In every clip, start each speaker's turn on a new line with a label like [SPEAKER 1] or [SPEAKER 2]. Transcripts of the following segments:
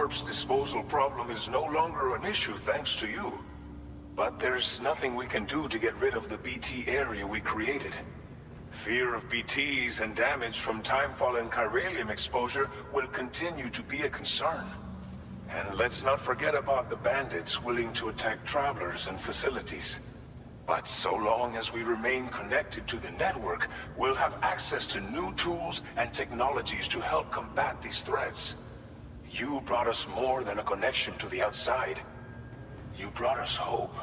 [SPEAKER 1] corpse disposal problem is no longer an issue thanks to you. But there's nothing we can do to get rid of the BT area we created. Fear of BTs and damage from timefall and chiralium exposure will continue to be a concern. And let's not forget about the bandits willing to attack travelers and facilities. But so long as we remain connected to the network, we'll have access to new tools and technologies to help combat these threats. You brought us more than a connection to the outside. You brought us hope.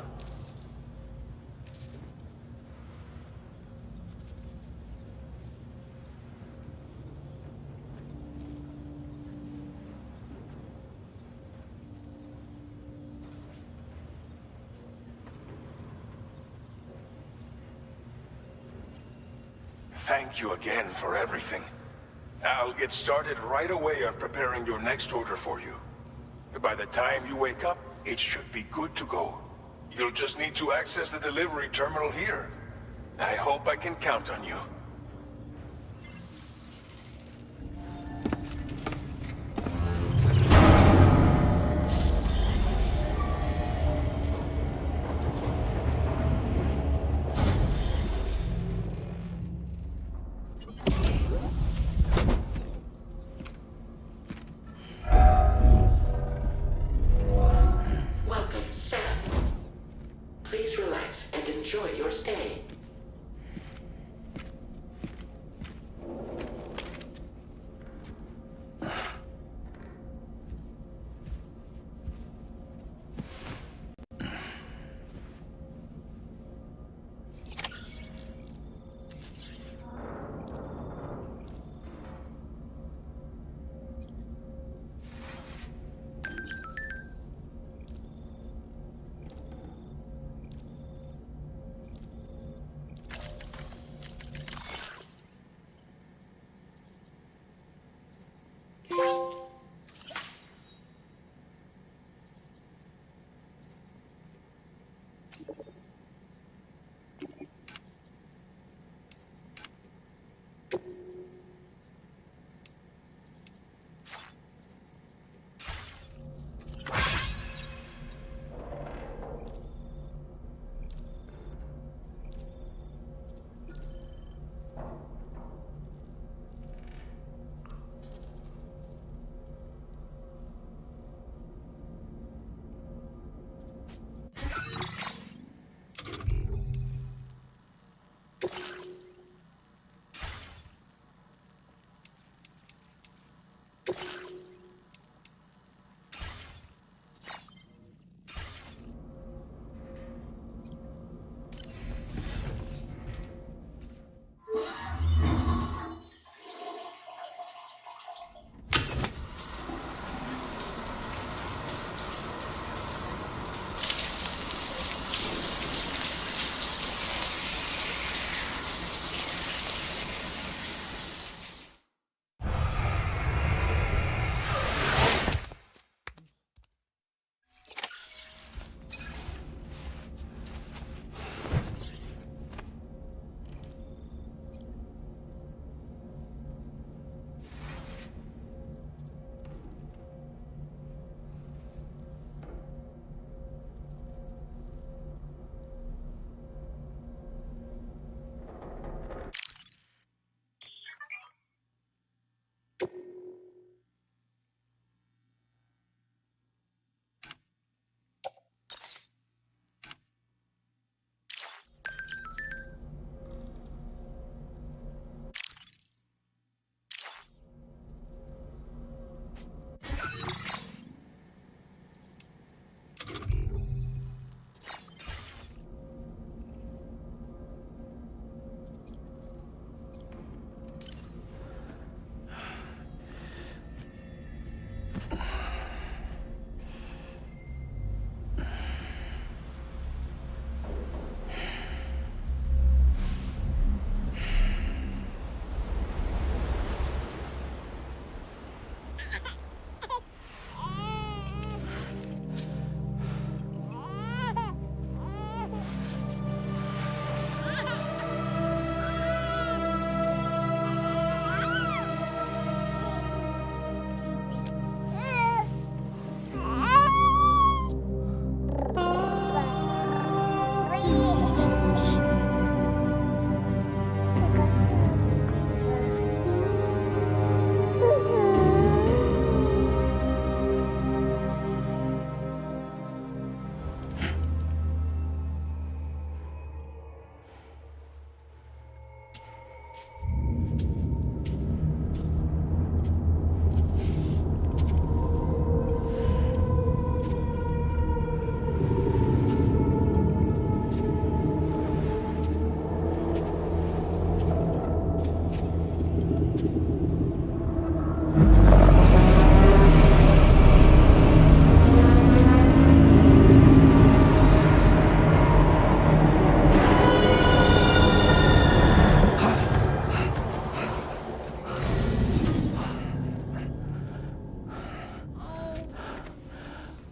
[SPEAKER 1] Thank you again for everything. I'll get started right away on preparing your next order for you. By the time you wake up, it should be good to go. You'll just need to access the delivery terminal here. I hope I can count on you.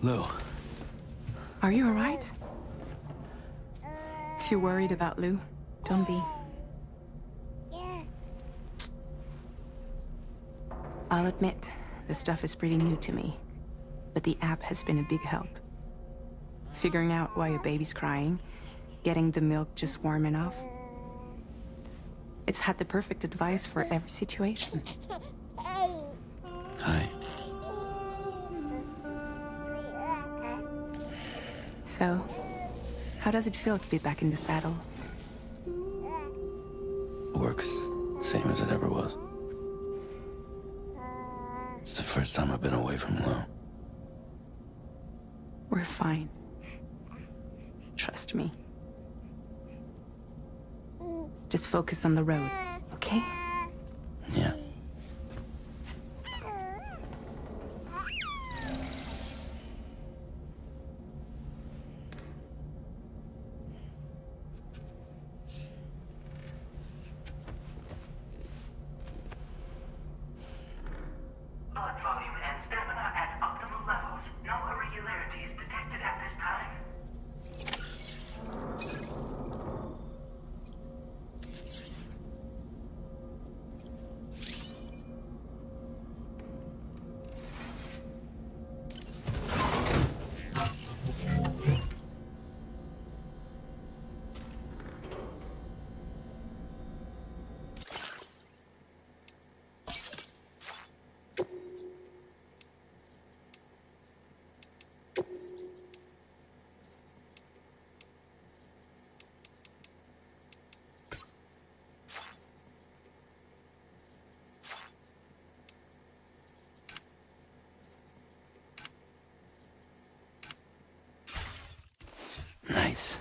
[SPEAKER 2] Lou.
[SPEAKER 3] Are you alright? If you're worried about Lou, don't be. I'll admit, the stuff is pretty new to me, but the app has been a big help. Figuring out why a baby's crying, getting the milk just warm enough. It's had the perfect advice for every situation.
[SPEAKER 2] Hi.
[SPEAKER 3] So, how does it feel to be back in the saddle?
[SPEAKER 2] Works same as it ever was. It's the first time I've been away from Lou.
[SPEAKER 3] We're fine. Trust me. Just focus on the road, okay?
[SPEAKER 2] Yeah.
[SPEAKER 4] Blood volume and stamina at optimal levels. No irregularities detected at this time.
[SPEAKER 2] Nice.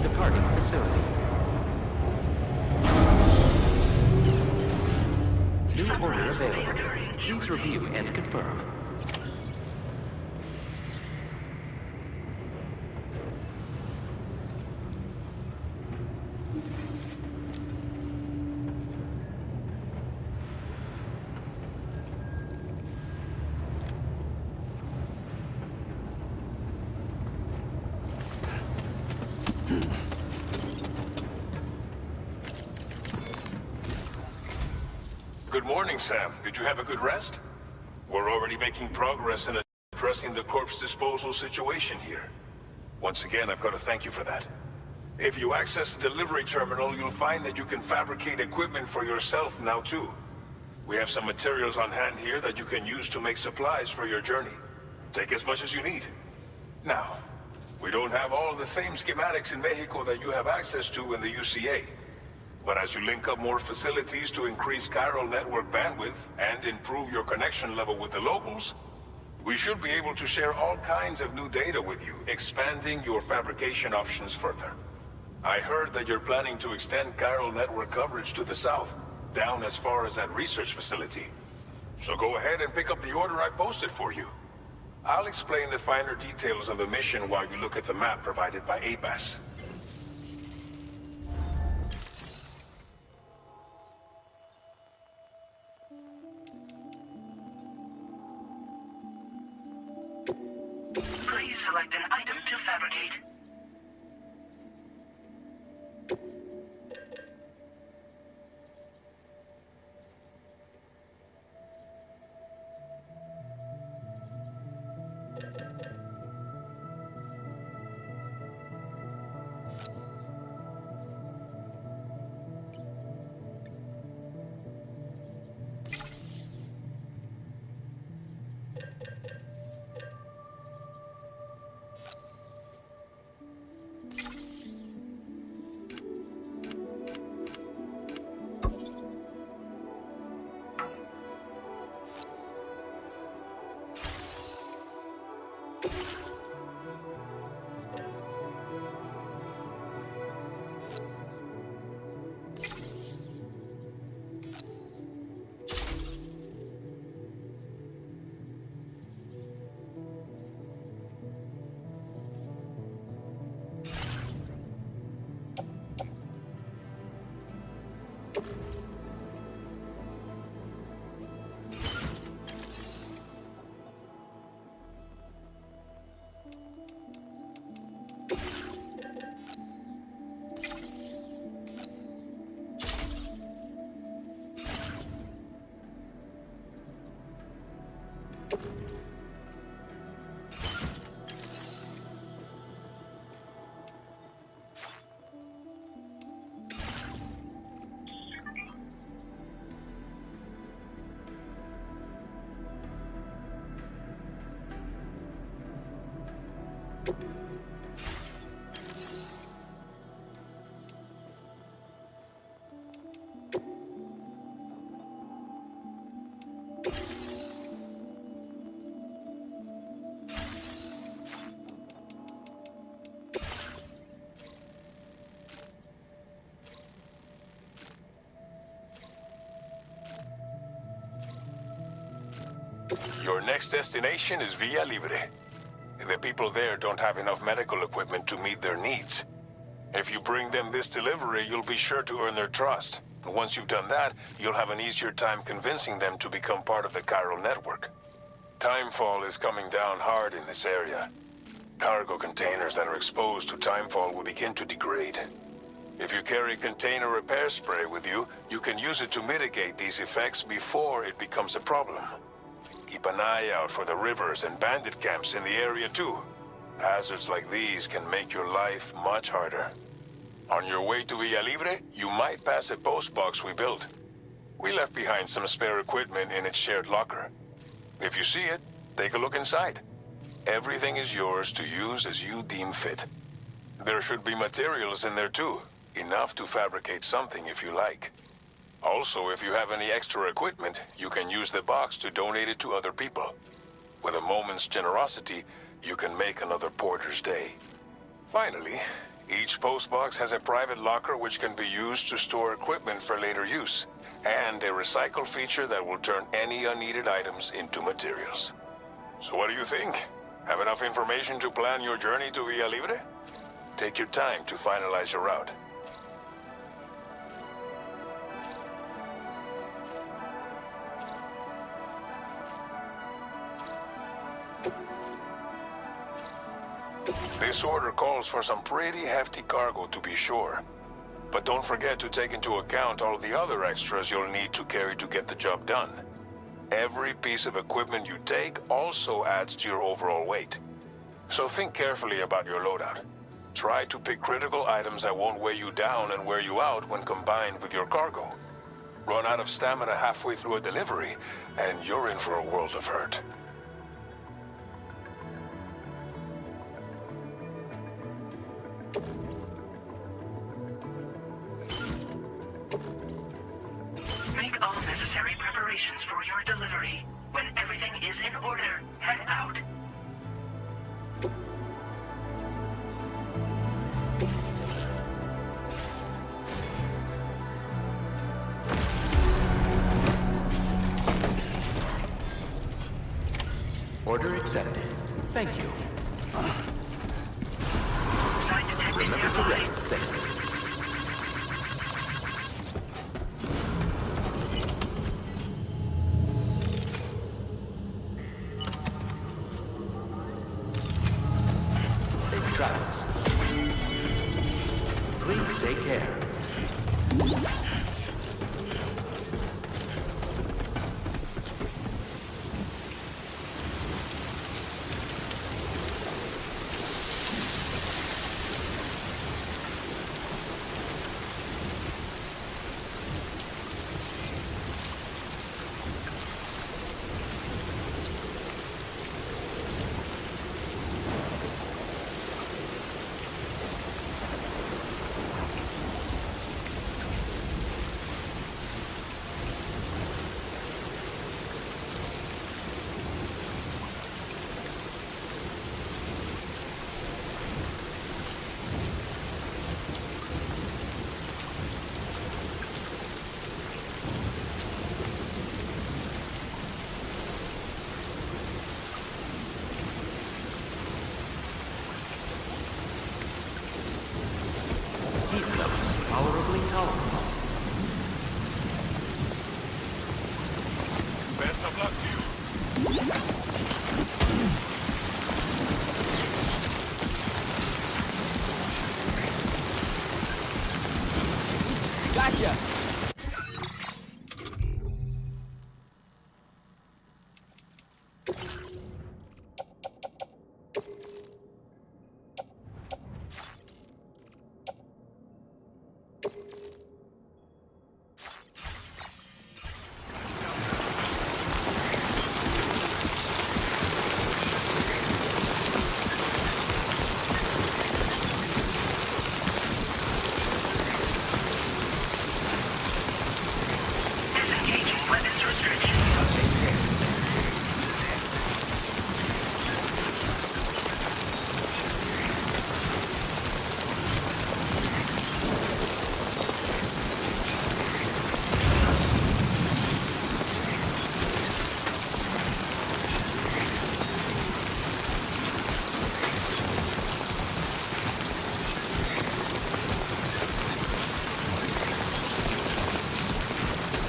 [SPEAKER 4] Departing facility. New order available. Please review and confirm.
[SPEAKER 1] Good morning, Sam. Did you have a good rest? We're already making progress in addressing the corpse disposal situation here. Once again, I've got to thank you for that. If you access the delivery terminal, you'll find that you can fabricate equipment for yourself now too. We have some materials on hand here that you can use to make supplies for your journey. Take as much as you need. Now, We don't have all the same schematics in Mexico that you have access to in the UCA. But as you link up more facilities to increase chiral network bandwidth and improve your connection level with the locals, we should be able to share all kinds of new data with you, expanding your fabrication options further. I heard that you're planning to extend chiral network coverage to the south, down as far as that research facility. So go ahead and pick up the order I posted for you. I'll explain the finer details of the mission while you look at the map provided by ABAS.
[SPEAKER 4] Please select an item to fabricate.
[SPEAKER 1] Your next destination is Villa Libre. The people there don't have enough medical equipment to meet their needs. If you bring them this delivery, you'll be sure to earn their trust. And once you've done that, you'll have an easier time convincing them to become part of the chiral network. Timefall is coming down hard in this area. Cargo containers that are exposed to timefall will begin to degrade. If you carry container repair spray with you, you can use it to mitigate these effects before it becomes a problem. Keep an eye out for the rivers and bandit camps in the area too. Hazards like these can make your life much harder. On your way to Villa Libre, you might pass a post box we built. We left behind some spare equipment in its shared locker. If you see it, take a look inside. Everything is yours to use as you deem fit. There should be materials in there too, enough to fabricate something if you like. Also, if you have any extra equipment, you can use the box to donate it to other people. With a moment's generosity, you can make another porter's day. Finally, each postbox has a private locker which can be used to store equipment for later use, and a recycle feature that will turn any unneeded items into materials. So what do you think? Have enough information to plan your journey to Villa Libre? Take your time to finalize your route. This order calls for some pretty hefty cargo to be sure. But don't forget to take into account all the other extras you'll need to carry to get the job done. Every piece of equipment you take also adds to your overall weight. So think carefully about your loadout. Try to pick critical items that won't weigh you down and wear you out when combined with your cargo. Run out of stamina halfway through a delivery, and you're in for a world of hurt.
[SPEAKER 4] Make all necessary preparations for your delivery. When everything is in order, head out.
[SPEAKER 5] Order accepted. Thank you.
[SPEAKER 4] Site detected
[SPEAKER 5] Remember to
[SPEAKER 4] nearby.
[SPEAKER 5] rest safely. Safe travels. Please take care. Heat levels tolerably tolerable.
[SPEAKER 1] Best of luck to you.
[SPEAKER 5] Gotcha!
[SPEAKER 4] Disengaging weapons restrictions.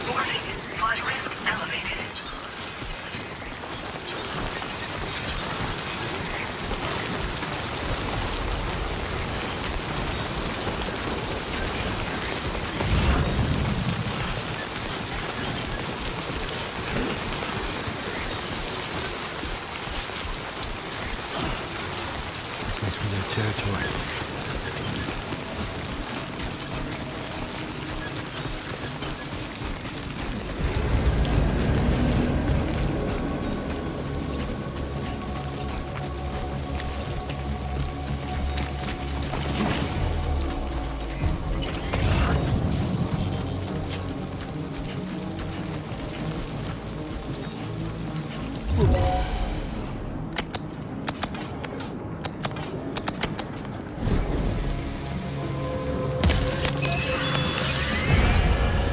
[SPEAKER 4] Warning, flight risk elevated.
[SPEAKER 2] This must be their territory.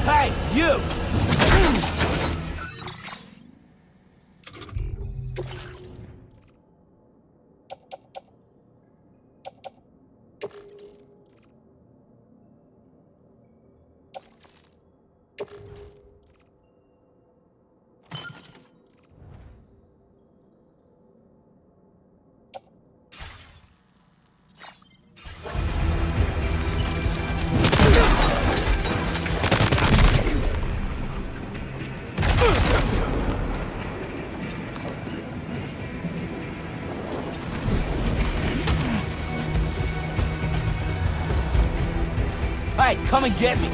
[SPEAKER 5] Hey, you! Hey, come and get me!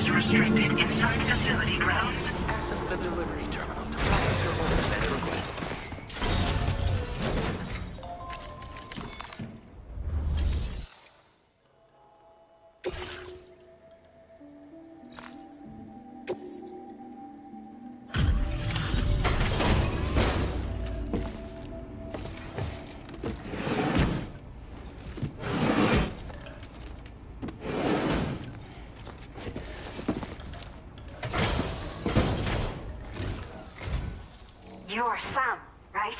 [SPEAKER 4] Access restricted inside facility grounds.
[SPEAKER 5] Access the delivery terminal to process your orders as requested.
[SPEAKER 6] You're Sam, right?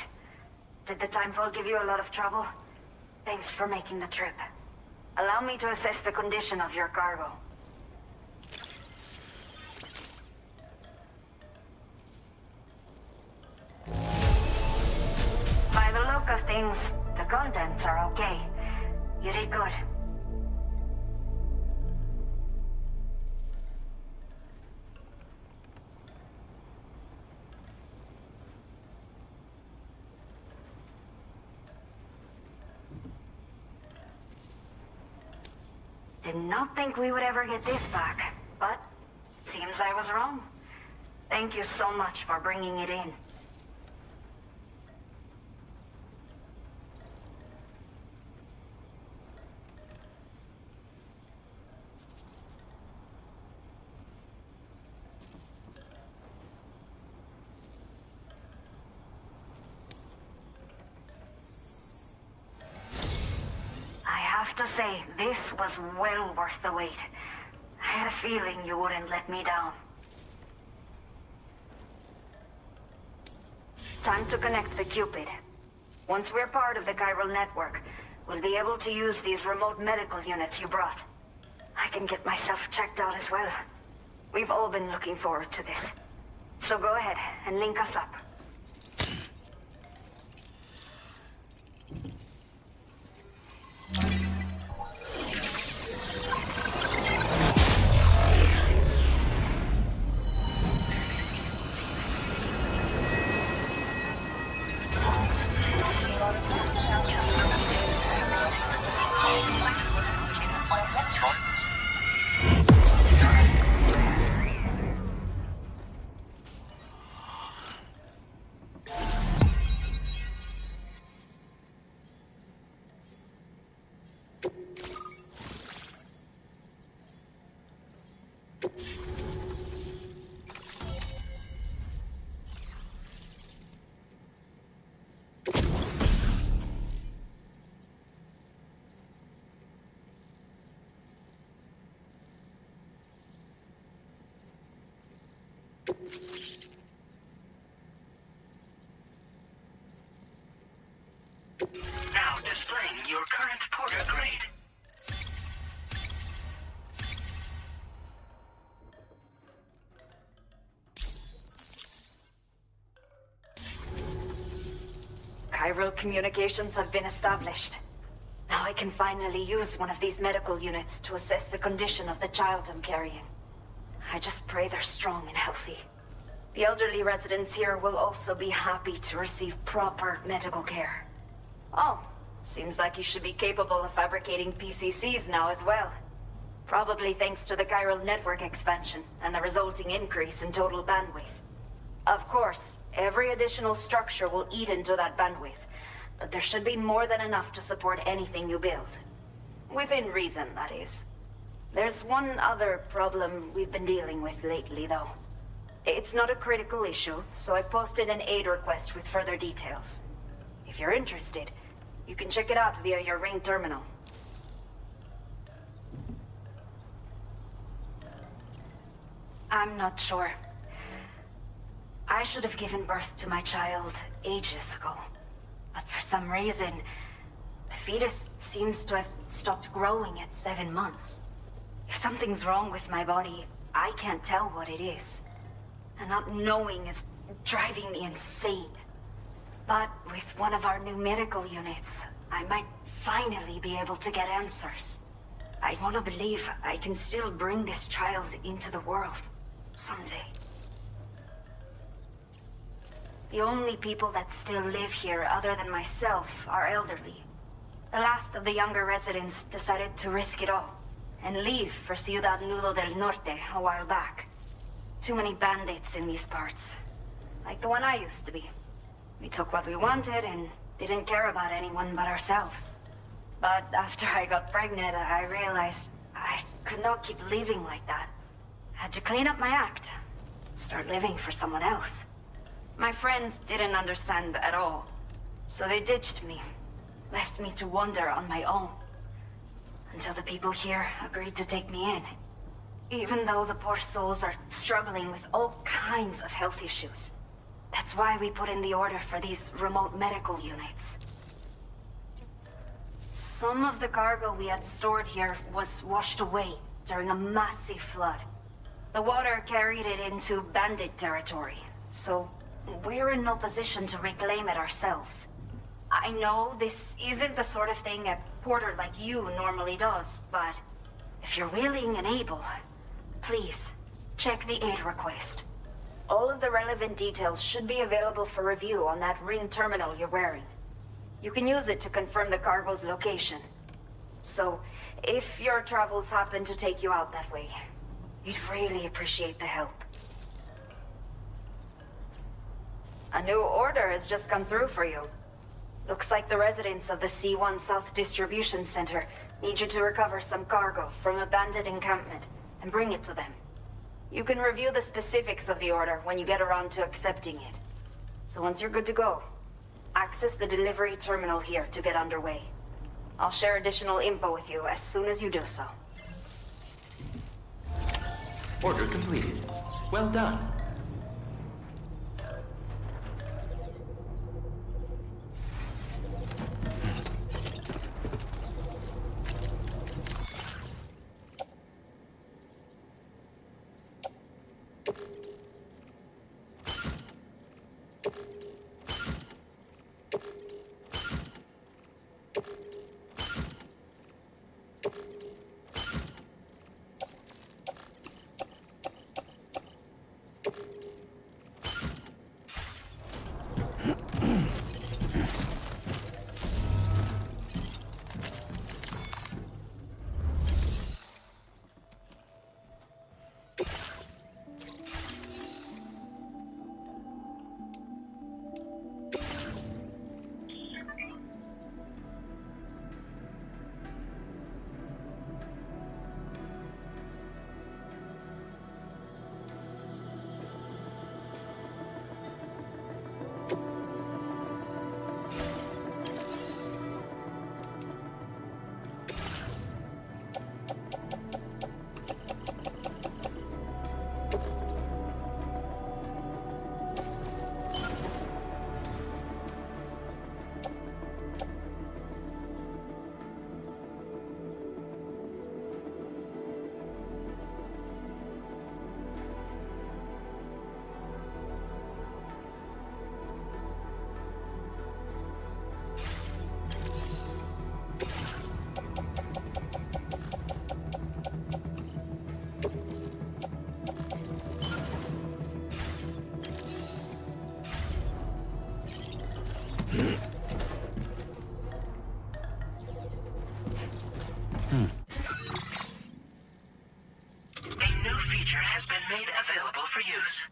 [SPEAKER 6] Did the timefall give you a lot of trouble? Thanks for making the trip. Allow me to assess the condition of your cargo. By the look of things, the contents are okay. You did good. Did not think we would ever get this back, but seems I was wrong. Thank you so much for bringing it in. I have to say, this was well worth the wait. I had a feeling you wouldn't let me down. Time to connect the Cupid. Once we're part of the chiral network, we'll be able to use these remote medical units you brought. I can get myself checked out as well. We've all been looking forward to this. So go ahead and link us up.
[SPEAKER 4] Now displaying your current porter grade.
[SPEAKER 6] Chiral communications have been established. Now I can finally use one of these medical units to assess the condition of the child I'm carrying. I just pray they're strong and healthy. The elderly residents here will also be happy to receive proper medical care. Oh, seems like you should be capable of fabricating PCCs now as well. Probably thanks to the chiral network expansion and the resulting increase in total bandwidth. Of course, every additional structure will eat into that bandwidth, but there should be more than enough to support anything you build. Within reason, that is. There's one other problem we've been dealing with lately, though. It's not a critical issue, so I've posted an aid request with further details. If you're interested, you can check it out via your ring terminal. I'm not sure. I should have given birth to my child ages ago. But for some reason, the fetus seems to have stopped growing at 7 months. If something's wrong with my body, I can't tell what it is. And not knowing is driving me insane. But with one of our new medical units, I might finally be able to get answers. I want to believe I can still bring this child into the world someday. The only people that still live here other than myself are elderly. The last of the younger residents decided to risk it all. and leave for Ciudad Nudo del Norte a while back. Too many bandits in these parts. Like the one I used to be. We took what we wanted and didn't care about anyone but ourselves. But after I got pregnant, I realized I could not keep living like that. Had to clean up my act. Start living for someone else. My friends didn't understand at all. So they ditched me. Left me to wander on my own. Until the people here agreed to take me in. Even though the poor souls are struggling with all kinds of health issues. That's why we put in the order for these remote medical units. Some of the cargo we had stored here was washed away during a massive flood. The water carried it into bandit territory, so we're in no position to reclaim it ourselves. I know this isn't the sort of thing a porter like you normally does, but if you're willing and able, please, check the aid request. All of the relevant details should be available for review on that ring terminal you're wearing. You can use it to confirm the cargo's location. So, if your travels happen to take you out that way, we'd really appreciate the help. A new order has just come through for you. Looks like the residents of the C1 South Distribution Center need you to recover some cargo from a bandit encampment and bring it to them. You can review the specifics of the order when you get around to accepting it. So once you're good to go, access the delivery terminal here to get underway. I'll share additional info with you as soon as you do so.
[SPEAKER 5] Order completed. Well done.
[SPEAKER 4] A new feature has been made available for use.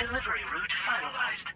[SPEAKER 4] Delivery route finalized.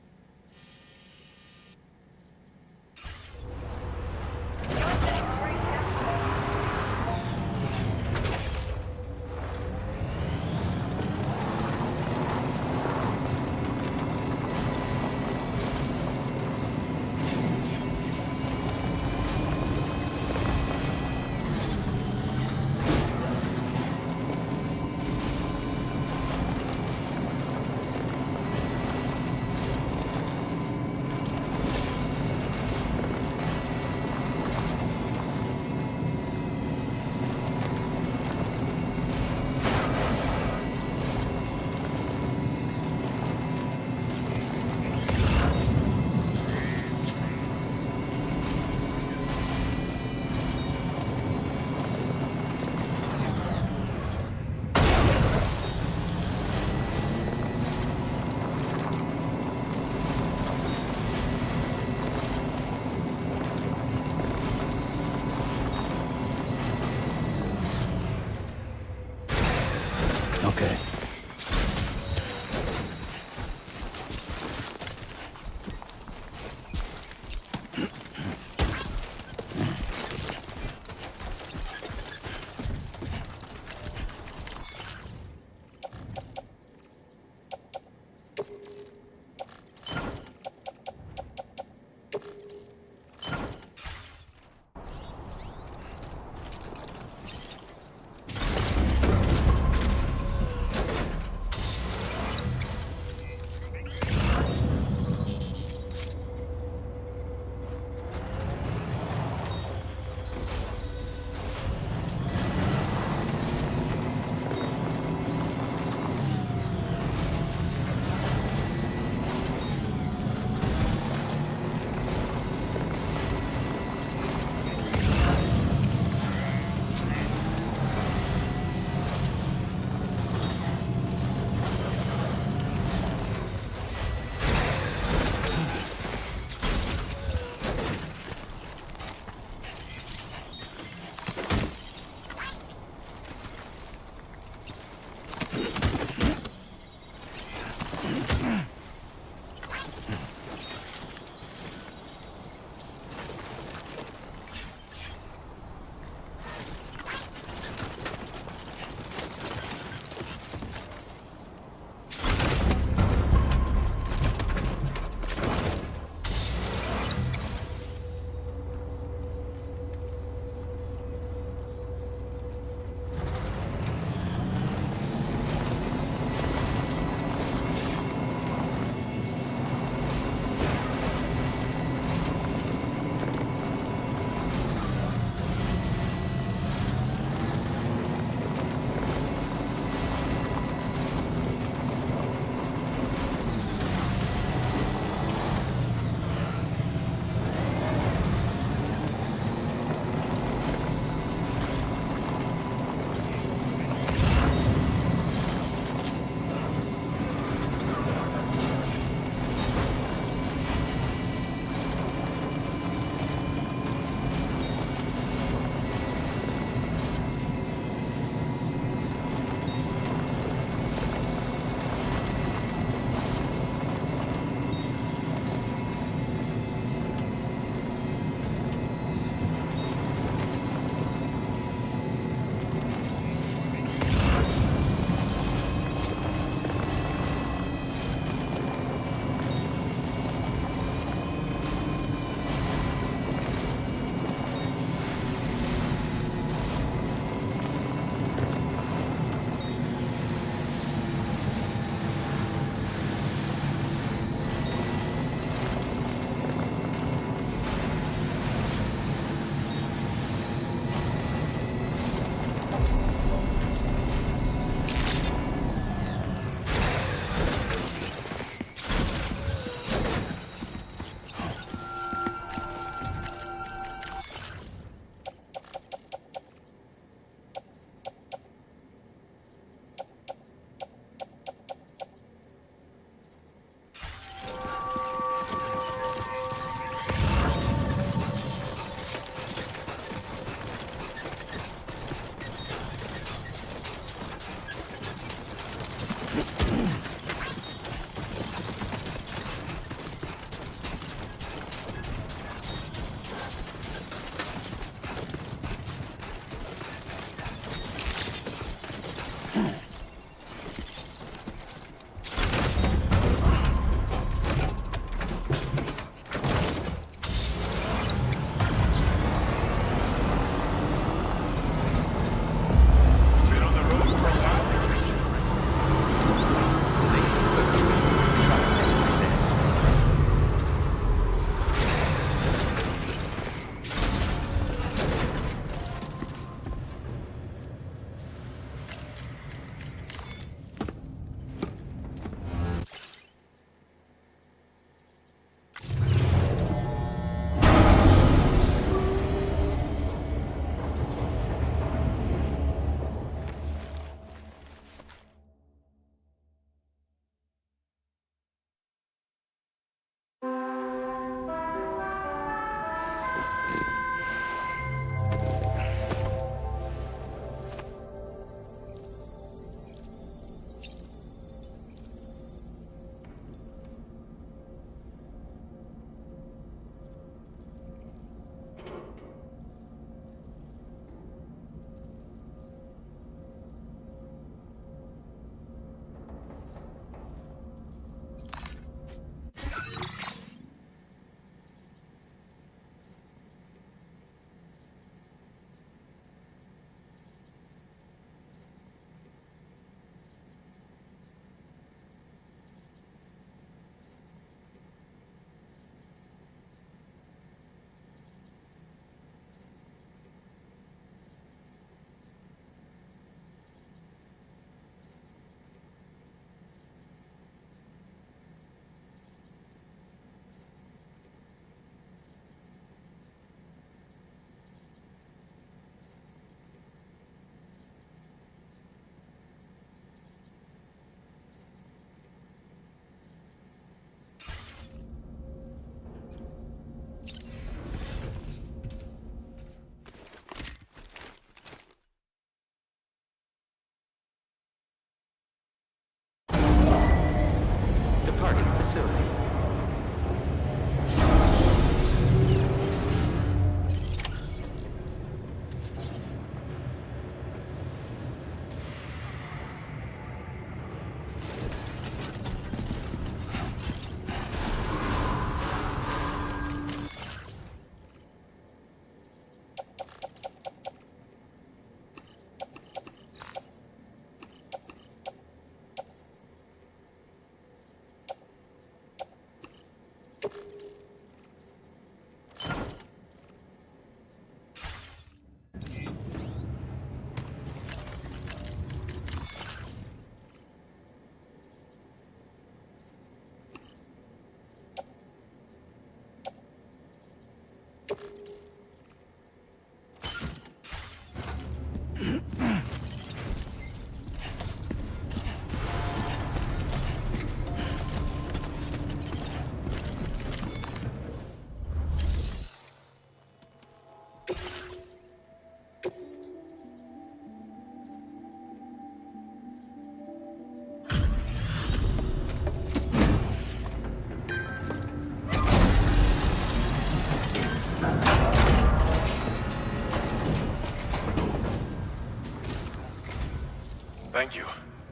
[SPEAKER 1] Thank you.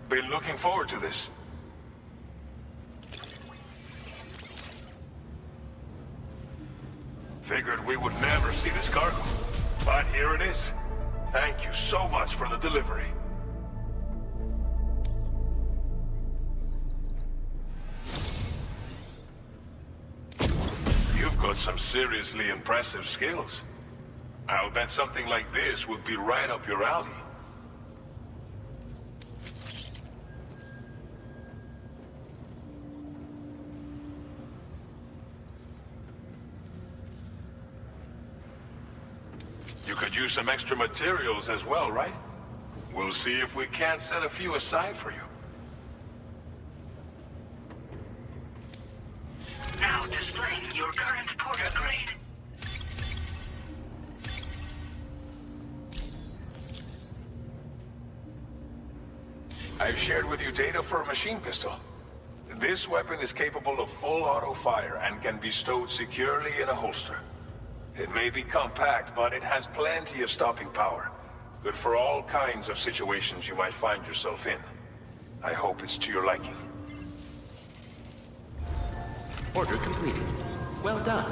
[SPEAKER 1] Been looking forward to this. Figured we would never see this cargo. But here it is. Thank you so much for the delivery. You've got some seriously impressive skills. I'll bet something like this would be right up your alley. You could use some extra materials as well, right? We'll see if we can't set a few aside for you.
[SPEAKER 4] Now displaying your current porter grade.
[SPEAKER 1] I've shared with you data for a machine pistol. This weapon is capable of full auto fire and can be stowed securely in a holster. It may be compact, but it has plenty of stopping power. Good for all kinds of situations you might find yourself in. I hope it's to your liking.
[SPEAKER 5] Order completed. Well done.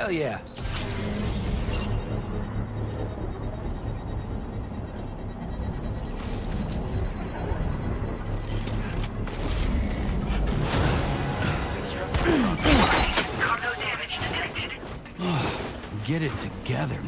[SPEAKER 2] Hell yeah.
[SPEAKER 4] Cargo damage detected.
[SPEAKER 2] Get it together.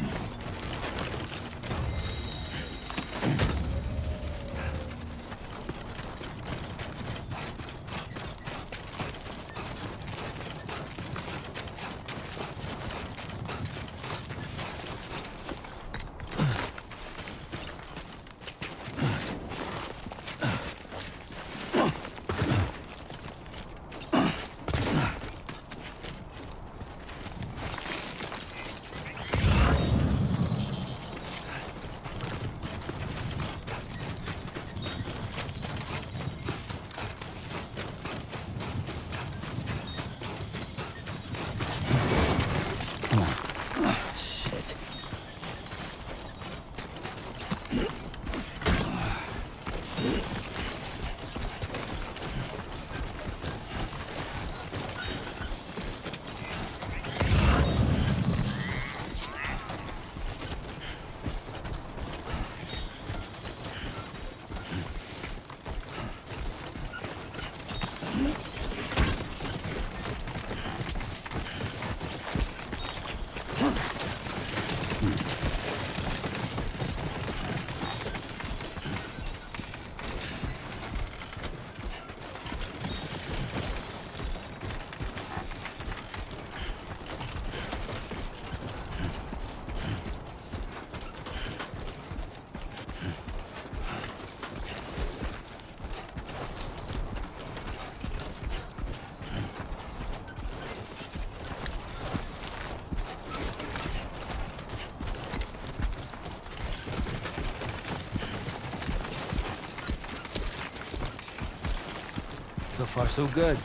[SPEAKER 2] So far, so good.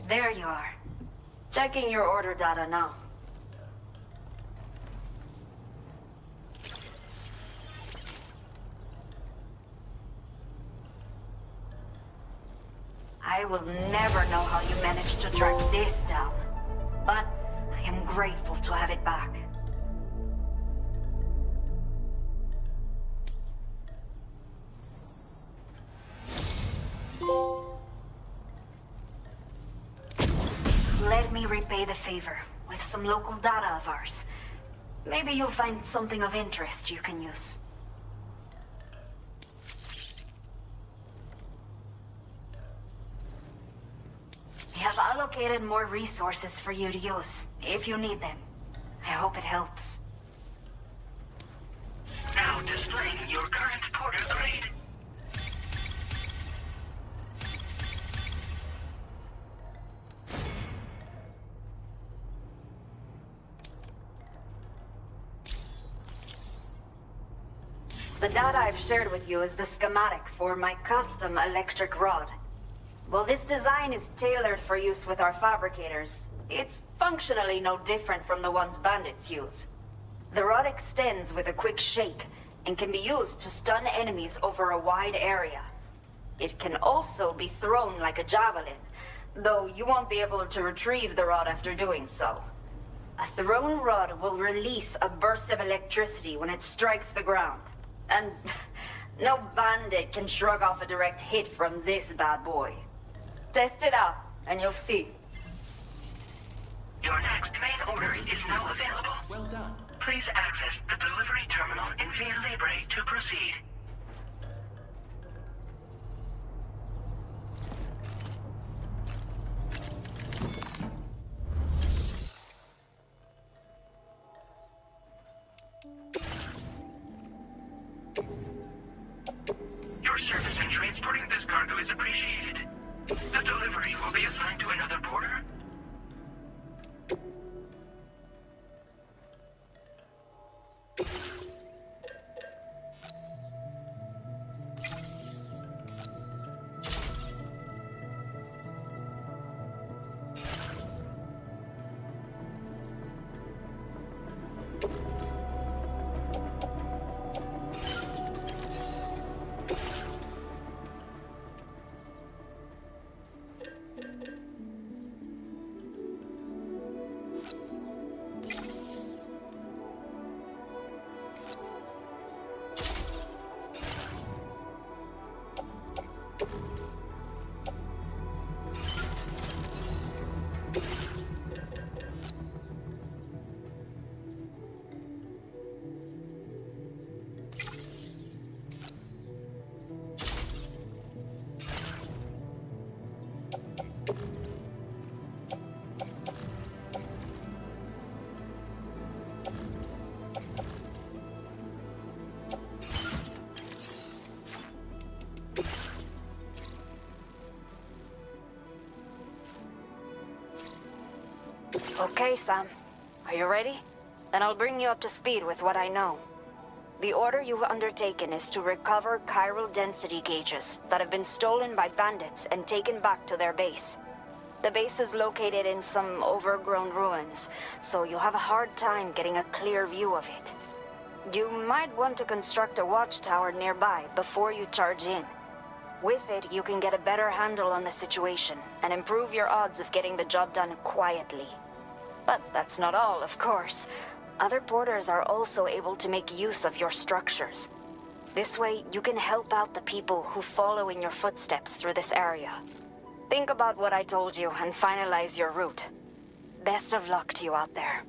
[SPEAKER 6] There you are. Checking your order data now. I will never know how you managed to track this down. But I am grateful to have it back. Let me repay the favor with some local data of ours. Maybe you'll find something of interest you can use. We have allocated more resources for you to use, if you need them. I hope it helps.
[SPEAKER 4] Now displaying your current porter grade.
[SPEAKER 6] The data I've shared with you is the schematic for my custom electric rod. While this design is tailored for use with our fabricators, it's functionally no different from the ones bandits use. The rod extends with a quick shake and can be used to stun enemies over a wide area. It can also be thrown like a javelin, though you won't be able to retrieve the rod after doing so. A thrown rod will release a burst of electricity when it strikes the ground. And no bandit can shrug off a direct hit from this bad boy. Test it out, and you'll see.
[SPEAKER 4] Your next main order is now available.
[SPEAKER 5] Well done.
[SPEAKER 4] Please access the delivery terminal in Via Libre to proceed. Your service in transporting this cargo is appreciated. The delivery will be assigned to another porter.
[SPEAKER 6] Okay, Sam. Are you ready? Then I'll bring you up to speed with what I know. The order you've undertaken is to recover chiral density gauges that have been stolen by bandits and taken back to their base. The base is located in some overgrown ruins, so you'll have a hard time getting a clear view of it. You might want to construct a watchtower nearby before you charge in. With it, you can get a better handle on the situation and improve your odds of getting the job done quietly. But that's not all, of course. Other porters are also able to make use of your structures. This way, you can help out the people who follow in your footsteps through this area. Think about what I told you and finalize your route. Best of luck to you out there.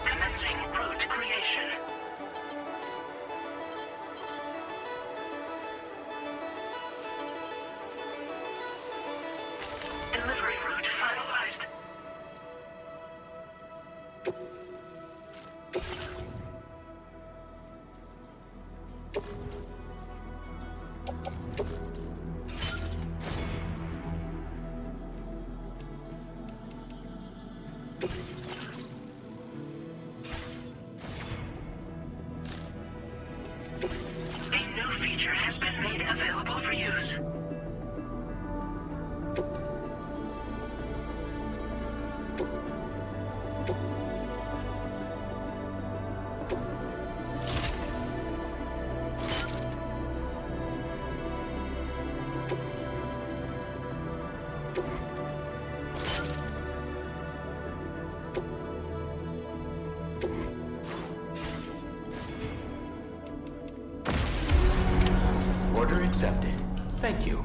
[SPEAKER 4] Commencing route creation. Delivery route finalized. A new feature has been made available for use.
[SPEAKER 5] Order accepted. Thank you.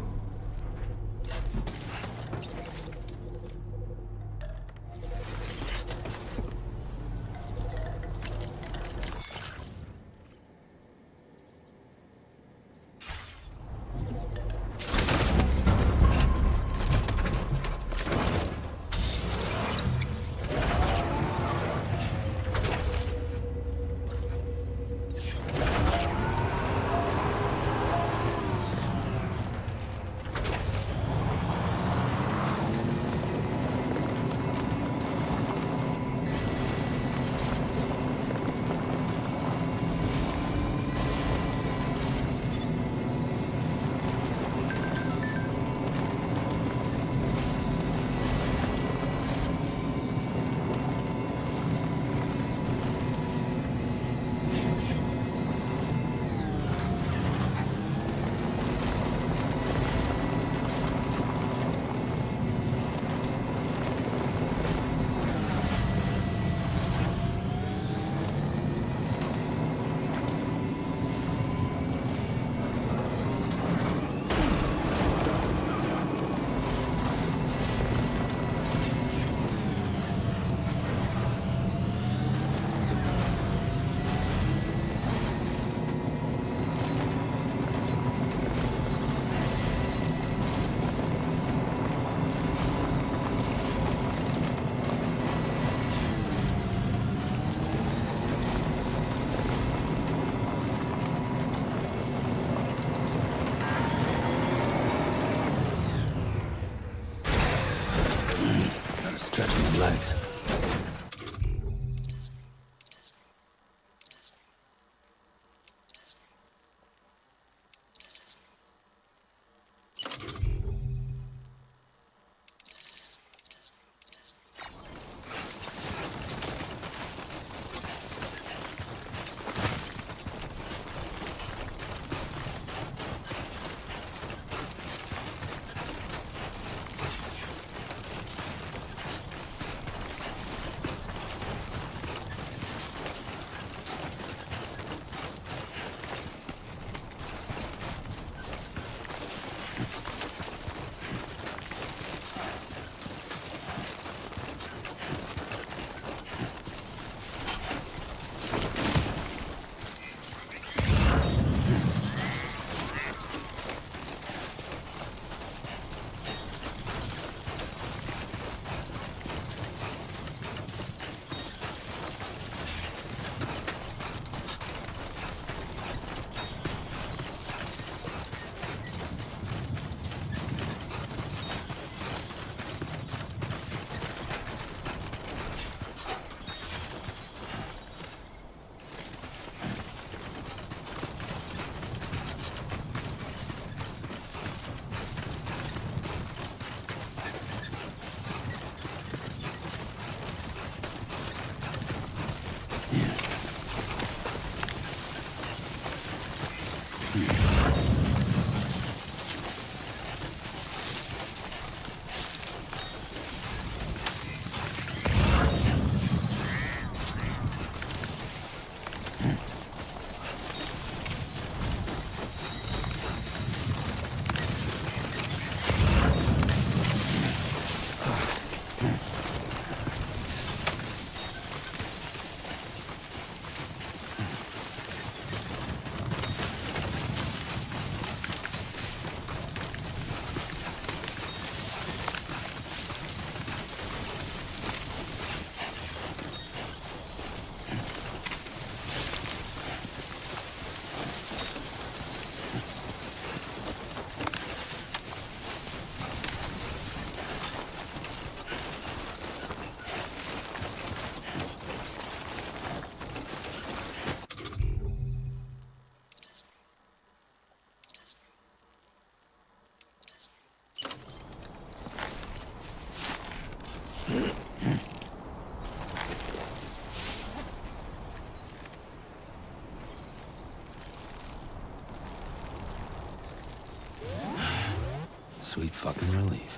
[SPEAKER 2] Sweet fucking relief.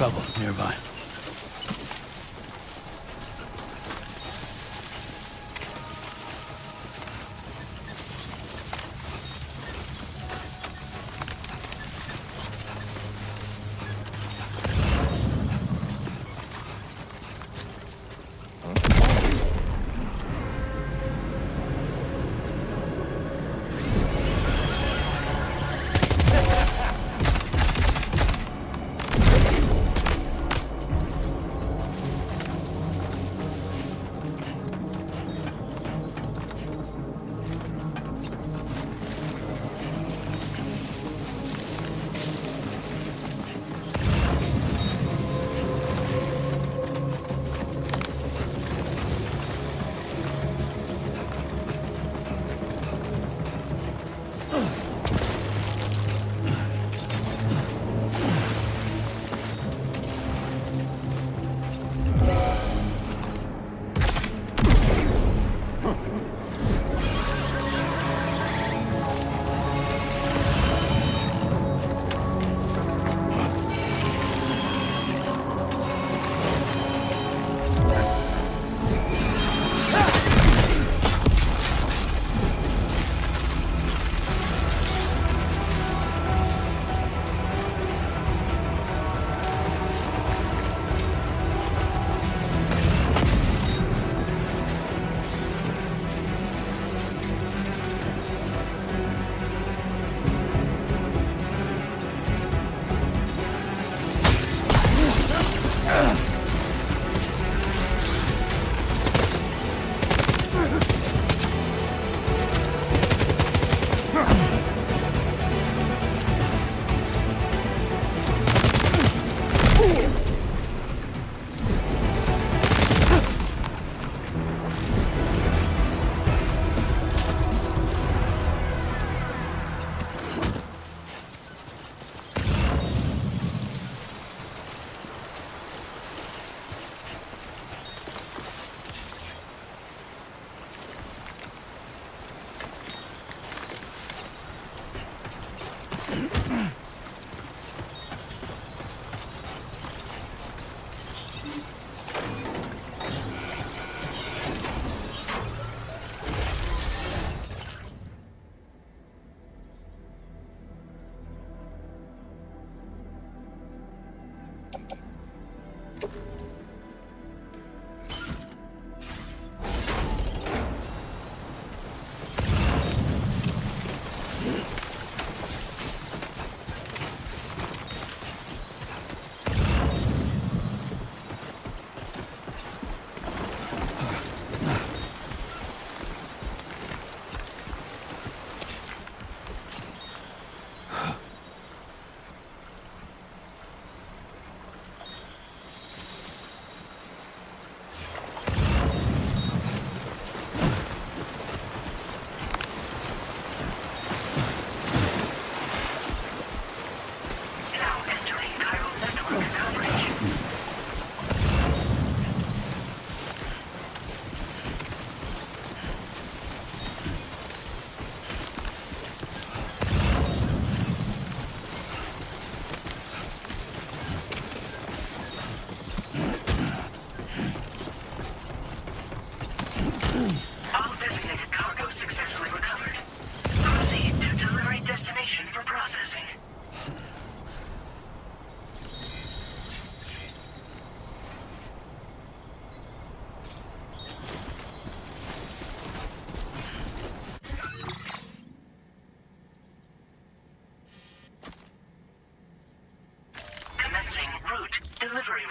[SPEAKER 2] Trouble nearby.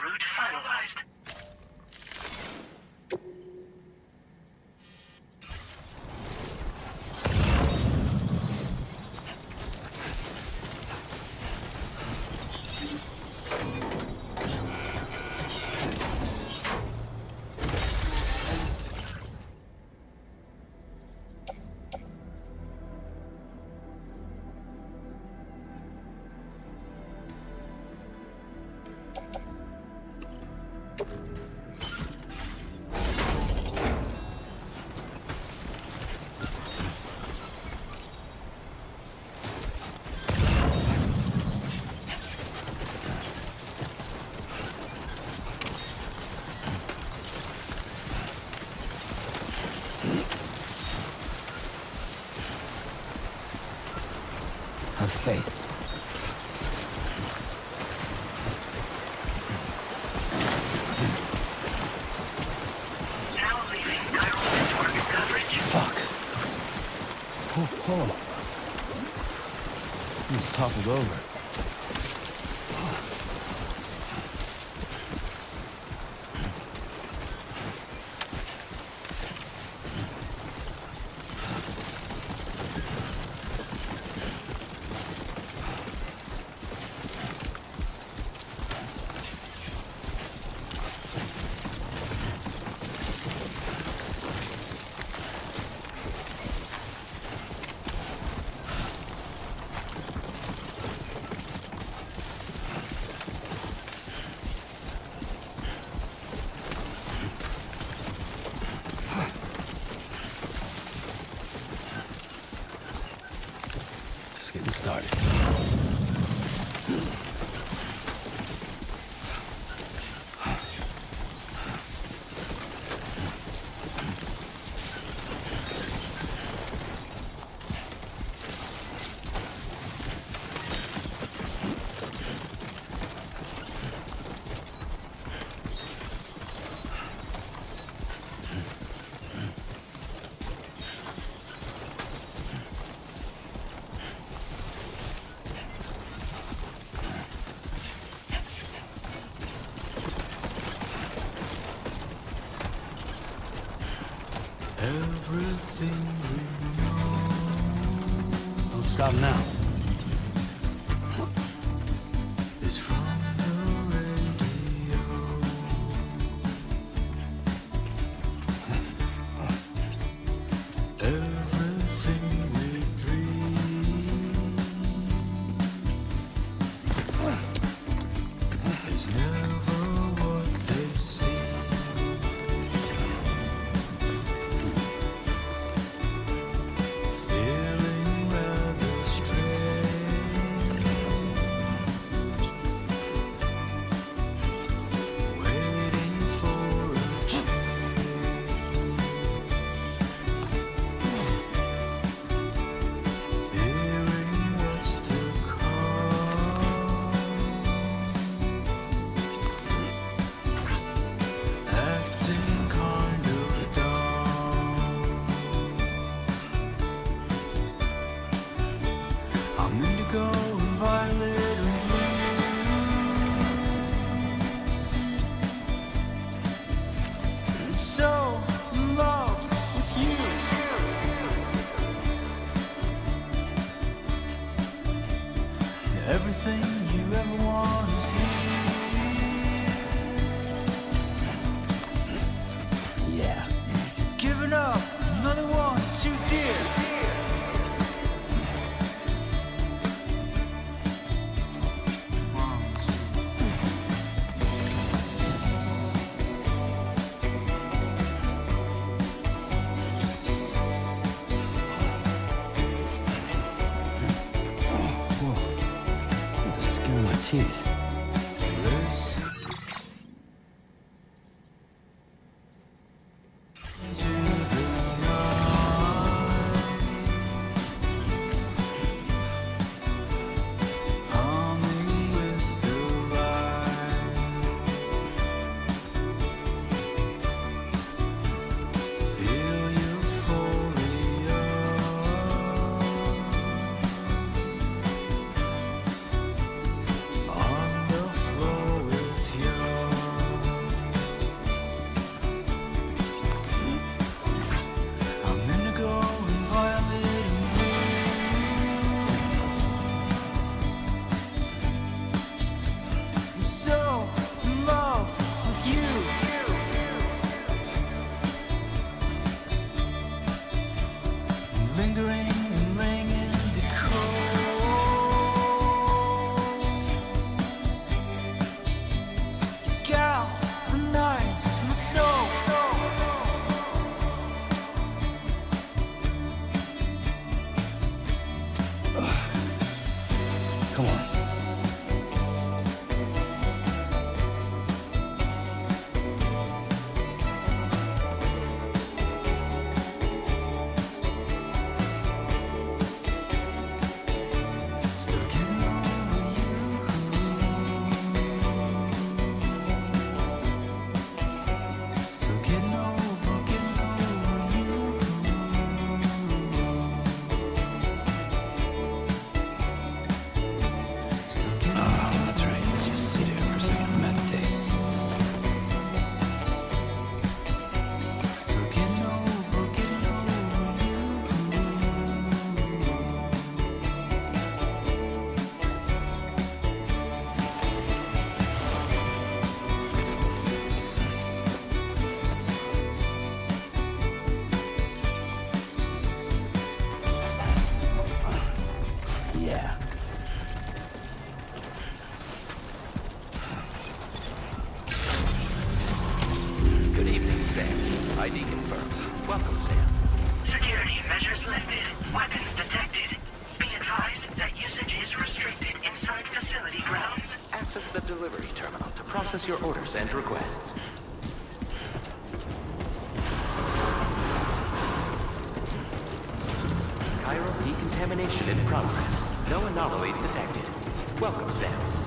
[SPEAKER 4] Route finalized.
[SPEAKER 2] Have faith.
[SPEAKER 4] Now leaving chiral network coverage.
[SPEAKER 2] Fuck. Oh. He's toppled over. Just getting started. Everything we know. Don't stop now. Is from the radio. Everything we dream is never what they seem. Feeling rather strange.
[SPEAKER 5] ID confirmed. Welcome, Sam.
[SPEAKER 4] Security measures lifted. Weapons detected. Be advised that usage is restricted inside facility grounds.
[SPEAKER 5] Access the delivery terminal to process your orders and requests. Chiral decontamination in progress. No anomalies detected. Welcome, Sam.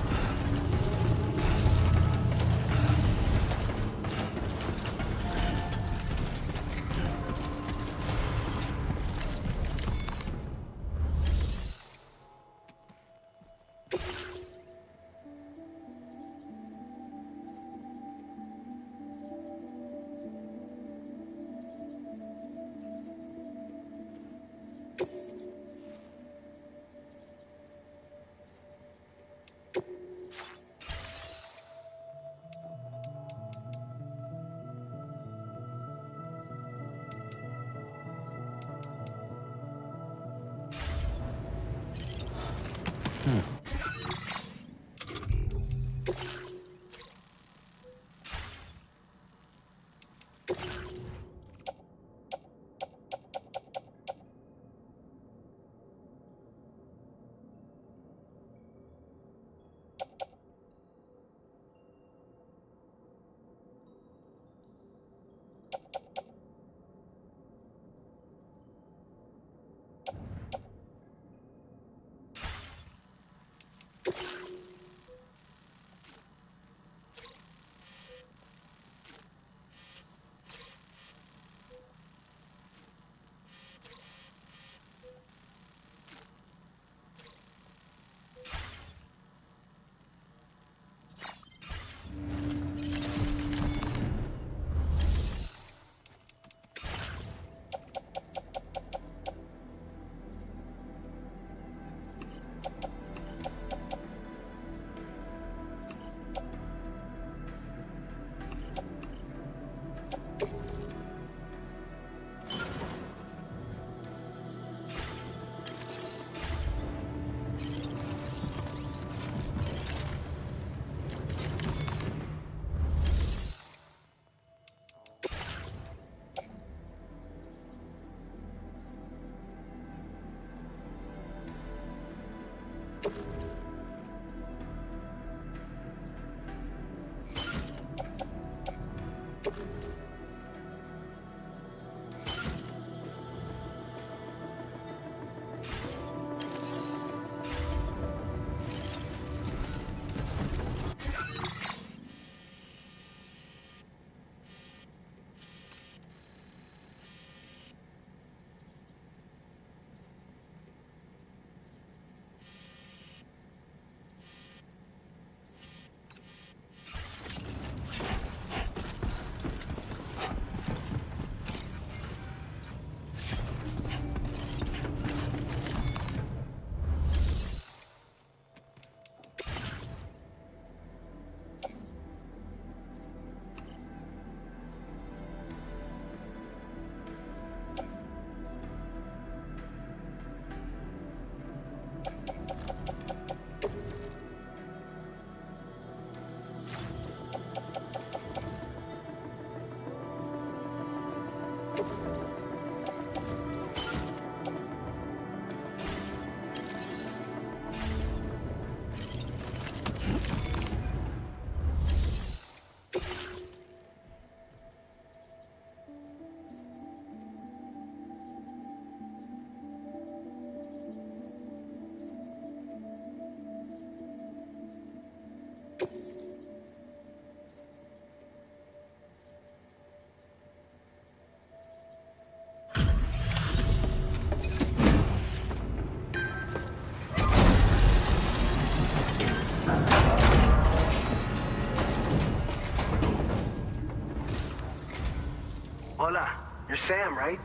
[SPEAKER 7] Hola, you're Sam, right?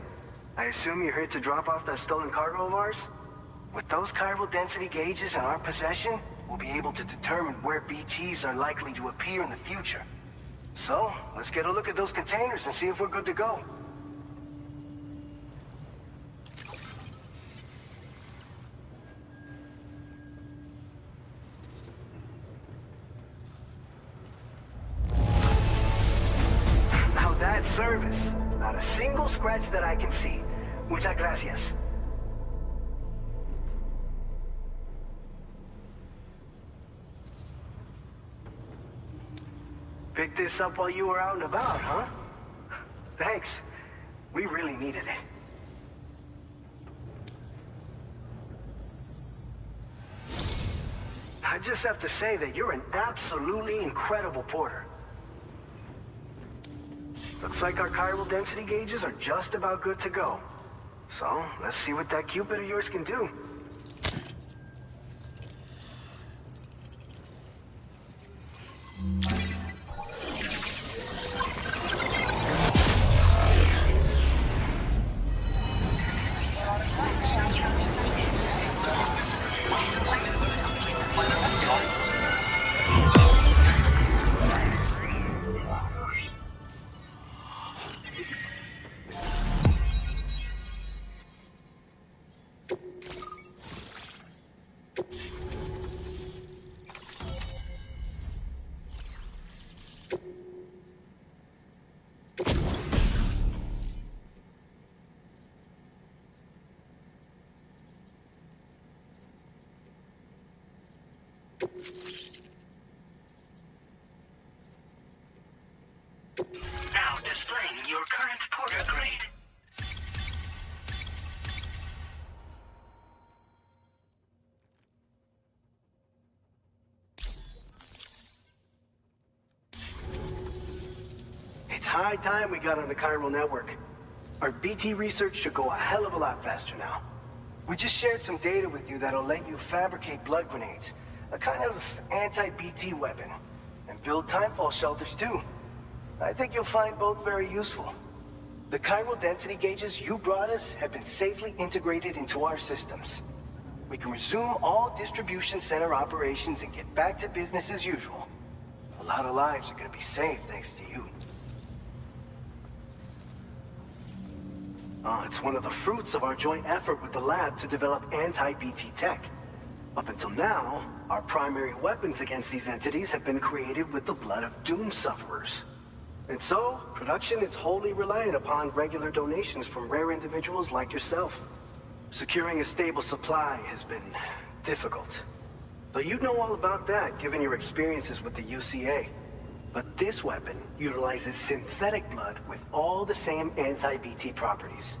[SPEAKER 7] I assume you're here to drop off that stolen cargo of ours? With those chiral density gauges in our possession, we'll be able to determine where BTs are likely to appear in the future. So, let's get a look at those containers and see if we're good to go. Now that's service. Not a single scratch that I can see. Muchas gracias. Picked this up while you were out and about, huh? Thanks. We really needed it. I just have to say that you're an absolutely incredible porter. Looks like our chiral density gauges are just about good to go. So, let's see what that Cupid of yours can do.
[SPEAKER 4] Now displaying your current porter grade.
[SPEAKER 8] It's high time we got on the chiral network. Our BT research should go a hell of a lot faster now. We just shared some data with you that'll let you fabricate blood grenades, a kind of anti-BT weapon, and build timefall shelters too. I think you'll find both very useful. The chiral density gauges you brought us have been safely integrated into our systems. We can resume all distribution center operations and get back to business as usual. A lot of lives are gonna be saved thanks to you. It's one of the fruits of our joint effort with the lab to develop anti-BT tech. Up until now, our primary weapons against these entities have been created with the blood of doom sufferers. And so, production is wholly reliant upon regular donations from rare individuals like yourself. Securing a stable supply has been difficult. Though you'd know all about that, given your experiences with the UCA. But this weapon utilizes synthetic blood with all the same anti-BT properties.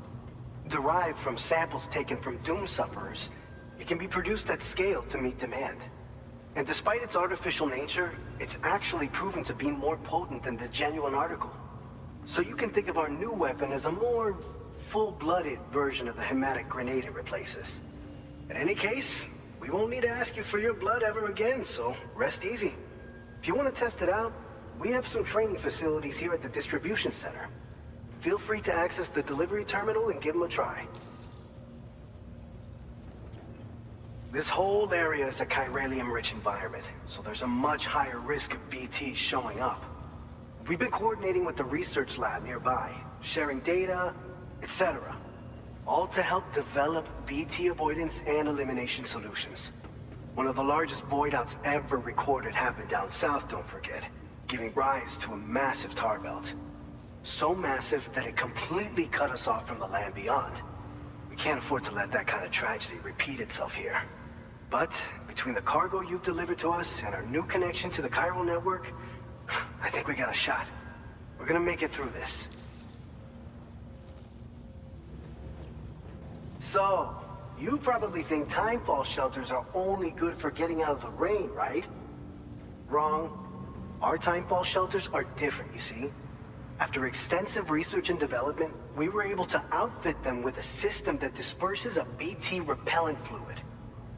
[SPEAKER 8] Derived from samples taken from doom sufferers, it can be produced at scale to meet demand. And despite its artificial nature, it's actually proven to be more potent than the genuine article. So you can think of our new weapon as a more full-blooded version of the hematic grenade it replaces. In any case, we won't need to ask you for your blood ever again, so rest easy. If you want to test it out, we have some training facilities here at the distribution center. Feel free to access the delivery terminal and give them a try. This whole area is a chiralium-rich environment, so there's a much higher risk of BTs showing up. We've been coordinating with the research lab nearby, sharing data, etc. All to help develop BT avoidance and elimination solutions. One of the largest void outs ever recorded happened down south, don't forget, giving rise to a massive tar belt. So massive that it completely cut us off from the land beyond. We can't afford to let that kind of tragedy repeat itself here. But between the cargo you've delivered to us and our new connection to the chiral network, I think we got a shot. We're gonna make it through this. So, you probably think timefall shelters are only good for getting out of the rain, right? Wrong. Our timefall shelters are different, you see. After extensive research and development, we were able to outfit them with a system that disperses a BT repellent fluid.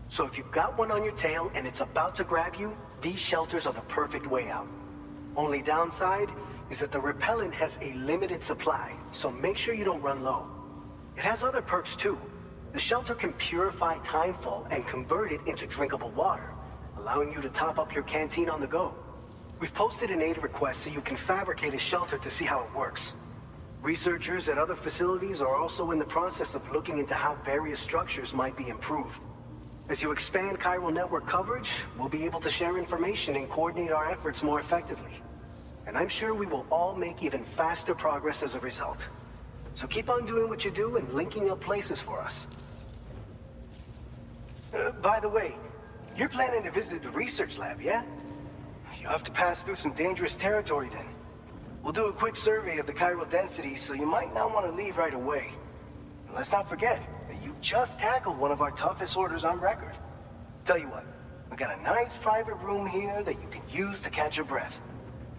[SPEAKER 8] So if you've got one on your tail and it's about to grab you, these shelters are the perfect way out. Only downside is that the repellent has a limited supply, so make sure you don't run low. It has other perks too. The shelter can purify timefall and convert it into drinkable water, allowing you to top up your canteen on the go. We've posted an aid request so you can fabricate a shelter to see how it works. Researchers at other facilities are also in the process of looking into how various structures might be improved. As you expand chiral network coverage, we'll be able to share information and coordinate our efforts more effectively. And I'm sure we will all make even faster progress as a result. So keep on doing what you do and linking up places for us. By the way, you're planning to visit the research lab, yeah? You'll have to pass through some dangerous territory then. We'll do a quick survey of the chiral density, so you might not want to leave right away. And let's not forget that you just tackled one of our toughest orders on record. Tell you what, we got a nice private room here that you can use to catch your breath.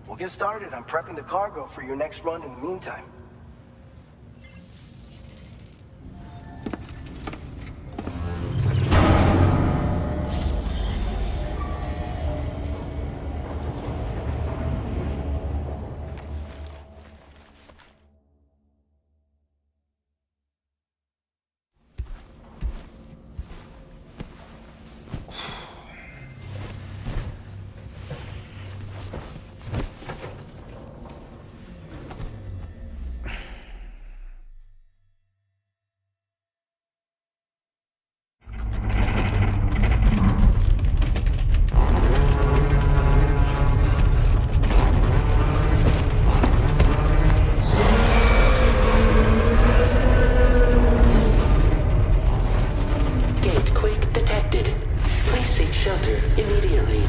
[SPEAKER 8] We'll get started on prepping the cargo for your next run in the meantime.
[SPEAKER 5] Gate quake detected. Please seek shelter immediately.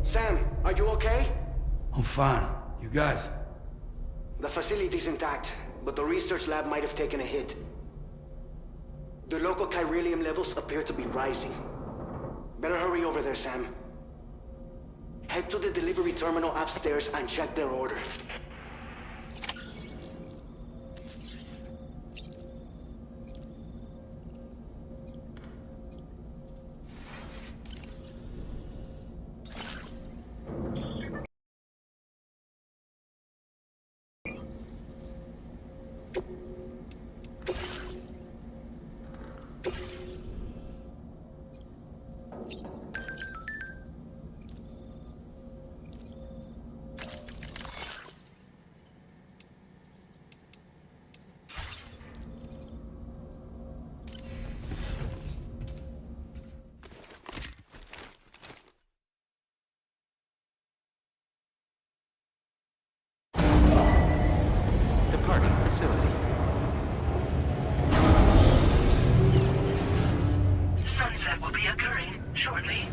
[SPEAKER 9] Sam, are you okay?
[SPEAKER 2] I'm fine. You guys?
[SPEAKER 9] The facility's intact, but the research lab might have taken a hit. The local chiralium levels appear to be rising. Better hurry over there, Sam. Head to the delivery terminal upstairs and check their order.
[SPEAKER 5] Departing facility.
[SPEAKER 4] Sunset will be occurring shortly.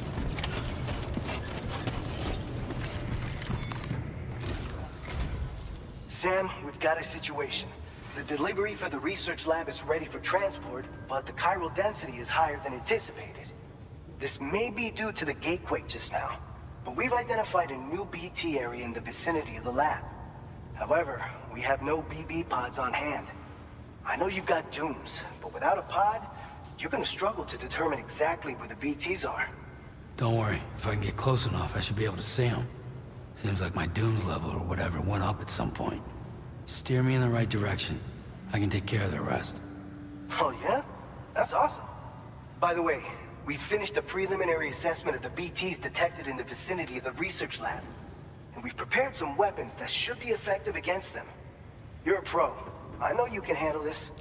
[SPEAKER 8] Sam, we've got a situation. The delivery for the research lab is ready for transport, but the chiral density is higher than anticipated. This may be due to the gatequake just now, but we've identified a new BT area in the vicinity of the lab. However, we have no BB pods on hand. I know you've got dooms, but without a pod, you're gonna struggle to determine exactly where the BTs are.
[SPEAKER 2] Don't worry. If I can get close enough, I should be able to see them. Seems like my dooms level or whatever went up at some point. Steer me in the right direction. I can take care of the rest.
[SPEAKER 8] Oh yeah? That's awesome. By the way, we finished a preliminary assessment of the BTs detected in the vicinity of the research lab. And we've prepared some weapons that should be effective against them. You're a pro. I know you can handle this.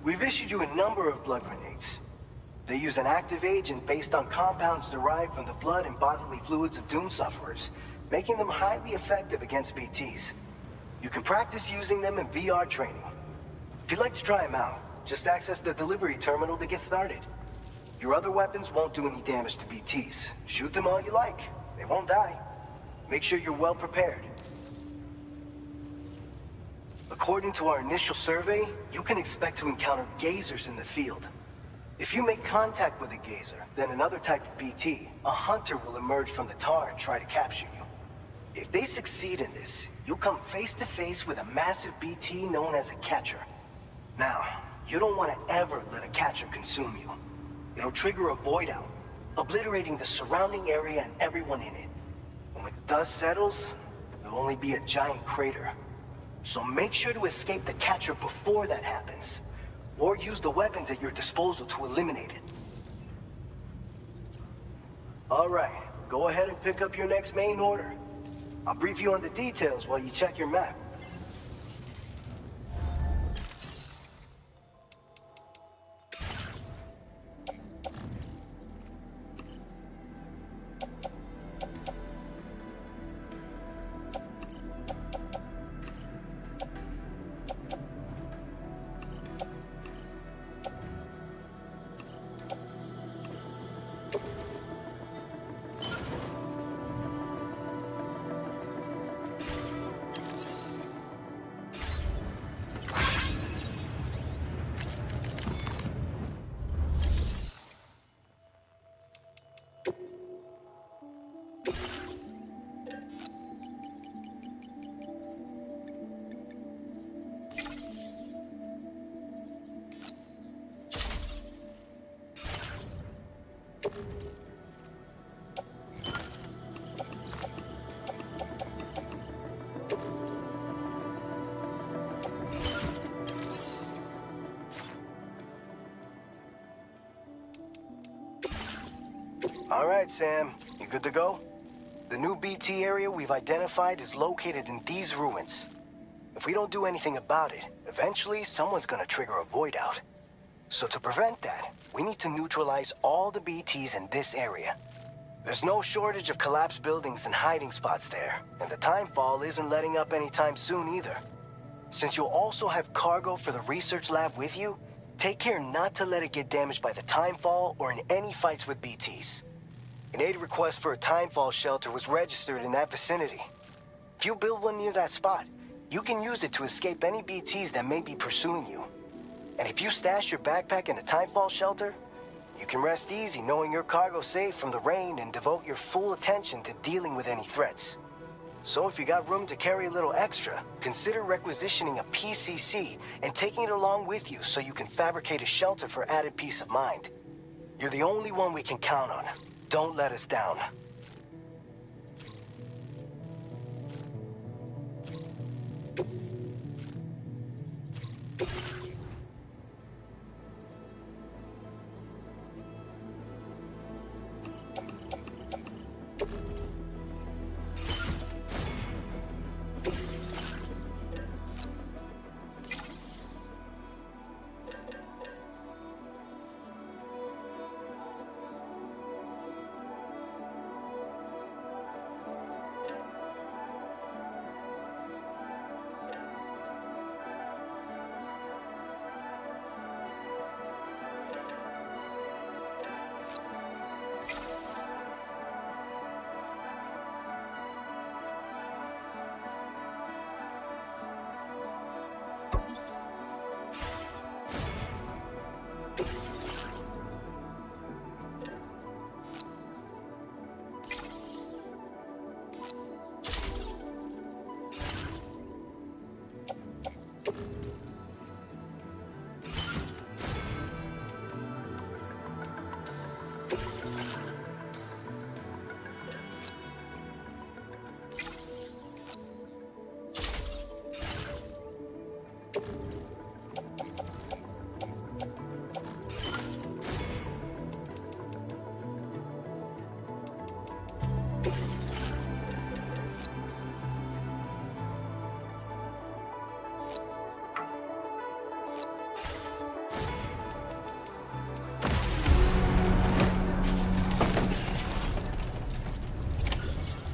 [SPEAKER 8] We've issued you a number of blood grenades. They use an active agent based on compounds derived from the blood and bodily fluids of Doom sufferers, making them highly effective against BTs. You can practice using them in VR training. If you'd like to try them out, just access the delivery terminal to get started. Your other weapons won't do any damage to BTs. Shoot them all you like. They won't die. Make sure you're well prepared. According to our initial survey, you can expect to encounter gazers in the field. If you make contact with a gazer, then another type of BT, a hunter will emerge from the tar and try to capture you. If they succeed in this, you'll come face to face with a massive BT known as a catcher. Now, you don't want to ever let a catcher consume you. It'll trigger a void out, obliterating the surrounding area and everyone in it. And when the dust settles, there'll only be a giant crater. So make sure to escape the catcher before that happens, or use the weapons at your disposal to eliminate it. All right, go ahead and pick up your next main order. I'll brief you on the details while you check your map. All right, Sam. You good to go? The new BT area we've identified is located in these ruins. If we don't do anything about it, eventually someone's gonna trigger a void out. So to prevent that, we need to neutralize all the BTs in this area. There's no shortage of collapsed buildings and hiding spots there, and the timefall isn't letting up anytime soon either. Since you'll also have cargo for the research lab with you, take care not to let it get damaged by the timefall or in any fights with BTs. An aid request for a timefall shelter was registered in that vicinity. If you build one near that spot, you can use it to escape any BTs that may be pursuing you. And if you stash your backpack in a timefall shelter, you can rest easy knowing your cargo's safe from the rain and devote your full attention to dealing with any threats. So if you got room to carry a little extra, consider requisitioning a PCC and taking it along with you so you can fabricate a shelter for added peace of mind. You're the only one we can count on. Don't let us down.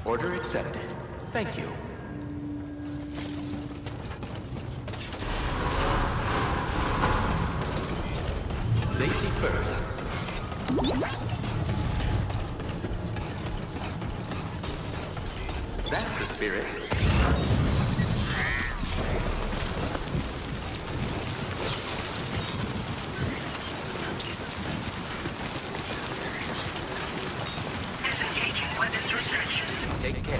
[SPEAKER 5] Order accepted. Thank you. Safety first. That's the spirit.
[SPEAKER 4] Disengaging weapons restrictions.
[SPEAKER 5] Take care.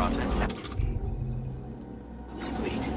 [SPEAKER 5] process now. Complete.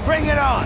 [SPEAKER 2] Bring it on!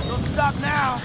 [SPEAKER 2] Don't stop now!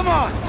[SPEAKER 2] Come on!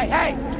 [SPEAKER 5] Hey, hey!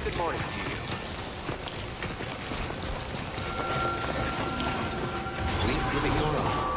[SPEAKER 5] Good morning to you. Please give it your all.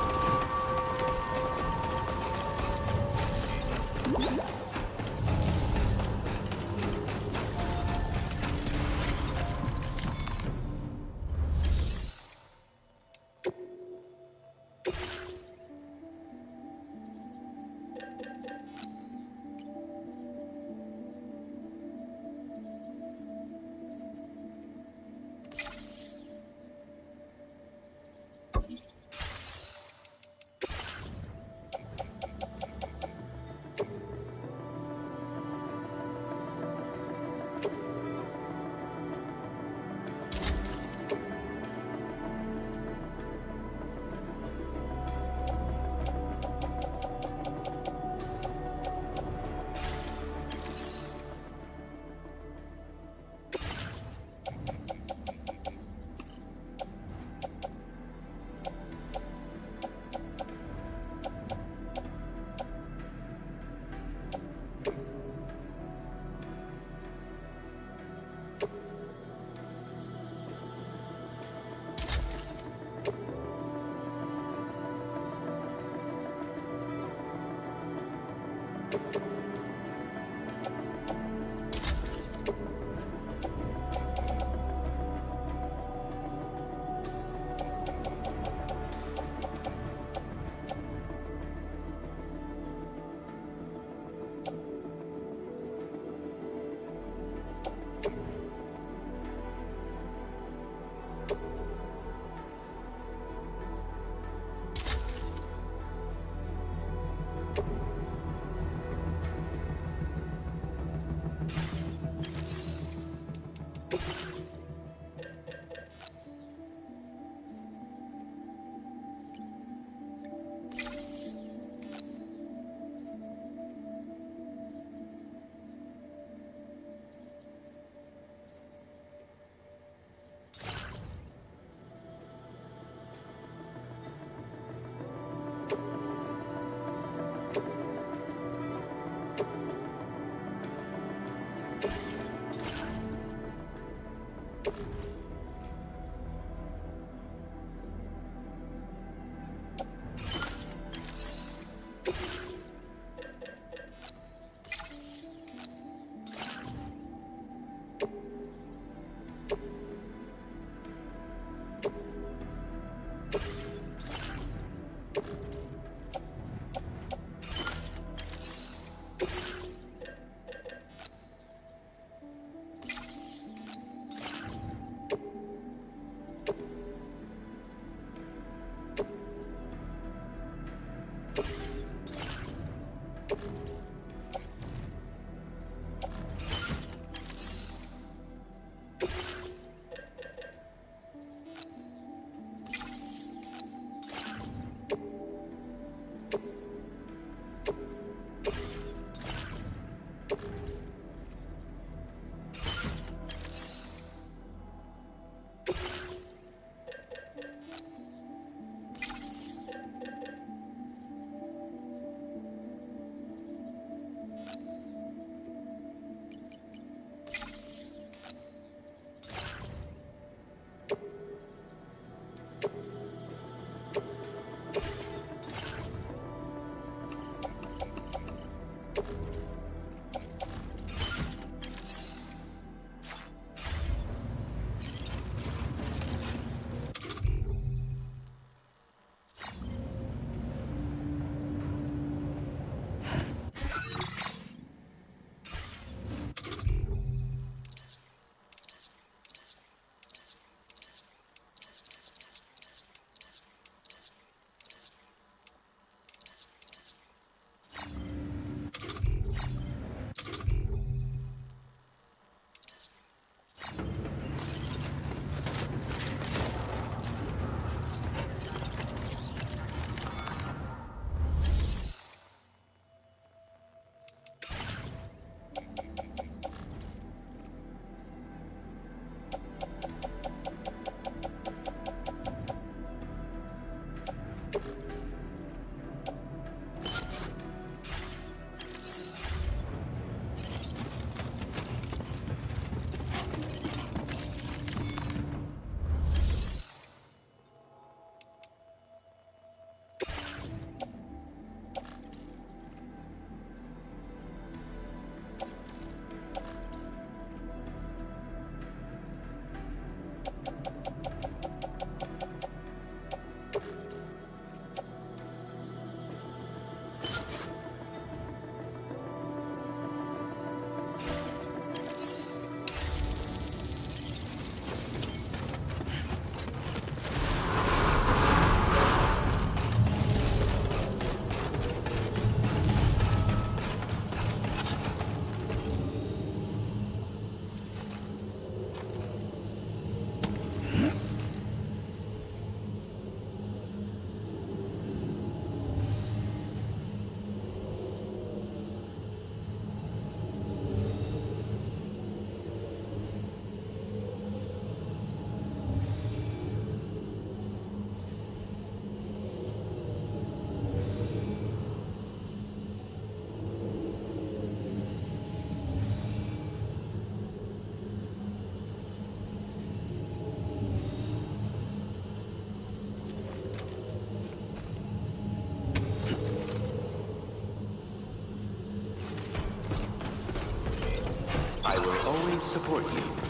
[SPEAKER 5] I will always support you.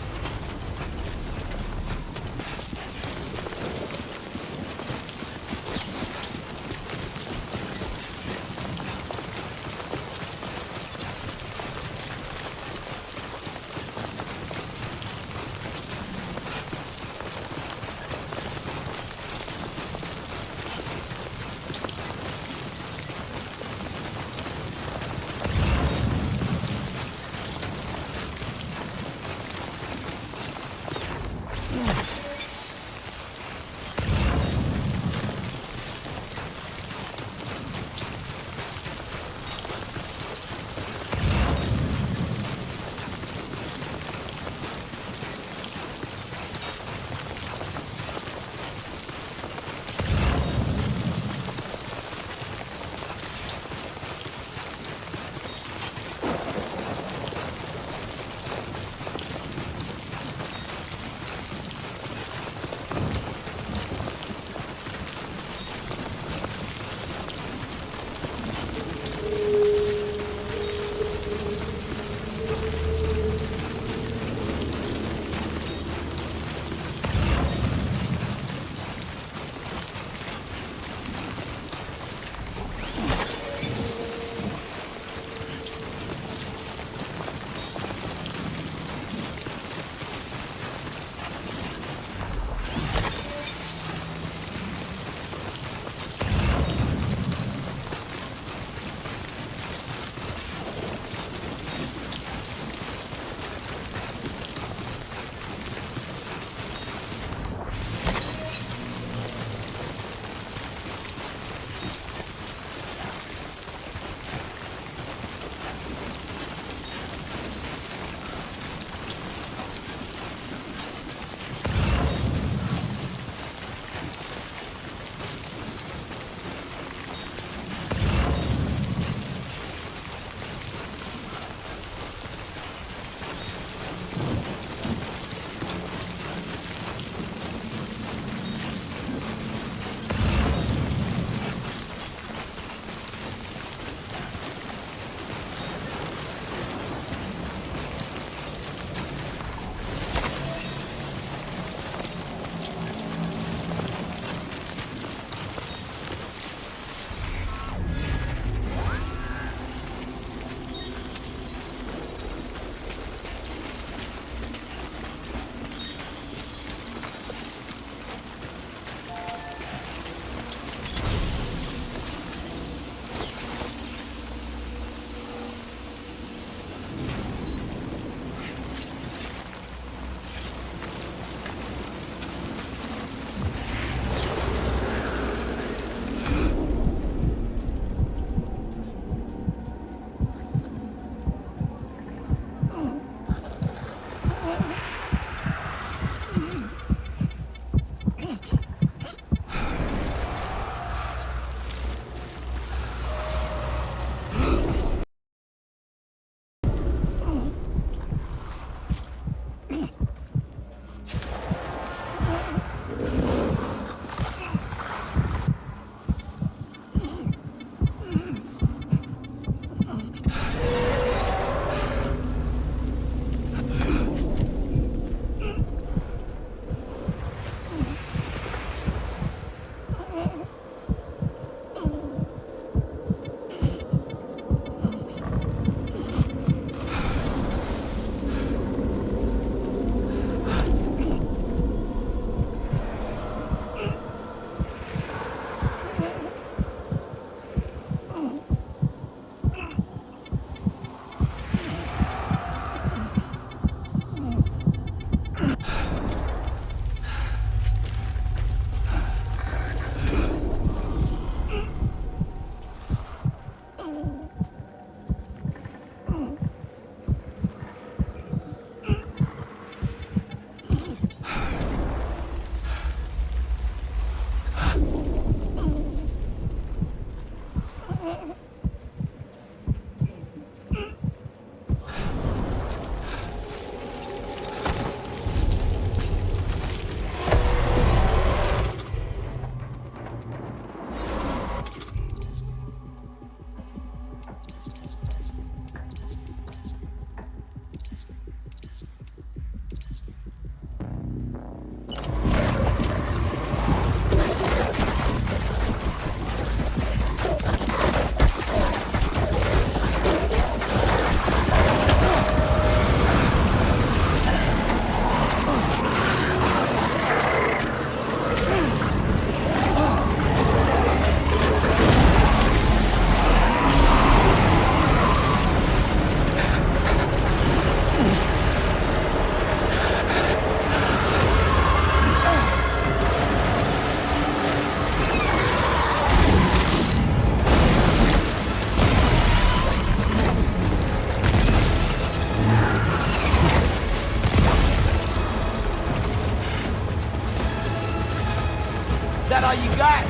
[SPEAKER 2] Is that all you got?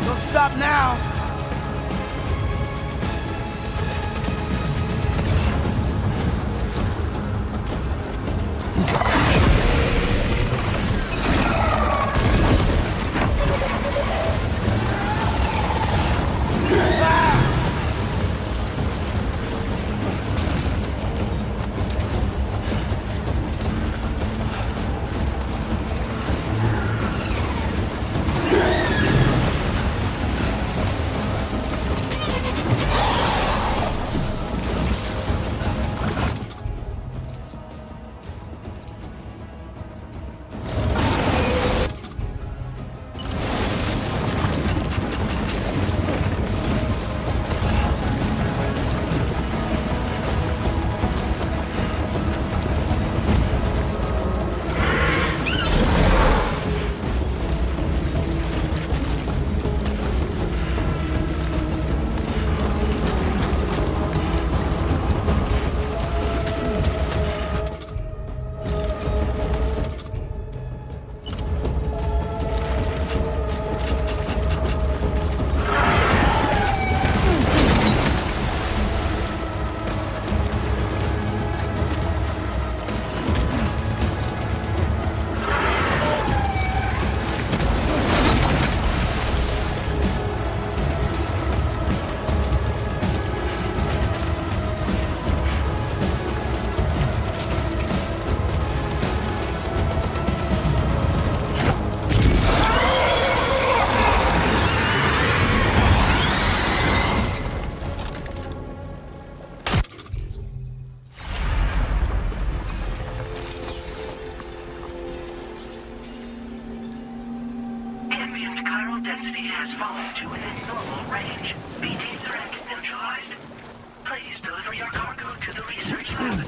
[SPEAKER 2] Don't stop now.
[SPEAKER 4] Ambient chiral density has fallen to within normal range. BT threat neutralized. Please deliver your cargo to the research lab.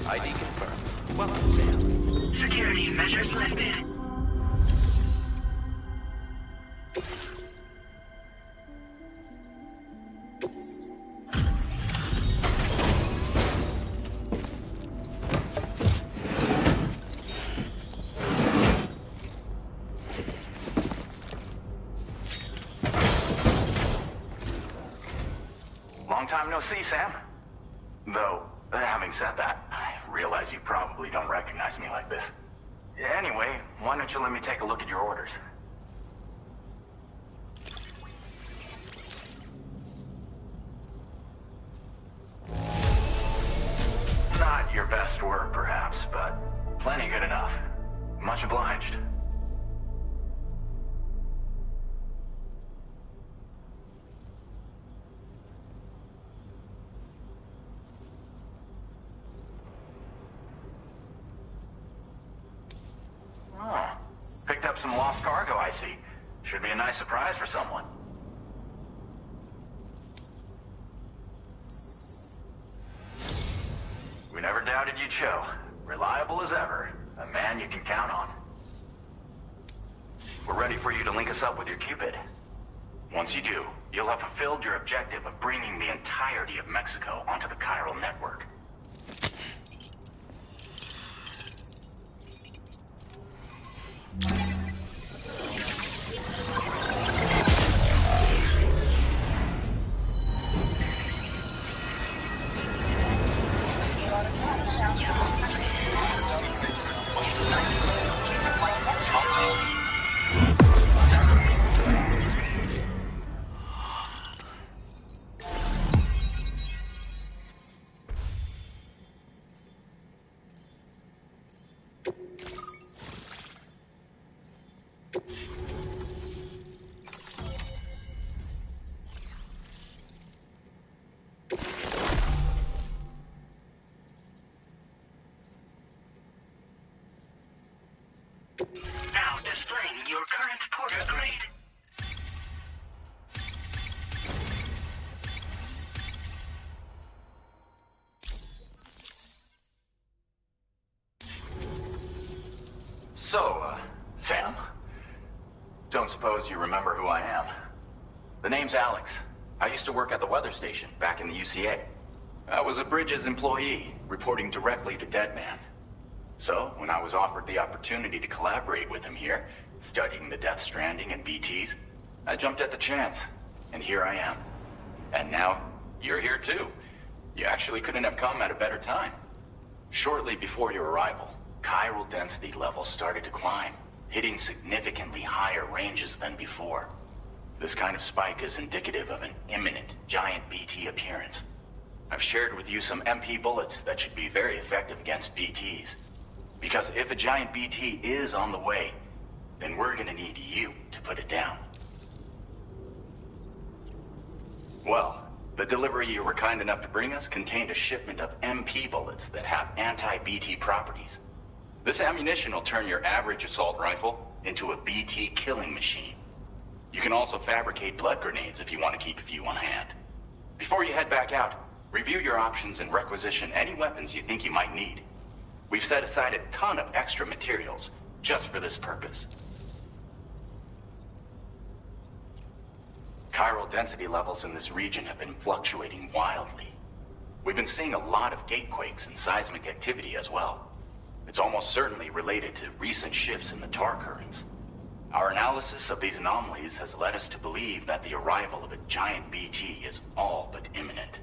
[SPEAKER 5] ID confirmed. Welcome, Sam.
[SPEAKER 4] Security measures lifted.
[SPEAKER 7] Long time no see, Sam. Though, having said that, I realize you probably don't recognize me like this. Anyway, why don't you let me take a look at your orders? Not your best work, perhaps, but plenty good enough. Much obliged. Oh, picked up some lost cargo, I see. Should be a nice surprise for someone. We never doubted you'd show. Reliable as ever. A man you can count on. We're ready for you to link us up with your Cupid. Once you do, you'll have fulfilled your objective of bringing the entirety of Mexico onto the chiral network.
[SPEAKER 4] Now displaying your current porter grade.
[SPEAKER 10] Sam, don't suppose you remember who I am? The name's Alex. I used to work at the weather station back in the UCA. I was a Bridges employee, reporting directly to Deadman. So, when I was offered the opportunity to collaborate with him here, studying the Death Stranding and BTs, I jumped at the chance, and here I am. And now, you're here too. You actually couldn't have come at a better time. Shortly before your arrival, chiral density levels started to climb, hitting significantly higher ranges than before. This kind of spike is indicative of an imminent giant BT appearance. I've shared with you some MP bullets that should be very effective against BTs. Because if a giant BT is on the way, then we're gonna need you to put it down. Well, the delivery you were kind enough to bring us contained a shipment of MP bullets that have anti-BT properties. This ammunition will turn your average assault rifle into a BT killing machine. You can also fabricate blood grenades if you want to keep a few on hand. Before you head back out, review your options and requisition any weapons you think you might need. We've set aside a ton of extra materials just for this purpose. Chiral density levels in this region have been fluctuating wildly. We've been seeing a lot of gatequakes and seismic activity as well. It's almost certainly related to recent shifts in the tar currents. Our analysis of these anomalies has led us to believe that the arrival of a giant BT is all but imminent.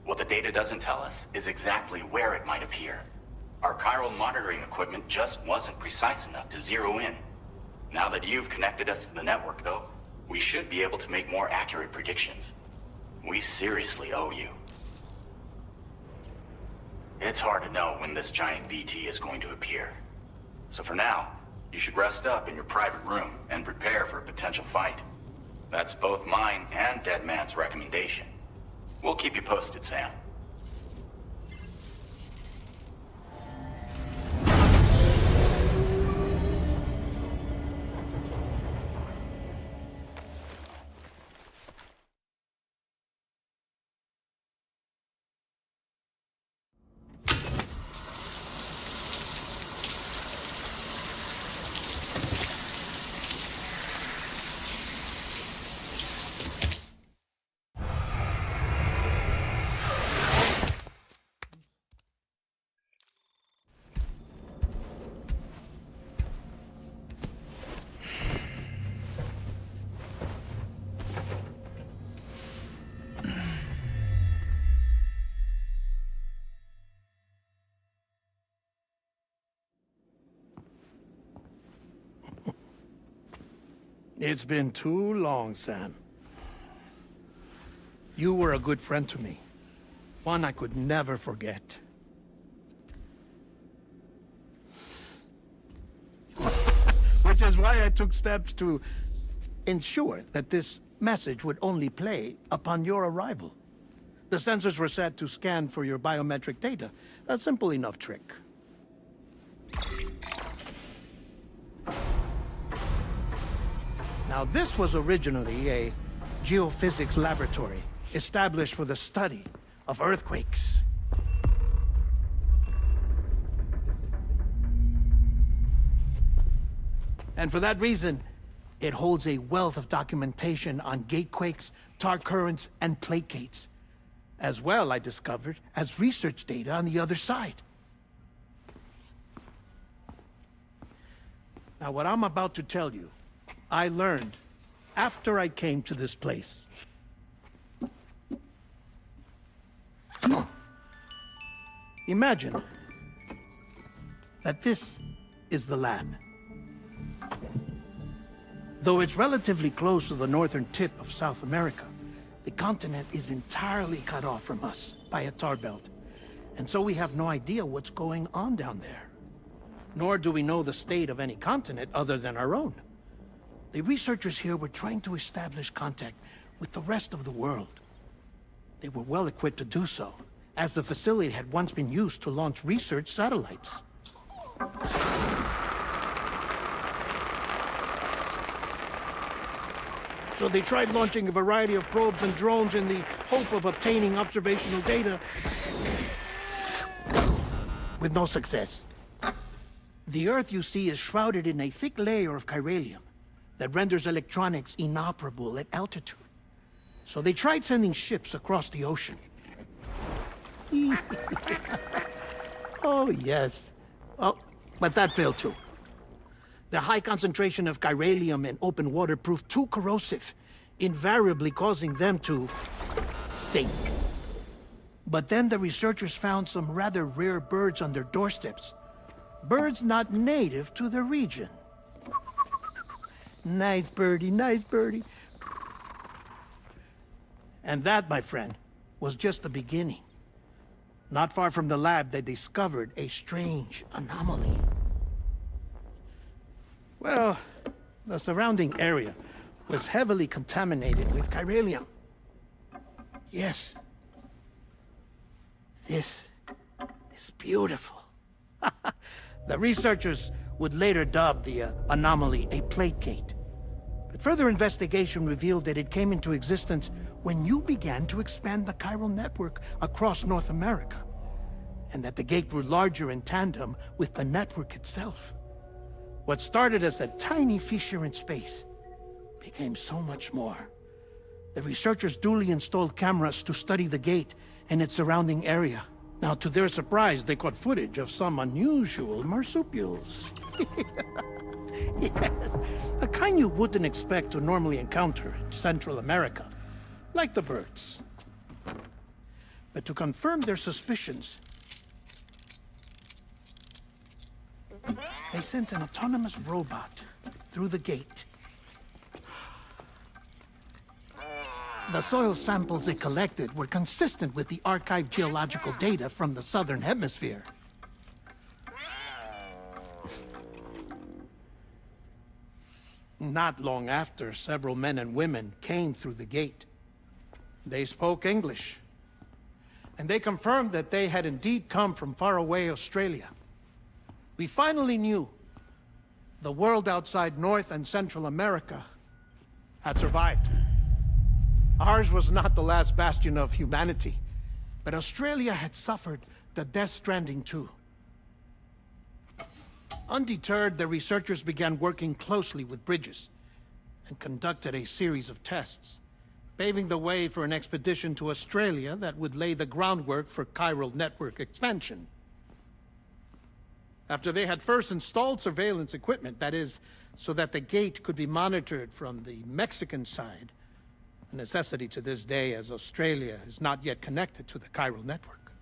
[SPEAKER 10] What the data doesn't tell us is exactly where it might appear. Our chiral monitoring equipment just wasn't precise enough to zero in. Now that you've connected us to the network, though, we should be able to make more accurate predictions. We seriously owe you. It's hard to know when this giant BT is going to appear. So for now, you should rest up in your private room and prepare for a potential fight. That's both mine and Deadman's recommendation. We'll keep you posted, Sam.
[SPEAKER 11] It's been too long, Sam. You were a good friend to me. One I could never forget. Which is why I took steps to ensure that this message would only play upon your arrival. The sensors were set to scan for your biometric data. A simple enough trick. Now, this was originally a geophysics laboratory established for the study of earthquakes. And for that reason, it holds a wealth of documentation on gatequakes, tar currents, and placates. As well, I discovered, as research data on the other side. Now, what I'm about to tell you, I learned after I came to this place. Imagine that this is the lab. Though it's relatively close to the northern tip of South America, the continent is entirely cut off from us by a tar belt. And so we have no idea what's going on down there. Nor do we know the state of any continent other than our own. The researchers here were trying to establish contact with the rest of the world. They were well equipped to do so, as the facility had once been used to launch research satellites. So they tried launching a variety of probes and drones in the hope of obtaining observational data, with no success. The Earth, you see, is shrouded in a thick layer of chiralium that renders electronics inoperable at altitude. So they tried sending ships across the ocean. Oh, yes. Oh, but that failed too. The high concentration of chiralium in open water proved too corrosive, invariably causing them to sink. But then the researchers found some rather rare birds on their doorsteps. Birds not native to the region. Nice birdie, nice birdie. And that, my friend, was just the beginning. Not far from the lab, they discovered a strange anomaly. Well, the surrounding area was heavily contaminated with chiralium. Yes. This is beautiful. The researchers would later dub the anomaly a plate gate. But further investigation revealed that it came into existence when you began to expand the chiral network across North America, and that the gate grew larger in tandem with the network itself. What started as a tiny fissure in space became so much more. The researchers duly installed cameras to study the gate and its surrounding area. Now, to their surprise, they caught footage of some unusual marsupials. Yes, a kind you wouldn't expect to normally encounter in Central America, like the birds. But to confirm their suspicions, they sent an autonomous robot through the gate. The soil samples it collected were consistent with the archived geological data from the Southern Hemisphere. Not long after, several men and women came through the gate. They spoke English, and they confirmed that they had indeed come from faraway Australia. We finally knew the world outside North and Central America had survived. Ours was not the last bastion of humanity, but Australia had suffered the death stranding too. Undeterred, the researchers began working closely with Bridges and conducted a series of tests, paving the way for an expedition to Australia that would lay the groundwork for chiral network expansion. After they had first installed surveillance equipment, that is, so that the gate could be monitored from the Mexican side, a necessity to this day as Australia is not yet connected to the chiral network.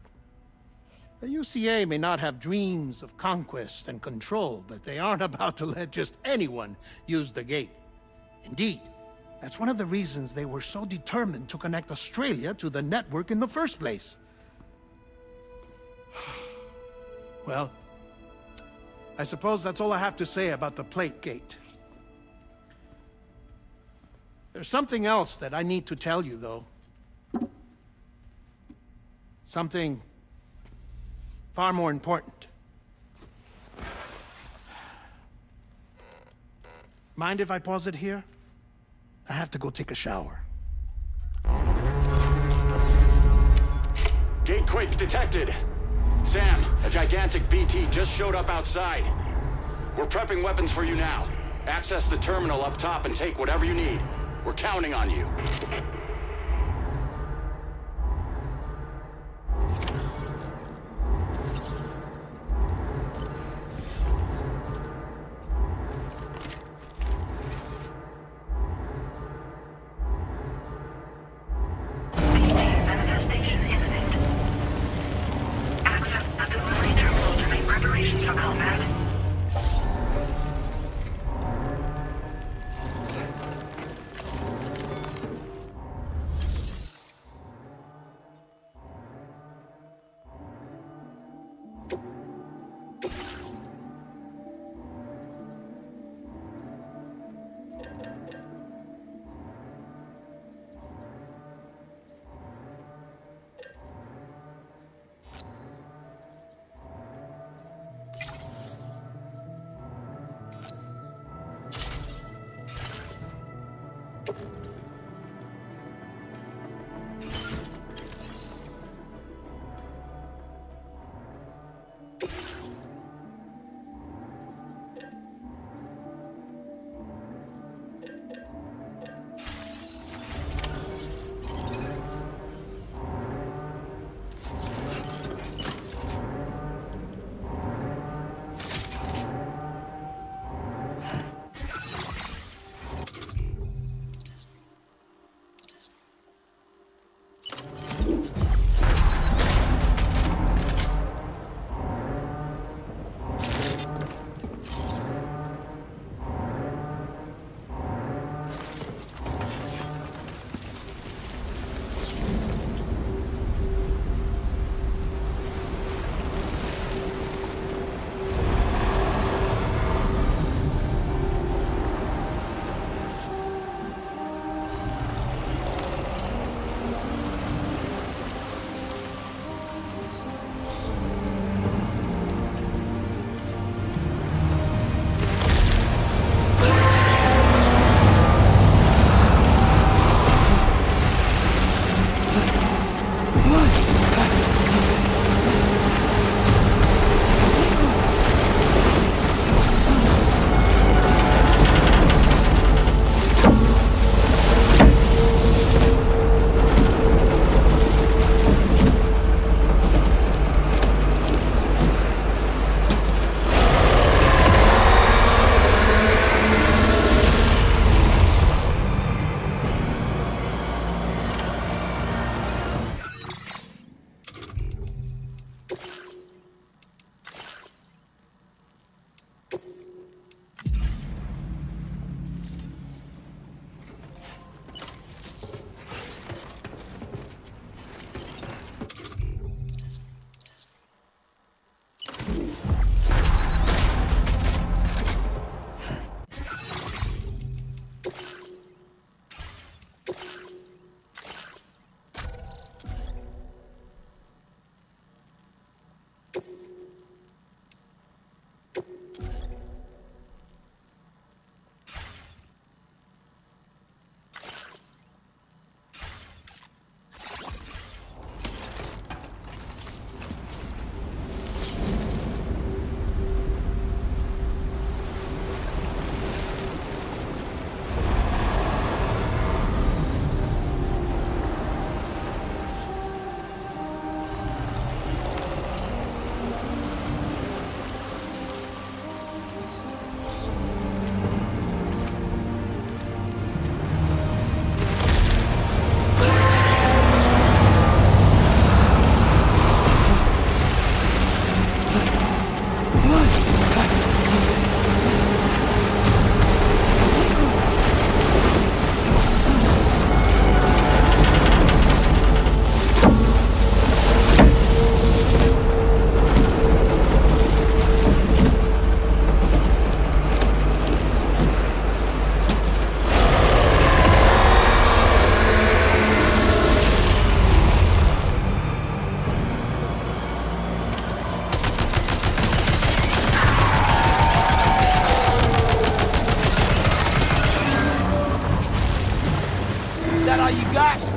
[SPEAKER 11] The UCA may not have dreams of conquest and control, but they aren't about to let just anyone use the gate. Indeed, that's one of the reasons they were so determined to connect Australia to the network in the first place. Well, I suppose that's all I have to say about the plate gate. There's something else that I need to tell you, though. Something far more important. Mind if I pause it here? I have to go take a shower.
[SPEAKER 12] Gate quake detected. Sam, a gigantic BT just showed up outside. We're prepping weapons for you now. Access the terminal up top and take whatever you need. We're counting on you.
[SPEAKER 4] Manifestation imminent. Access the delivery terminal to make preparations for combat.
[SPEAKER 2] That all you got?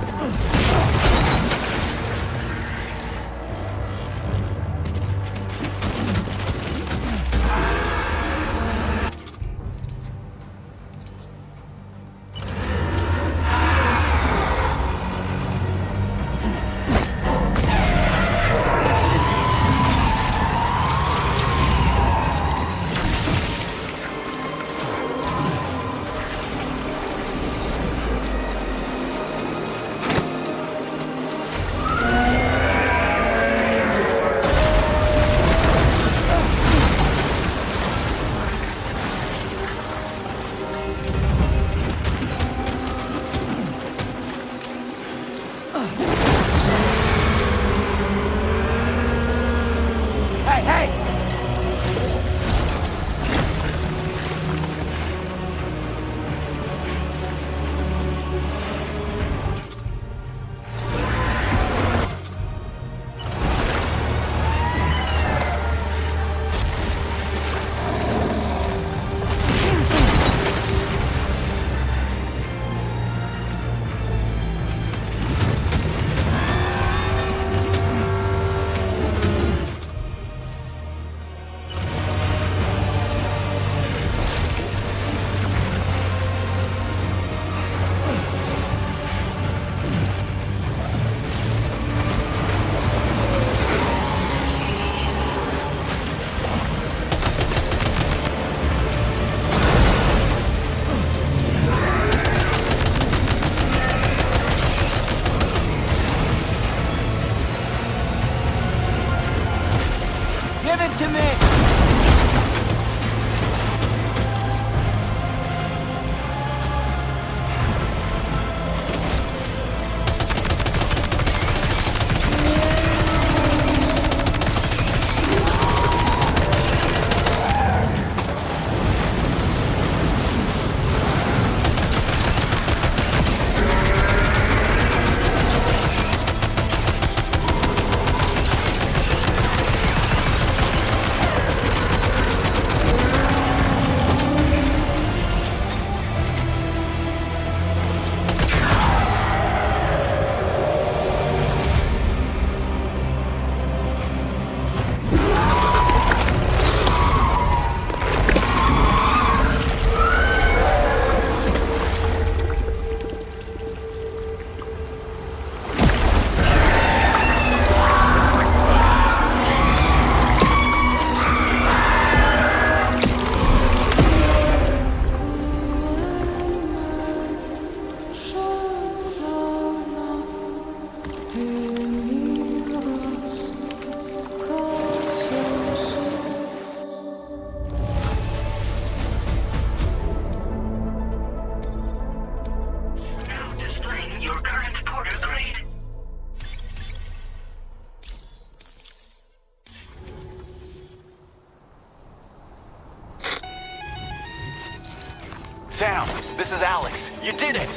[SPEAKER 10] Sam, this is Alex. You did it!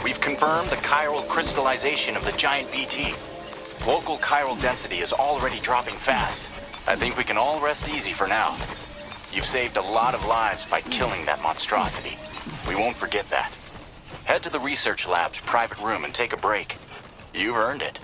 [SPEAKER 10] We've confirmed the chiral crystallization of the giant BT. Local chiral density is already dropping fast. I think we can all rest easy for now. You've saved a lot of lives by killing that monstrosity. We won't forget that. Head to the research lab's private room and take a break. You've earned it.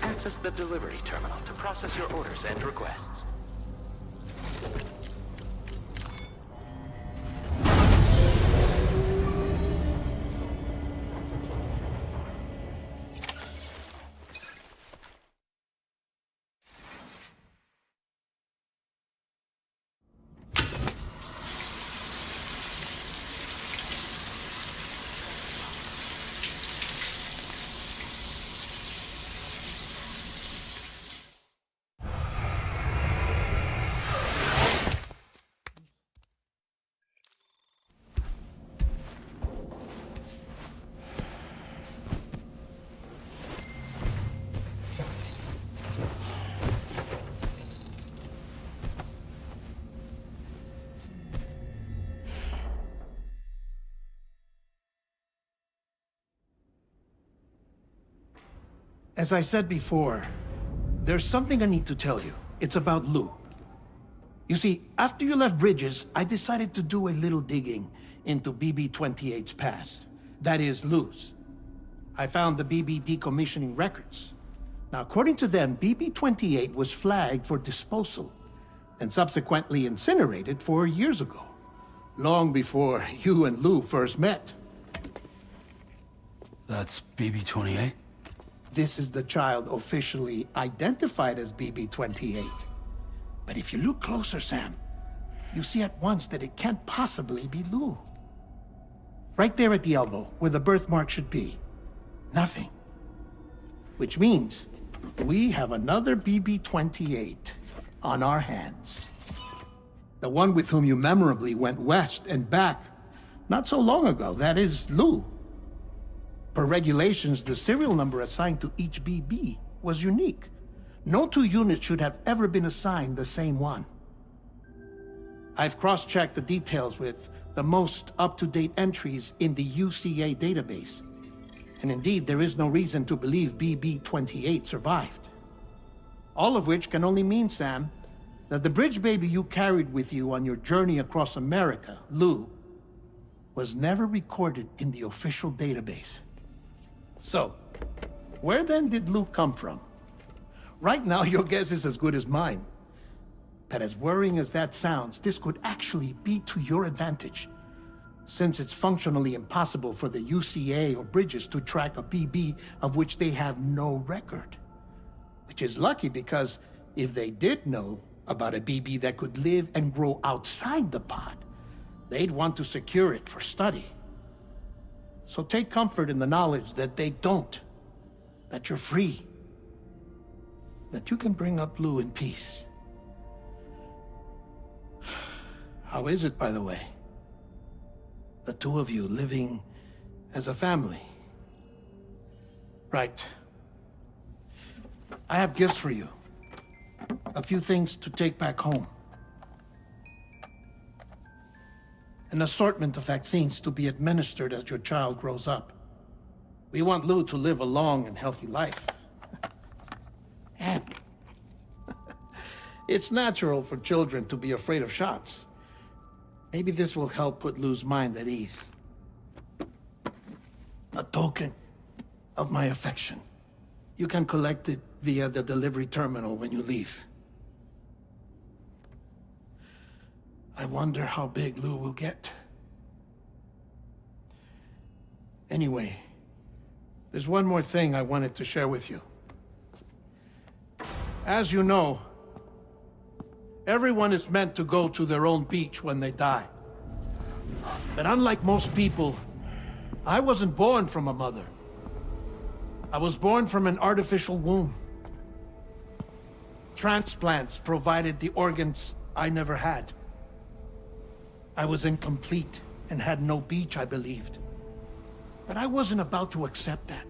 [SPEAKER 5] Access the delivery terminal to process your orders and requests.
[SPEAKER 11] As I said before, there's something I need to tell you. It's about Lou. You see, after you left Bridges, I decided to do a little digging into BB-28's past. That is, Lou's. I found the BB decommissioning records. Now, according to them, BB-28 was flagged for disposal and subsequently incinerated 4 years ago, long before you and Lou first met.
[SPEAKER 2] That's BB-28?
[SPEAKER 11] This is the child officially identified as BB-28. But if you look closer, Sam, you see at once that it can't possibly be Lou. Right there at the elbow, where the birthmark should be. Nothing. Which means we have another BB-28 on our hands. The one with whom you memorably went west and back not so long ago, that is Lou. Per regulations, the serial number assigned to each BB was unique. No two units should have ever been assigned the same one. I've cross-checked the details with the most up-to-date entries in the UCA database. And indeed, there is no reason to believe BB-28 survived. All of which can only mean, Sam, that the bridge baby you carried with you on your journey across America, Lou, was never recorded in the official database. So, where then did Lou come from? Right now, your guess is as good as mine. But as worrying as that sounds, this could actually be to your advantage, since it's functionally impossible for the UCA or Bridges to track a BB of which they have no record. Which is lucky, because if they did know about a BB that could live and grow outside the pod, they'd want to secure it for study. So take comfort in the knowledge that they don't, that you're free. that you can bring up Lou in peace. How is it, by the way? The two of you living as a family. Right. I have gifts for you. A few things to take back home. An assortment of vaccines to be administered as your child grows up. We want Lou to live a long and healthy life. And it's natural for children to be afraid of shots. Maybe this will help put Lou's mind at ease. A token of my affection. You can collect it via the delivery terminal when you leave. I wonder how big Lou will get. Anyway, there's one more thing I wanted to share with you. As you know, everyone is meant to go to their own beach when they die. But unlike most people, I wasn't born from a mother. I was born from an artificial womb. Transplants provided the organs I never had. I was incomplete and had no beach, I believed. But I wasn't about to accept that.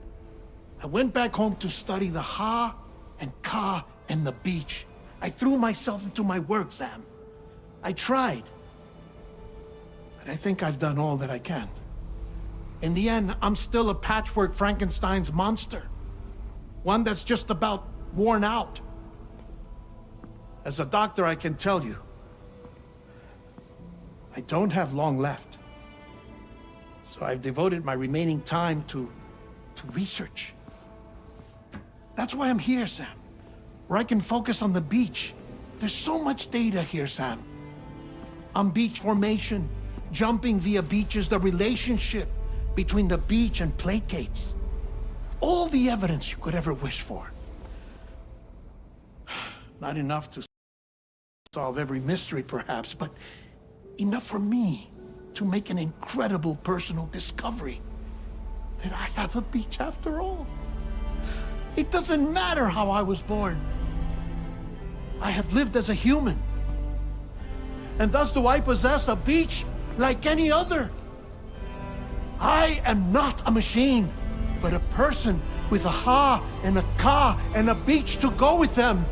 [SPEAKER 11] I went back home to study the Ha and Ka and the beach. I threw myself into my work, Sam. I tried. But I think I've done all that I can. In the end, I'm still a patchwork Frankenstein's monster. One that's just about worn out. As a doctor, I can tell you, I don't have long left. So I've devoted my remaining time to research. That's why I'm here, Sam. Where I can focus on the beach. There's so much data here, Sam. On beach formation, jumping via beaches, the relationship between the beach and plate gates. All the evidence you could ever wish for. Not enough to solve every mystery, perhaps, but enough for me to make an incredible personal discovery. That I have a beach after all. It doesn't matter how I was born. I have lived as a human. And thus do I possess a beach like any other. I am not a machine, but a person with a Ha and a Ka and a beach to go with them.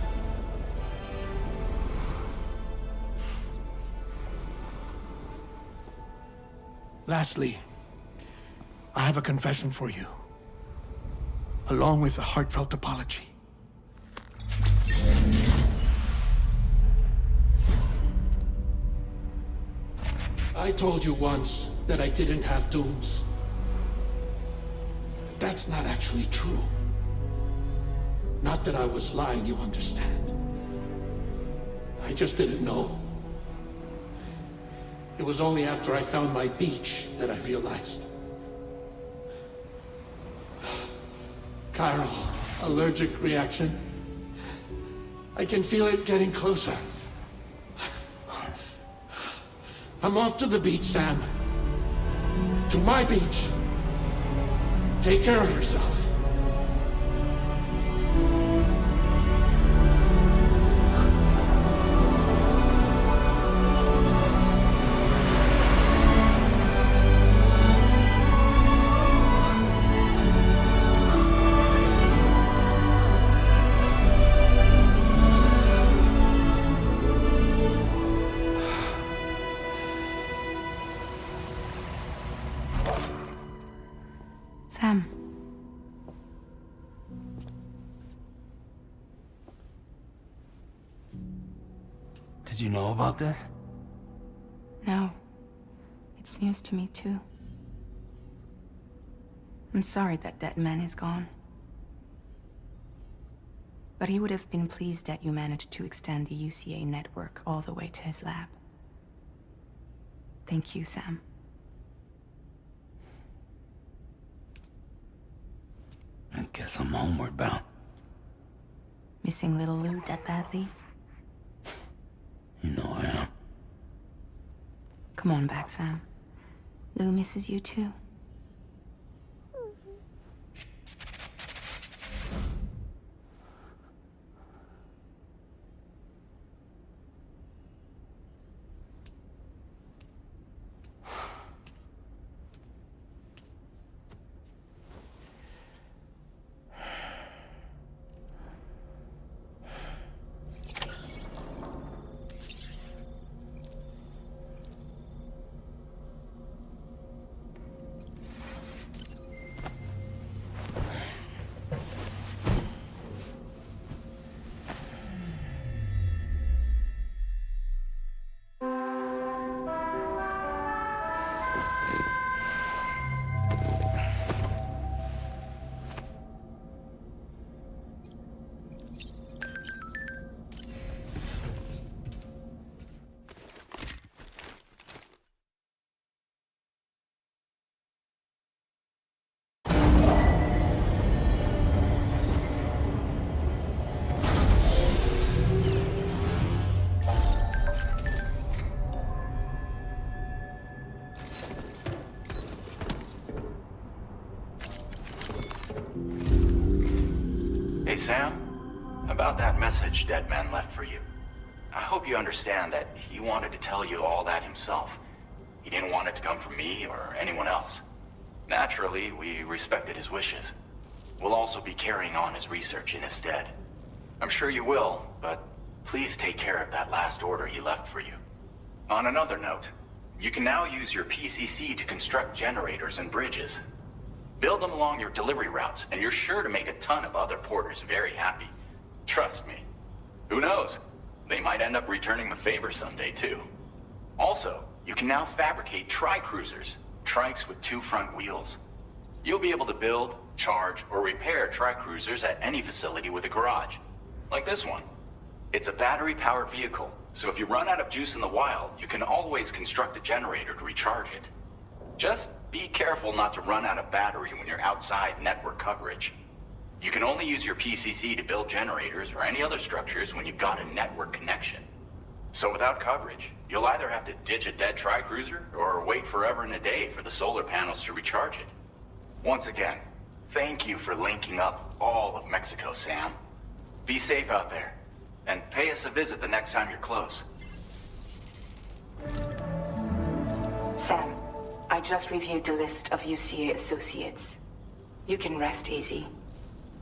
[SPEAKER 11] Lastly, I have a confession for you, along with a heartfelt apology. I told you once that I didn't have dooms. But that's not actually true. Not that I was lying, you understand. I just didn't know. It was only after I found my beach that I realized. Chiral, allergic reaction. I can feel it getting closer. I'm off to the beach, Sam. To my beach. Take care of yourself.
[SPEAKER 3] Sam.
[SPEAKER 2] Did you know about this?
[SPEAKER 3] No. It's news to me, too. I'm sorry that man is gone. But he would have been pleased that you managed to extend the UCA network all the way to his lab. Thank you, Sam.
[SPEAKER 2] I guess I'm homeward bound.
[SPEAKER 3] Missing little Lou that badly?
[SPEAKER 2] You know I am.
[SPEAKER 3] Come on back, Sam. Lou misses you too.
[SPEAKER 10] Sam, about that message Deadman left for you. I hope you understand that he wanted to tell you all that himself. He didn't want it to come from me or anyone else. Naturally, we respected his wishes. We'll also be carrying on his research in his stead. I'm sure you will, but please take care of that last order he left for you. On another note, you can now use your PCC to construct generators and bridges. Build them along your delivery routes, and you're sure to make a ton of other porters very happy. Trust me. Who knows? They might end up returning the favor someday, too. Also, you can now fabricate tri-cruisers, trikes with 2 front wheels. You'll be able to build, charge, or repair tri-cruisers at any facility with a garage. Like this one. It's a battery-powered vehicle, so if you run out of juice in the wild, you can always construct a generator to recharge it. Just be careful not to run out of battery when you're outside network coverage. You can only use your PCC to build generators or any other structures when you've got a network connection. So without coverage, you'll either have to ditch a dead tri-cruiser or wait forever and a day for the solar panels to recharge it. Once again, thank you for linking up all of Mexico, Sam. Be safe out there, and pay us a visit the next time you're close.
[SPEAKER 3] Sam, I just reviewed the list of UCA associates. You can rest easy.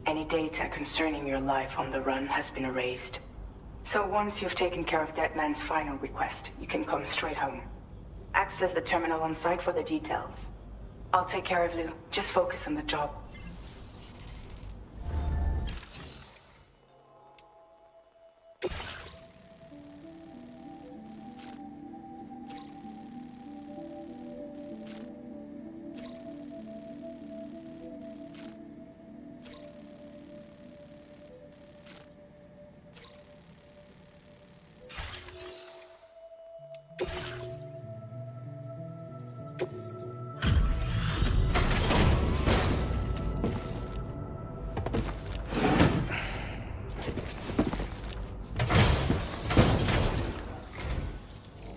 [SPEAKER 3] Any data concerning your life on the run has been erased. So once you've taken care of Deadman's final request, you can come straight home. Access the terminal on site for the details. I'll take care of Lou. Just focus on the job.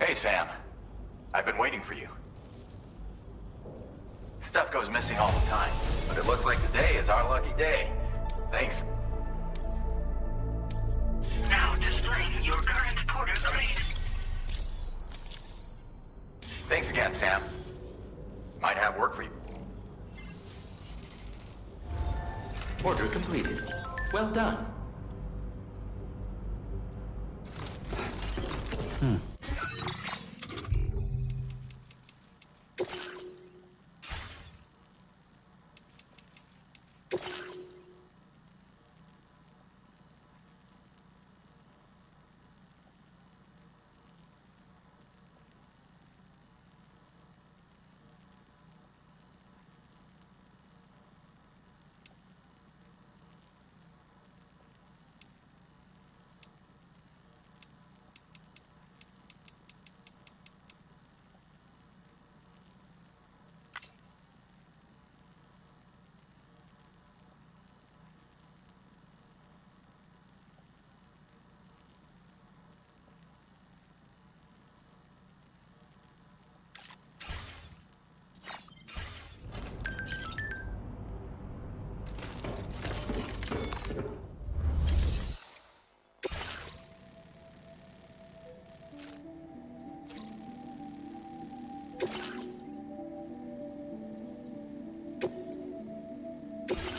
[SPEAKER 10] Hey, Sam. I've been waiting for you. Stuff goes missing all the time, but it looks like today is our lucky day. Thanks.
[SPEAKER 4] Now displaying your current porter grade.
[SPEAKER 10] Thanks again, Sam. Might have work for you.
[SPEAKER 5] Order completed. Well done.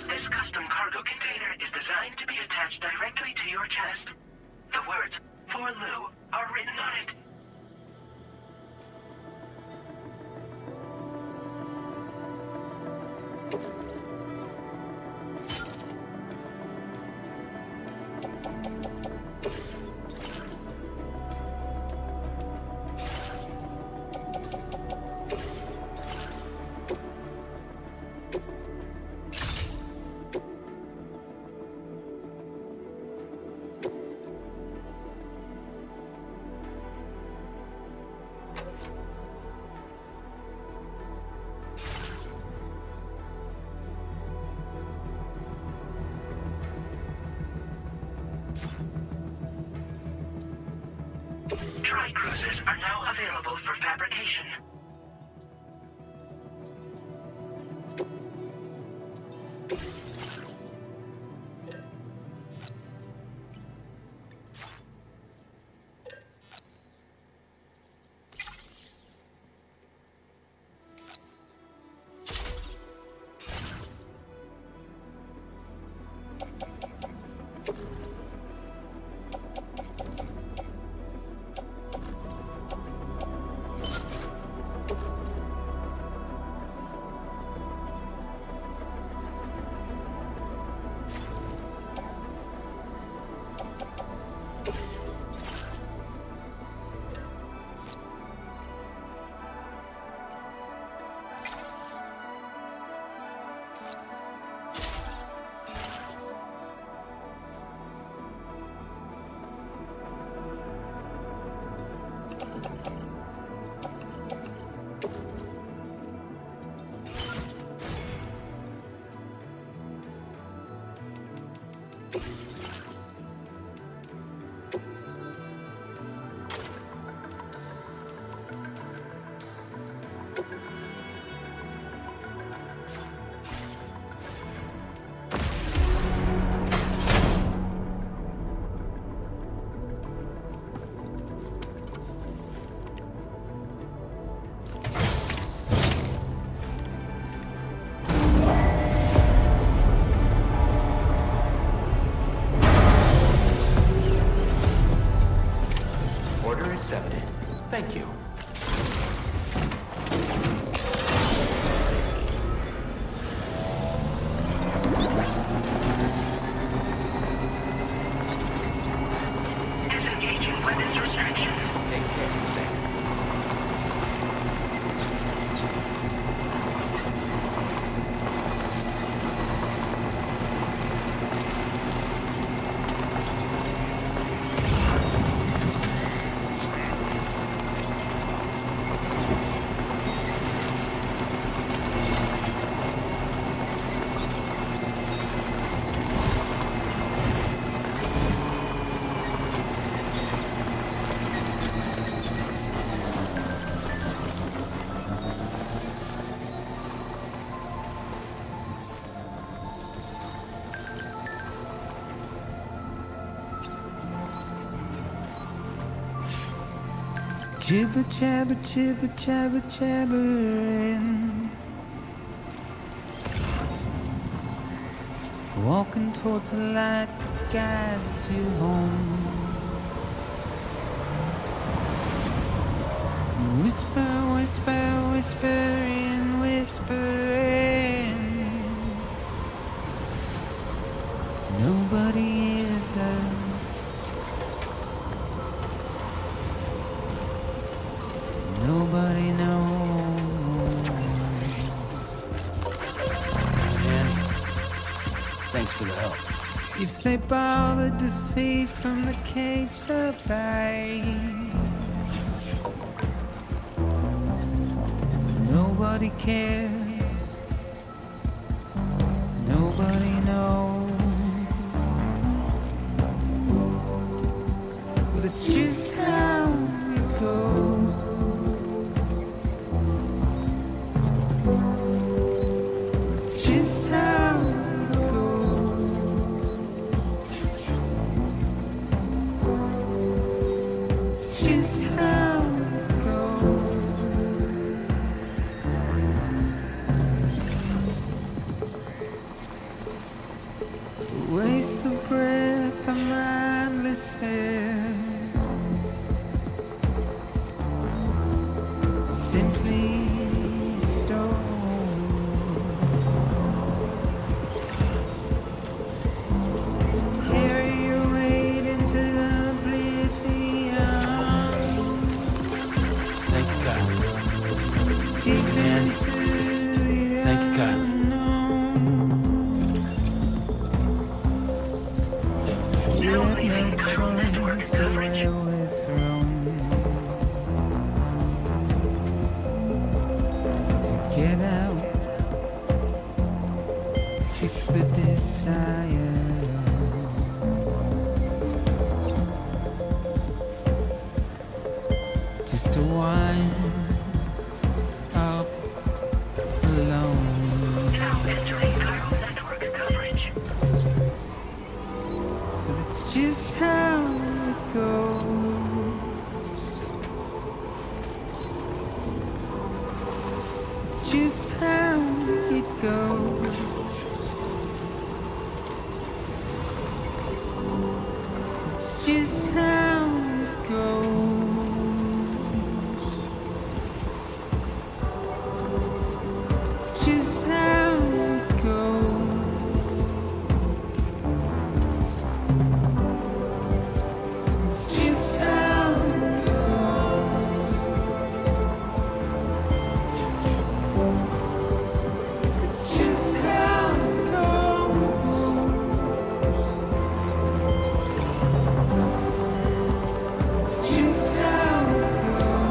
[SPEAKER 4] This custom cargo container is designed to be attached directly to your chest. The words, "For Lou," are written on it. Tri-cruisers are now available for fabrication.
[SPEAKER 13] Jibber jabber, jibber jabber, jabbering. Walking towards the light that guides you home. Whisper, whisper, whispering, whispering. Nobody hears us. Nobody knows.
[SPEAKER 2] Man, thanks for the help.
[SPEAKER 13] If they bothered to see from the cage the bay. Nobody cares. Nobody knows. But it's just how it goes. It's just how it goes. It's just how it goes. Waste of breath, a mindless stare. Simply stone. To carry your weight into oblivion.
[SPEAKER 2] Thank you, Kyle.
[SPEAKER 13] Deep
[SPEAKER 2] Man.
[SPEAKER 13] into the
[SPEAKER 2] Thank you, Kyle.
[SPEAKER 4] Now leaving Chiral Network coverage.
[SPEAKER 13] Get out, it's the desire. Just to wind up alone.
[SPEAKER 4] Now entering Chiral Network coverage.
[SPEAKER 13] But it's just how it goes. It's just how it goes. It's just how it goes. It's just how it goes. It's just how it goes. It's just how it goes. It's just how it goes. It's just how it goes.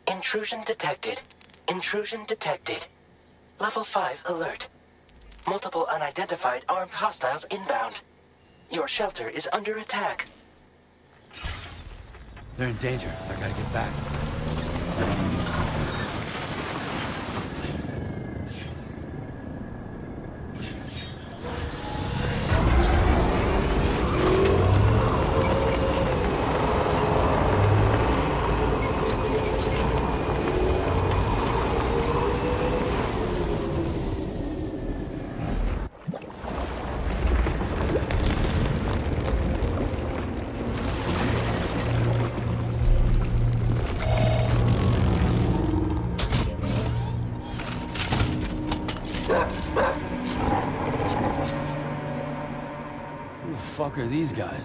[SPEAKER 5] Intrusion detected. Intrusion detected. Level 5 alert. Multiple unidentified armed hostiles inbound. Your shelter is under attack.
[SPEAKER 2] They're in danger. I gotta get back. Who the fuck are these guys?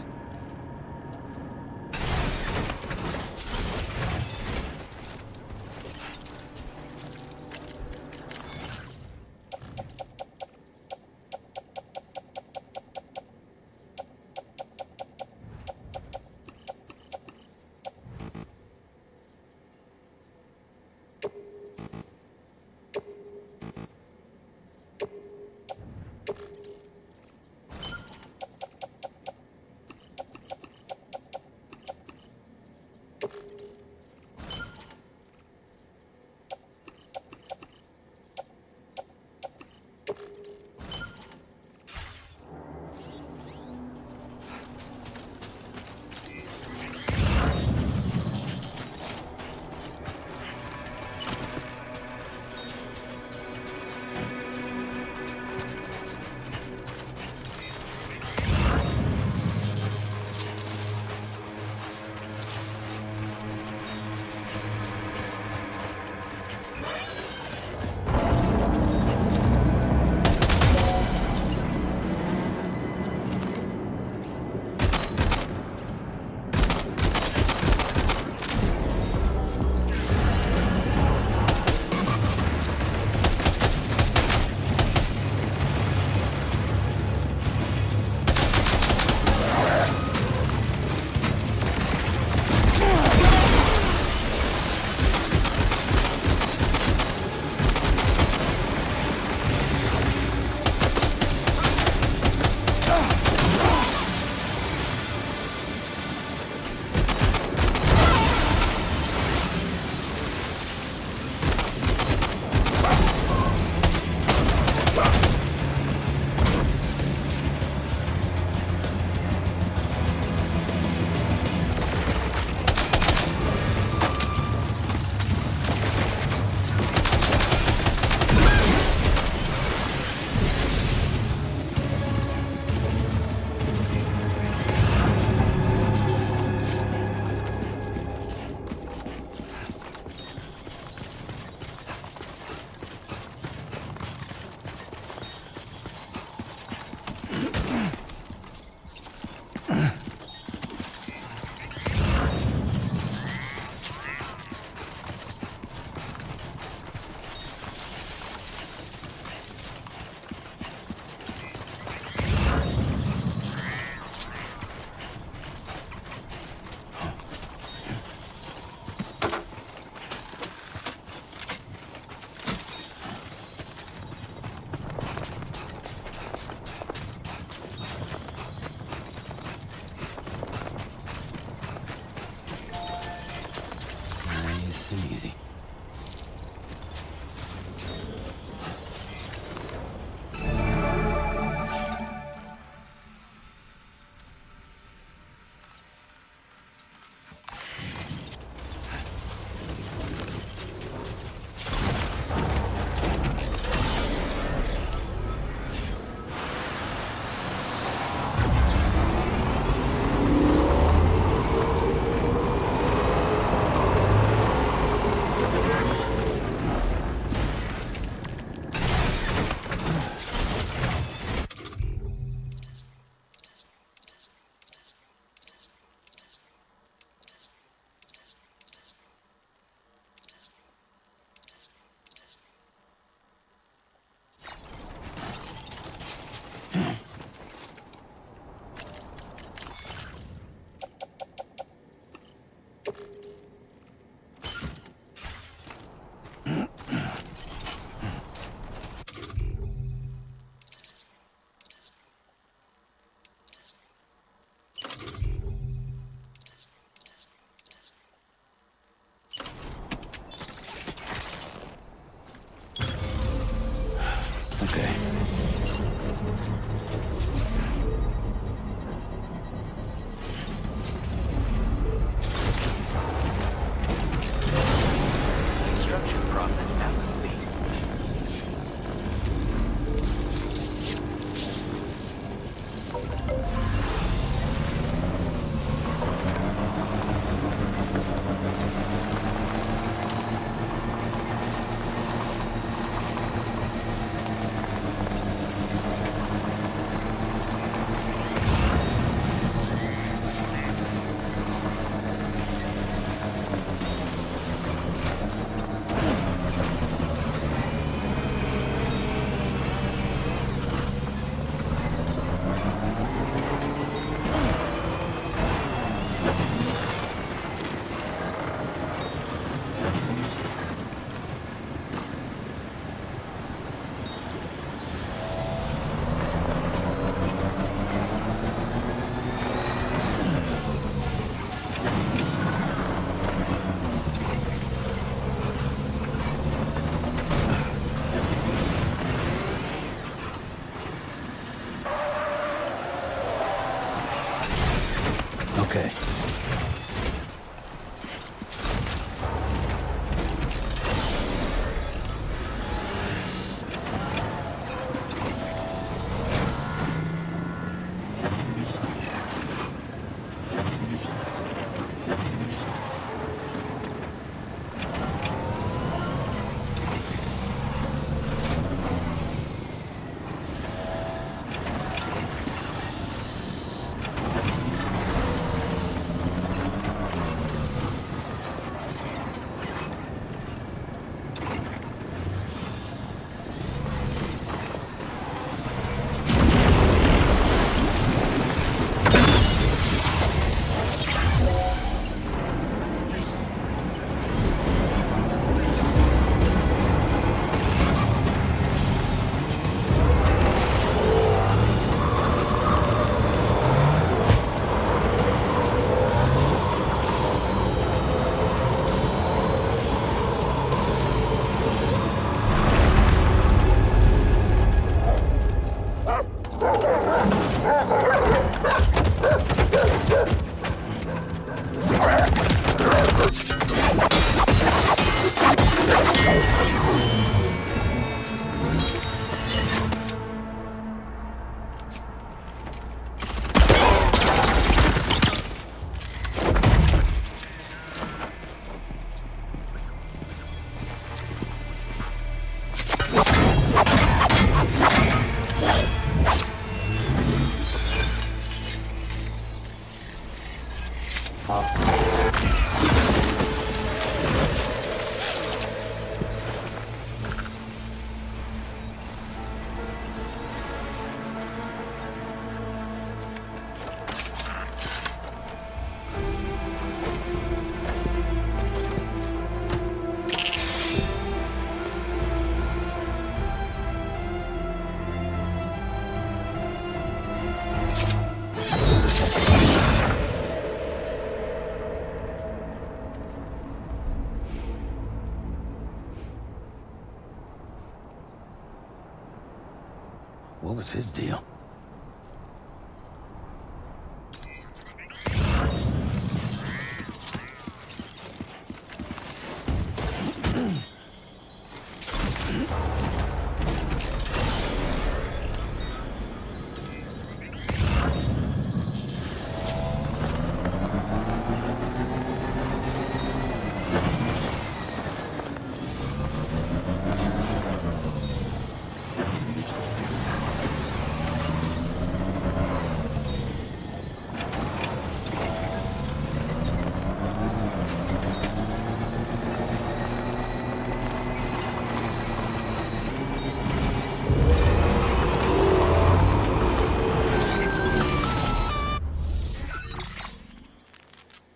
[SPEAKER 2] What was his deal?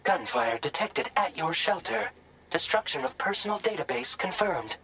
[SPEAKER 5] Gunfire detected at your shelter. Destruction of personal database confirmed.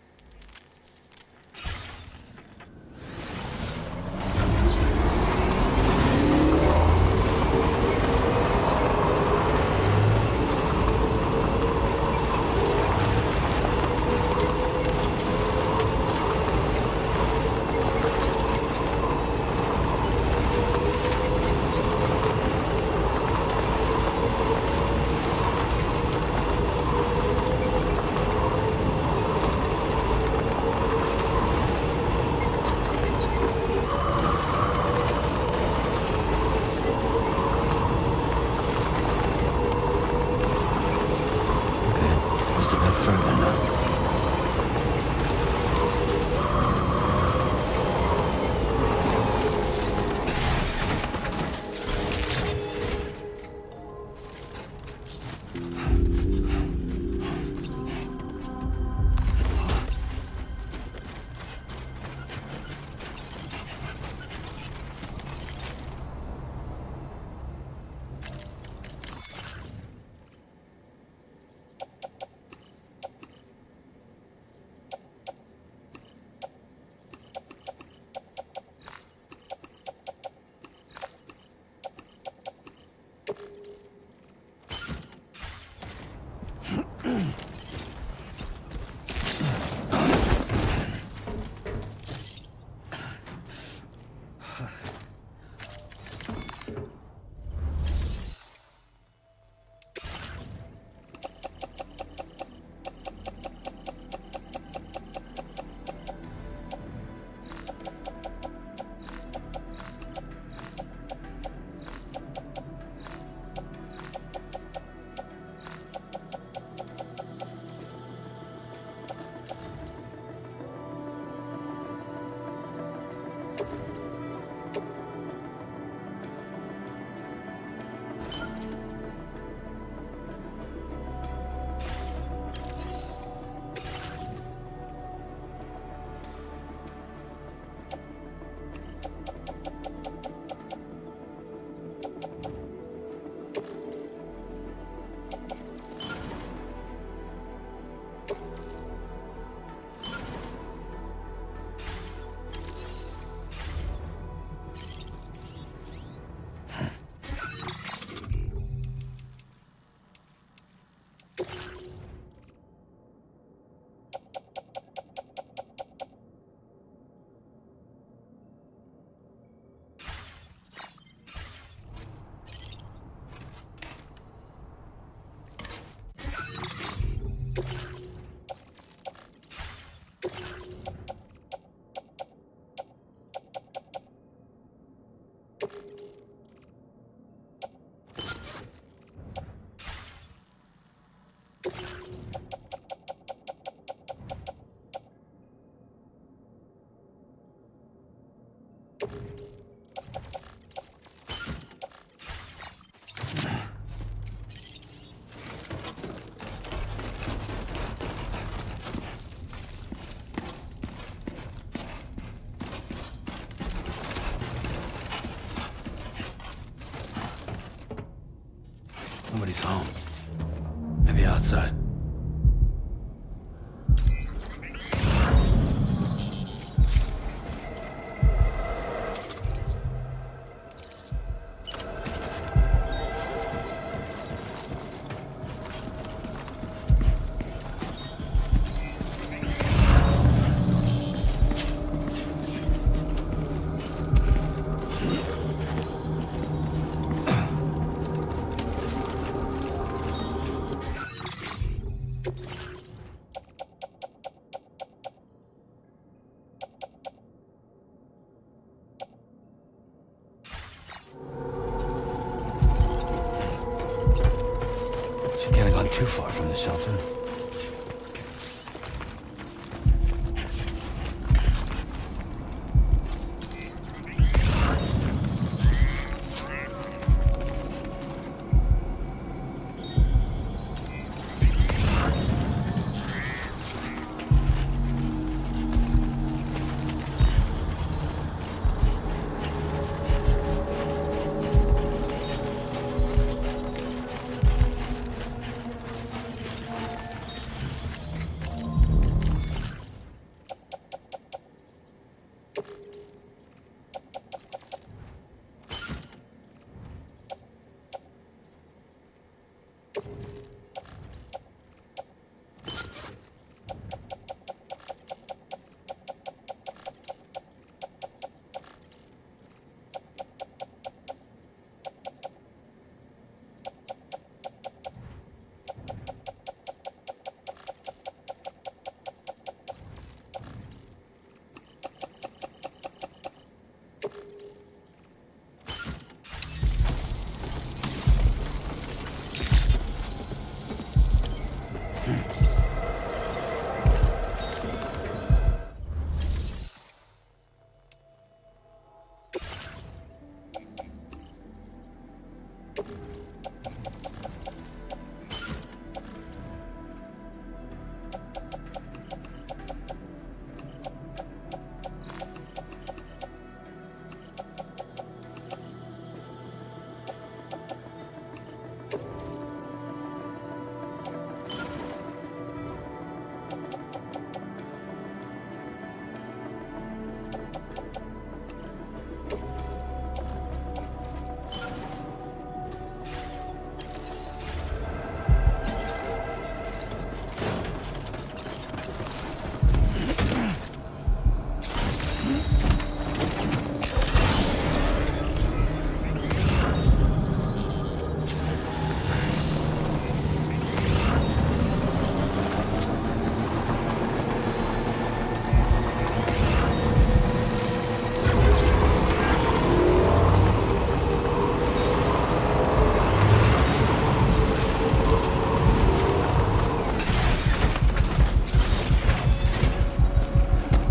[SPEAKER 2] Nobody's home. Maybe outside. far from the shelter.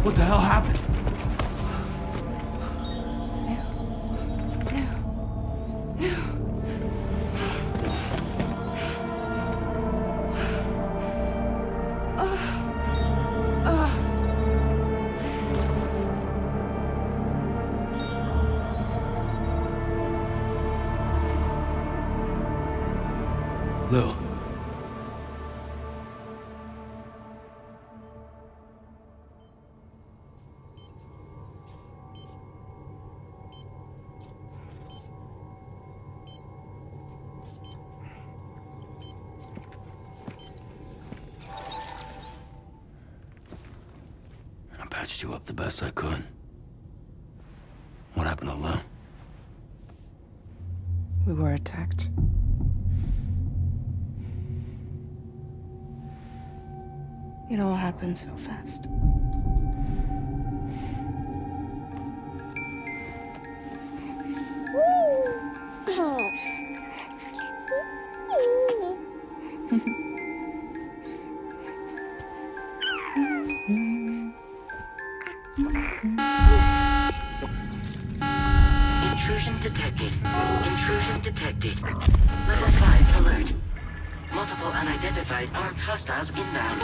[SPEAKER 2] What the hell happened? Lou. I patched you up the best I could. What happened to Lou?
[SPEAKER 3] We were attacked. It all happened so fast.
[SPEAKER 5] Intrusion detected. Intrusion detected. Level 5 alert. Multiple unidentified armed hostiles inbound.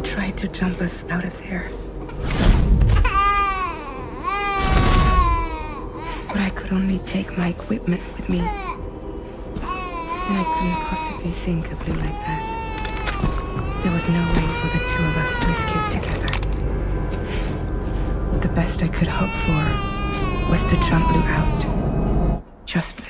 [SPEAKER 3] tried to jump us out of there. But I could only take my equipment with me. And I couldn't possibly think of Lou like that. There was no way for the two of us to escape together. The best I could hope for was to jump Lou out. Just Lou.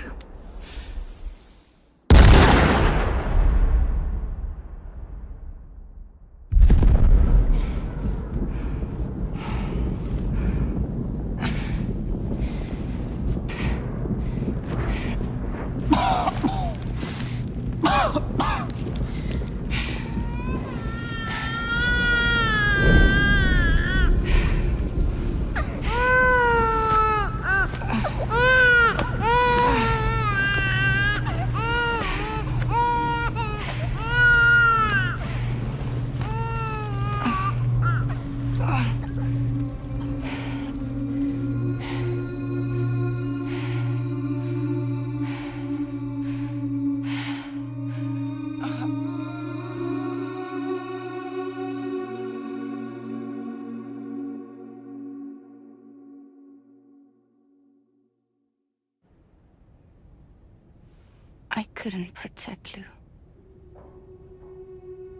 [SPEAKER 3] I couldn't protect Lou.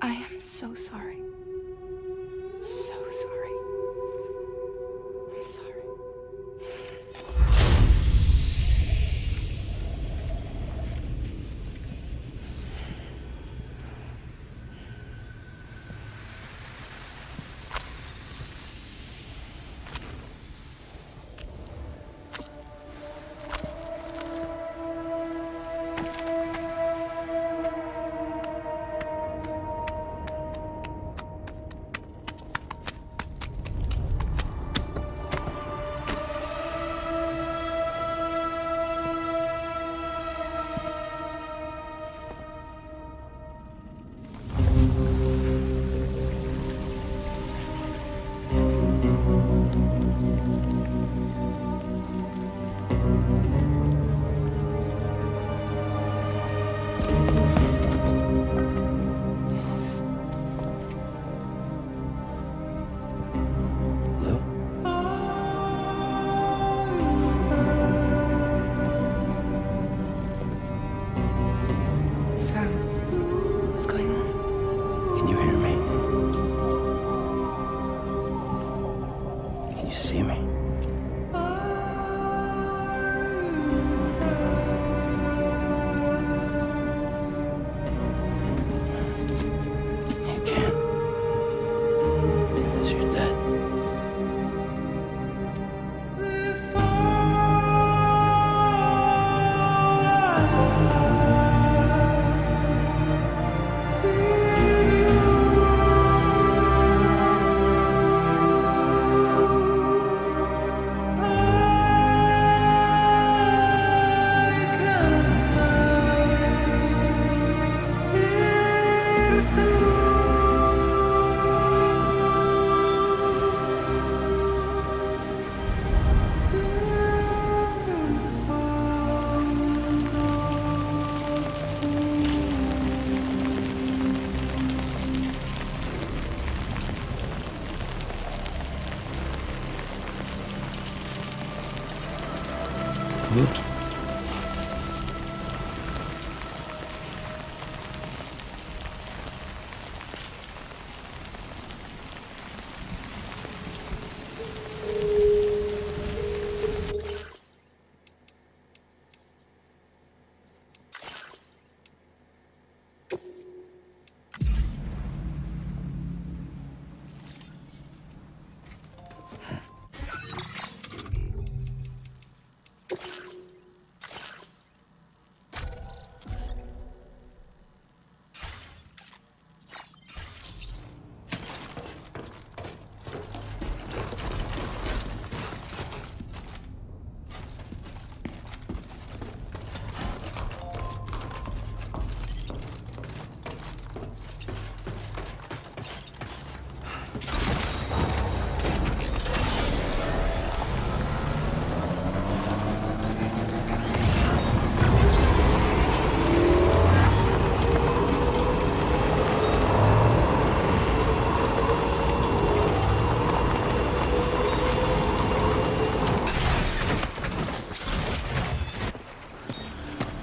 [SPEAKER 3] I am so sorry. So sorry. I'm sorry.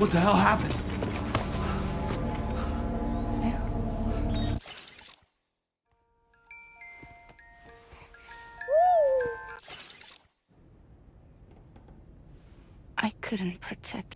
[SPEAKER 2] What the hell happened?
[SPEAKER 3] I couldn't protect.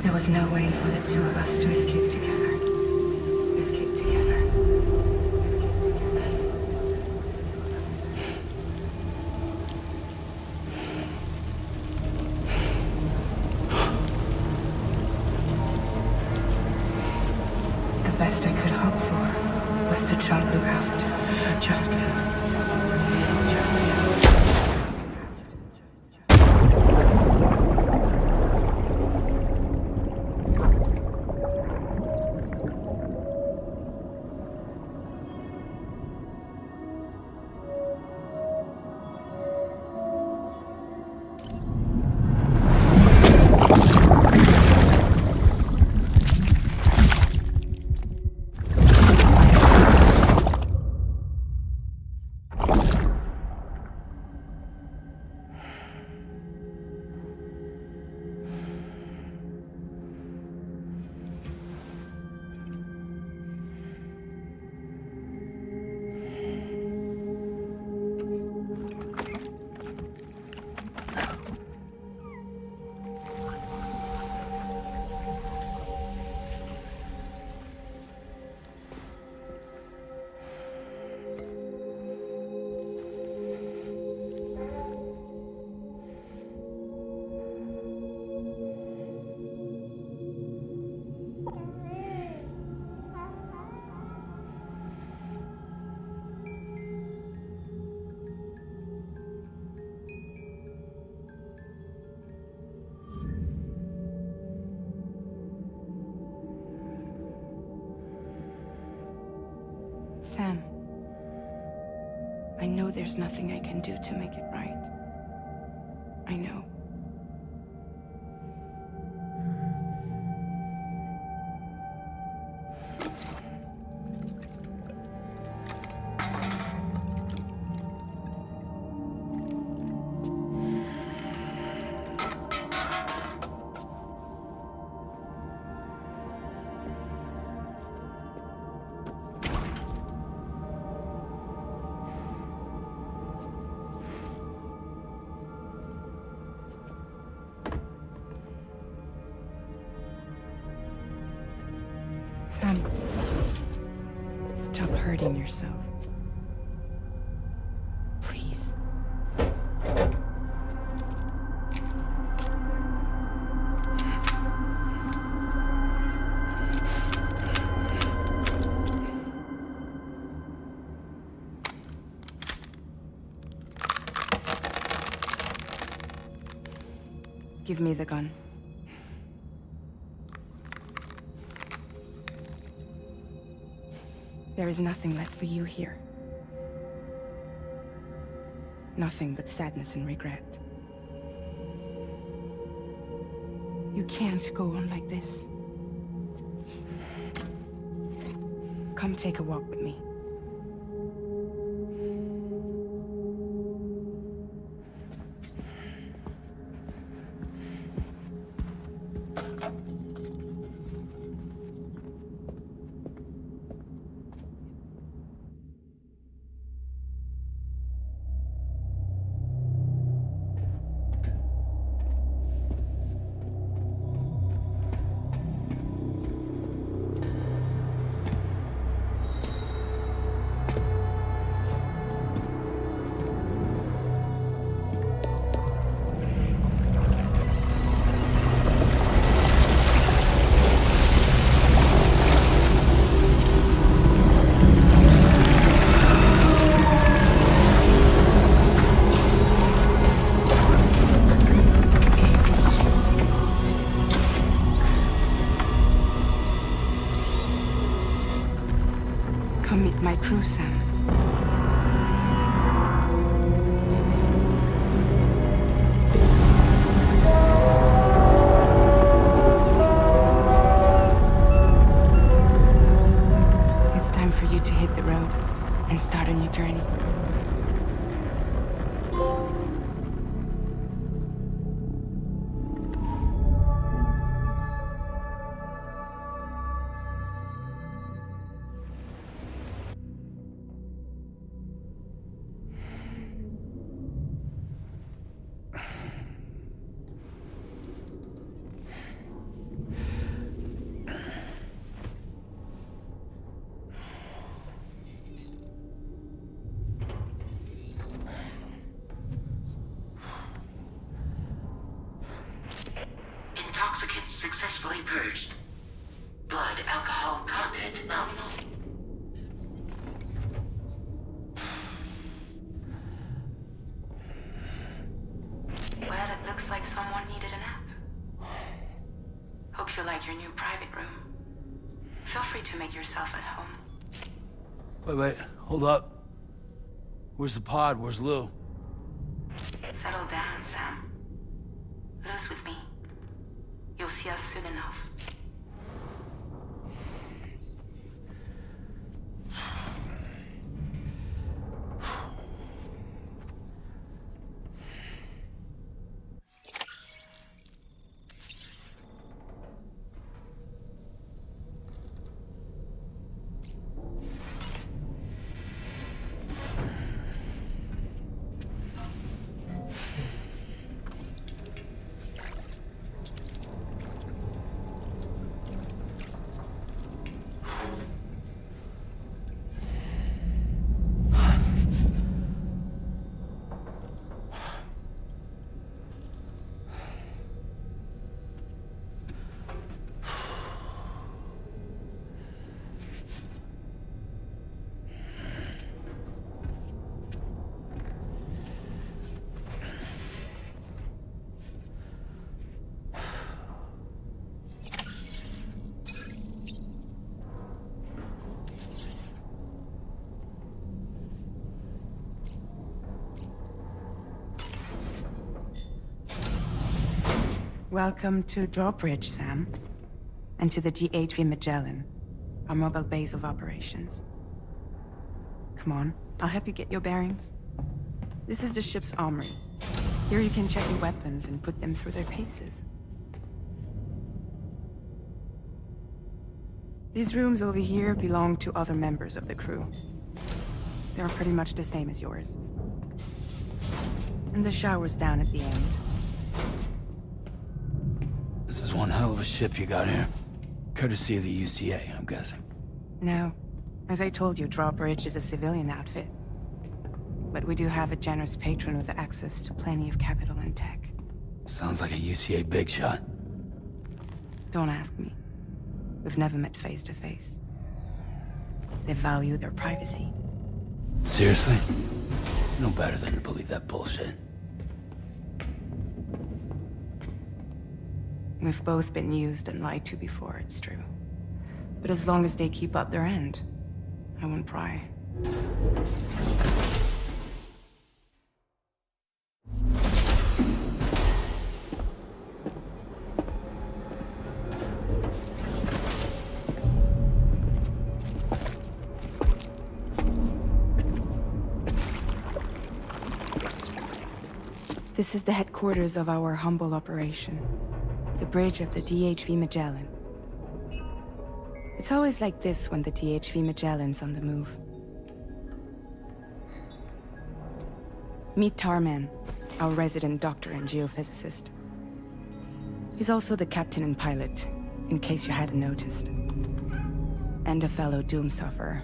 [SPEAKER 3] There was no way for the two of us to escape together. Escape together. The best I could hope for was to jump Luke out. Just Luke. Sam, I know there's nothing I can do to make it right. I know. Sam, stop hurting yourself. Please. Give me the gun. There is nothing left for you here. Nothing but sadness and regret. You can't go on like this. Come take a walk with me. Come meet my crew, Sam. It's time for you to hit the road and start a new journey.
[SPEAKER 4] Intoxicants successfully purged. Blood alcohol content nominal.
[SPEAKER 3] Well, it looks like someone needed a nap. Hope you like your new private room. Feel free to make yourself at home.
[SPEAKER 2] Wait, hold up. Where's the pod? Where's Lou?
[SPEAKER 3] Settle down, Sam. Lou's with me. You'll see us soon enough. Welcome to Drawbridge, Sam. And to the GHV Magellan, our mobile base of operations. Come on, I'll help you get your bearings. This is the ship's armory. Here you can check your weapons and put them through their paces. These rooms over here belong to other members of the crew. They're pretty much the same as yours. And the shower's down at the end.
[SPEAKER 2] This is one hell of a ship you got here. Courtesy of the UCA, I'm guessing.
[SPEAKER 3] No. As I told you, Drawbridge is a civilian outfit. But we do have a generous patron with access to plenty of capital and tech.
[SPEAKER 2] Sounds like a UCA big shot.
[SPEAKER 3] Don't ask me. We've never met face to face. They value their privacy.
[SPEAKER 2] Seriously? No better than to believe that bullshit.
[SPEAKER 3] We've both been used and lied to before, it's true. But as long as they keep up their end, I won't pry. This is the headquarters of our humble operation. The bridge of the DHV Magellan. It's always like this when the DHV Magellan's on the move. Meet Tarman, our resident doctor and geophysicist. He's also the captain and pilot, in case you hadn't noticed. And a fellow Doom sufferer.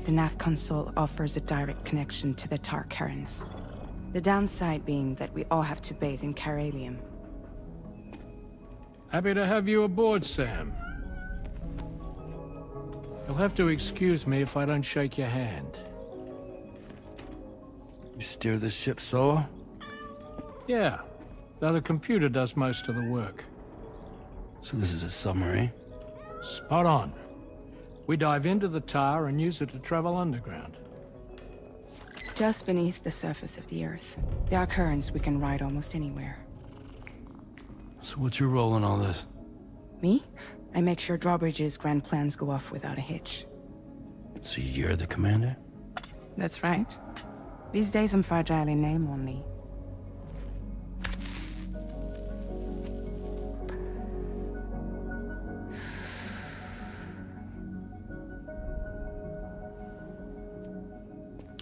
[SPEAKER 3] The nav console offers a direct connection to the Tarkarans. The downside being that we all have to bathe in Caralium.
[SPEAKER 14] Happy to have you aboard, Sam. You'll have to excuse me if I don't shake your hand.
[SPEAKER 2] You steer this ship solo?
[SPEAKER 14] Yeah, though the computer does most of the work.
[SPEAKER 2] So this is a submarine?
[SPEAKER 14] Spot on. We dive into the tar and use it to travel underground.
[SPEAKER 3] Just beneath the surface of the Earth, there are currents we can ride almost anywhere.
[SPEAKER 2] So what's your role in all this?
[SPEAKER 3] Me? I make sure Drawbridge's grand plans go off without a hitch.
[SPEAKER 2] So you're the commander?
[SPEAKER 3] That's right. These days I'm fragile in name only.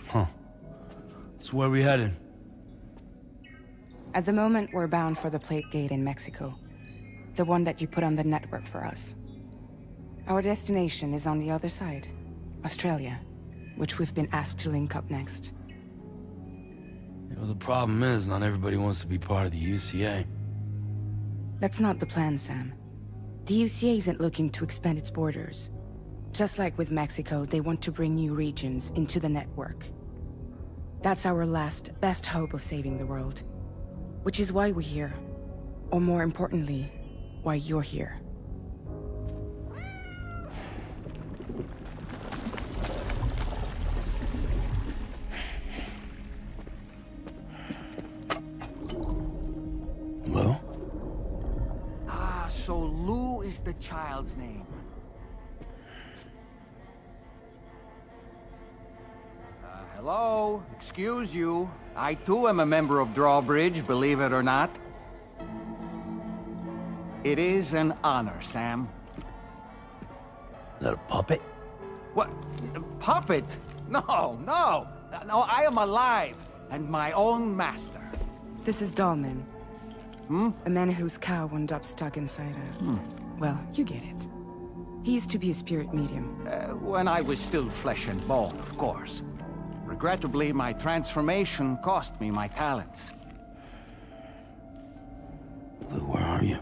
[SPEAKER 2] Huh. So where are we headed?
[SPEAKER 3] At the moment, we're bound for the Plate Gate in Mexico. The one that you put on the network for us. Our destination is on the other side, Australia, which we've been asked to link up next.
[SPEAKER 2] You know, the problem is, not everybody wants to be part of the UCA.
[SPEAKER 3] That's not the plan, Sam. The UCA isn't looking to expand its borders. Just like with Mexico, they want to bring new regions into the network. That's our last, best hope of saving the world. Which is why we're here. Or more importantly, why you're here.
[SPEAKER 2] Well?
[SPEAKER 15] Ah, so Lou is the child's name. Hello? Excuse you. I too am a member of Drawbridge, believe it or not. It is an honor, Sam.
[SPEAKER 2] Is that a puppet?
[SPEAKER 15] What? Puppet? No, no! No, I am alive, and my own master.
[SPEAKER 3] This is Dahlman. A man whose cow wound up stuck inside a... Well, you get it. He used to be a spirit medium.
[SPEAKER 15] When I was still flesh and bone, of course. Regrettably, my transformation cost me my talents.
[SPEAKER 2] Lou, where are you?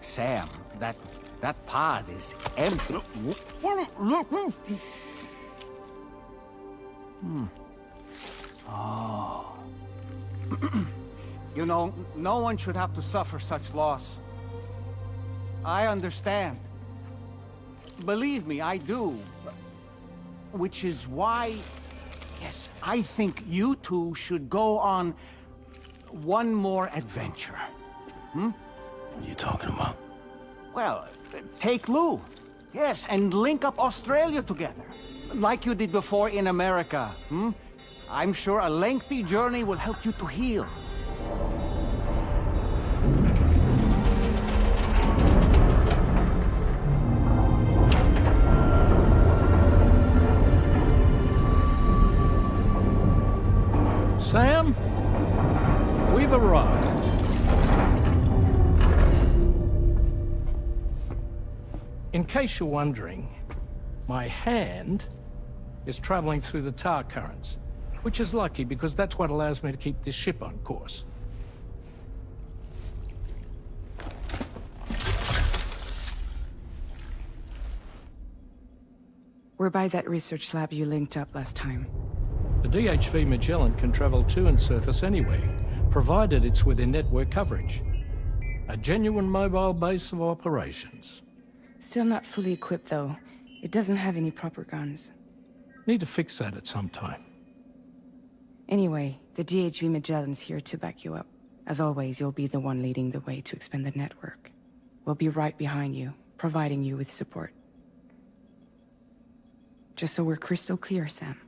[SPEAKER 15] Sam, that pod is empty. Oh. You know, no one should have to suffer such loss. I understand. Believe me, I do. Which is why, yes, I think you two should go on one more adventure.
[SPEAKER 2] What are you talking about?
[SPEAKER 15] Well, take Lou. Yes, and link up Australia together. Like you did before in America. I'm sure a lengthy journey will help you to heal.
[SPEAKER 14] Sam, we've arrived. In case you're wondering, my hand is traveling through the tar currents, which is lucky because that's what allows me to keep this ship on course.
[SPEAKER 3] We're by that research lab you linked up last time.
[SPEAKER 14] The DHV Magellan can travel to and surface anywhere, provided it's within network coverage. A genuine mobile base of operations.
[SPEAKER 3] Still not fully equipped, though. It doesn't have any proper guns.
[SPEAKER 14] Need to fix that at some time.
[SPEAKER 3] Anyway, the DHV Magellan's here to back you up. As always, you'll be the one leading the way to expand the network. We'll be right behind you, providing you with support. Just so we're crystal clear, Sam.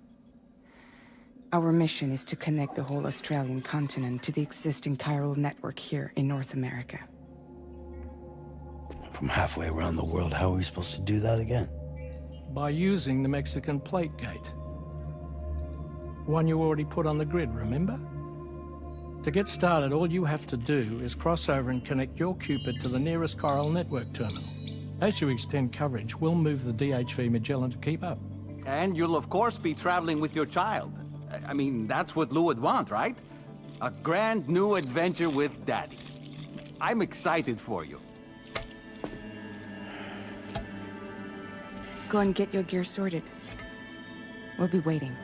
[SPEAKER 3] Our mission is to connect the whole Australian continent to the existing chiral network here in North America.
[SPEAKER 2] From halfway around the world, how are we supposed to do that again?
[SPEAKER 14] By using the Mexican plate gate. One you already put on the grid, remember? To get started, all you have to do is cross over and connect your Cupid to the nearest chiral network terminal. As you extend coverage, we'll move the DHV Magellan to keep up.
[SPEAKER 15] And you'll of course be traveling with your child. I mean, that's what Lou would want, right? A grand new adventure with Daddy. I'm excited for you.
[SPEAKER 3] Go and get your gear sorted. We'll be waiting.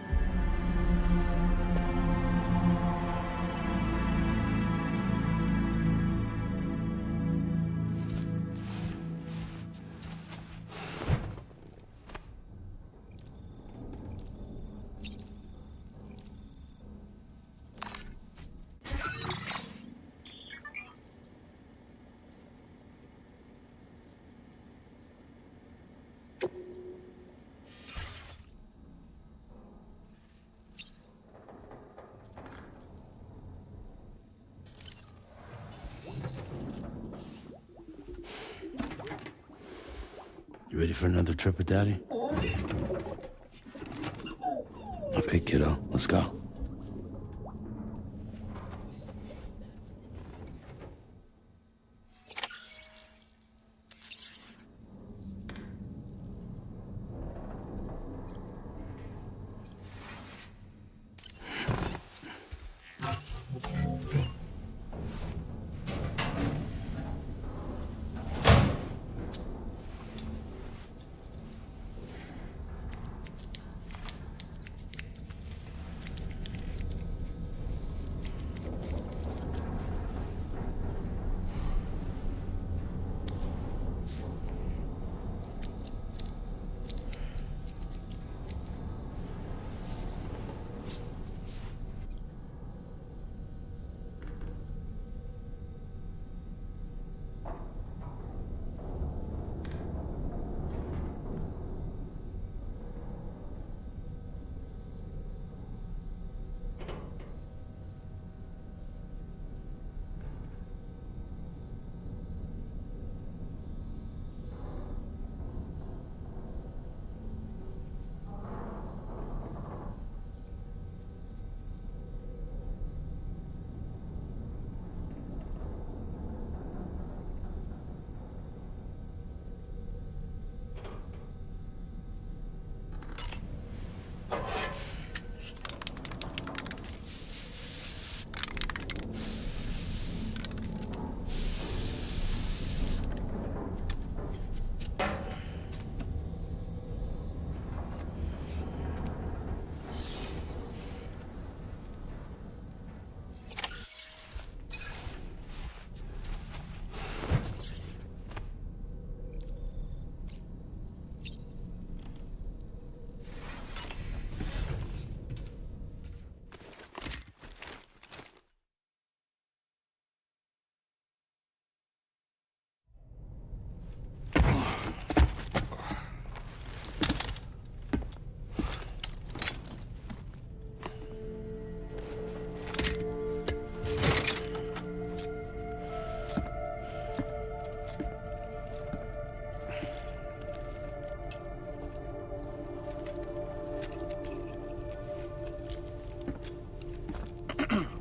[SPEAKER 2] You ready for another trip with Daddy? Okay, kiddo, let's go.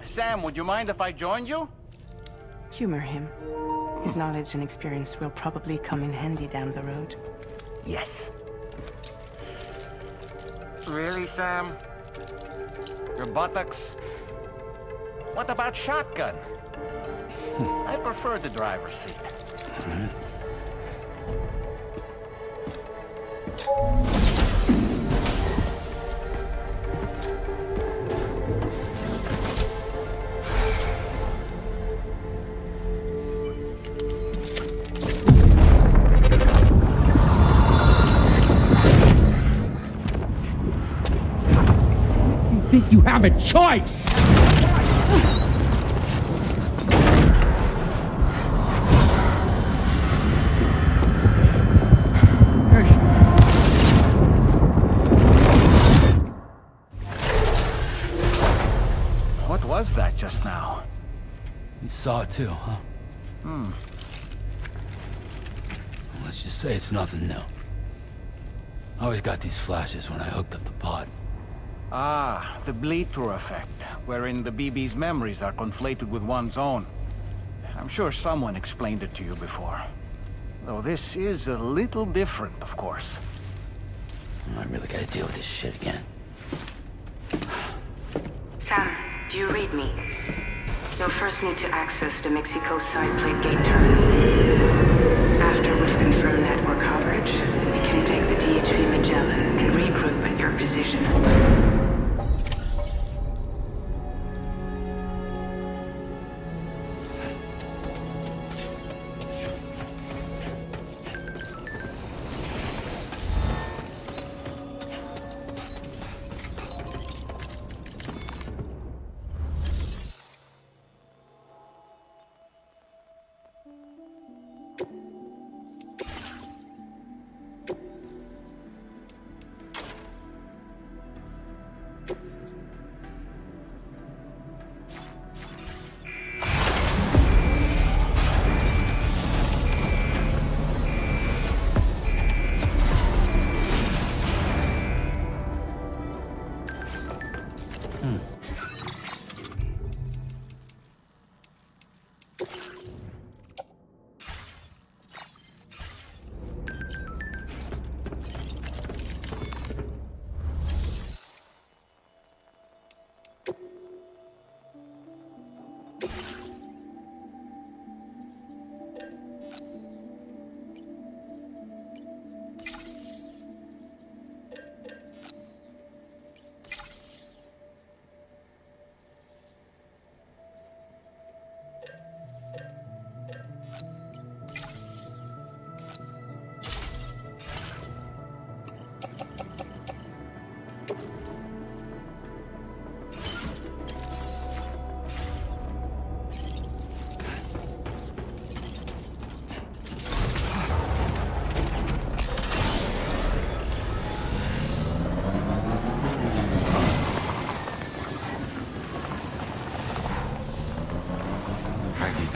[SPEAKER 15] Sam, would you mind if I joined you?
[SPEAKER 3] Humor him. His knowledge and experience will probably come in handy down the road.
[SPEAKER 15] Yes. Really, Sam? Your buttocks? What about shotgun? I prefer the driver's seat.
[SPEAKER 13] Think you have a choice?
[SPEAKER 15] What was that just now?
[SPEAKER 2] You saw it too, huh? Let's just say it's nothing new. I always got these flashes when I hooked up the pod.
[SPEAKER 15] Ah, the bleed-through effect, wherein the BB's memories are conflated with one's own. I'm sure someone explained it to you before. Though this is a little different, of course.
[SPEAKER 2] I really gotta deal with this shit again.
[SPEAKER 3] Sam, do you read me? You'll first need to access the Mexico side plate gate terminal. After we've confirmed network coverage, we can take the DHP Magellan and regroup at your position.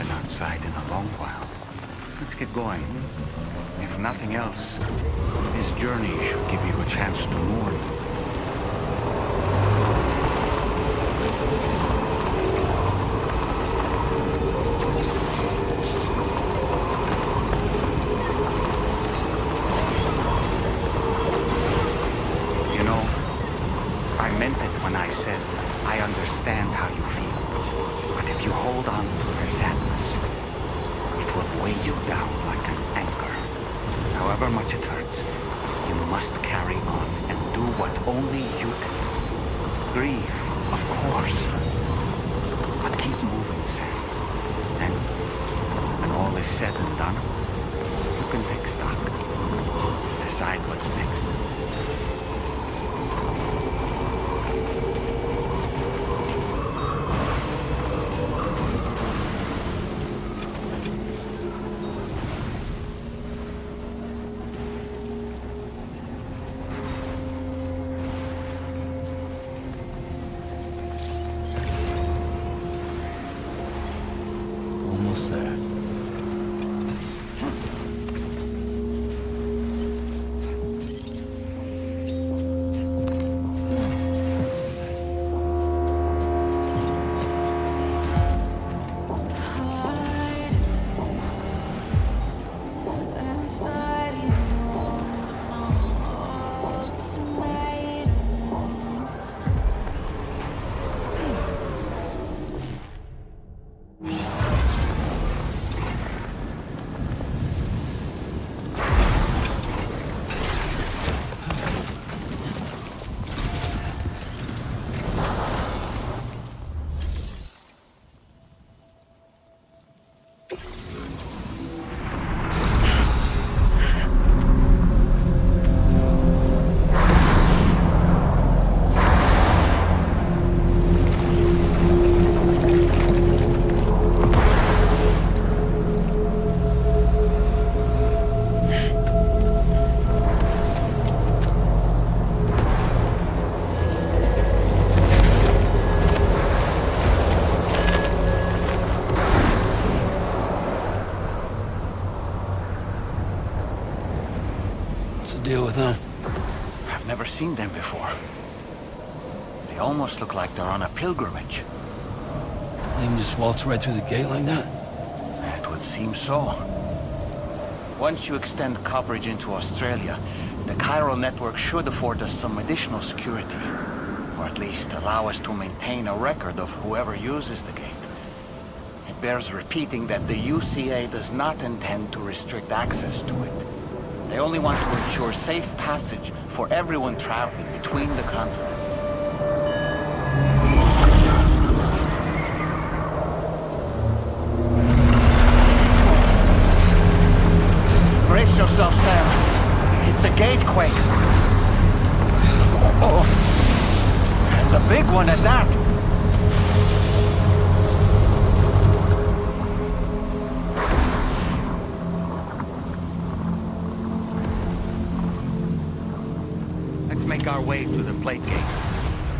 [SPEAKER 15] Outside in a long while. Let's get going. If nothing else, this journey should give you a chance to mourn. You know, I meant it when I said I understand how you feel. But if you hold on to the sadness, it will weigh you down like an anchor. However much it hurts, you must carry on and do what only you can do. Grieve, of course. But keep moving, Sam. And when all is said and done, you can take stock. Decide what's next. seen them before. They almost look like they're on a pilgrimage.
[SPEAKER 2] They can just waltz right through the gate like that?
[SPEAKER 15] It would seem so. Once you extend coverage into Australia, the chiral network should afford us some additional security. Or at least allow us to maintain a record of whoever uses the gate. It bears repeating that the UCA does not intend to restrict access to it. They only want to ensure safe passage for everyone traveling between the continents. Brace yourself, Sam. It's a gatequake. Oh. And a big one at that. Let's make our way to the plate gate.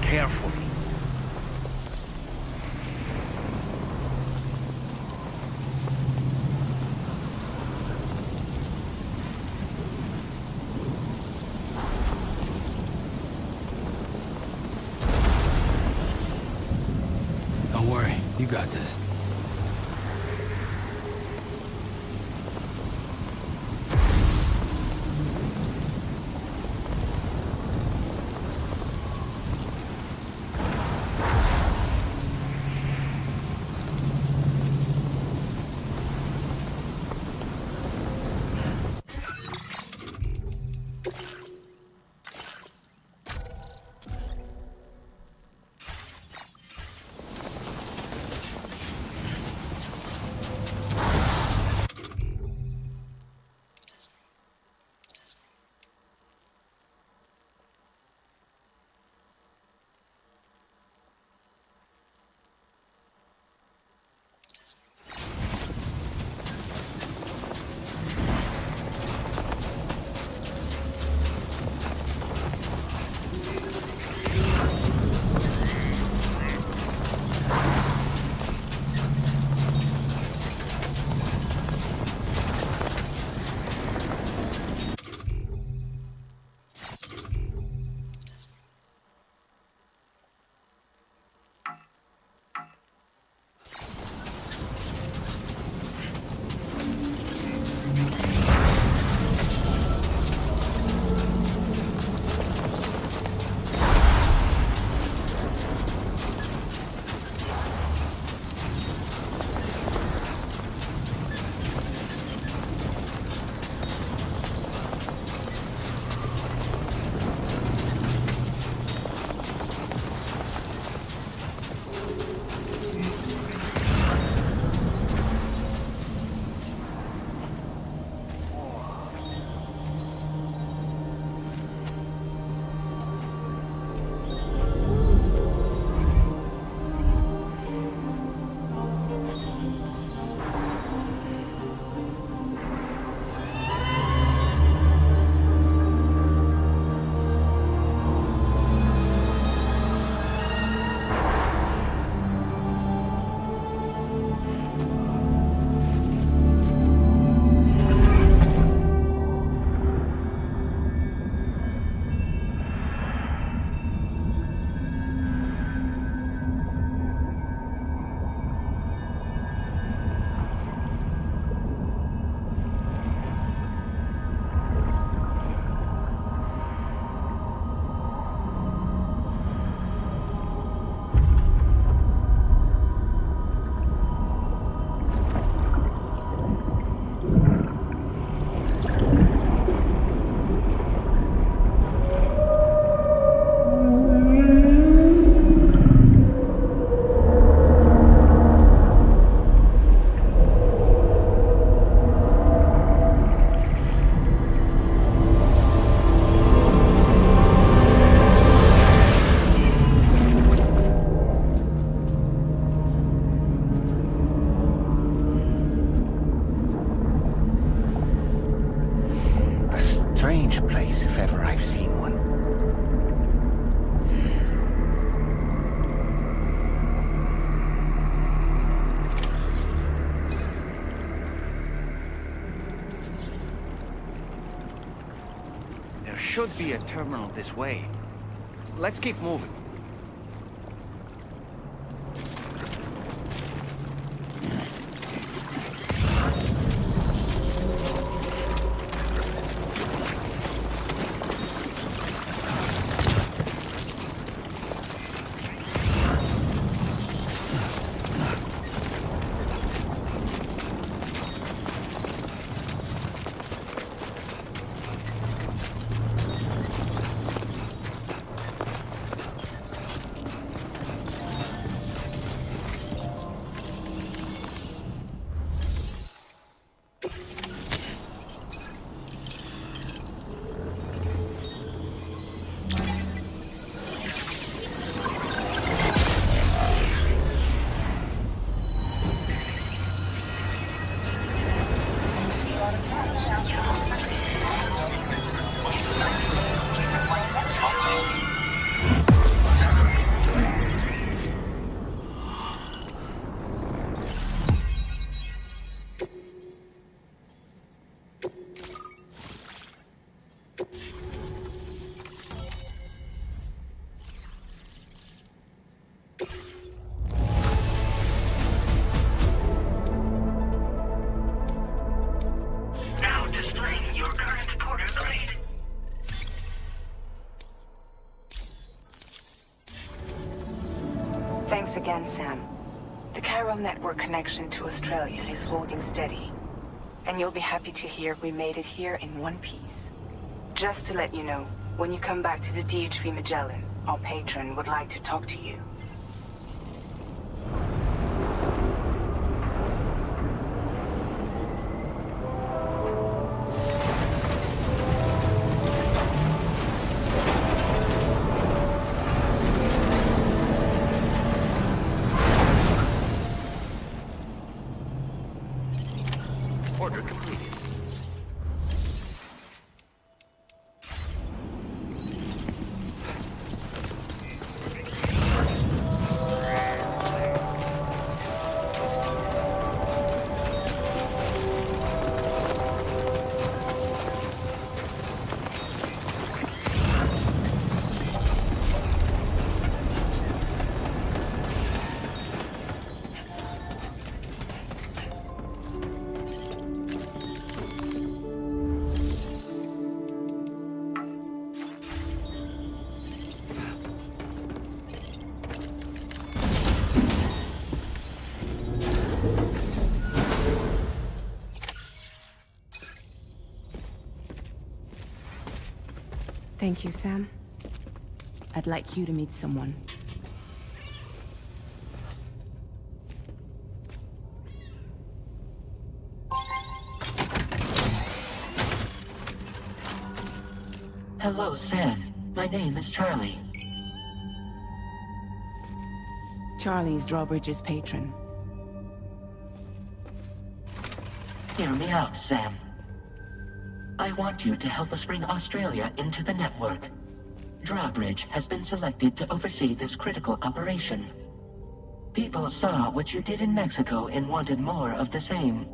[SPEAKER 15] Carefully.
[SPEAKER 2] Don't worry, you got this.
[SPEAKER 15] should be a terminal this way. Let's keep moving.
[SPEAKER 3] Thanks again, Sam. The chiral network connection to Australia is holding steady. And you'll be happy to hear we made it here in one piece. Just to let you know, when you come back to the DHV Magellan, our patron would like to talk to you.
[SPEAKER 15] Order completed.
[SPEAKER 3] Thank you, Sam. I'd like you to meet someone.
[SPEAKER 5] Hello, Sam. My name is Charlie.
[SPEAKER 3] Charlie's Drawbridge's patron.
[SPEAKER 5] Hear me out, Sam. I want you to help us bring Australia into the network. Drawbridge has been selected to oversee this critical operation. People saw what you did in Mexico and wanted more of the same.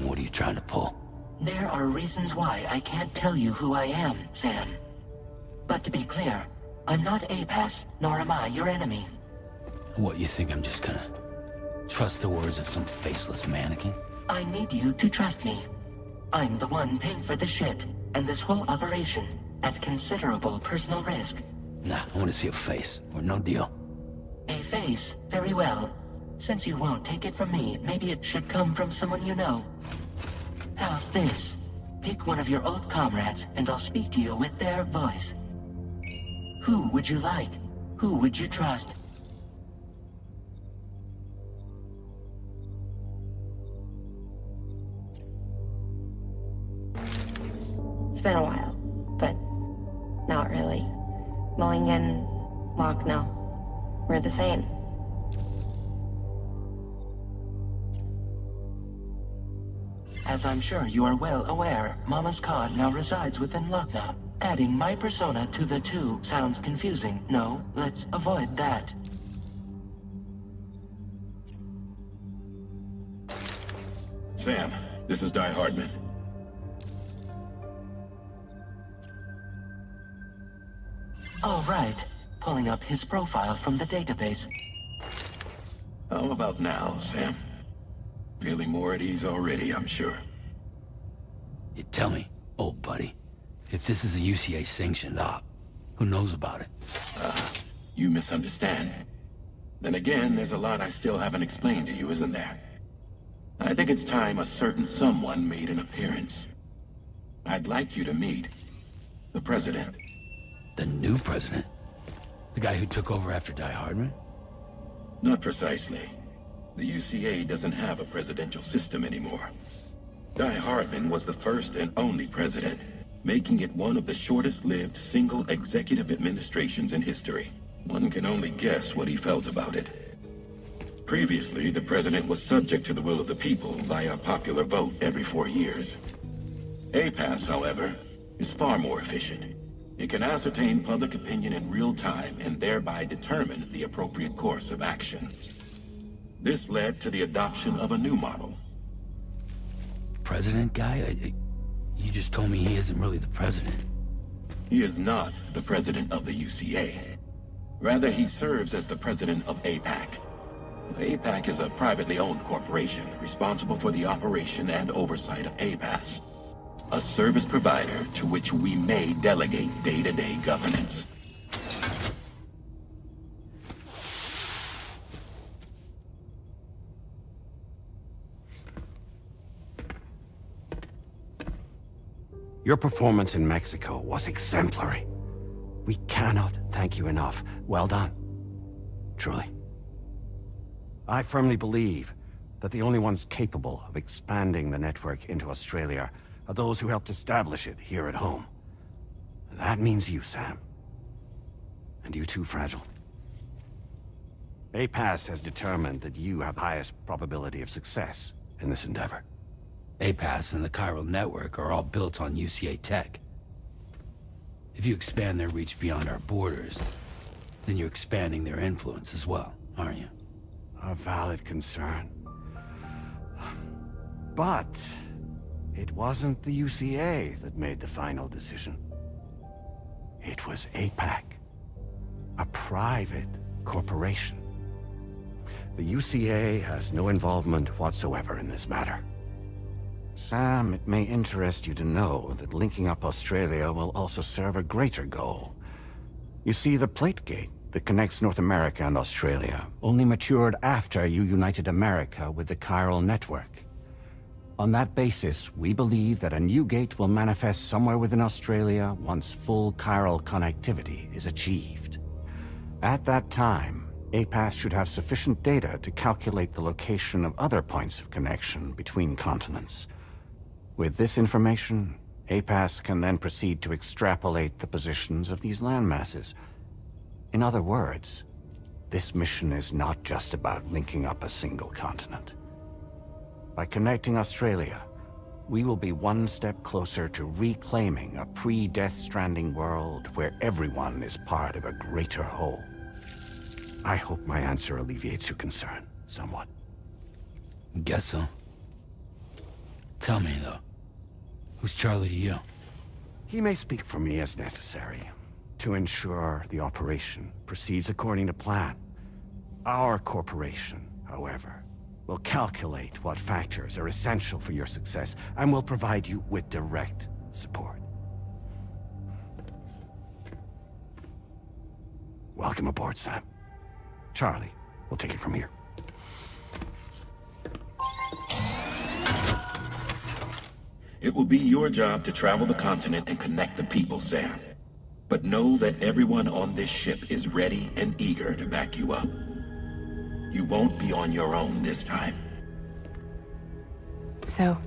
[SPEAKER 2] What are you trying to pull?
[SPEAKER 5] There are reasons why I can't tell you who I am, Sam. But to be clear, I'm not APAS, nor am I your enemy.
[SPEAKER 2] What, you think I'm just gonna trust the words of some faceless mannequin?
[SPEAKER 5] I need you to trust me. I'm the one paying for the ship, and this whole operation, at considerable personal risk.
[SPEAKER 2] Nah, I want to see a face, or no deal.
[SPEAKER 5] A face? Very well. Since you won't take it from me, maybe it should come from someone you know. How's this? Pick one of your old comrades, and I'll speak to you with their voice. Who would you like? Who would you trust?
[SPEAKER 16] It's been a while, but not really. Mulligan, Lochno, we're the same.
[SPEAKER 5] As I'm sure you are well aware, Mama's Khan now resides within Lochna. Adding my persona to the two sounds confusing. No, let's avoid that.
[SPEAKER 17] Sam, this is Die Hardman.
[SPEAKER 5] All right. Pulling up his profile from the database.
[SPEAKER 17] How about now, Sam? Feeling more at ease already, I'm sure.
[SPEAKER 2] You tell me, old buddy, if this is a UCA sanctioned op, who knows about it?
[SPEAKER 17] You misunderstand. Then again, there's a lot I still haven't explained to you, isn't there? I think it's time a certain someone made an appearance. I'd like you to meet the President.
[SPEAKER 2] The new president? The guy who took over after Die Hardman?
[SPEAKER 17] Not precisely. The UCA doesn't have a presidential system anymore. Die Hardman was the first and only president, making it one of the shortest-lived single executive administrations in history. One can only guess what he felt about it. Previously, the president was subject to the will of the people via popular vote every 4 years. APAS, however, is far more efficient. It can ascertain public opinion in real time and thereby determine the appropriate course of action. This led to the adoption of a new model.
[SPEAKER 2] President guy? You just told me he isn't really the president.
[SPEAKER 17] He is not the president of the UCA. Rather, he serves as the president of APAC. APAC is a privately owned corporation responsible for the operation and oversight of APAS, a service provider to which we may delegate day-to-day governance.
[SPEAKER 18] Your performance in Mexico was exemplary. We cannot thank you enough. Well done. Truly. I firmly believe that the only ones capable of expanding the network into Australia are those who helped establish it here at home. That means you, Sam. And you too, Fragile. APAS has determined that you have the highest probability of success in this endeavor.
[SPEAKER 2] APAS and the chiral network are all built on UCA tech. If you expand their reach beyond our borders, then you're expanding their influence as well, aren't you?
[SPEAKER 18] A valid concern. But it wasn't the UCA that made the final decision. It was APAC, a private corporation. The UCA has no involvement whatsoever in this matter. Sam, it may interest you to know that linking up Australia will also serve a greater goal. You see, the plate gate that connects North America and Australia only matured after you united America with the chiral network. On that basis, we believe that a new gate will manifest somewhere within Australia once full chiral connectivity is achieved. At that time, APAS should have sufficient data to calculate the location of other points of connection between continents. With this information, APAS can then proceed to extrapolate the positions of these landmasses. In other words, this mission is not just about linking up a single continent. By connecting Australia, we will be one step closer to reclaiming a pre-Death Stranding world where everyone is part of a greater whole. I hope my answer alleviates your concern somewhat.
[SPEAKER 2] Guess so. Tell me, though. Who's Charlie to you?
[SPEAKER 18] He may speak for me as necessary, to ensure the operation proceeds according to plan. Our corporation, however, will calculate what factors are essential for your success, and will provide you with direct support. Welcome aboard, Sam. Charlie, we'll take it from here.
[SPEAKER 17] It will be your job to travel the continent and connect the people, Sam. But know that everyone on this ship is ready and eager to back you up. You won't be on your own this time.
[SPEAKER 3] So,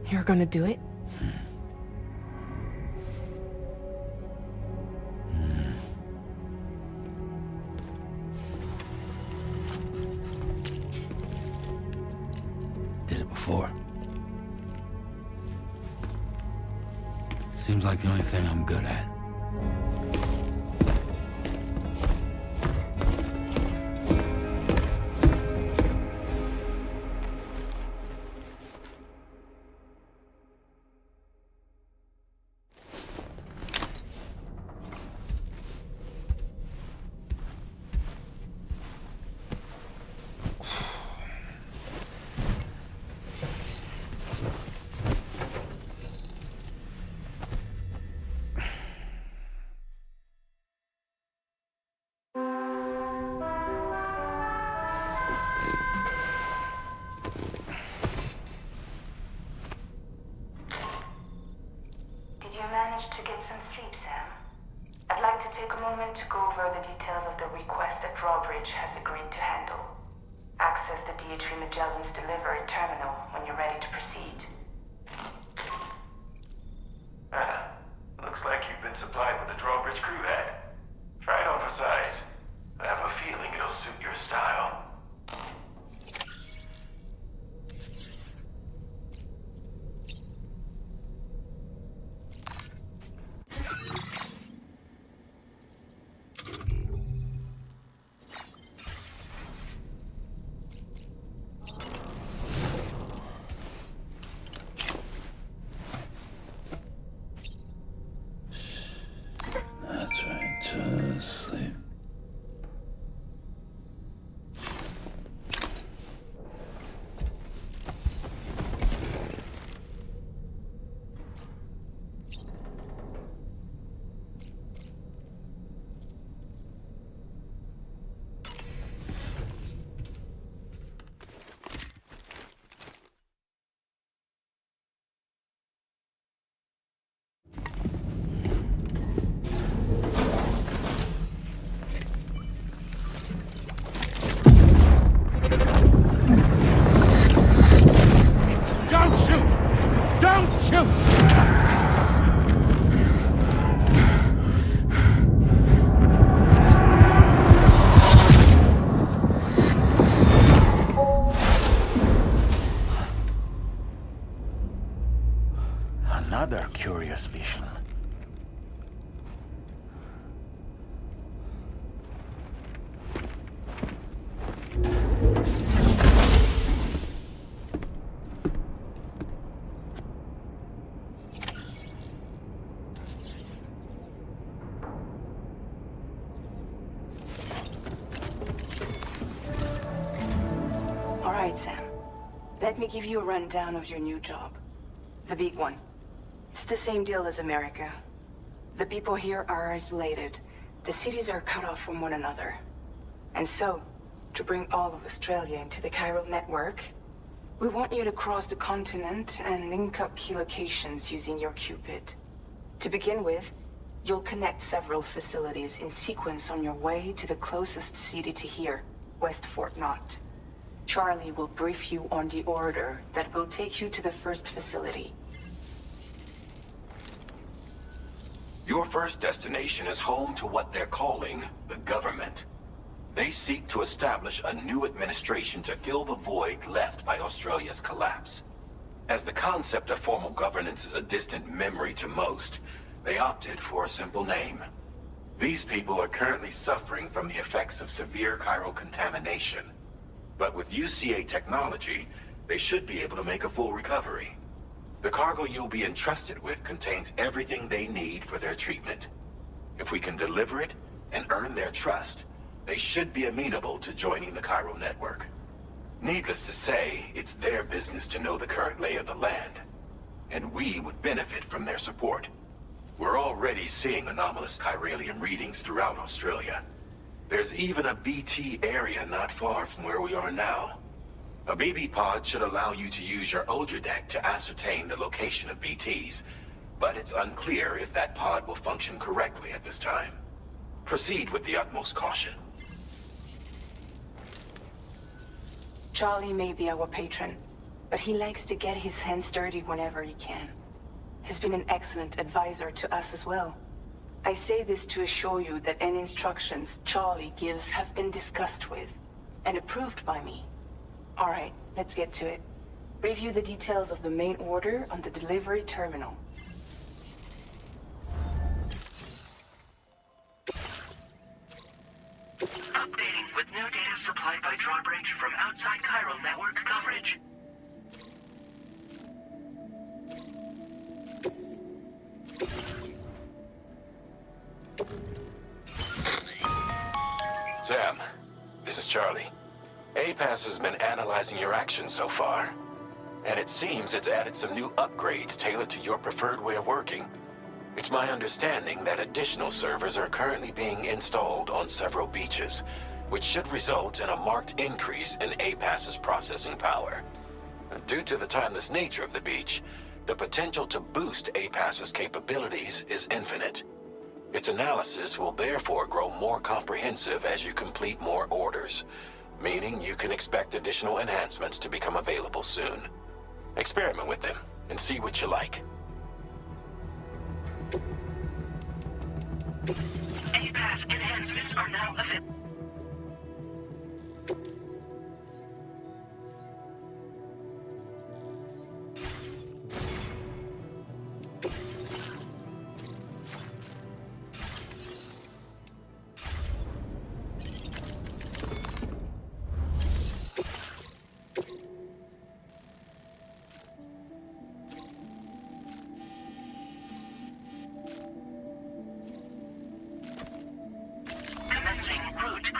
[SPEAKER 3] you're gonna do it?
[SPEAKER 2] Did it before. Seems like the only thing I'm good at.
[SPEAKER 3] managed to get some sleep, Sam? I'd like to take a moment to go over the details of the request that Drawbridge has agreed to handle. Access the DH3 Magellan's delivery terminal when you're ready to proceed.
[SPEAKER 1] Looks like you've been supplied with the Drawbridge crew hat. Try it on for size. I have a feeling it'll suit your style.
[SPEAKER 2] That's right, just sleep.
[SPEAKER 12] Don't shoot! Don't shoot! Another curious vision.
[SPEAKER 3] All right, Sam. Let me give you a rundown of your new job. The big one. It's the same deal as America. The people here are isolated. The cities are cut off from one another. And so, to bring all of Australia into the chiral network, we want you to cross the continent and link up key locations using your Cupid. To begin with, you'll connect several facilities in sequence on your way to the closest city to here, West Fort Knott. Charlie will brief you on the order that will take you to the first facility.
[SPEAKER 17] Your first destination is home to what they're calling the government. They seek to establish a new administration to fill the void left by Australia's collapse. As the concept of formal governance is a distant memory to most, they opted for a simple name. These people are currently suffering from the effects of severe chiral contamination. But with UCA technology, they should be able to make a full recovery. The cargo you'll be entrusted with contains everything they need for their treatment. If we can deliver it and earn their trust, they should be amenable to joining the chiral network. Needless to say, it's their business to know the current lay of the land, and we would benefit from their support. We're already seeing anomalous chiralium readings throughout Australia. There's even a BT area not far from where we are now. A BB pod should allow you to use your Ultra deck to ascertain the location of BTs, but it's unclear if that pod will function correctly at this time. Proceed with the utmost caution.
[SPEAKER 3] Charlie may be our patron, but he likes to get his hands dirty whenever he can. He's been an excellent advisor to us as well. I say this to assure you that any instructions Charlie gives have been discussed with and approved by me. All right, let's get to it. Review the details of the main order on the delivery terminal.
[SPEAKER 4] Updating with new data supplied by Drawbridge from outside chiral network coverage.
[SPEAKER 17] Sam, this is Charlie. APAS has been analyzing your actions so far, and it seems it's added some new upgrades tailored to your preferred way of working. It's my understanding that additional servers are currently being installed on several beaches, which should result in a marked increase in APAS's processing power. Due to the timeless nature of the beach,
[SPEAKER 19] The potential to boost APAS's capabilities is infinite. Its analysis will therefore grow more comprehensive as you complete more orders, meaning you can expect additional enhancements to become available soon. Experiment with them and see what you like.
[SPEAKER 4] APAS enhancements are now available. Commencing route.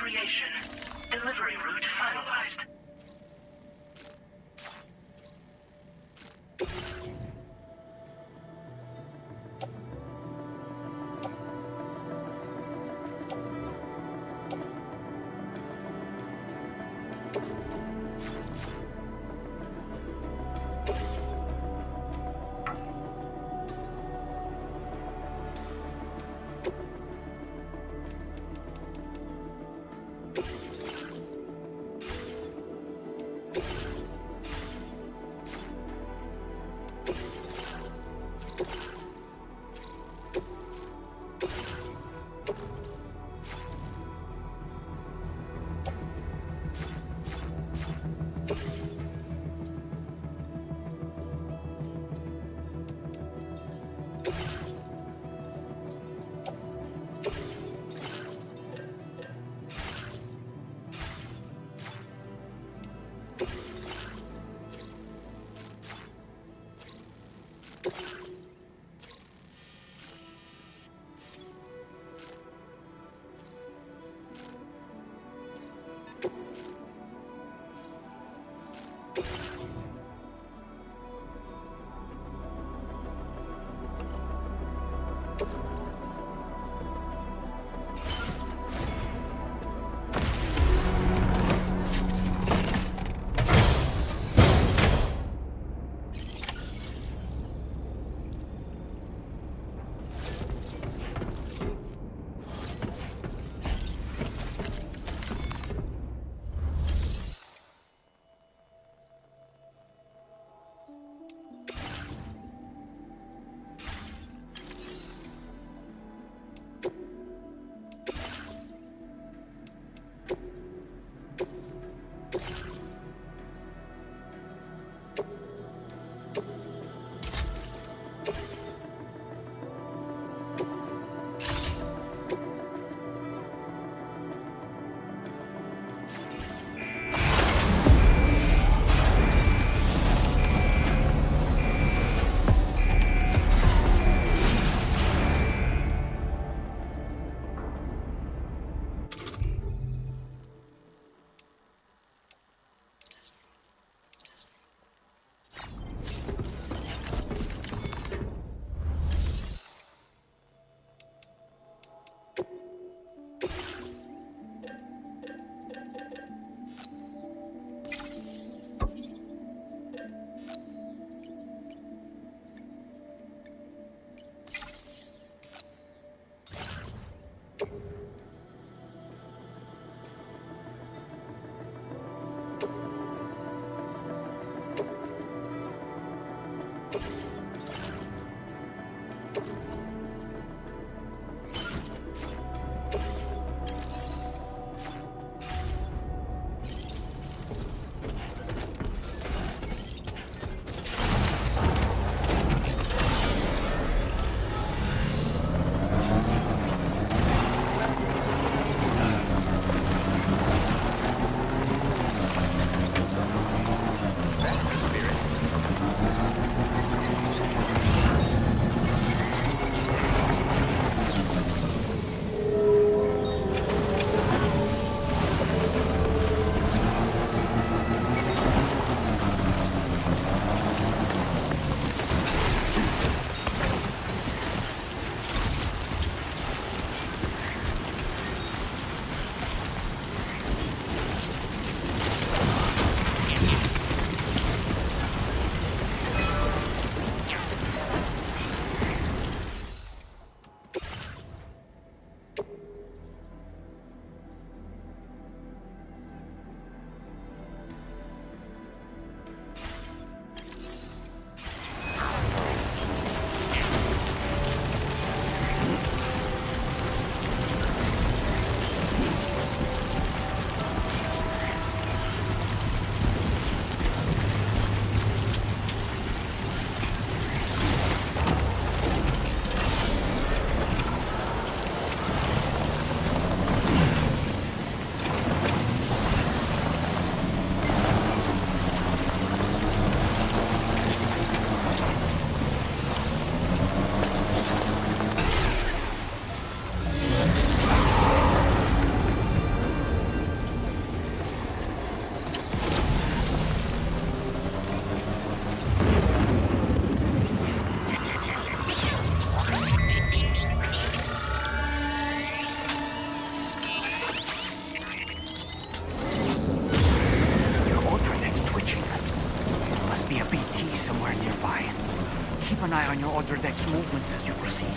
[SPEAKER 15] and order next movements as you proceed.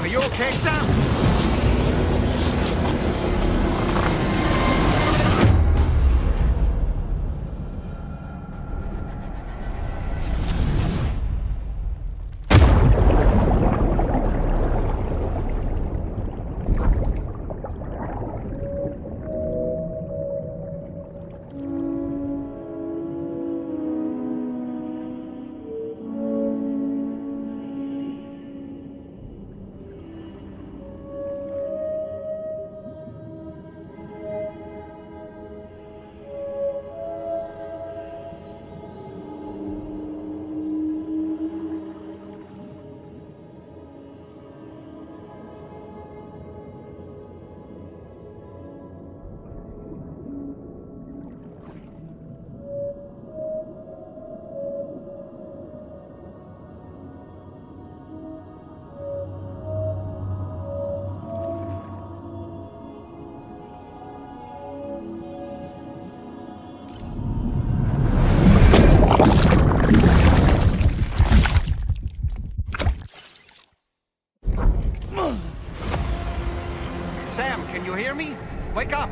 [SPEAKER 15] Are you okay, Sam? Sam, can you hear me? Wake up!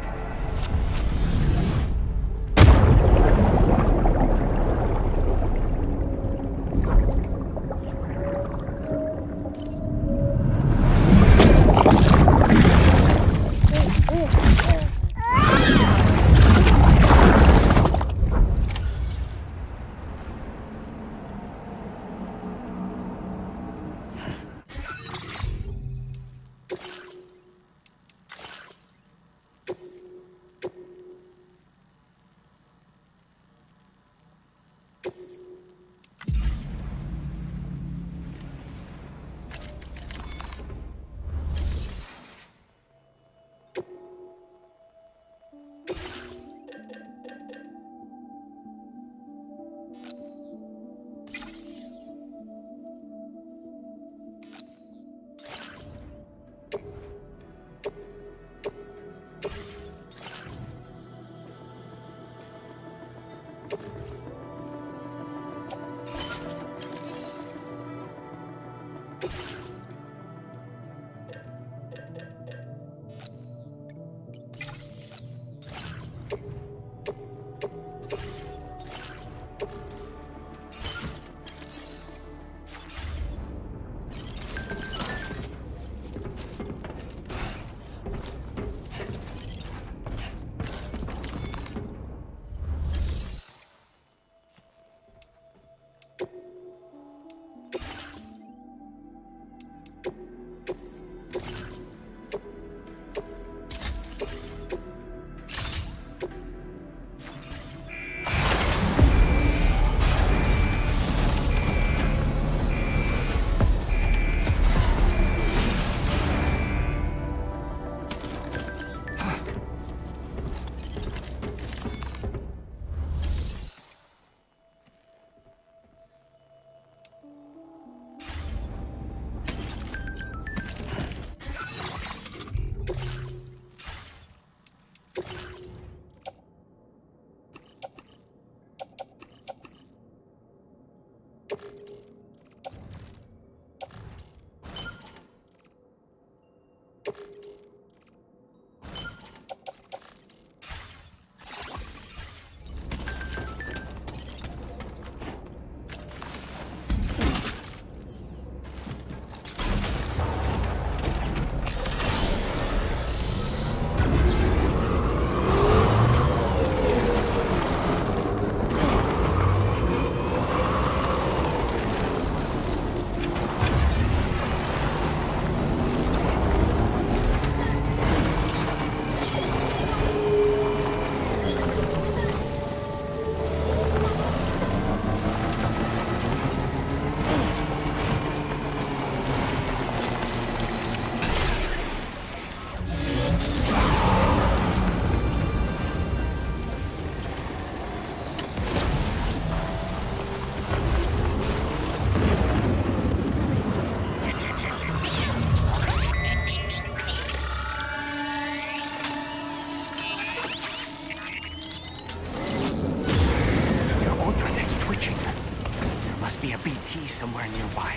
[SPEAKER 15] by.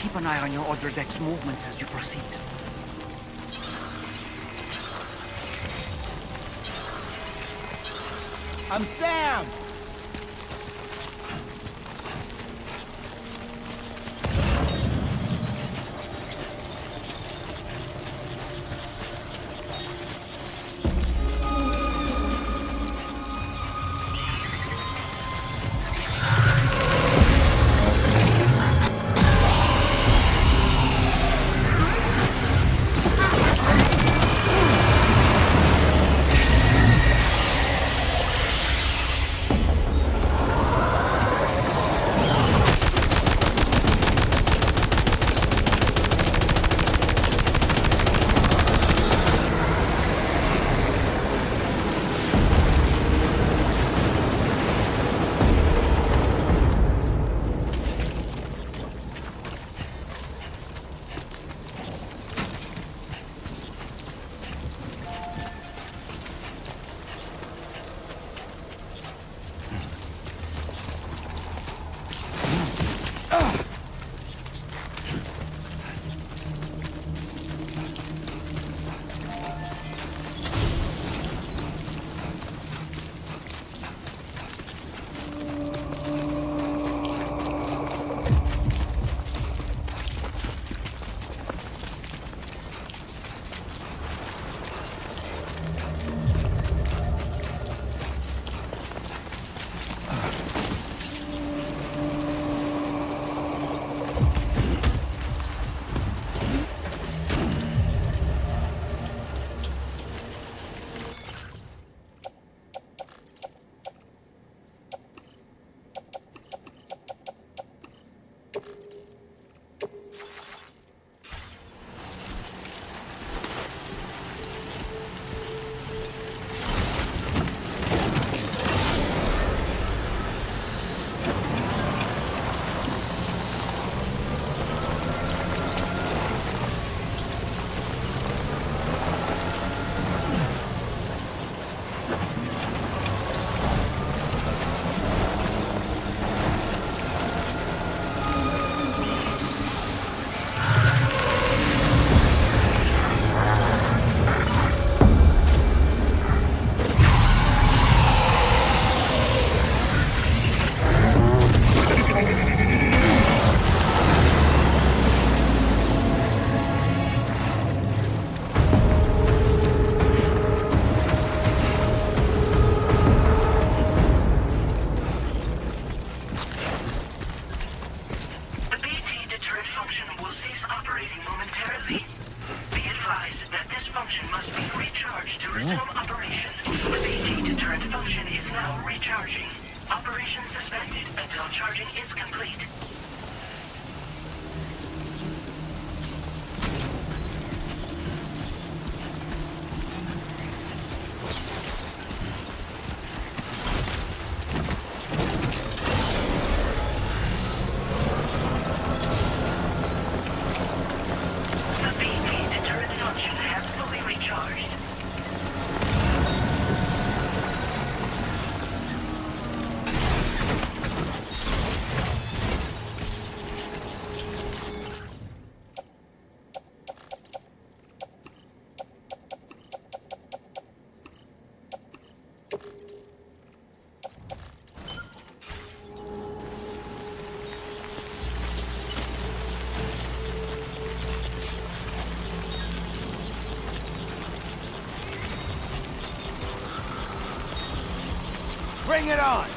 [SPEAKER 15] Keep an eye on your other deck's movements as you proceed. I'm Sam! Bring it on!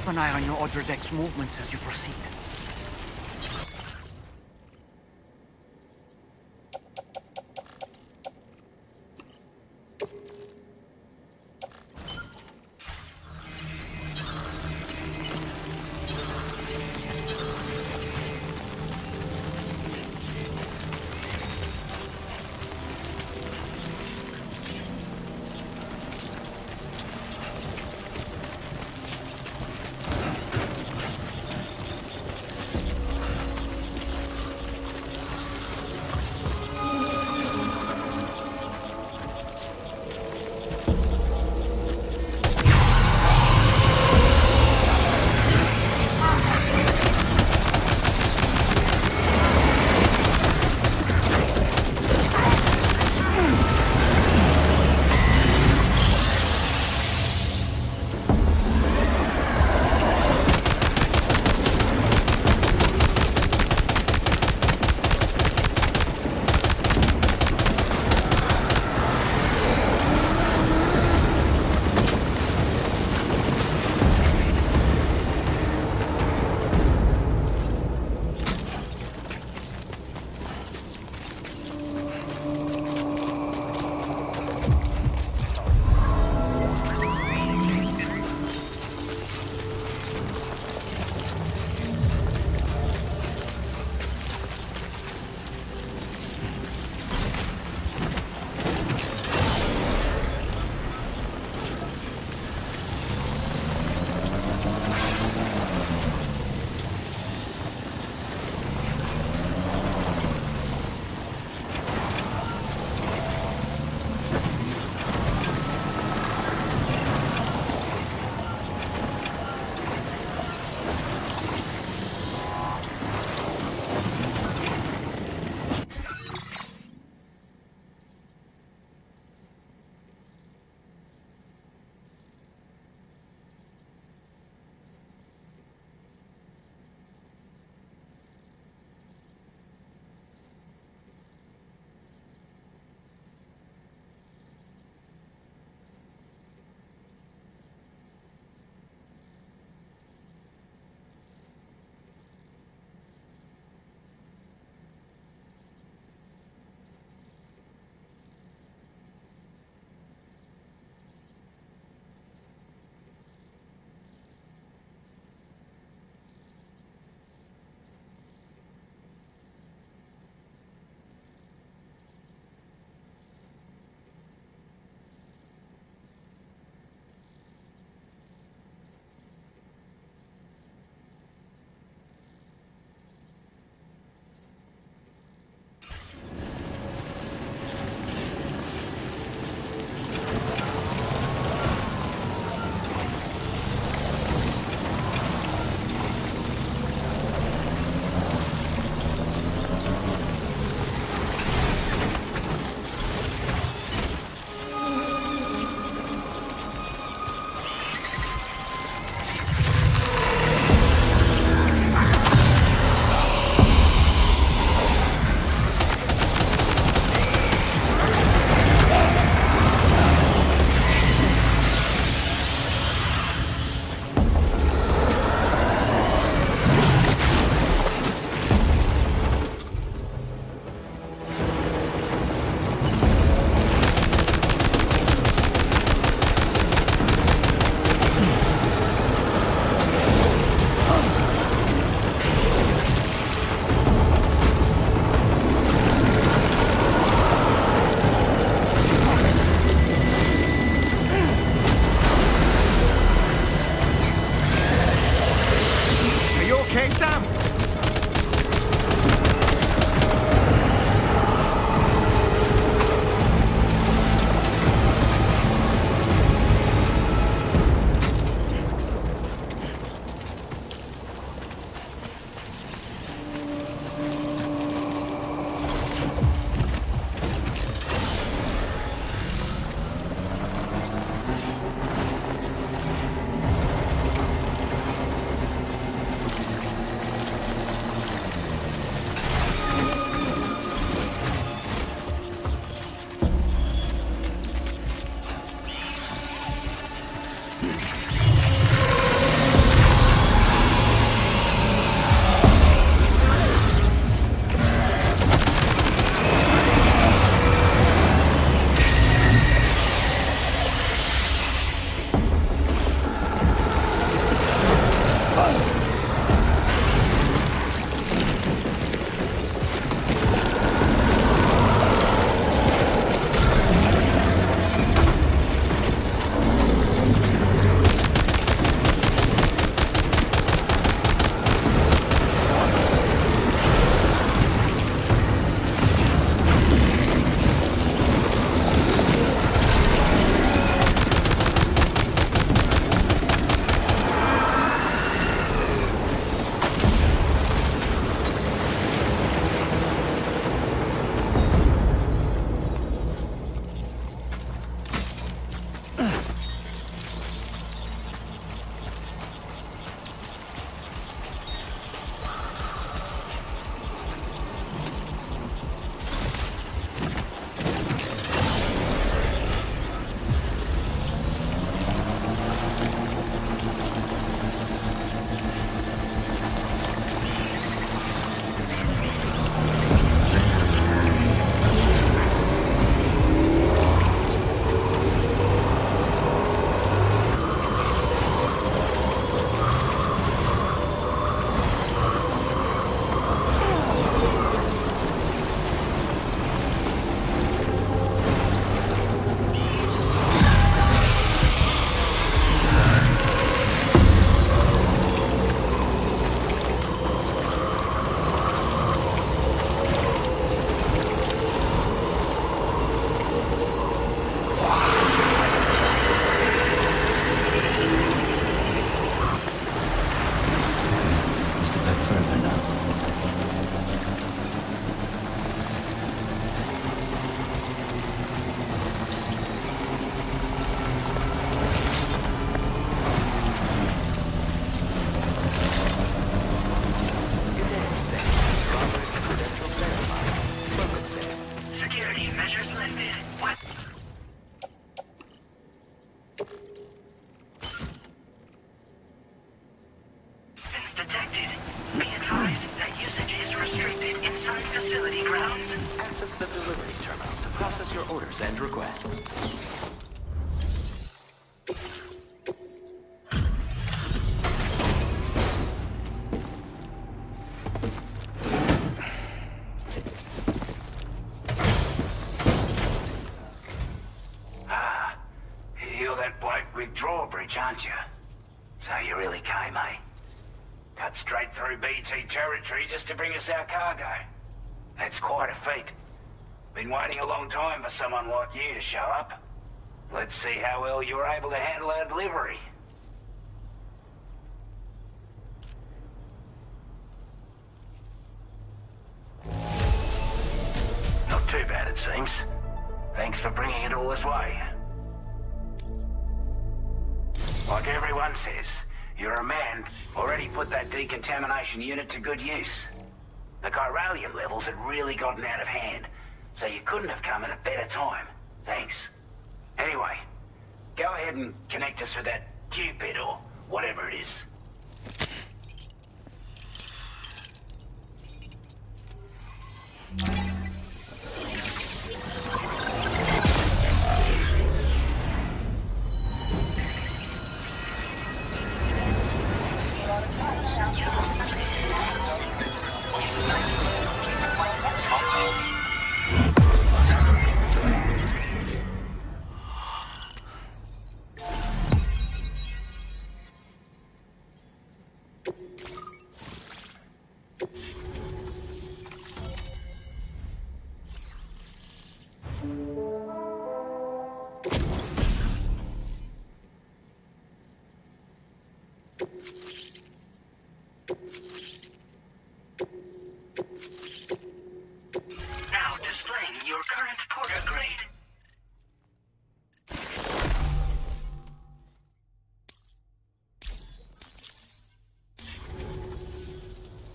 [SPEAKER 15] Keep an eye on your other deck's movements as you proceed.
[SPEAKER 4] Security measures lifted. What? Weapons detected. Be advised that usage is restricted inside facility grounds.
[SPEAKER 5] Access the delivery terminal to process your orders and requests.
[SPEAKER 7] You're that bloke with drawbridge, aren't you? So you really came, eh? Cut straight through BT territory just to bring us our cargo. That's quite a feat. Been waiting a long time for someone like you to show up. Let's see how well you were able to handle our delivery. Not too bad, it seems. Thanks for bringing it all this way. Like everyone says, you're a man already put that decontamination unit to good use. The chiralium levels had really gotten out of hand, so you couldn't have come at a better time. Thanks. Anyway, go ahead and connect us with that Cupid or whatever it is.
[SPEAKER 4] Now displaying your current porter grade.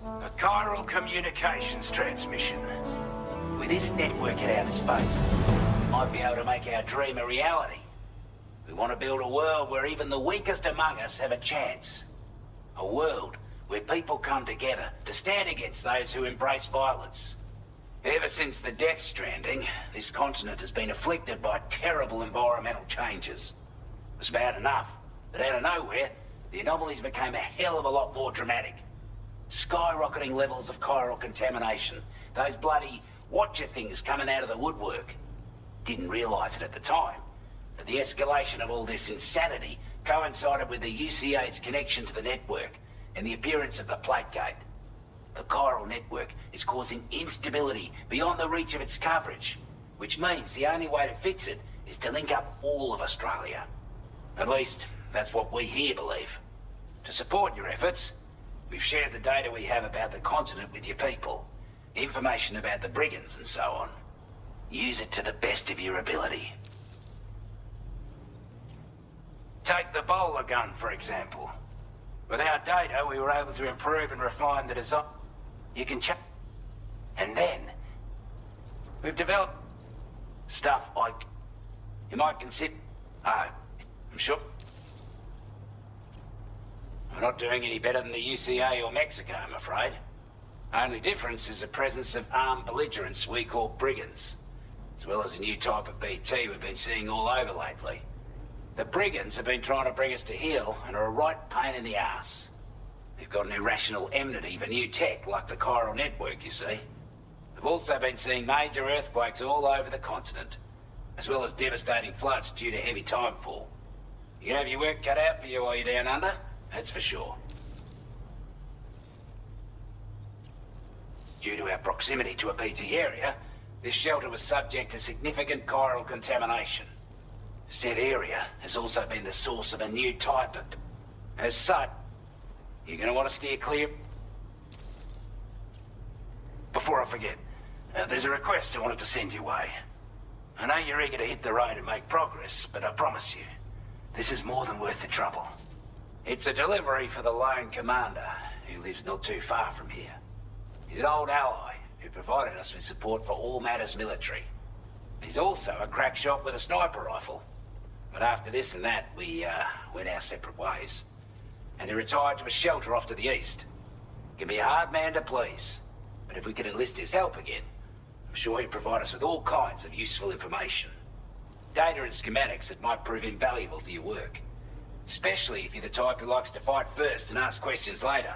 [SPEAKER 20] A chiral communications transmission. With this network at our disposal, we might be able to make our dream a reality. We want to build a world where even the weakest among us have a chance. A world where people come together to stand against those who embrace violence. Ever since the death stranding, this continent has been afflicted by terrible environmental changes. It was bad enough, but out of nowhere, the anomalies became a hell of a lot more dramatic. Skyrocketing levels of chiral contamination. Those bloody watcher things coming out of the woodwork. Didn't realize it at the time, but the escalation of all this insanity coincided with the UCA's connection to the network and the appearance of the plate gate. The chiral network is causing instability beyond the reach of its coverage, which means the only way to fix it is to link up all of Australia. At least, that's what we here believe. To support your efforts, we've shared the data we have about the continent with your people. Information about the brigands and so on. Use it to the best of your ability. Take the bowler gun, for example. With our data, we were able to improve and refine the design. You can check. And then, we've developed stuff like you might consider. Oh, I'm sure. We're not doing any better than the UCA or Mexico, I'm afraid. Only difference is the presence of armed belligerents we call brigands, as well as a new type of BT we've been seeing all over lately. The brigands have been trying to bring us to heel and are a right pain in the ass. They've got an irrational enmity for new tech like the chiral network, you see. They've also been seeing major earthquakes all over the continent, as well as devastating floods due to heavy timefall. You can have your work cut out for you while you're down under, that's for sure. Due to our proximity to a BT area, this shelter was subject to significant chiral contamination. Said area has also been the source of a new type of... As such, you're going to want to steer clear. Before I forget, there's a request I wanted to send your way. I know you're eager to hit the road and make progress, but I promise you, this is more than worth the trouble. It's a delivery for the lone commander, who lives not too far from here. He's an old ally who provided us with support for all matters military. He's also a crack shot with a sniper rifle. But after this and that, we went our separate ways. And he retired to a shelter off to the east. Can be a hard man to please, but if we could enlist his help again, I'm sure he'd provide us with all kinds of useful information. Data and schematics that might prove invaluable for your work. Especially if you're the type who likes to fight first and ask questions later.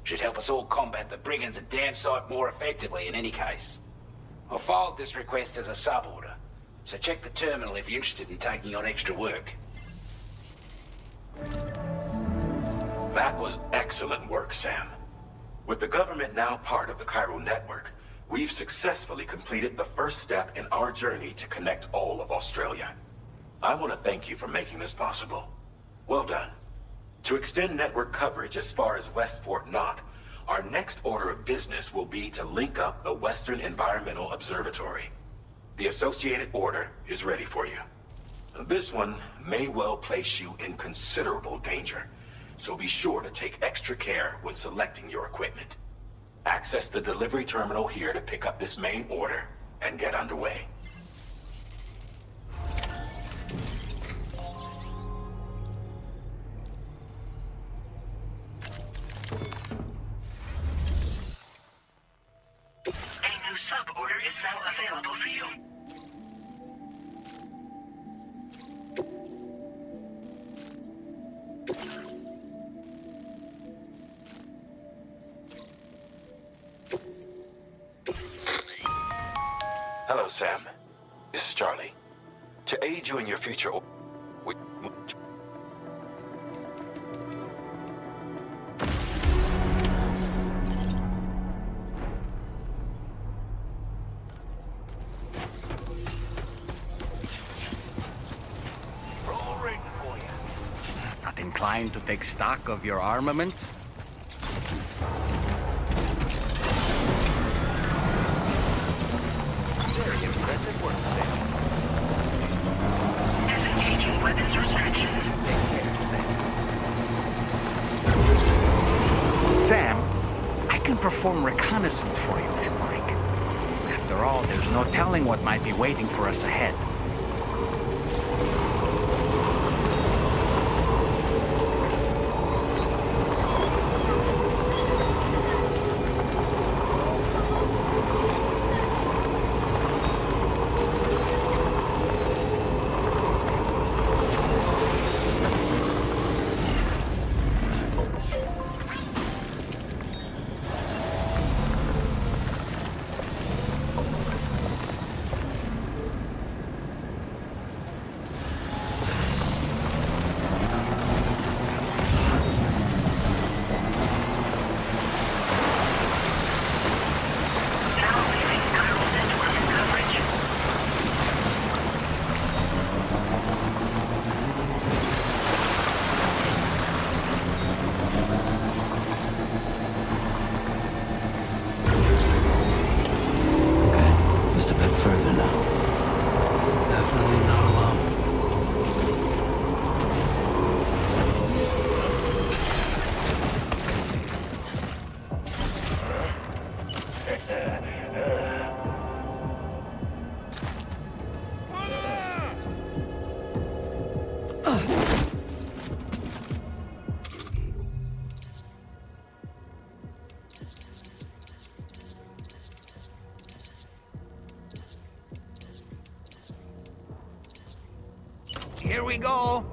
[SPEAKER 20] Should help us all combat the brigands at Dam Site more effectively in any case. I filed this request as a sub-order, so check the terminal if you're interested in taking on extra work.
[SPEAKER 17] That was excellent work, Sam. With the government now part of the Chiral network, we've successfully completed the first step in our journey to connect all of Australia. I want to thank you for making this possible. Well done. To extend network coverage as far as West Fort Knott, our next order of business will be to link up the Western Environmental Observatory. The associated order is ready for you. This one may well place you in considerable danger, so be sure to take extra care when selecting your equipment. Access the delivery terminal here to pick up this main order and get underway.
[SPEAKER 4] A new sub-order is now available for you.
[SPEAKER 17] Hello, Sam. This is Charlie. To aid you in your future...
[SPEAKER 15] Not inclined to take stock of your armaments?
[SPEAKER 4] Very impressive work, Sam. Disengaging weapons restrictions.
[SPEAKER 15] Sam, I can perform reconnaissance for you if you like. After all, there's no telling what might be waiting for us ahead. Here we go.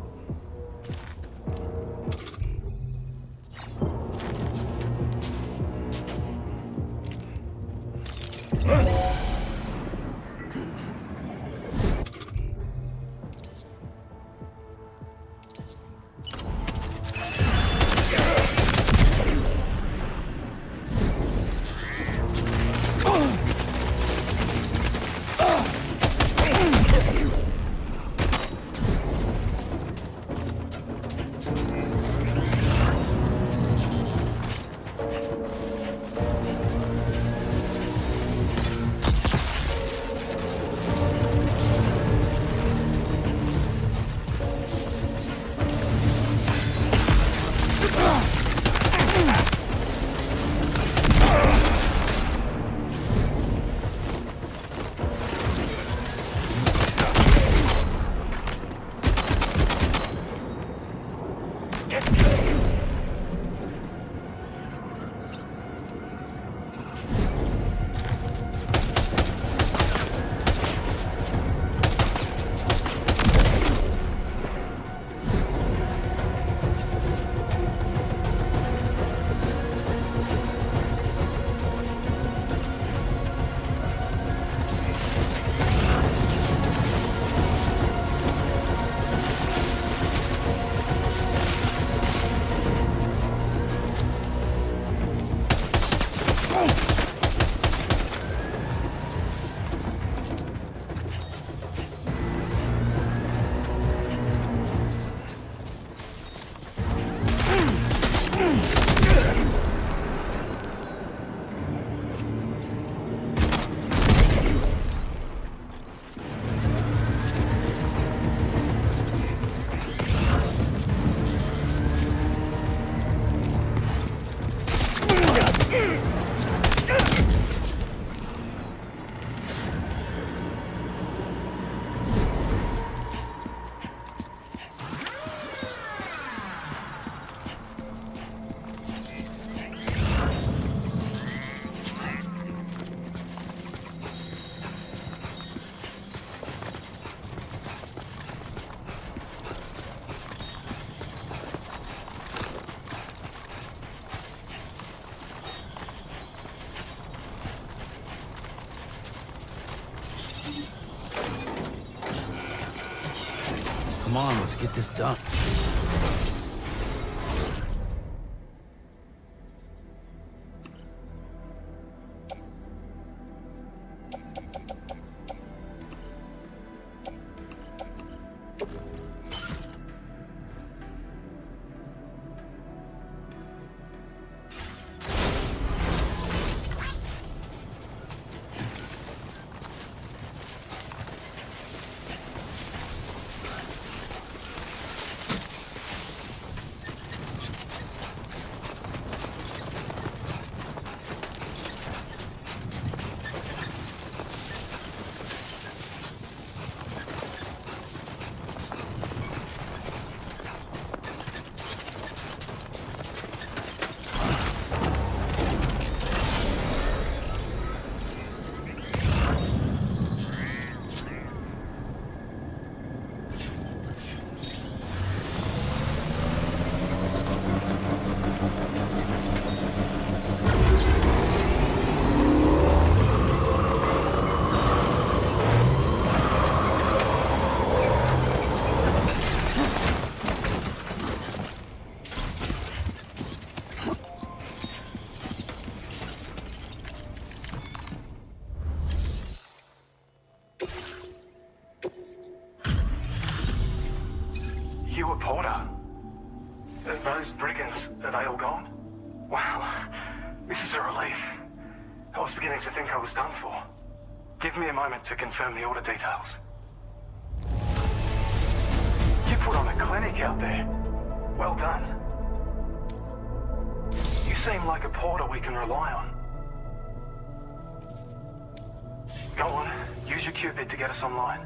[SPEAKER 2] Come on, let's get this done.
[SPEAKER 7] You were Porter? Those brigands, are they all gone? Wow, this is a relief. I was beginning to think I was done for. Give me a moment to confirm the order details. You put on a clinic out there. Well done. You seem like a porter we can rely on. Go on, use your Cupid to get us online.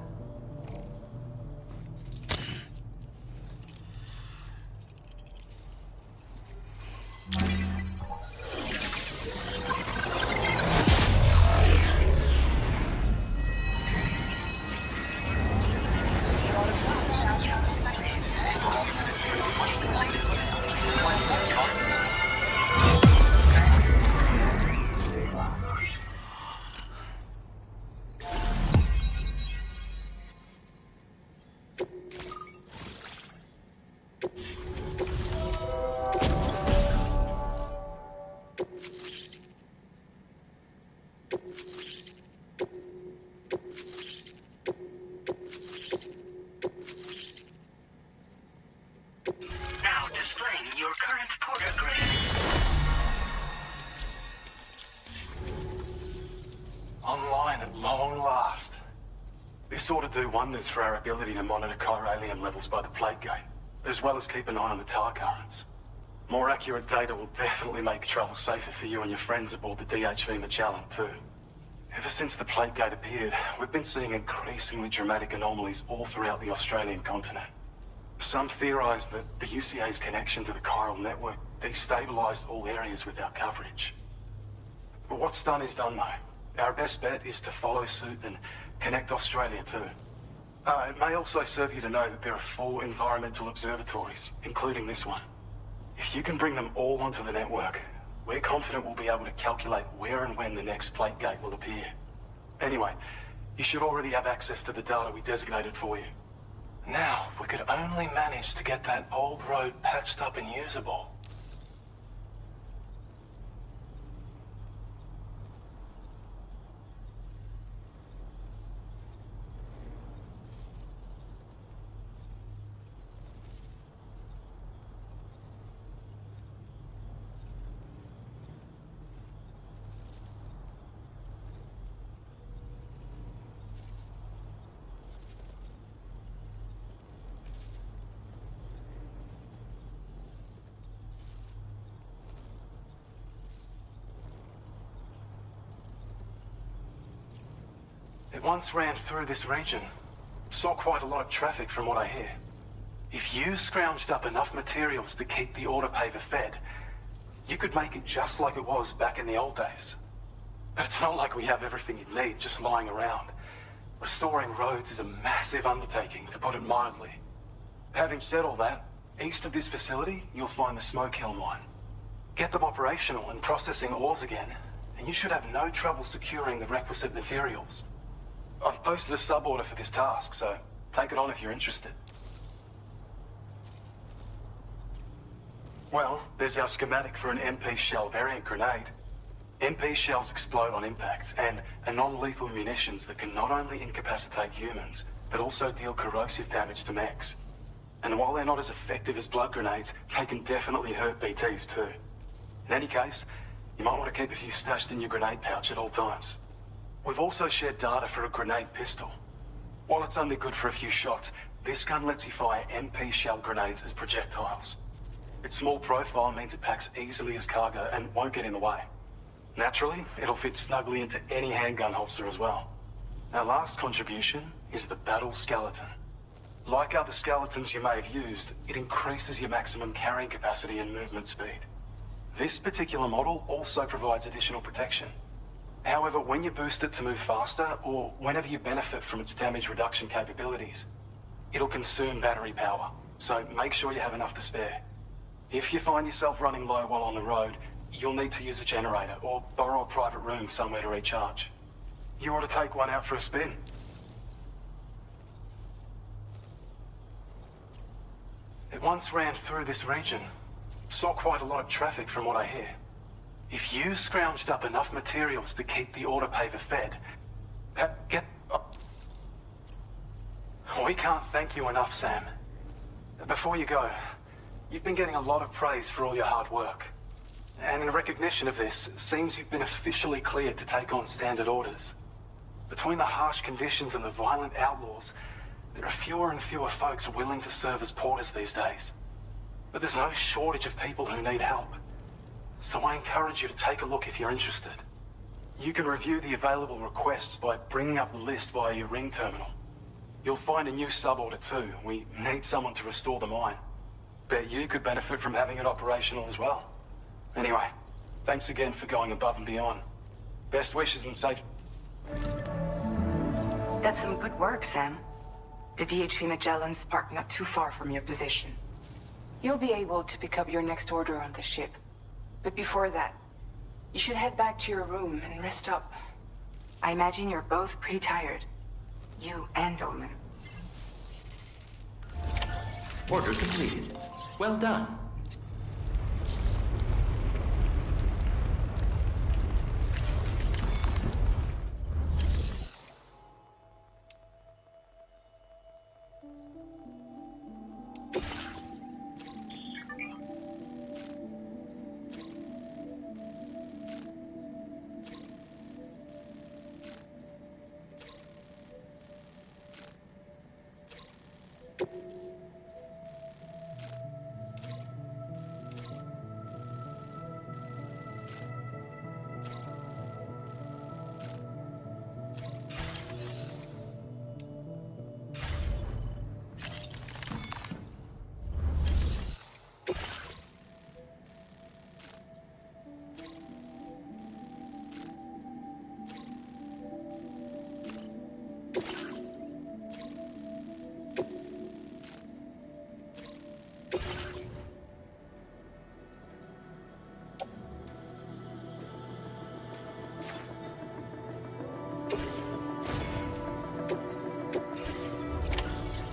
[SPEAKER 4] Now displaying your current Porter grade.
[SPEAKER 12] Online at long last. This ought to do wonders for our ability to monitor chiralium levels by the plate gate, as well as keep an eye on the tar currents. More accurate data will definitely make travel safer for you and your friends aboard the DHV Magellan, too. Ever since the plate gate appeared, we've been seeing increasingly dramatic anomalies all throughout the Australian continent. Some theorize that the UCA's connection to the chiral network destabilized all areas without coverage. But what's done is done, though. Our best bet is to follow suit and connect Australia, too. It may also serve you to know that there are 4 environmental observatories, including this one. If you can bring them all onto the network, we're confident we'll be able to calculate where and when the next plate gate will appear. Anyway, you should already have access to the data we designated for you. Now, if we could only manage to get that old road patched up and usable. It once ran through this region. Saw quite a lot of traffic from what I hear. If you scrounged up enough materials to keep the autopaver fed, you could make it just like it was back in the old days. But it's not like we have everything you need just lying around. Restoring roads is a massive undertaking, to put it mildly. Having said all that, east of this facility, you'll find the Smoke Hill mine. Get them operational and processing ores again, and you should have no trouble securing the requisite materials. I've posted a sub-order for this task, so take it on if you're interested. Well, there's our schematic for an MP shell variant grenade. MP shells explode on impact, and are non-lethal munitions that can not only incapacitate humans, but also deal corrosive damage to mechs. And while they're not as effective as blood grenades, they can definitely hurt BTs too. In any case, you might want to keep a few stashed in your grenade pouch at all times. We've also shared data for a grenade pistol. While it's only good for a few shots, this gun lets you fire MP shell grenades as projectiles. Its small profile means it packs easily as cargo and won't get in the way. Naturally, it'll fit snugly into any handgun holster as well. Our last contribution is the Battle Skeleton. Like other skeletons you may have used, it increases your maximum carrying capacity and movement speed. This particular model also provides additional protection. However, when you boost it to move faster, or whenever you benefit from its damage reduction capabilities, it'll consume battery power, so make sure you have enough to spare. If you find yourself running low while on the road, you'll need to use a generator or borrow a private room somewhere to recharge. You ought to take one out for a spin. It once ran through this region. Saw quite a lot of traffic from what I hear. If you scrounged up enough materials to keep the autopaver fed, get up. We can't thank you enough, Sam. Before you go, you've been getting a lot of praise for all your hard work. And in recognition of this, it seems you've been officially cleared to take on standard orders. Between the harsh conditions and the violent outlaws, there are fewer and fewer folks willing to serve as porters these days. But there's no shortage of people who need help. So I encourage you to take a look if you're interested. You can review the available requests by bringing up the list via your ring terminal. You'll find a new sub-order too. We need someone to restore the mine. Bet you could benefit from having it operational as well. Anyway, thanks again for going above and beyond. Best wishes and safe...
[SPEAKER 3] That's some good work, Sam. The DHP Magellan's parked not too far from your position. You'll be able to pick up your next order on the ship. But before that, you should head back to your room and rest up. I imagine you're both pretty tired. You and Dolman.
[SPEAKER 21] Order completed. Well done.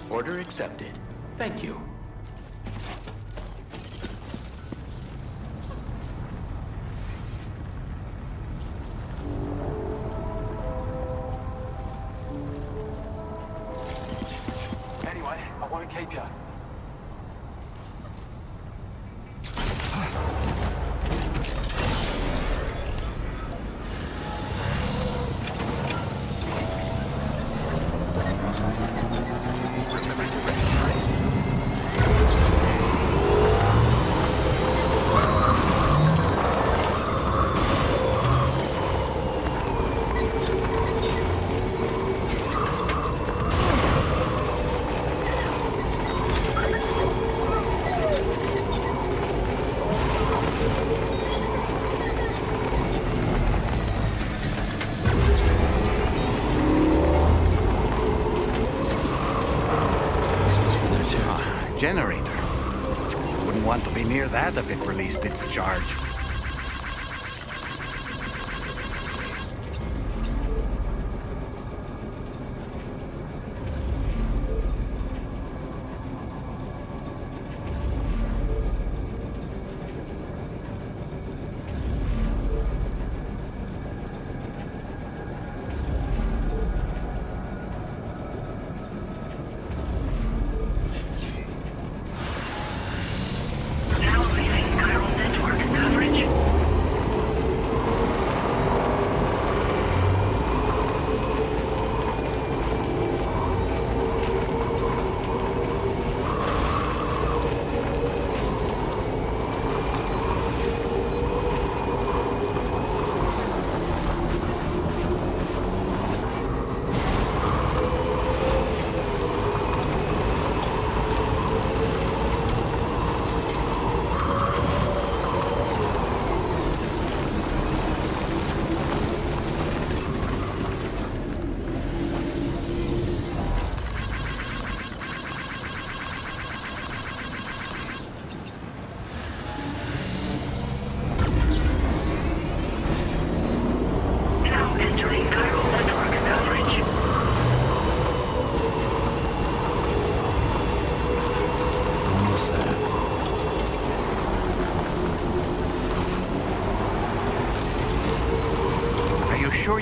[SPEAKER 21] Order accepted. Thank you.
[SPEAKER 12] Anyway, I won't keep you.
[SPEAKER 18] Generator. Wouldn't want to be near that if it released its charge.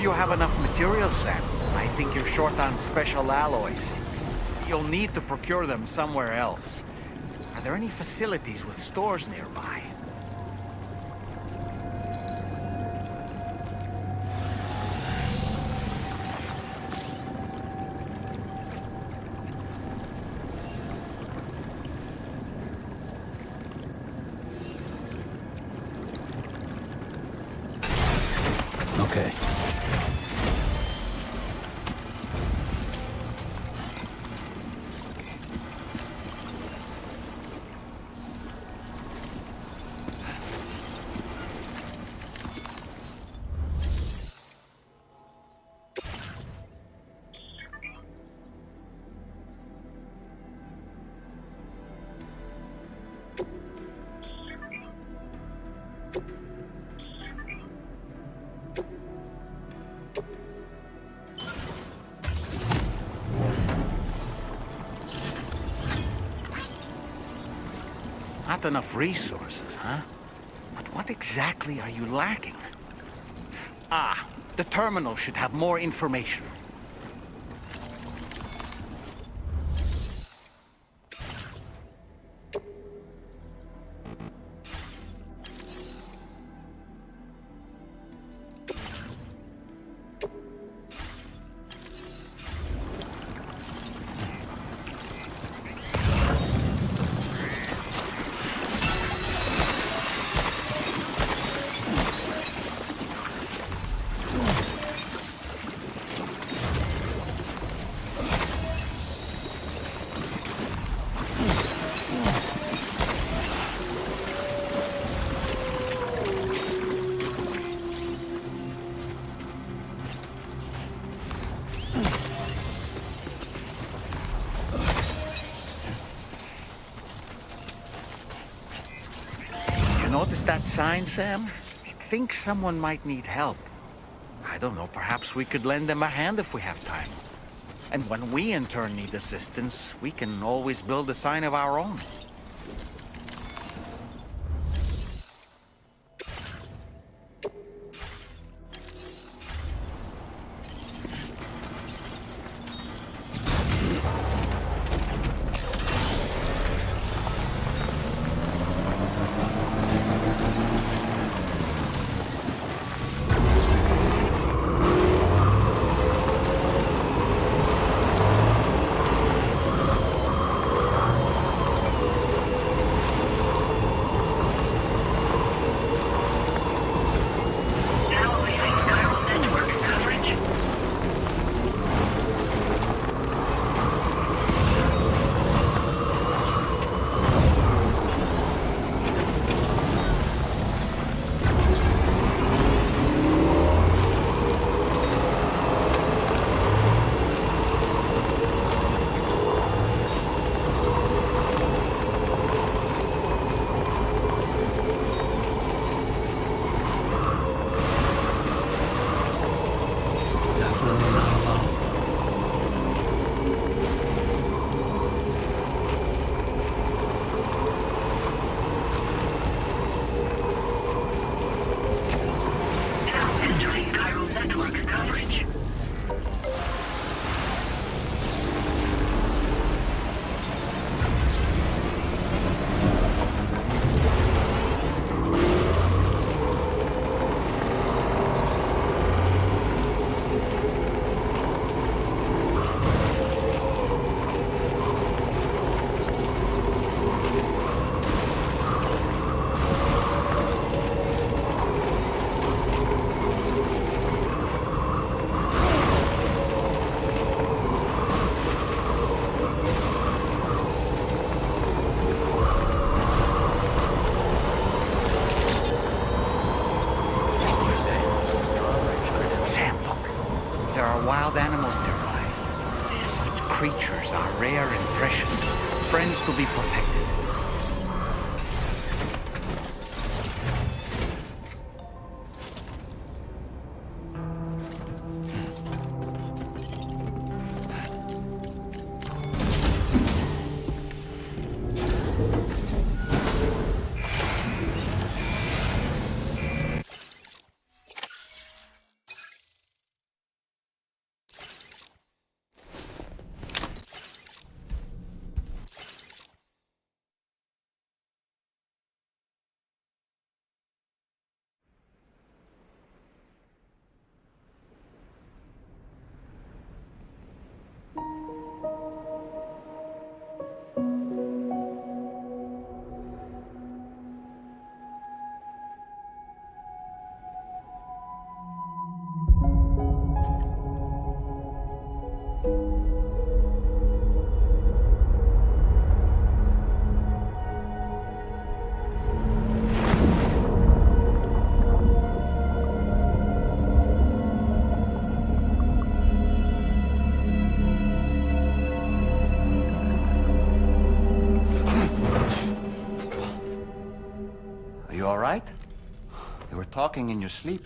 [SPEAKER 15] you have enough materials, Sam. I think you're short on special alloys. You'll need to procure them somewhere else. Are there any facilities with stores nearby?
[SPEAKER 2] Okay.
[SPEAKER 15] Not enough resources, huh? But what exactly are you lacking? Ah, the terminal should have more information. Notice that sign, Sam? I think someone might need help. I don't know, perhaps we could lend them a hand if we have time. And when we in turn need assistance, we can always build a sign of our own. Wild animals nearby. Such creatures are rare and precious, friends to be protected.
[SPEAKER 6] talking in your sleep.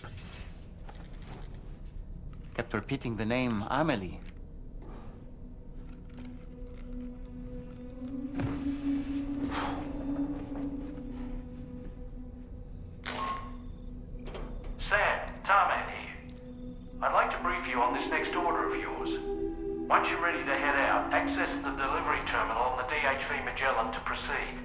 [SPEAKER 6] Kept repeating the name Amelie.
[SPEAKER 22] Sam, Tarman here. I'd like to brief you on this next order of yours. Once you're ready to head out, access the delivery terminal on the DHV Magellan to proceed.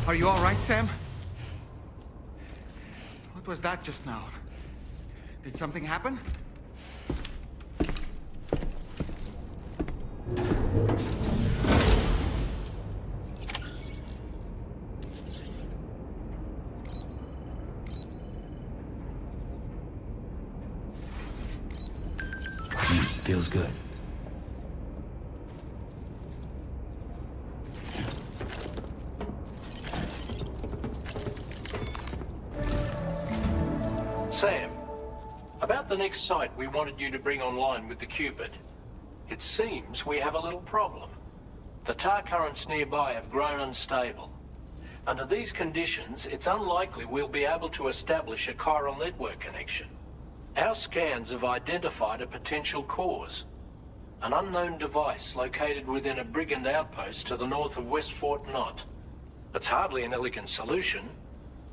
[SPEAKER 15] Are you all right, Sam? What was that just now? Did something happen?
[SPEAKER 2] Feels good.
[SPEAKER 23] Sam, about the next site we wanted you to bring online with the Cupid. It seems we have a little problem. The tar currents nearby have grown unstable. Under these conditions, it's unlikely we'll be able to establish a chiral network connection. Our scans have identified a potential cause. An unknown device located within a brigand outpost to the north of West Fort Knot. It's hardly an elegant solution,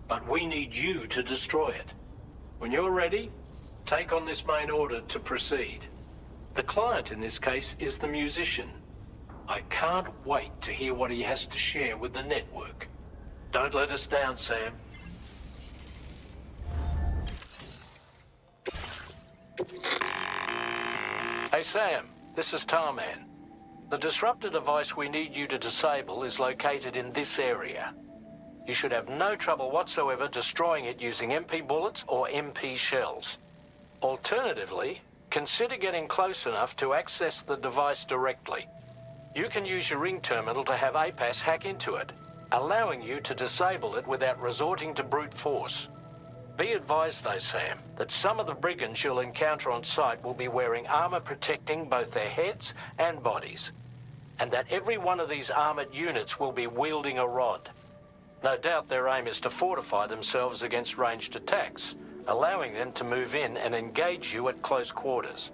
[SPEAKER 23] but we need you to destroy it. When you're ready, take on this main order to proceed. The client in this case is the musician. I can't wait to hear what he has to share with the network. Don't let us down, Sam. Hey, Sam, this is Tarman. The disruptor device we need you to disable is located in this area. You should have no trouble whatsoever destroying it using MP bullets or MP shells. Alternatively, consider getting close enough to access the device directly. You can use your ring terminal to have APAS hack into it, allowing you to disable it without resorting to brute force. Be advised though, Sam, that some of the brigands you'll encounter on site will be wearing armor protecting both their heads and bodies, and that every one of these armored units will be wielding a rod. No doubt their aim is to fortify themselves against ranged attacks, allowing them to move in and engage you at close quarters.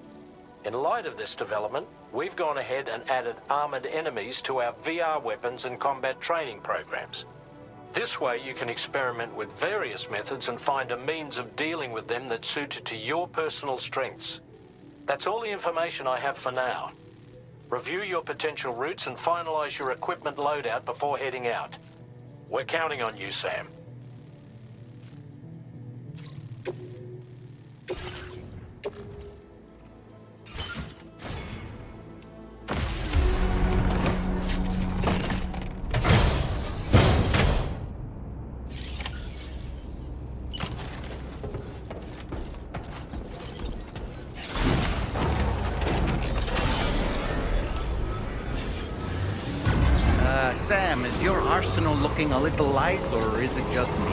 [SPEAKER 23] In light of this development, we've gone ahead and added armored enemies to our VR weapons and combat training programs. This way you can experiment with various methods and find a means of dealing with them that's suited to your personal strengths. That's all the information I have for now. Review your potential routes and finalize your equipment loadout before heading out. We're counting on you, Sam.
[SPEAKER 15] Sam, is your arsenal looking a little light, or is it just me?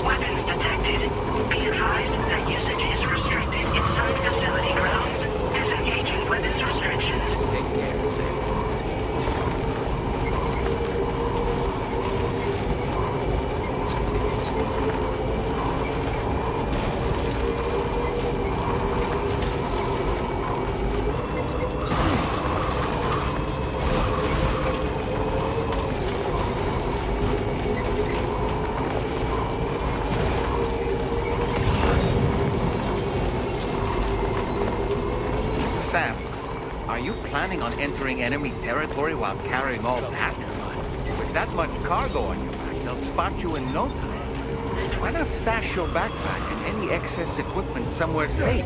[SPEAKER 4] Weapons detected. Be advised that usage is restricted inside facility grounds. Disengaging weapons restrictions.
[SPEAKER 15] Take care, Sam.
[SPEAKER 8] planning on entering enemy territory while carrying all that? With that much cargo on your back, they'll spot you in no time. Why not stash your backpack and any excess equipment somewhere safe,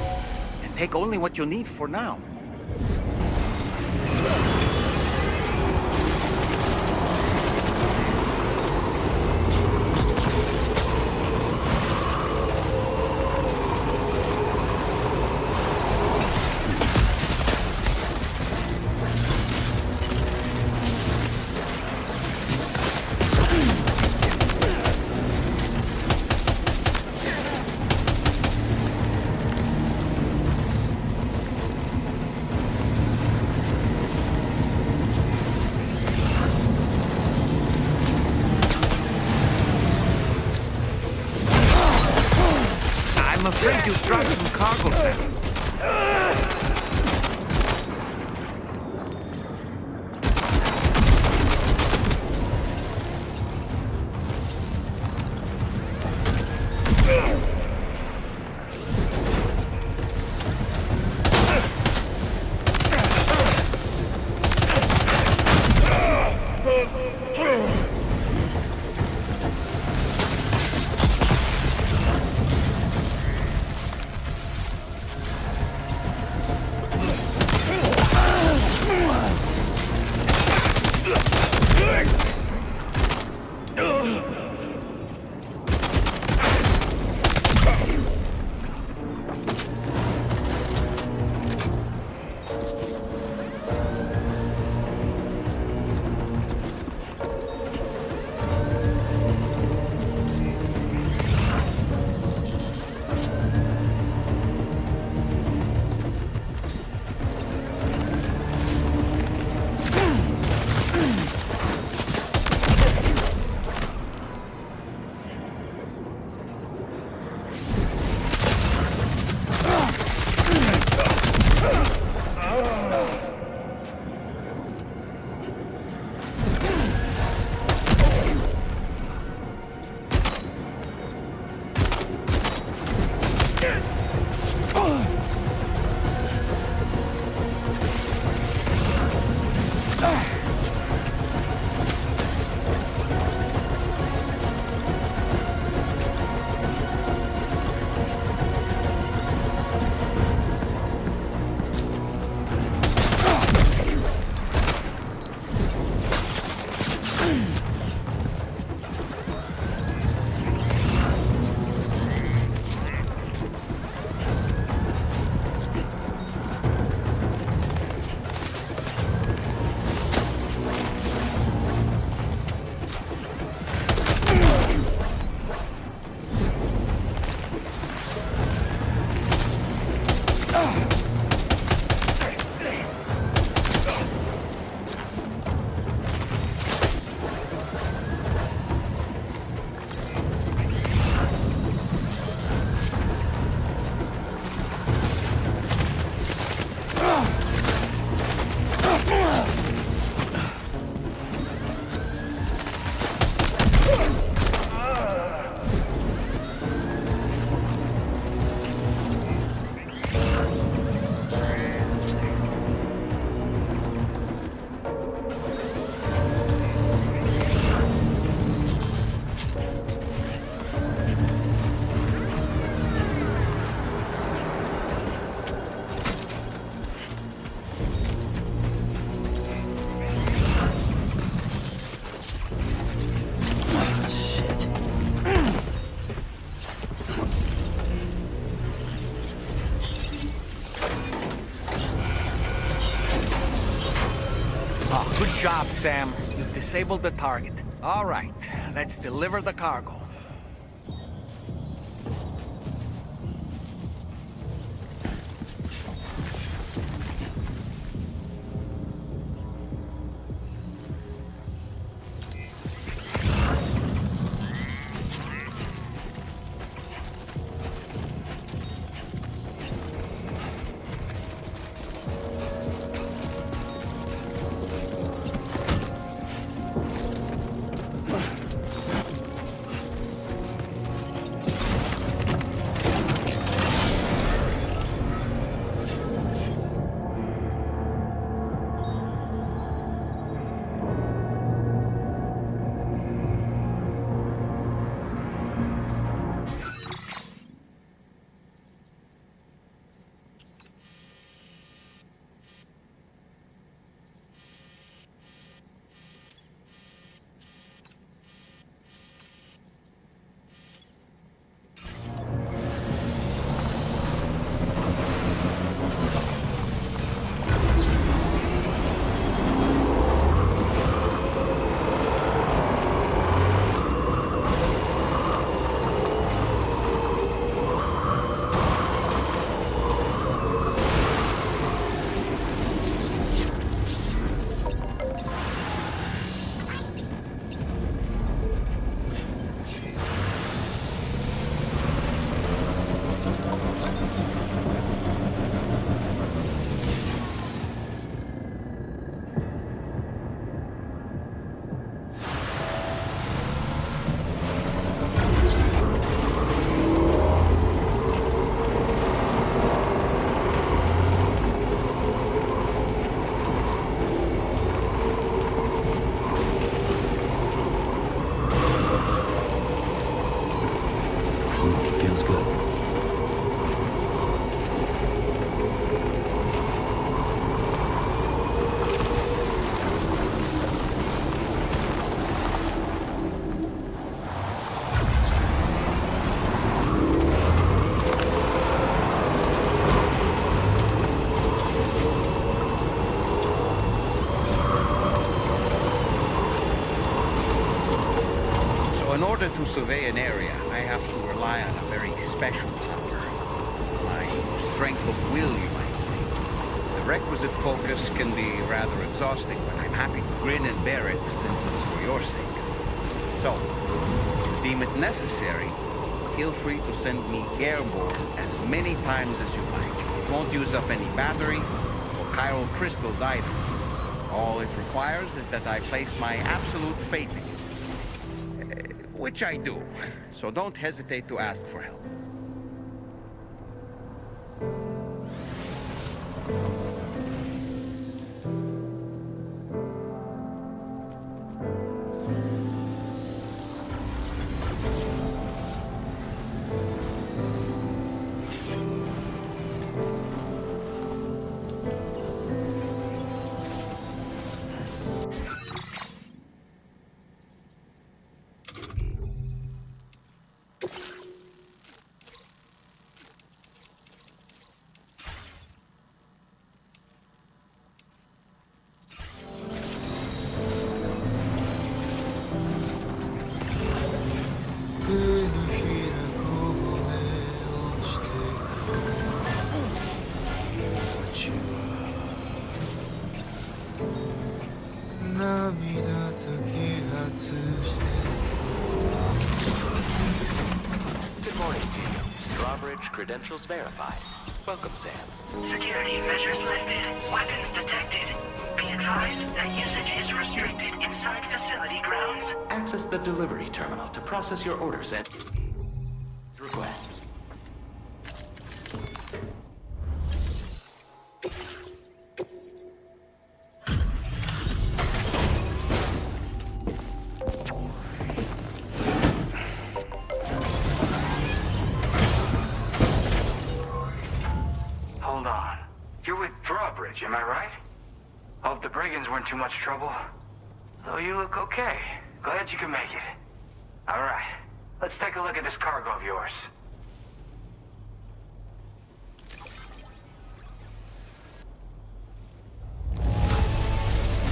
[SPEAKER 8] and take only what you need for now? I'm afraid you dropped some cargo, Sam. Good job, Sam. You've disabled the target. All right, let's deliver the cargo. order to survey an area, I have to rely on a very special power. My strength of will, you might say. The requisite focus can be rather exhausting, but I'm happy to grin and bear it since it's for your sake. So, if you deem it necessary, feel free to send me airborne as many times as you like. It won't use up any batteries or chiral crystals either. All it requires is that I place my absolute faith in you. Which I do, so don't hesitate to ask for help.
[SPEAKER 21] Good morning to you. Drawbridge credentials verified. Welcome, Sam.
[SPEAKER 4] Security measures lifted. Weapons detected. Be advised that usage is restricted inside facility grounds.
[SPEAKER 21] Access the delivery terminal to process your orders and requests.
[SPEAKER 7] Hold on. You're with Drawbridge, am I right? Hope the brigands weren't too much trouble. Though you look okay. Glad you can make it. All right. Let's take a look at this cargo of yours.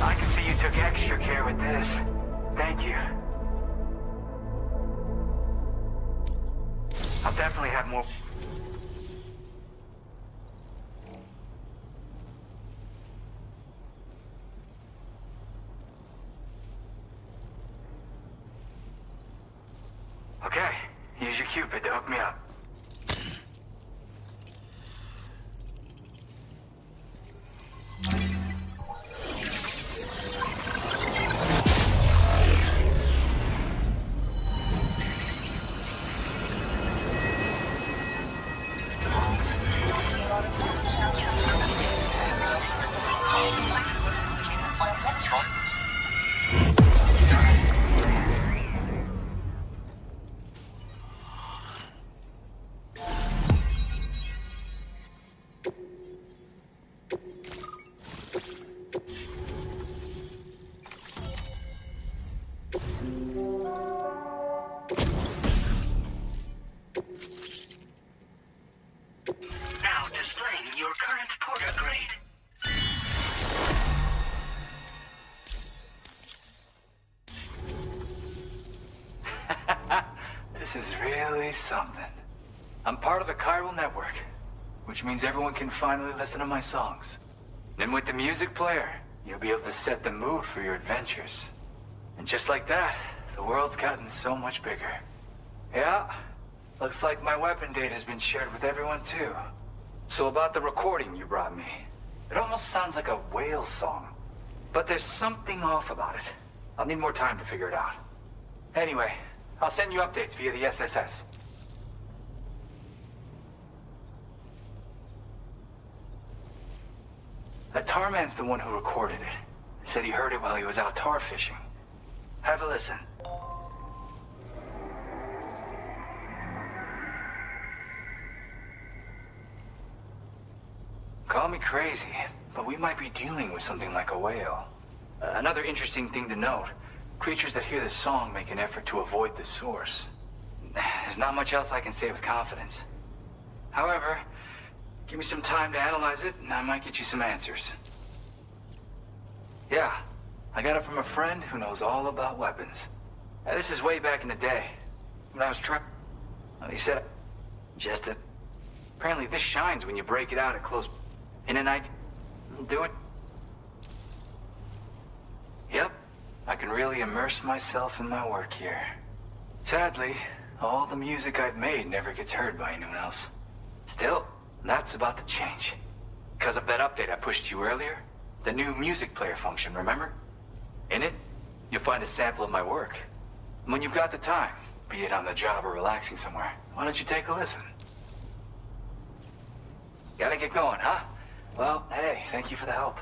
[SPEAKER 7] I can see you took extra care with this. Thank you. I'll definitely have more... Okay, use your Cupid to hook me up.
[SPEAKER 4] Now displaying your current porter grade.
[SPEAKER 9] This is really something. I'm part of the chiral network, which means everyone can finally listen to my songs. Then with the music player, you'll be able to set the mood for your adventures. And just like that, the world's gotten so much bigger. Yeah, looks like my weapon data has been shared with everyone too. So about the recording you brought me, it almost sounds like a whale song. But there's something off about it. I'll need more time to figure it out. Anyway, I'll send you updates via the SSS. That Tarman's the one who recorded it. Said he heard it while he was out tar fishing. Have a listen. Call me crazy, but we might be dealing with something like a whale. Another interesting thing to note, creatures that hear this song make an effort to avoid the source. There's not much else I can say with confidence. However, give me some time to analyze it, and I might get you some answers. Yeah, I got it from a friend who knows all about weapons. This is way back in the day, when I was trying... Well, they said... Apparently this shines when you break it out at close... In a night... Do it. Yep. I can really immerse myself in my work here. Sadly, all the music I've made never gets heard by anyone else. Still, that's about to change. Because of that update I pushed you earlier, the new music player function, remember? In it, you'll find a sample of my work. And when you've got the time, be it on the job or relaxing somewhere, why don't you take a listen? Gotta get going, huh? Well, hey, thank you for the help.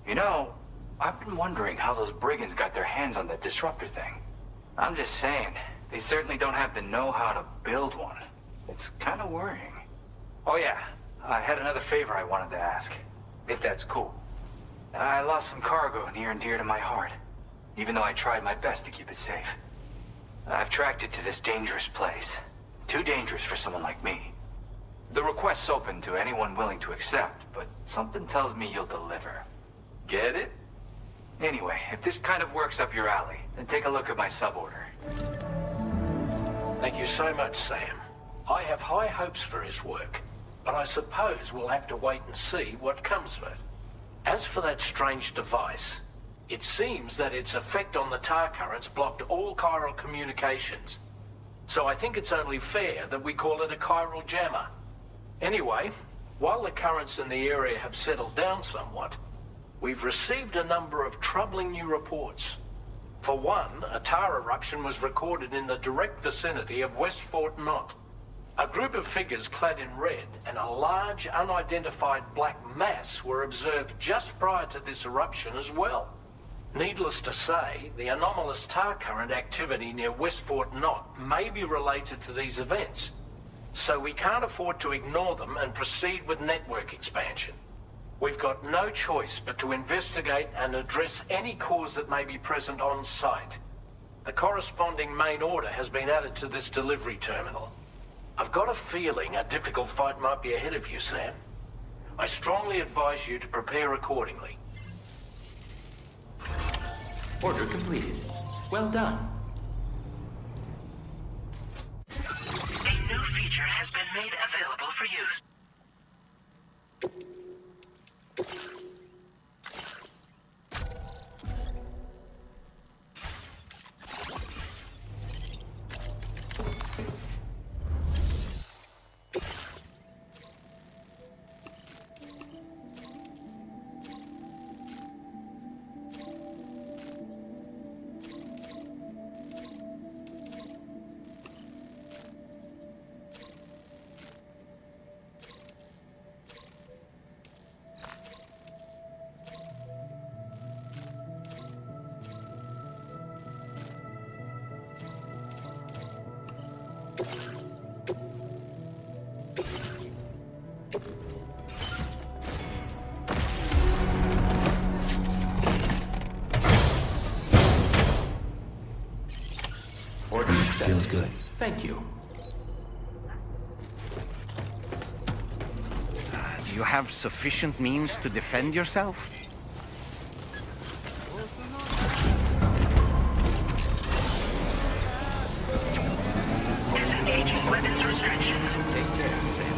[SPEAKER 9] You know, I've been wondering how those brigands got their hands on that disruptor thing. I'm just saying, they certainly don't have the know-how to build one. It's kind of worrying. Oh yeah, I had another favor I wanted to ask, if that's cool. I lost some cargo near and dear to my heart, even though I tried my best to keep it safe. I've tracked it to this dangerous place. Too dangerous for someone like me. The request's open to anyone willing to accept, but something tells me you'll deliver. Get it? Anyway, if this kind of works up your alley, then take a look at my suborder.
[SPEAKER 23] Thank you so much, Sam. I have high hopes for his work, but I suppose we'll have to wait and see what comes of it. As for that strange device, it seems that its effect on the tar currents blocked all chiral communications. So I think it's only fair that we call it a chiral jammer. Anyway, while the currents in the area have settled down somewhat, we've received a number of troubling new reports. For one, a tar eruption was recorded in the direct vicinity of West Fort Knot. A group of figures clad in red and a large unidentified black mass were observed just prior to this eruption as well. Needless to say, the anomalous tar current activity near West Fort Knot may be related to these events, so we can't afford to ignore them and proceed with network expansion. We've got no choice but to investigate and address any cause that may be present on site. The corresponding main order has been added to this delivery terminal. I've got a feeling a difficult fight might be ahead of you, Sam. I strongly advise you to prepare accordingly.
[SPEAKER 21] Order completed. Well done.
[SPEAKER 4] A new feature has been made available for use.
[SPEAKER 2] Feels good.
[SPEAKER 21] Thank you.
[SPEAKER 15] Do you have sufficient means to defend yourself?
[SPEAKER 4] Disengaging weapons restrictions.
[SPEAKER 15] Take care, Sam.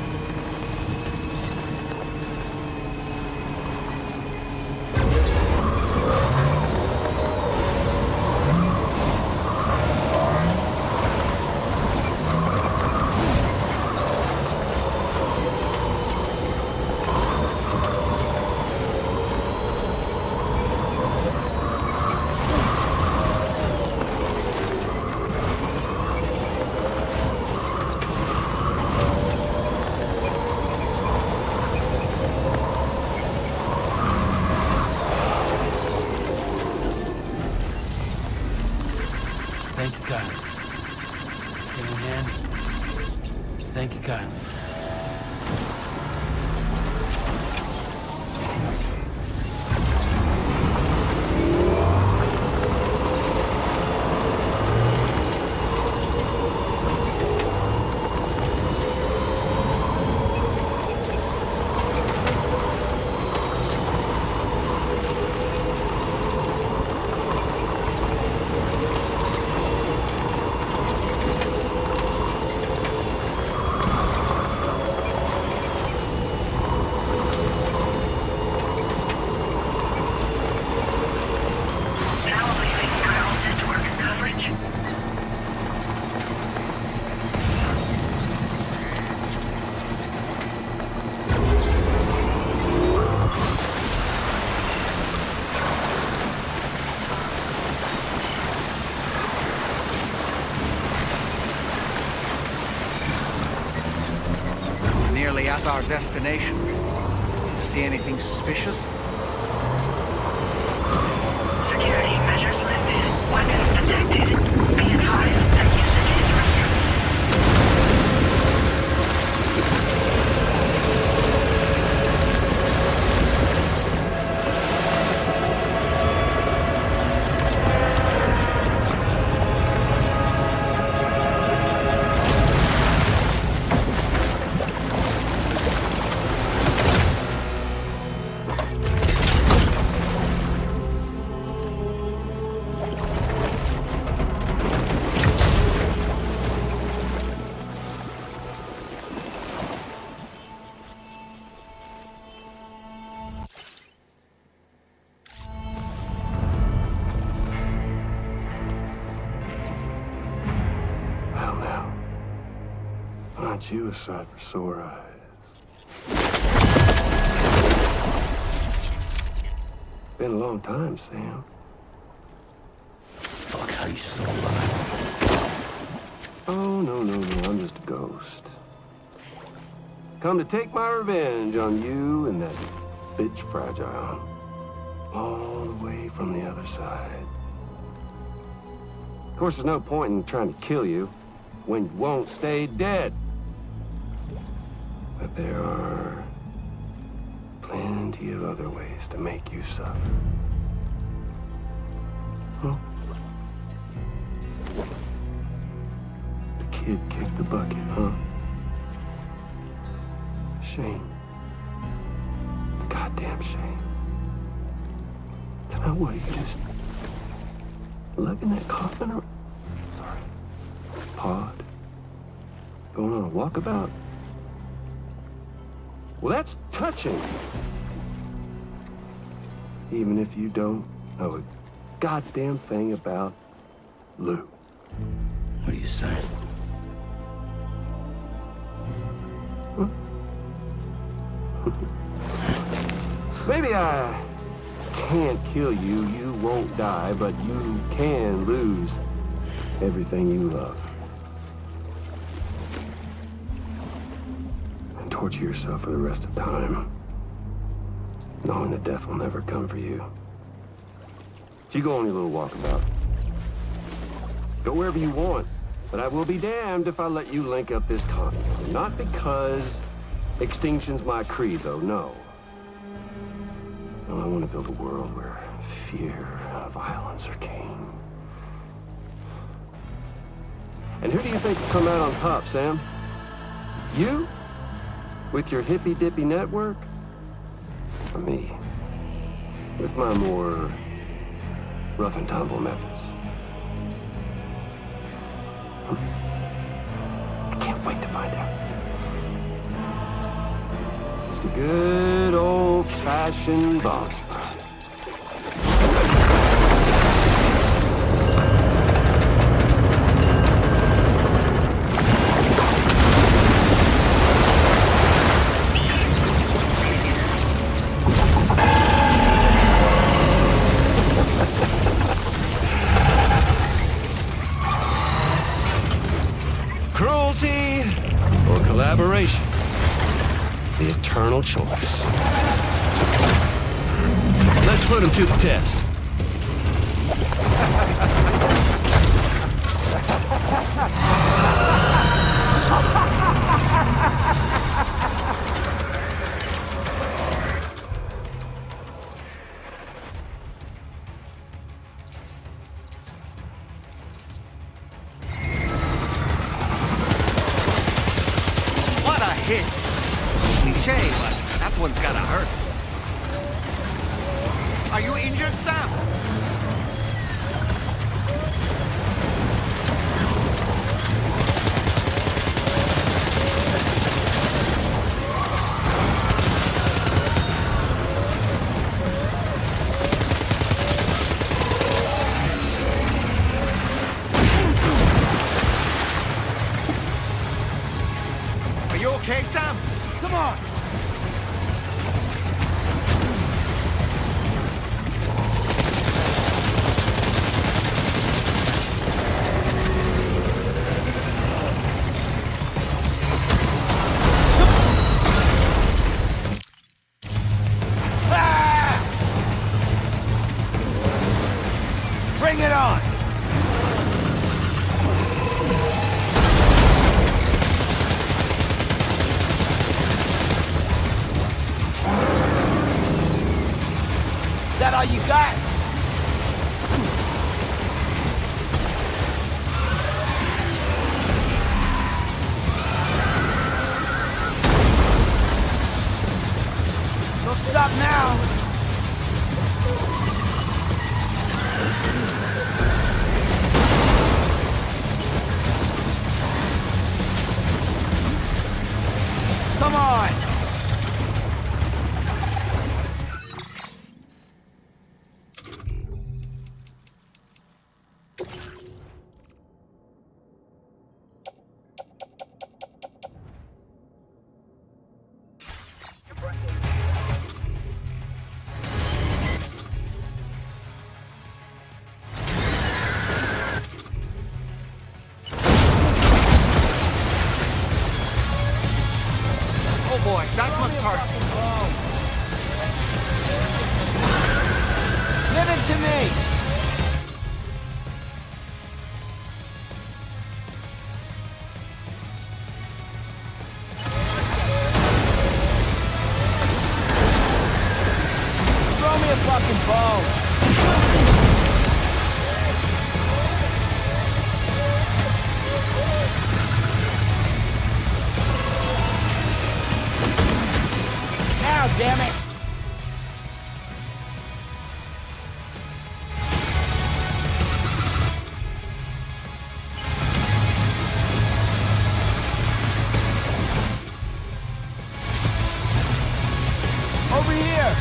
[SPEAKER 2] Thank you kindly. Give me a hand. Thank you kindly.
[SPEAKER 8] at our destination. See anything suspicious?
[SPEAKER 4] Security measures lifted. Weapons detected. Be advised that usage is restricted.
[SPEAKER 10] Well, now, aren't you a sight for sore eyes? Been a long time, Sam.
[SPEAKER 2] Fuck, how you still alive?
[SPEAKER 10] Oh, no, I'm just a ghost. Come to take my revenge on you and that bitch Fragile. All the way from the other side. Of course, there's no point in trying to kill you when you won't stay dead. But there are plenty of other ways to make you suffer. Huh? The kid kicked the bucket, huh? Shame. The goddamn shame. Tonight, what, you just lugging that coffin around? Pod? Going on a walkabout? Well, that's touching. Even if you don't know a goddamn thing about Lou.
[SPEAKER 2] What are you saying?
[SPEAKER 10] Huh? Maybe I can't kill you, you won't die, but you can lose everything you love. And torture yourself for the rest of time, knowing that death will never come for you. So you go on your little walkabout. Go wherever you want, but I will be damned if I let you link up this continent. Not because extinction's my creed, though, no. No, I want to build a world where fear and violence are king. And who do you think will come out on top, Sam? You? With your hippy-dippy network? Or me? With my more rough and tumble methods? I can't wait to find out. Just a good old-fashioned boss fight. Cruelty or collaboration? The eternal choice. Let's put him to the test.
[SPEAKER 8] What a hit! Cliche, but that one's gotta hurt. Are you injured, Sam? Are you okay, Sam? Come on!
[SPEAKER 15] got? Don't stop now. Come on. Oh boy, that must hurt. Give it to me! Throw me a fucking bone! Now, damn it! Over here!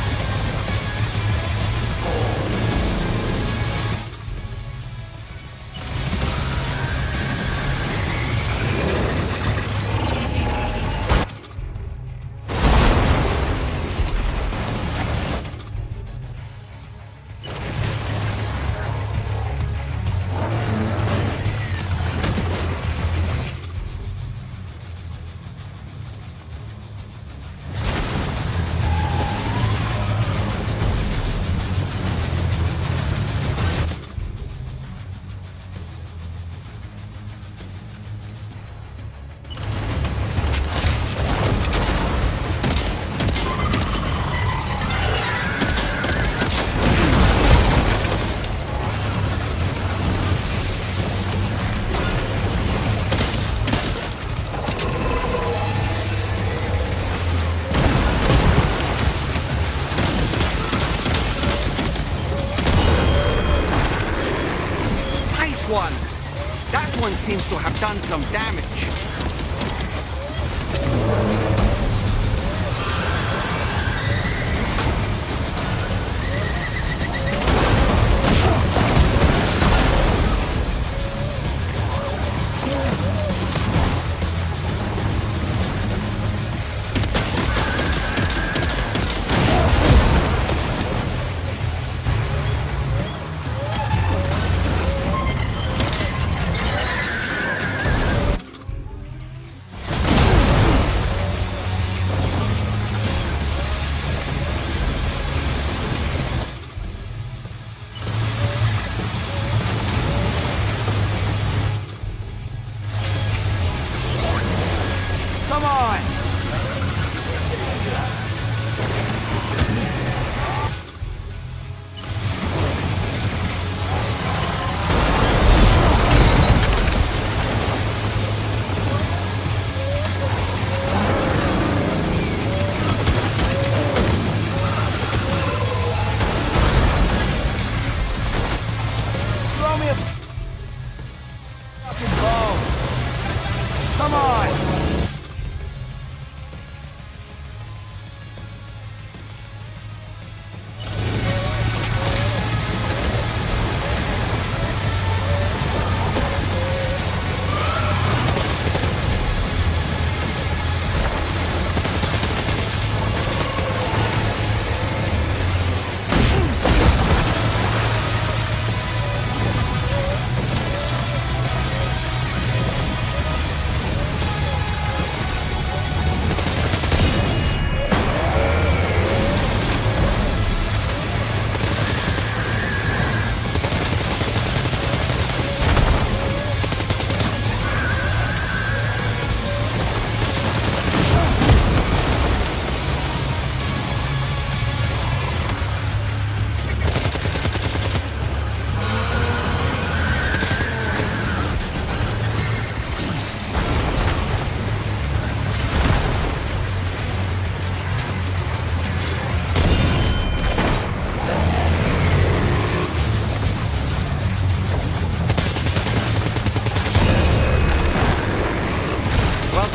[SPEAKER 15] One. That one seems to have done some damage. Come on! Throw me a fucking bone! Come on!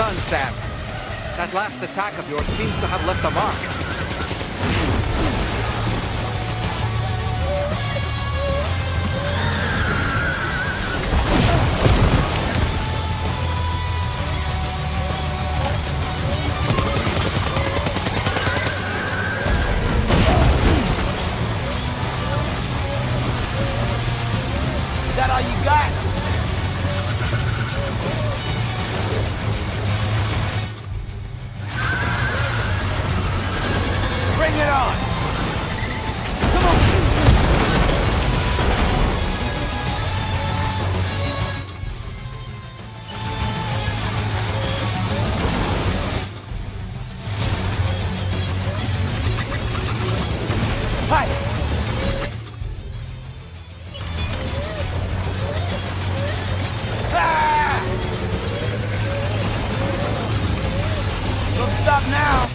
[SPEAKER 8] done, Sam. That last attack of yours seems to have left a mark.
[SPEAKER 15] Is that all you got? Bring it on! Come on! Hi! Ah! Don't stop now!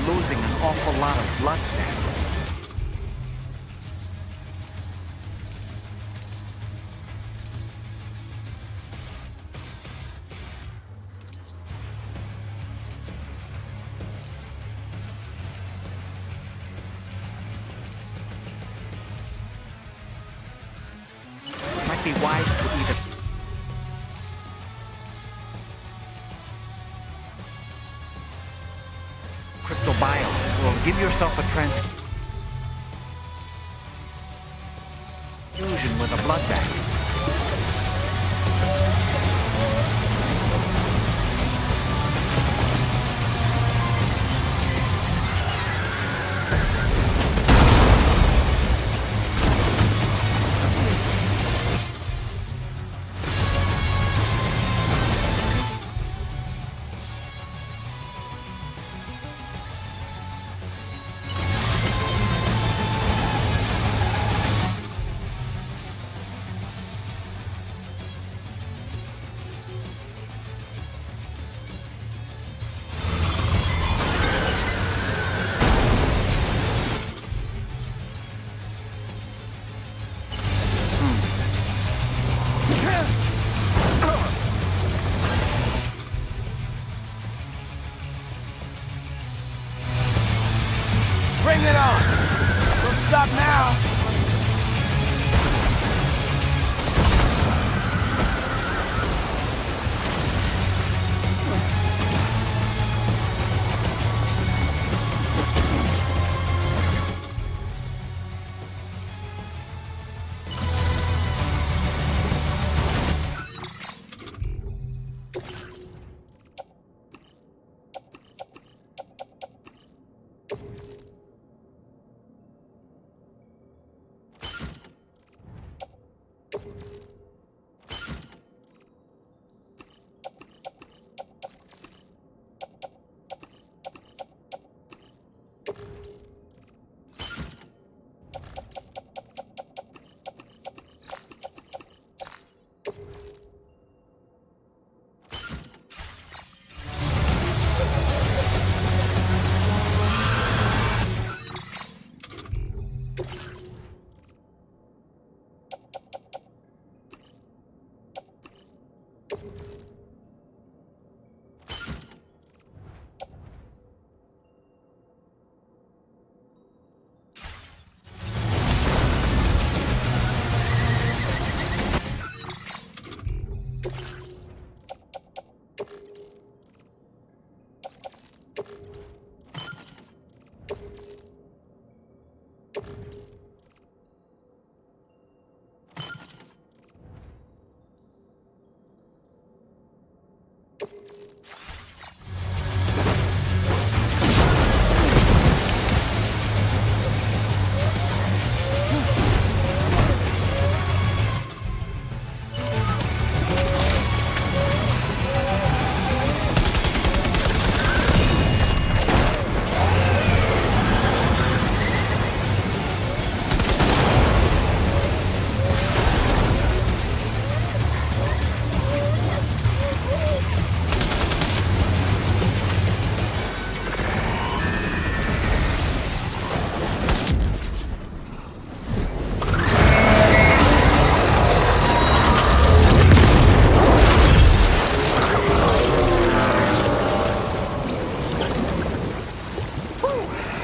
[SPEAKER 8] Losing an awful lot of blood, Sam. Might be wise to either cryptobiome or give yourself a transfusion with a blood bag.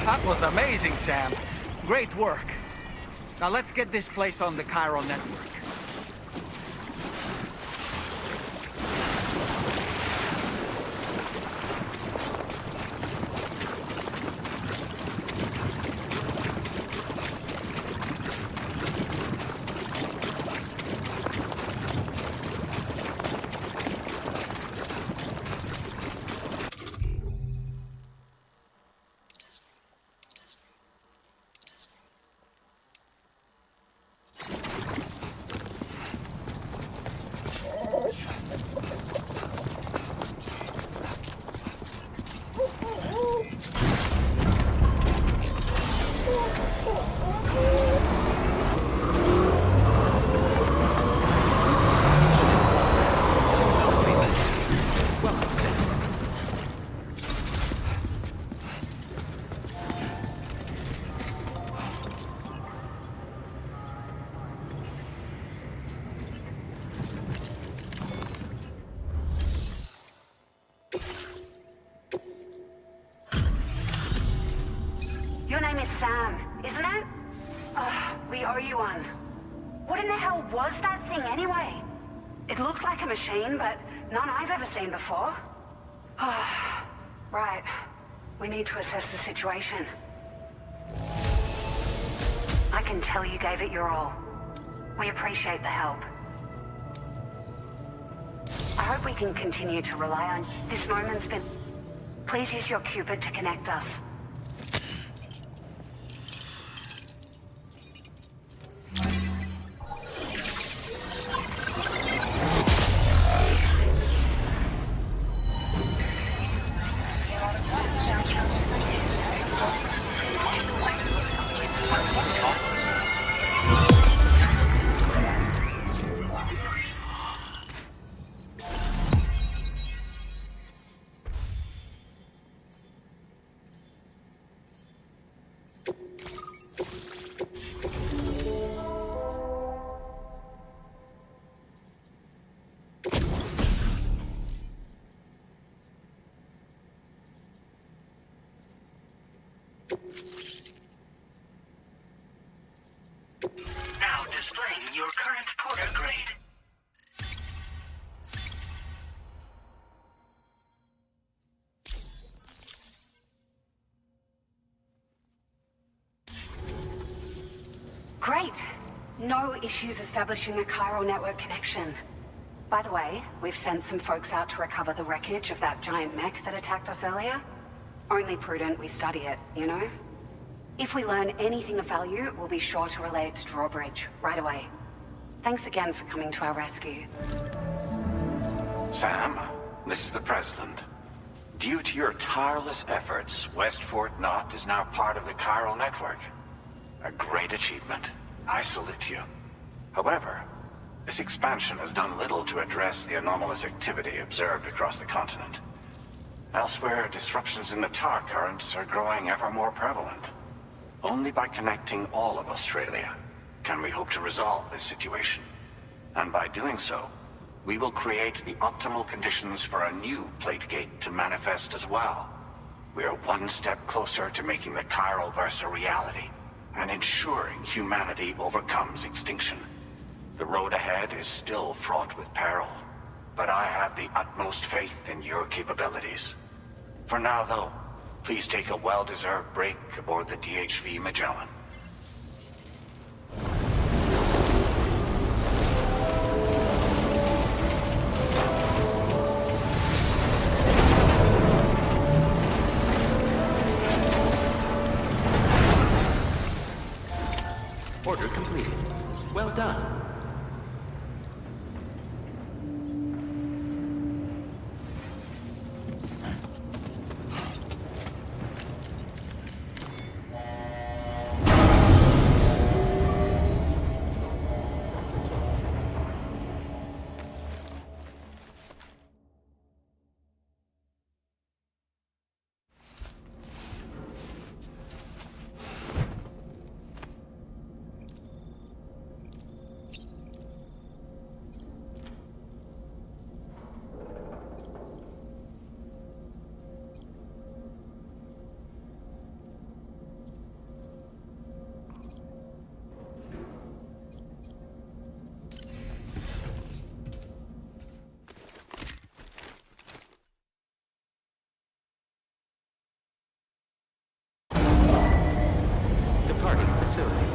[SPEAKER 15] That was amazing, Sam. Great work. Now let's get this place on the chiral network.
[SPEAKER 11] Your name is Sam, isn't it? We owe you one. What in the hell was that thing anyway? It looked like a machine, but none I've ever seen before. Right. We need to assess the situation. I can tell you gave it your all. We appreciate the help. I hope we can continue to rely on this moment's been... Please use your Cupid to connect us.
[SPEAKER 4] Now displaying your current porter grade.
[SPEAKER 13] Great. No issues establishing a chiral network connection. By the way, we've sent some folks out to recover the wreckage of that giant mech that attacked us earlier. Only prudent we study it, you know? If we learn anything of value, we'll be sure to relay it to Drawbridge right away. Thanks again for coming to our rescue.
[SPEAKER 1] Sam, this is the President. Due to your tireless efforts, West Fort Knot is now part of the chiral network. A great achievement. I salute you. However, this expansion has done little to address the anomalous activity observed across the continent. Elsewhere, disruptions in the tar currents are growing ever more prevalent. Only by connecting all of Australia can we hope to resolve this situation. And by doing so, we will create the optimal conditions for a new Plategate to manifest as well. We are one step closer to making the chiral verse a reality, and ensuring humanity overcomes extinction. The road ahead is still fraught with peril, but I have the utmost faith in your capabilities. For now, though, please take a well-deserved break aboard the DHV Magellan.
[SPEAKER 21] Order completed. Well done. Departing facility.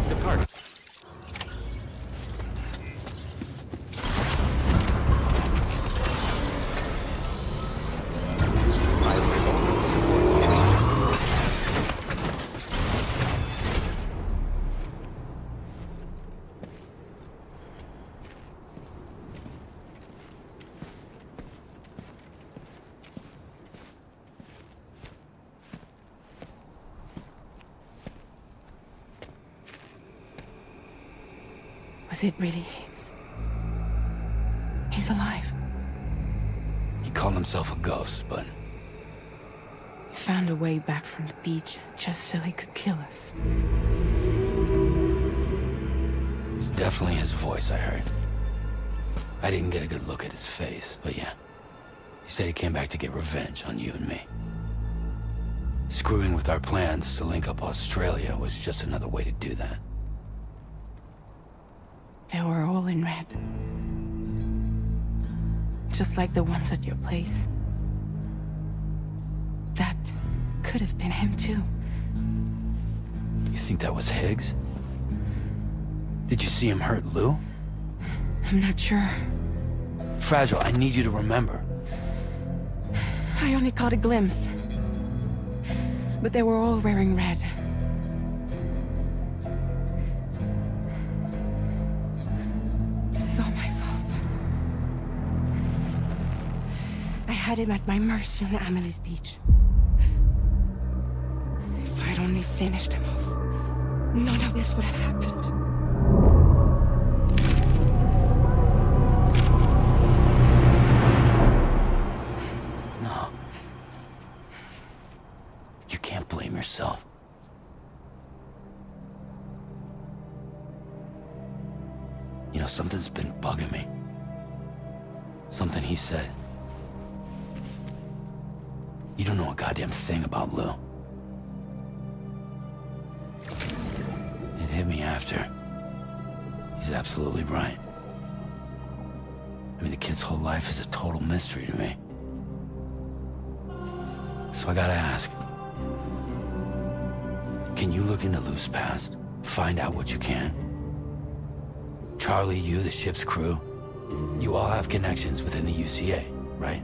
[SPEAKER 21] Departing.
[SPEAKER 3] Was it really Higgs? He's alive.
[SPEAKER 2] He called himself a ghost, but
[SPEAKER 3] He found a way back from the beach just so he could kill us.
[SPEAKER 2] it was definitely his voice I heard. I didn't get a good look at his face, but yeah. He said he came back to get revenge on you and me. Screwing with our plans to link up Australia was just another way to do that.
[SPEAKER 3] They were all in red. Just like the ones at your place. That could have been him too.
[SPEAKER 2] You think that was Higgs? Did you see him hurt Lou?
[SPEAKER 3] I'm not sure.
[SPEAKER 2] Fragile, I need you to remember.
[SPEAKER 3] I only caught a glimpse. But they were all wearing red. This is all my fault. I had him at my mercy on Amelie's beach. If I'd only finished him off, none of this would have happened.
[SPEAKER 2] No. You can't blame yourself. You know, something's been bugging me. Something he said. You don't know a goddamn thing about Lou. It hit me after. He's absolutely right. I mean, the kid's whole life is a total mystery to me. So I gotta ask. Can you look into Lou's past? Find out what you can? Charlie, you, the ship's crew, you all have connections within the UCA, right?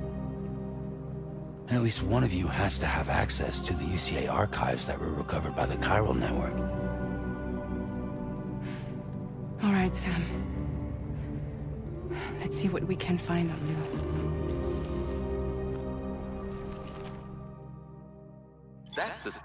[SPEAKER 2] And at least one of you has to have access to the UCA archives that were recovered by the Chiral Network.
[SPEAKER 3] All right, Sam. Let's see what we can find on Lou.
[SPEAKER 21] That's the...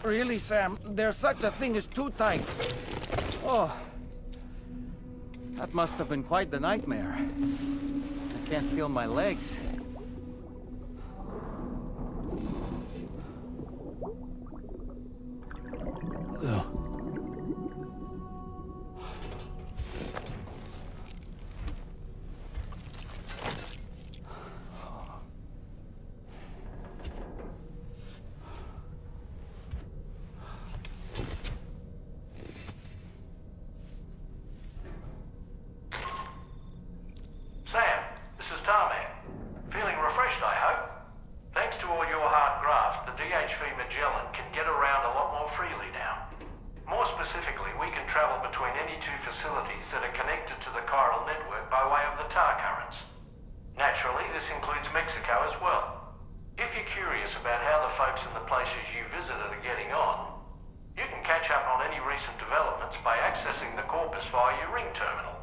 [SPEAKER 15] Really, Sam? There's such a thing as too tight. Oh. That must have been quite the nightmare. I can't feel my legs.
[SPEAKER 2] Lou.
[SPEAKER 22] Sam, this is Tarman. Feeling refreshed, I hope? Thanks to all your hard graft, the DHV Magellan can get around a lot more freely now. More specifically, we can travel between any two facilities that are connected to the chiral network by way of the tar currents. Naturally, this includes Mexico as well. If you're curious about how the folks in the places you visited are getting on, you can catch up on any recent developments by accessing the corpus via your ring terminal.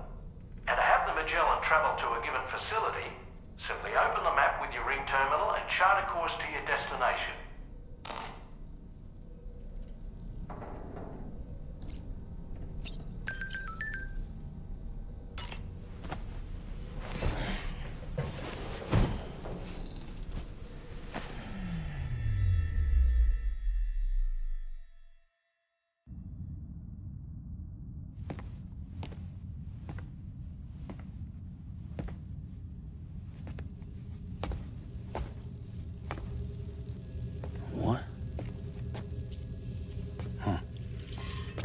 [SPEAKER 22] And to have the Magellan travel to a given facility, simply open the map with your ring terminal and chart a course to your destination.
[SPEAKER 2] What?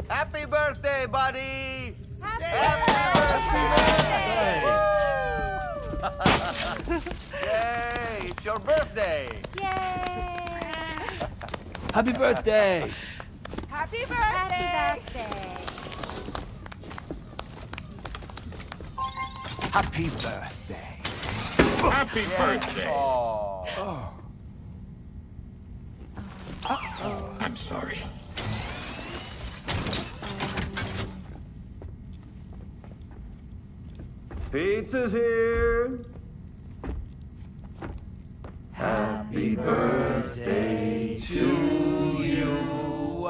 [SPEAKER 15] Happy birthday, buddy! Yay! It's your birthday!
[SPEAKER 2] Happy birthday!
[SPEAKER 14] Happy birthday!
[SPEAKER 18] Happy birthday.
[SPEAKER 17] Happy birthday.
[SPEAKER 18] Oh.
[SPEAKER 17] I'm sorry.
[SPEAKER 10] Pizza's here.
[SPEAKER 2] Happy birthday to you.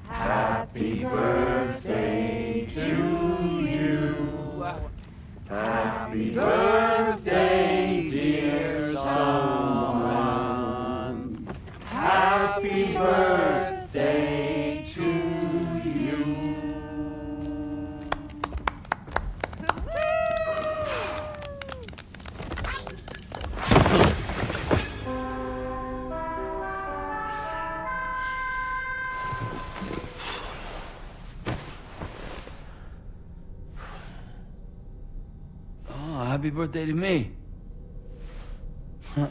[SPEAKER 10] Happy
[SPEAKER 5] Happy birthday to you. Happy birthday, dear someone. Happy birthday to you.
[SPEAKER 2] Oh, happy birthday to me. Huh.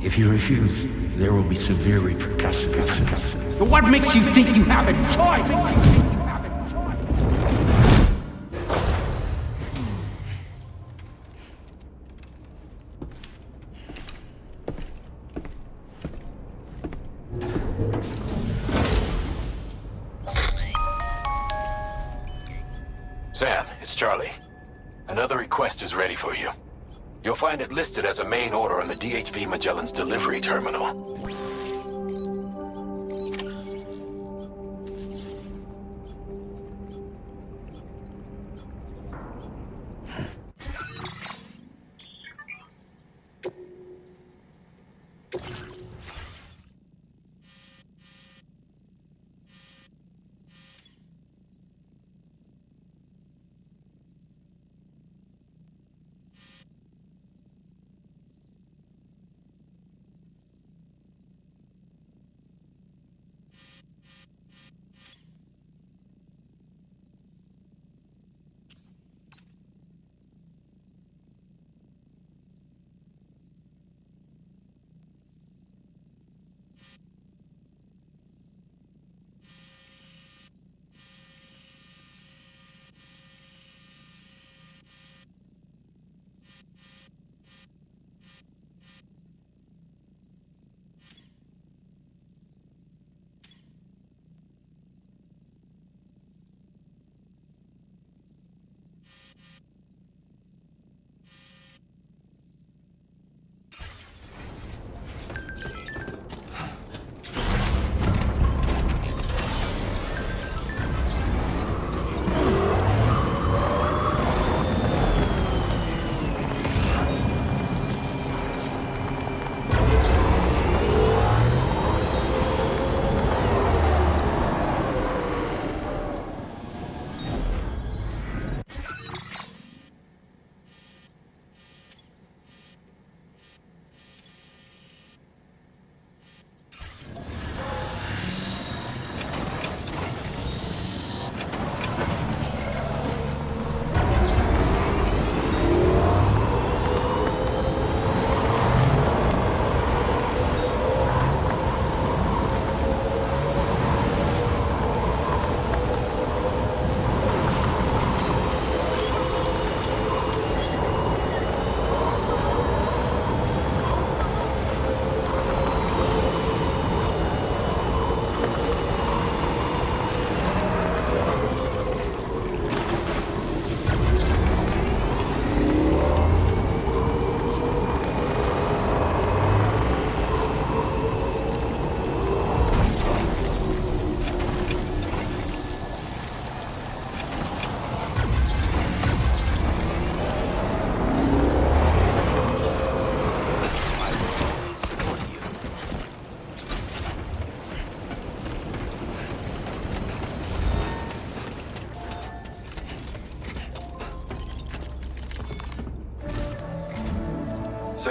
[SPEAKER 20] If you refuse, there will be severe repercussions. But what makes you think you have a choice?
[SPEAKER 16] Sam, it's Charlie. Another request is ready for you. You'll find it listed as a main order on the DHV Magellan's delivery terminal.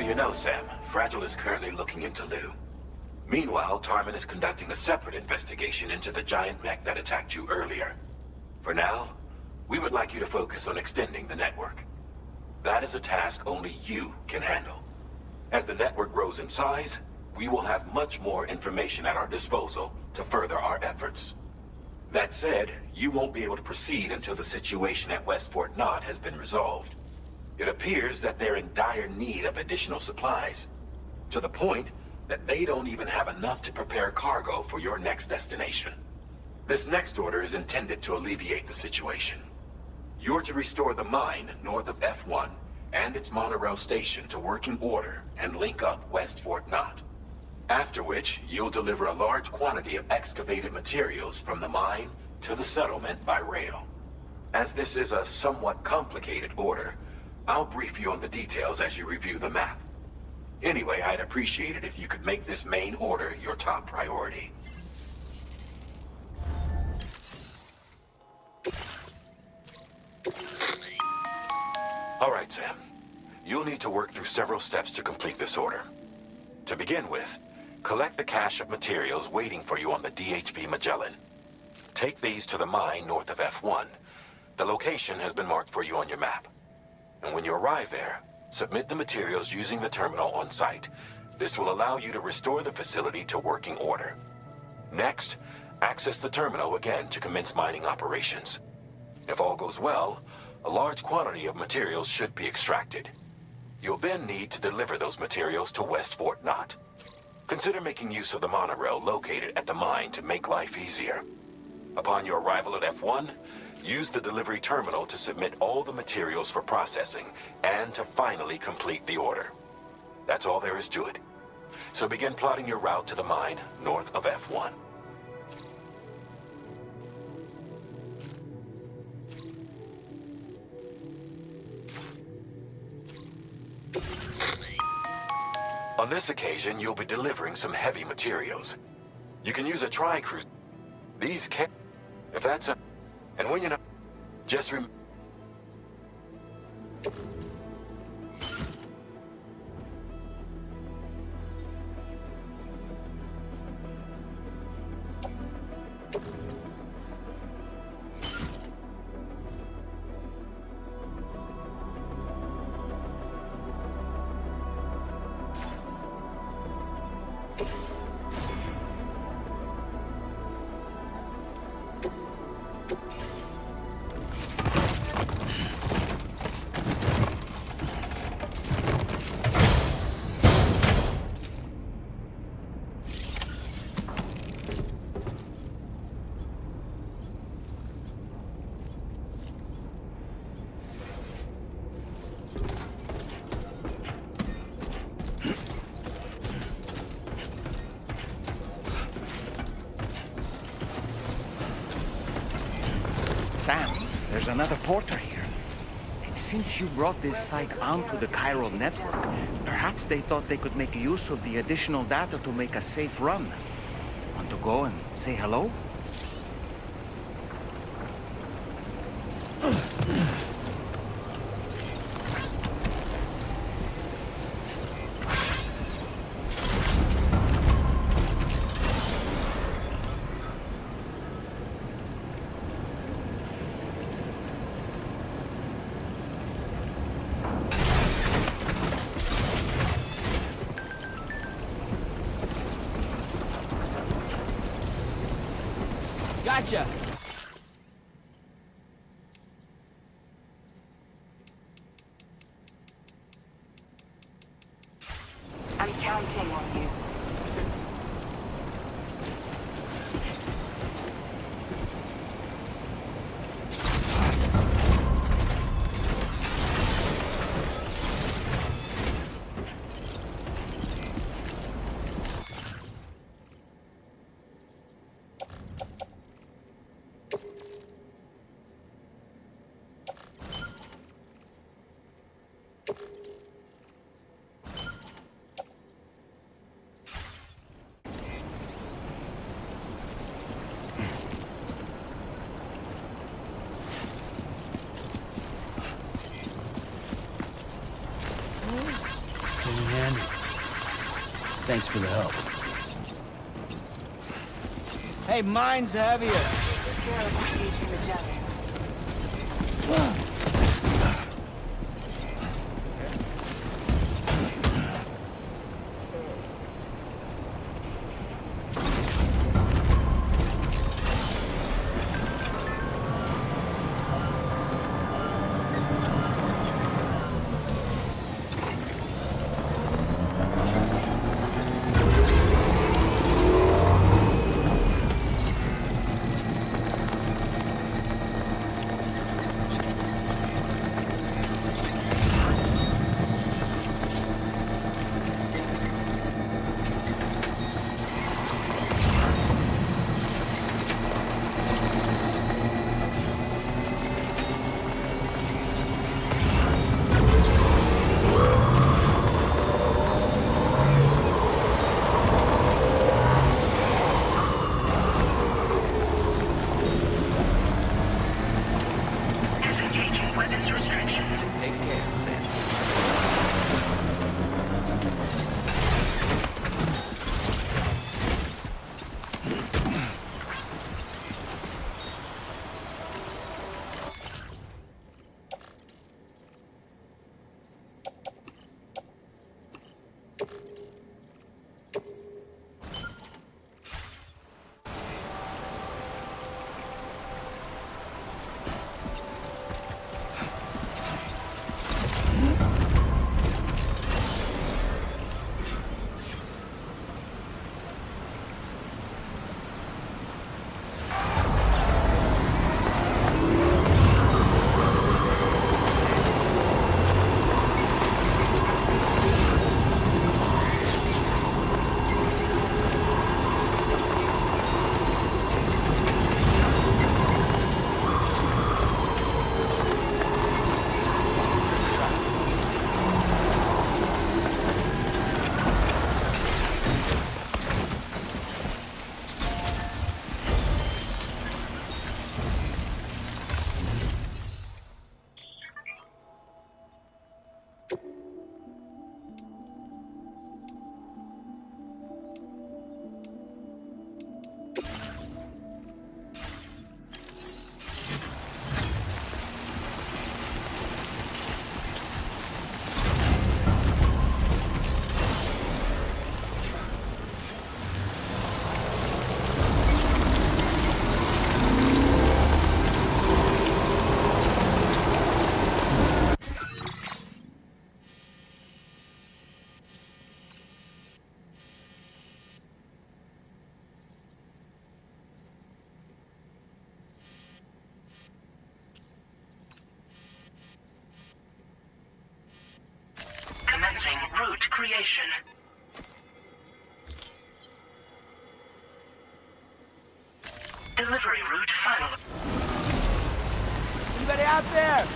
[SPEAKER 16] you know, Sam, Fragile is currently looking into Lou. Meanwhile, Tarman is conducting a separate investigation into the giant mech that attacked you earlier. For now, we would like you to focus on extending the network. That is a task only you can handle. As the network grows in size, we will have much more information at our disposal to further our efforts. That said, you won't be able to proceed until the situation at West Fort Knott has been resolved. It appears that they're in dire need of additional supplies, to the point that they don't even have enough to prepare cargo for your next destination. This next order is intended to alleviate the situation. You're to restore the mine north of F1 and its monorail station to working order and link up West Fort Knott. After which, you'll deliver a large quantity of excavated materials from the mine to the settlement by rail. As this is a somewhat complicated order, I'll brief you on the details as you review the map. Anyway, I'd appreciate it if you could make this main order your top priority. All right, Sam. You'll need to work through several steps to complete this order. To begin with, collect the cache of materials waiting for you on the DHV Magellan. Take these to the mine north of F1. The location has been marked for you on your map. And when you arrive there, submit the materials using the terminal on site. This will allow you to restore the facility to working order. Next, access the terminal again to commence mining operations. If all goes well, a large quantity of materials should be extracted. You'll then need to deliver those materials to West Fort Knott. Consider making use of the monorail located at the mine to make life easier. Upon your arrival at F1, use the delivery terminal to submit all the materials for processing and to finally complete the order. That's all there is to it. So begin plotting your route to the mine north of F1. On this occasion, you'll be delivering some heavy materials. You can use a tri-cruiser. These can... If that's a... And when you know... Just remember...
[SPEAKER 8] Sam, there's another porter here. Since you brought this site onto the chiral network, perhaps they thought they could make use of the additional data to make a safe run. Want to go and say hello?
[SPEAKER 5] Gotcha!
[SPEAKER 11] I'm counting on you.
[SPEAKER 2] Thanks for the help.
[SPEAKER 15] Hey, mine's heavier.
[SPEAKER 11] Take care of engaging the jet.
[SPEAKER 4] Disengaging weapons restrictions.
[SPEAKER 8] Take care, Sam.
[SPEAKER 4] Commencing route creation. Delivery route final.
[SPEAKER 15] Anybody out there?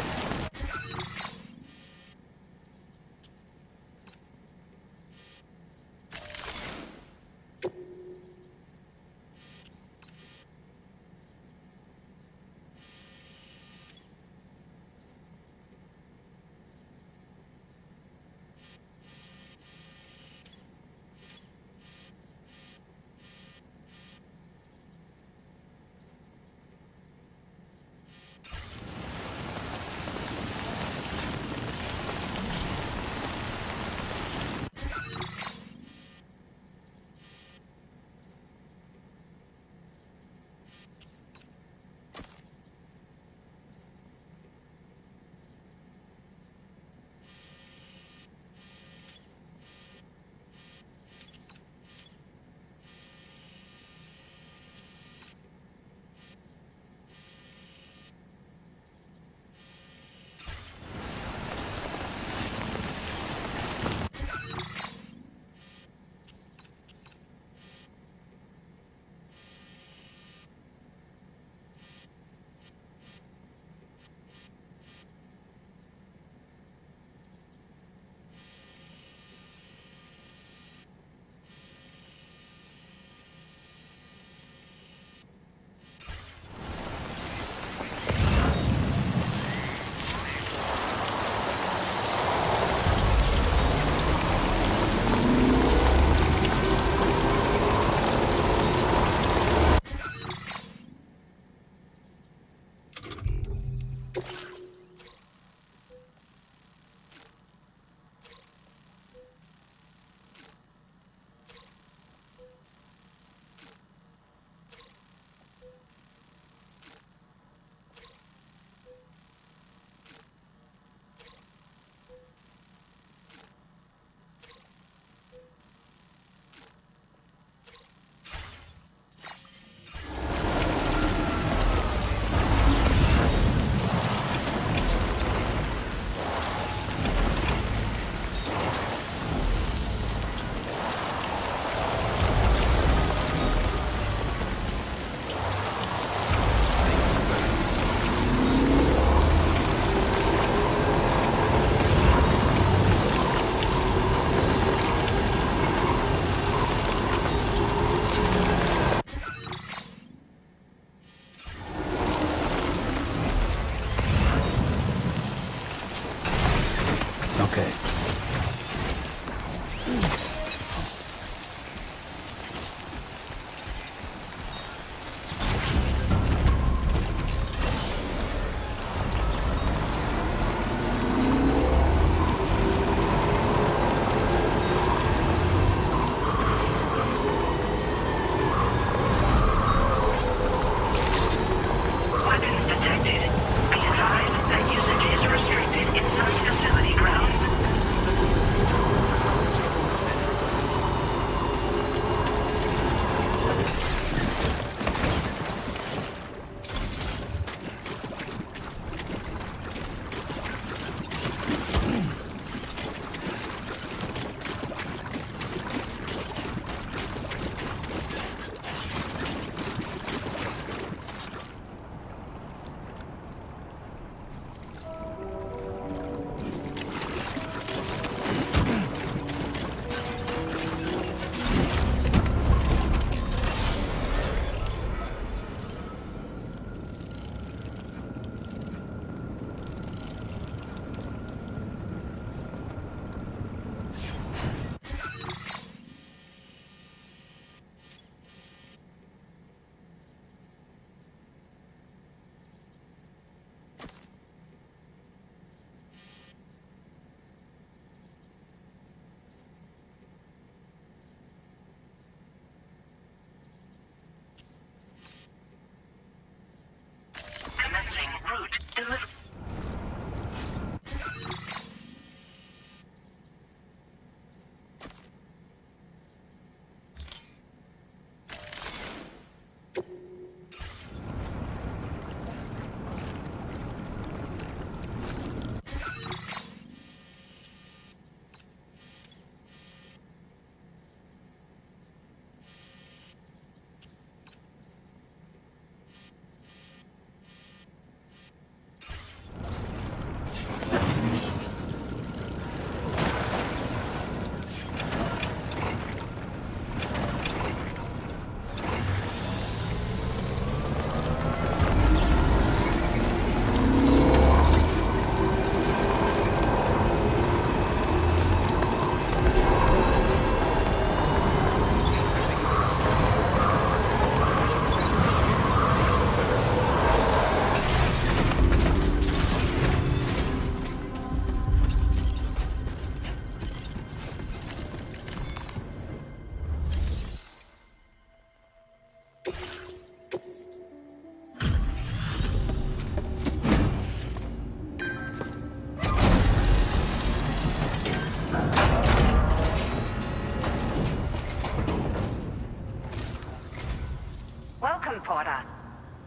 [SPEAKER 11] Welcome, Porter.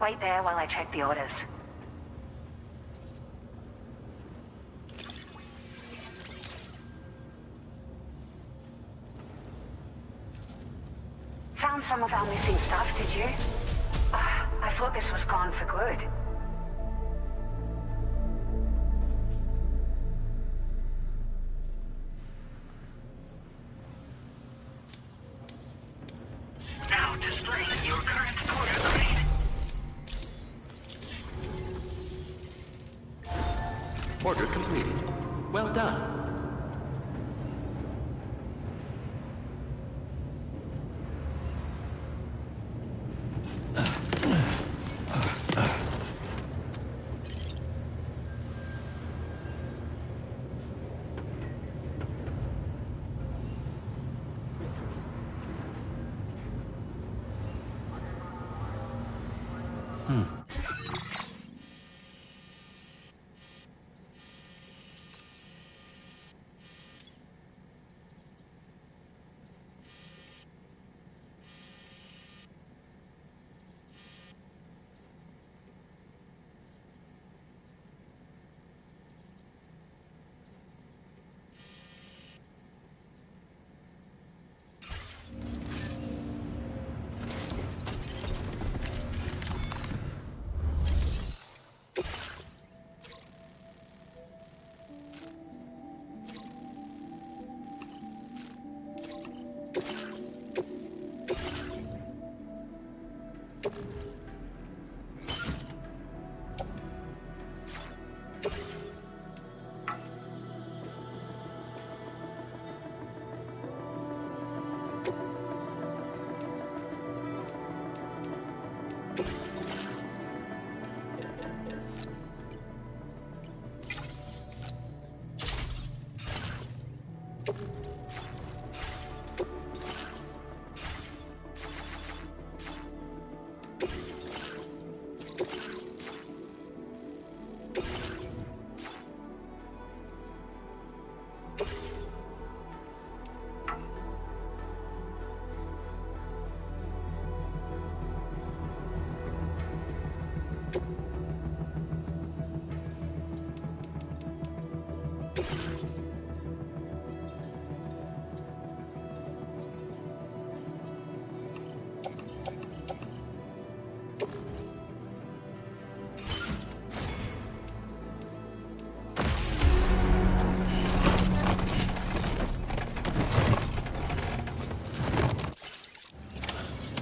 [SPEAKER 11] Wait there while I check the orders. Found some of our missing stuff, did you? I thought this was gone for good.
[SPEAKER 4] Now displaying your current order grade.
[SPEAKER 21] Order completed. Well done.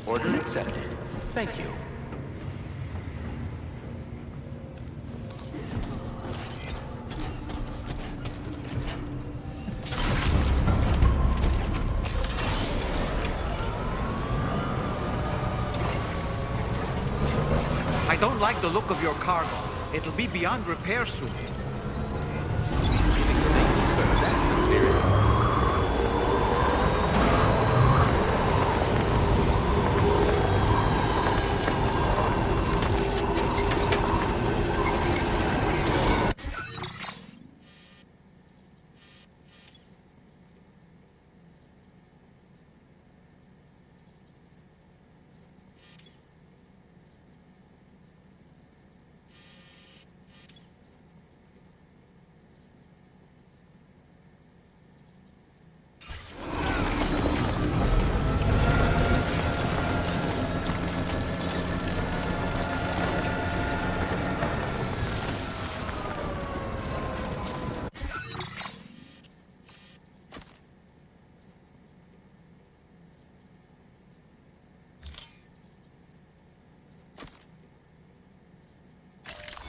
[SPEAKER 21] Order accepted. Thank you.
[SPEAKER 8] I don't like the look of your cargo. It'll be beyond repair soon.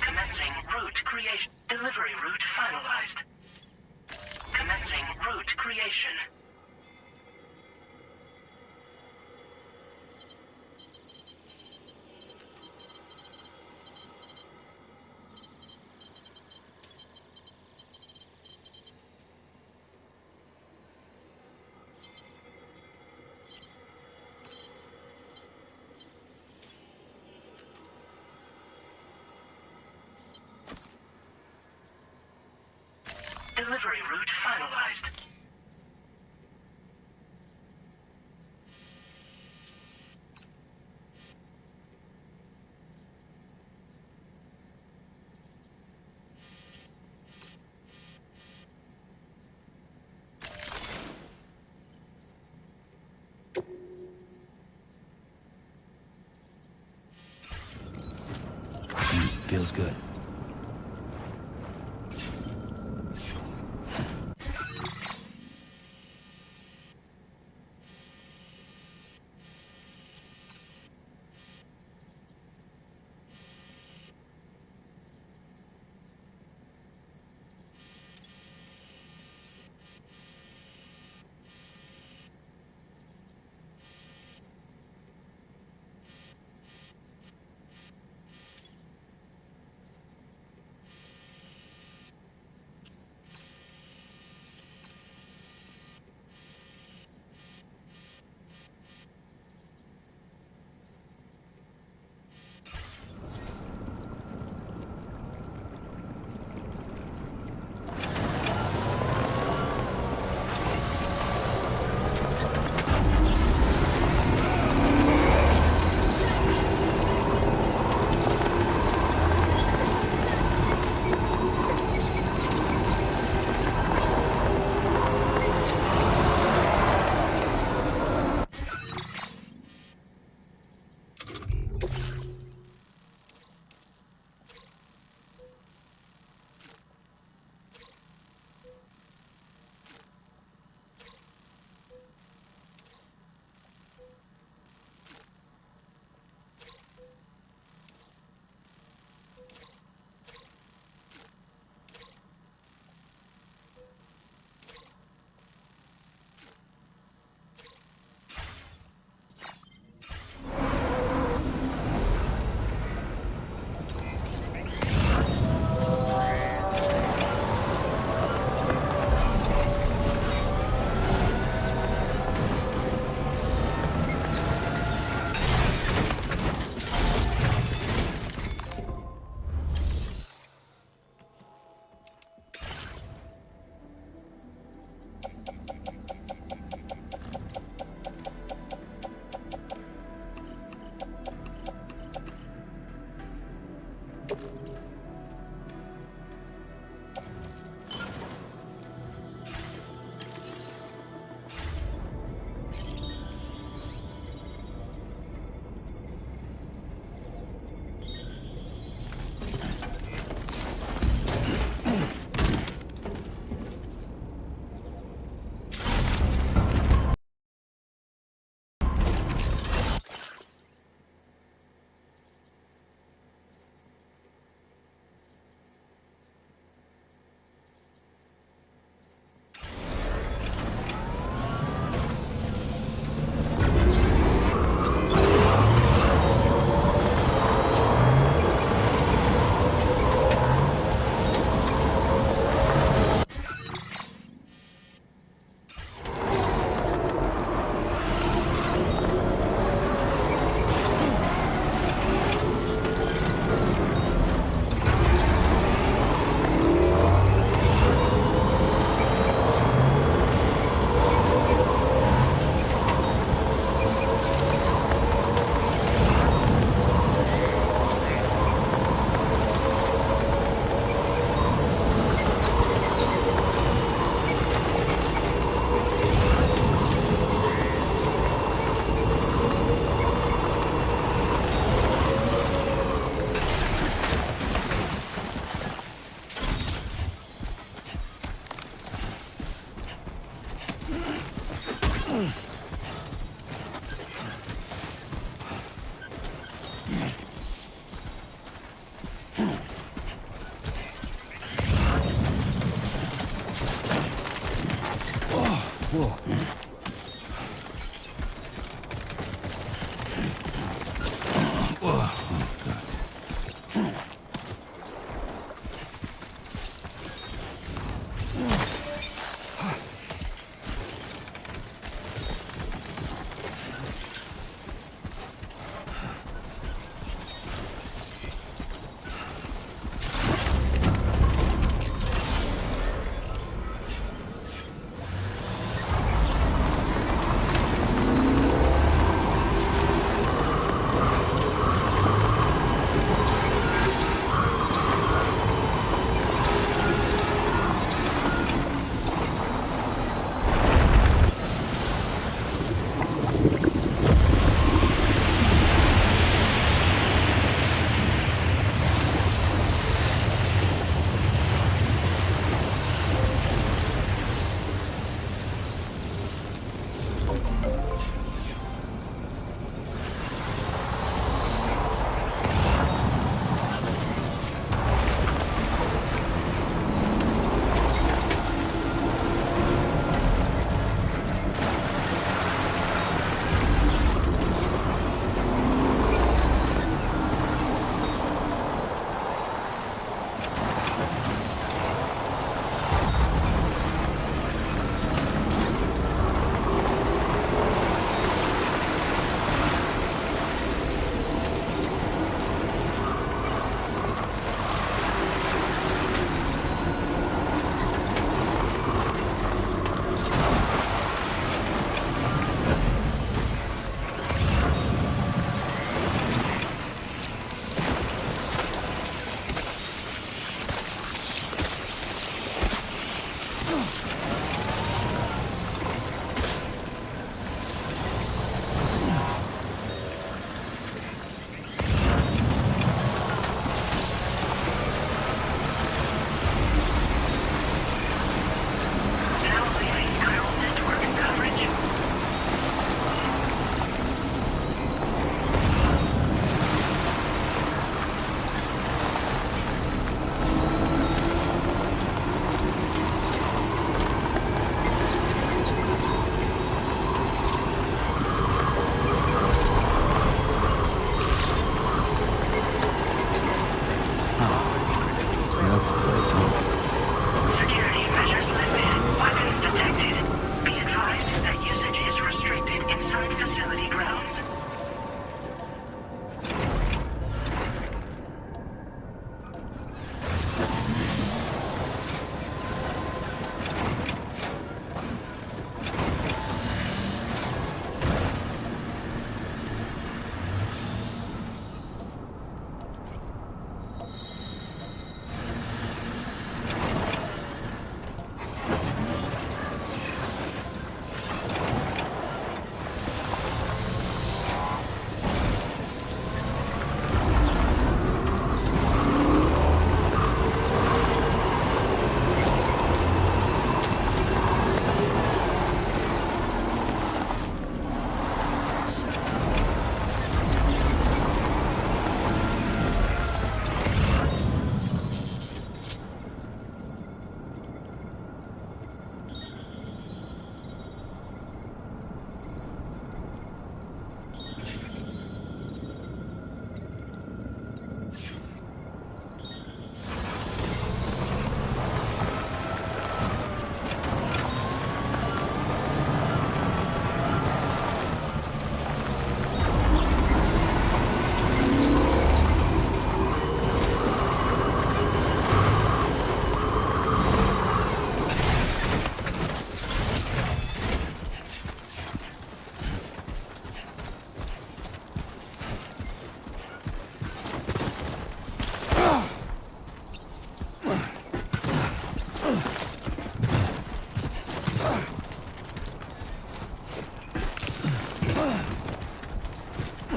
[SPEAKER 4] Commencing route creation. Delivery route finalized. Commencing route creation. Delivery route finalized.
[SPEAKER 2] feels good.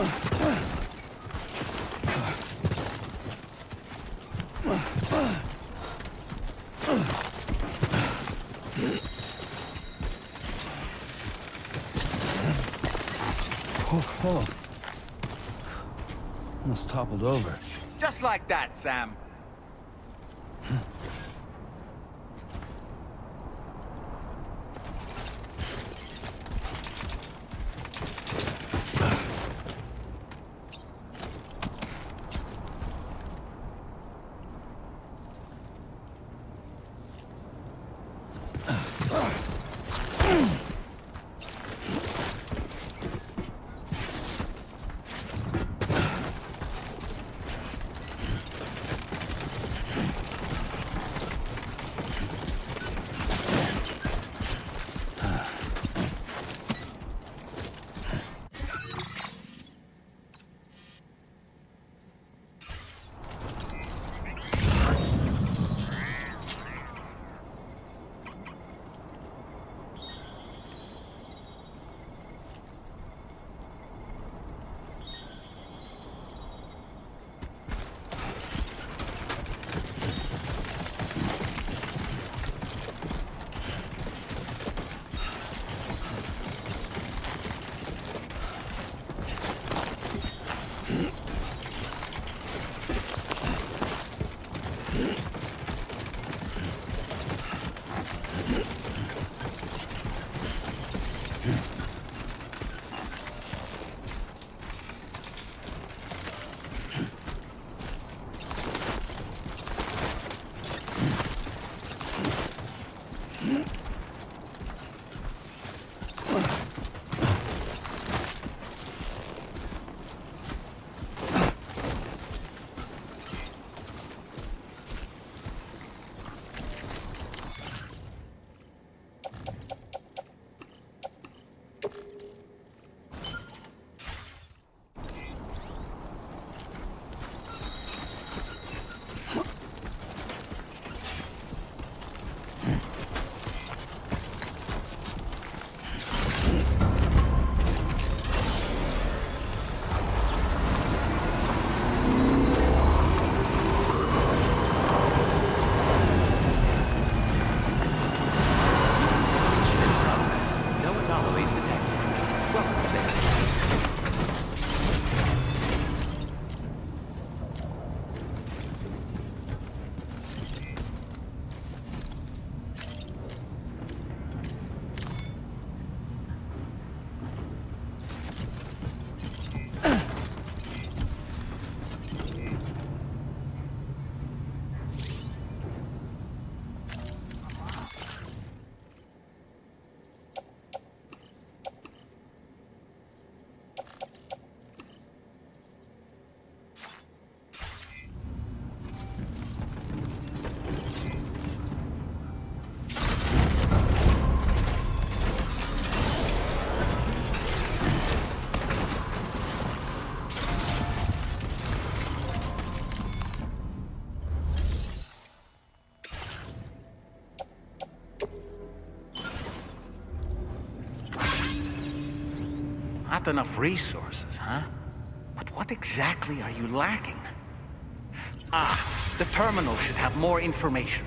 [SPEAKER 2] Oh. Almost toppled over.
[SPEAKER 8] Just like that, Sam. Not enough resources, huh? But what exactly are you lacking? Ah, the terminal should have more information.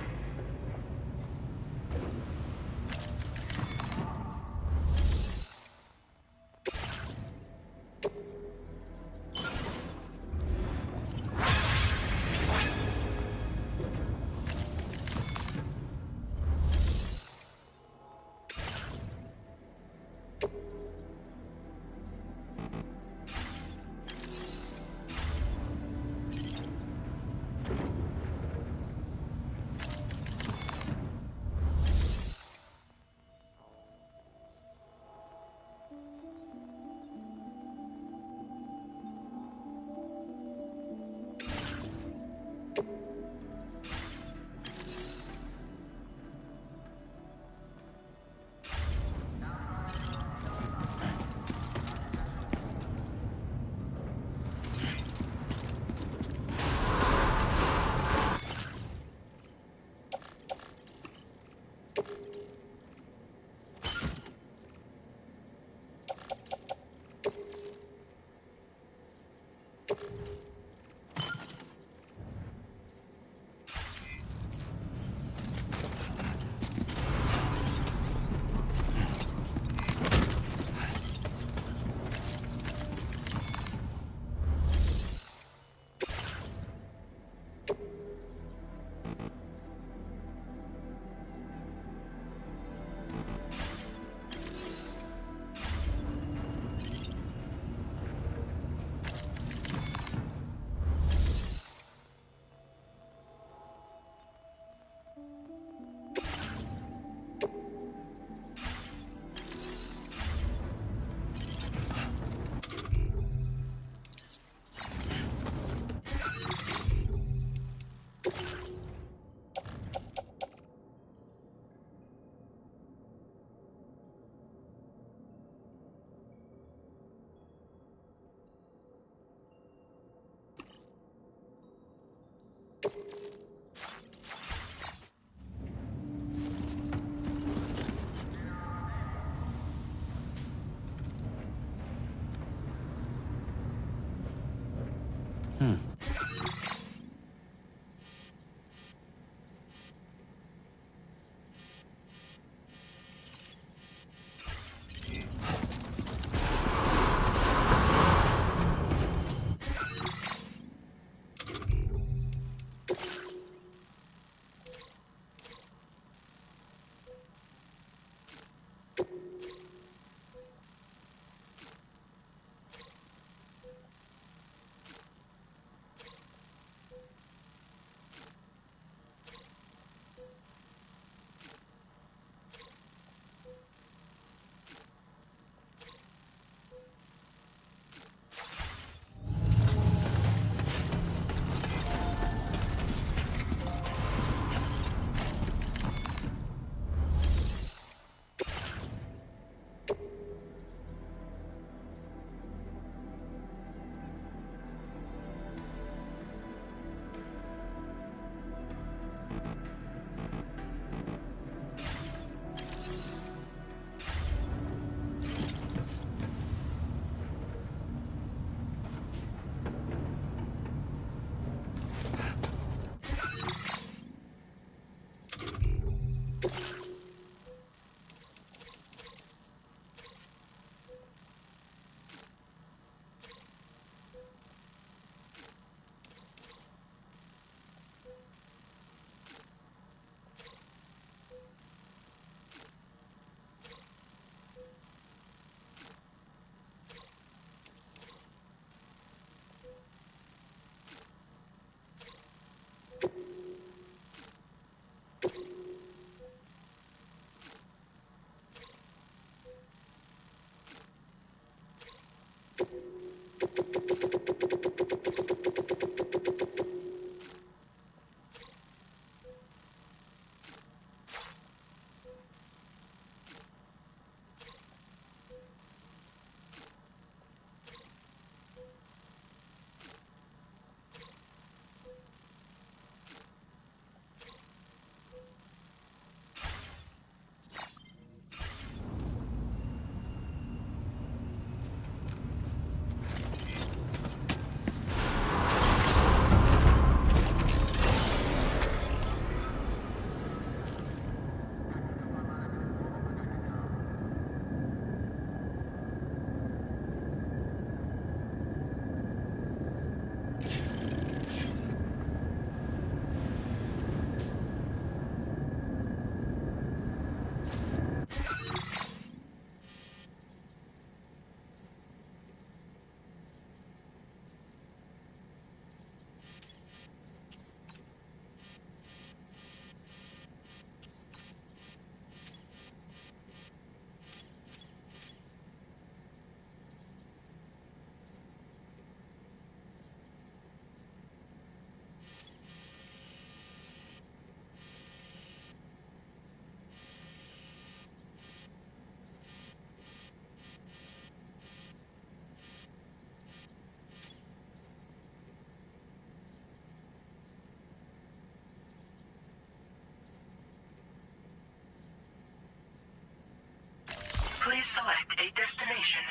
[SPEAKER 4] Please select a destination.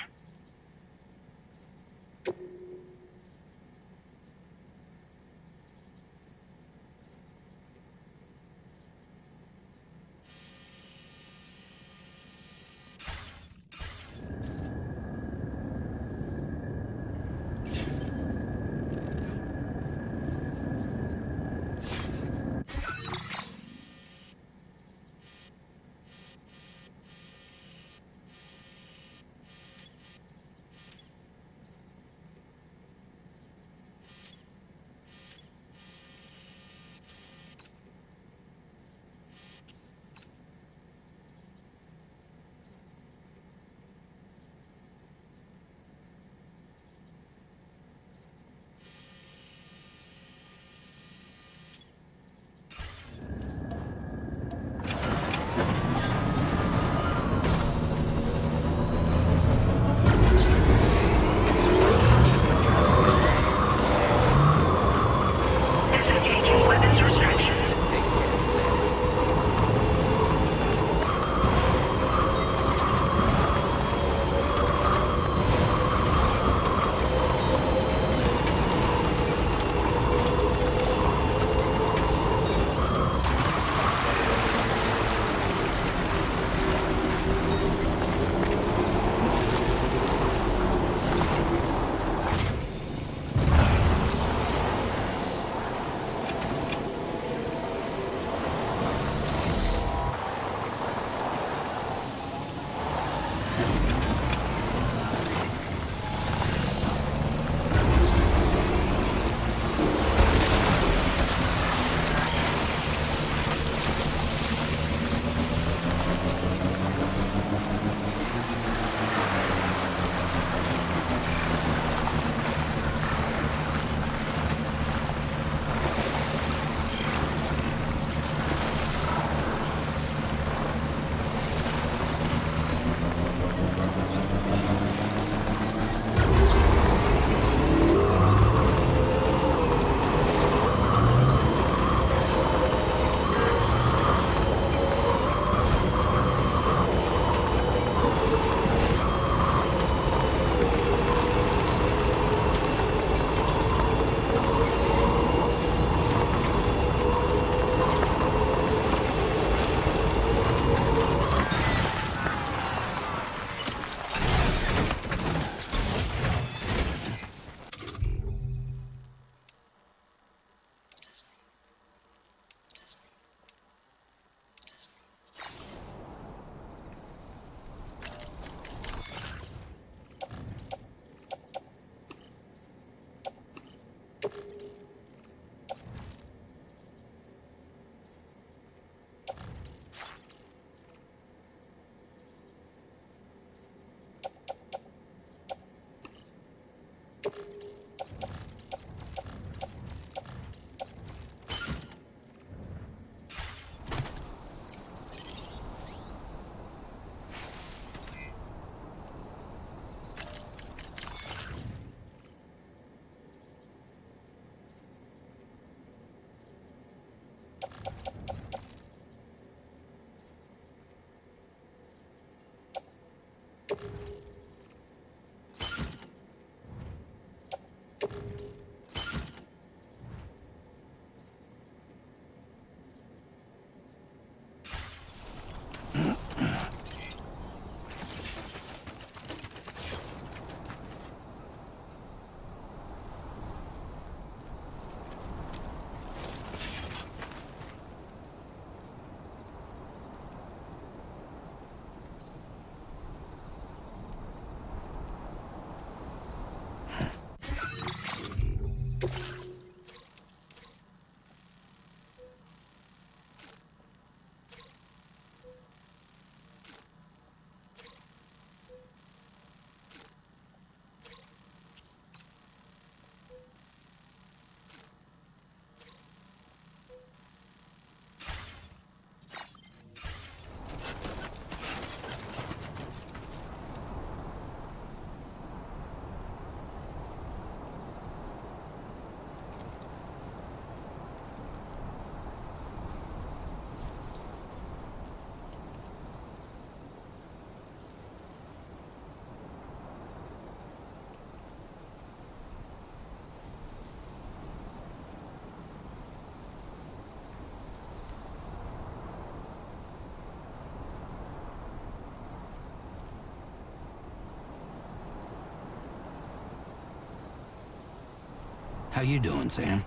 [SPEAKER 2] How you doing, Sam?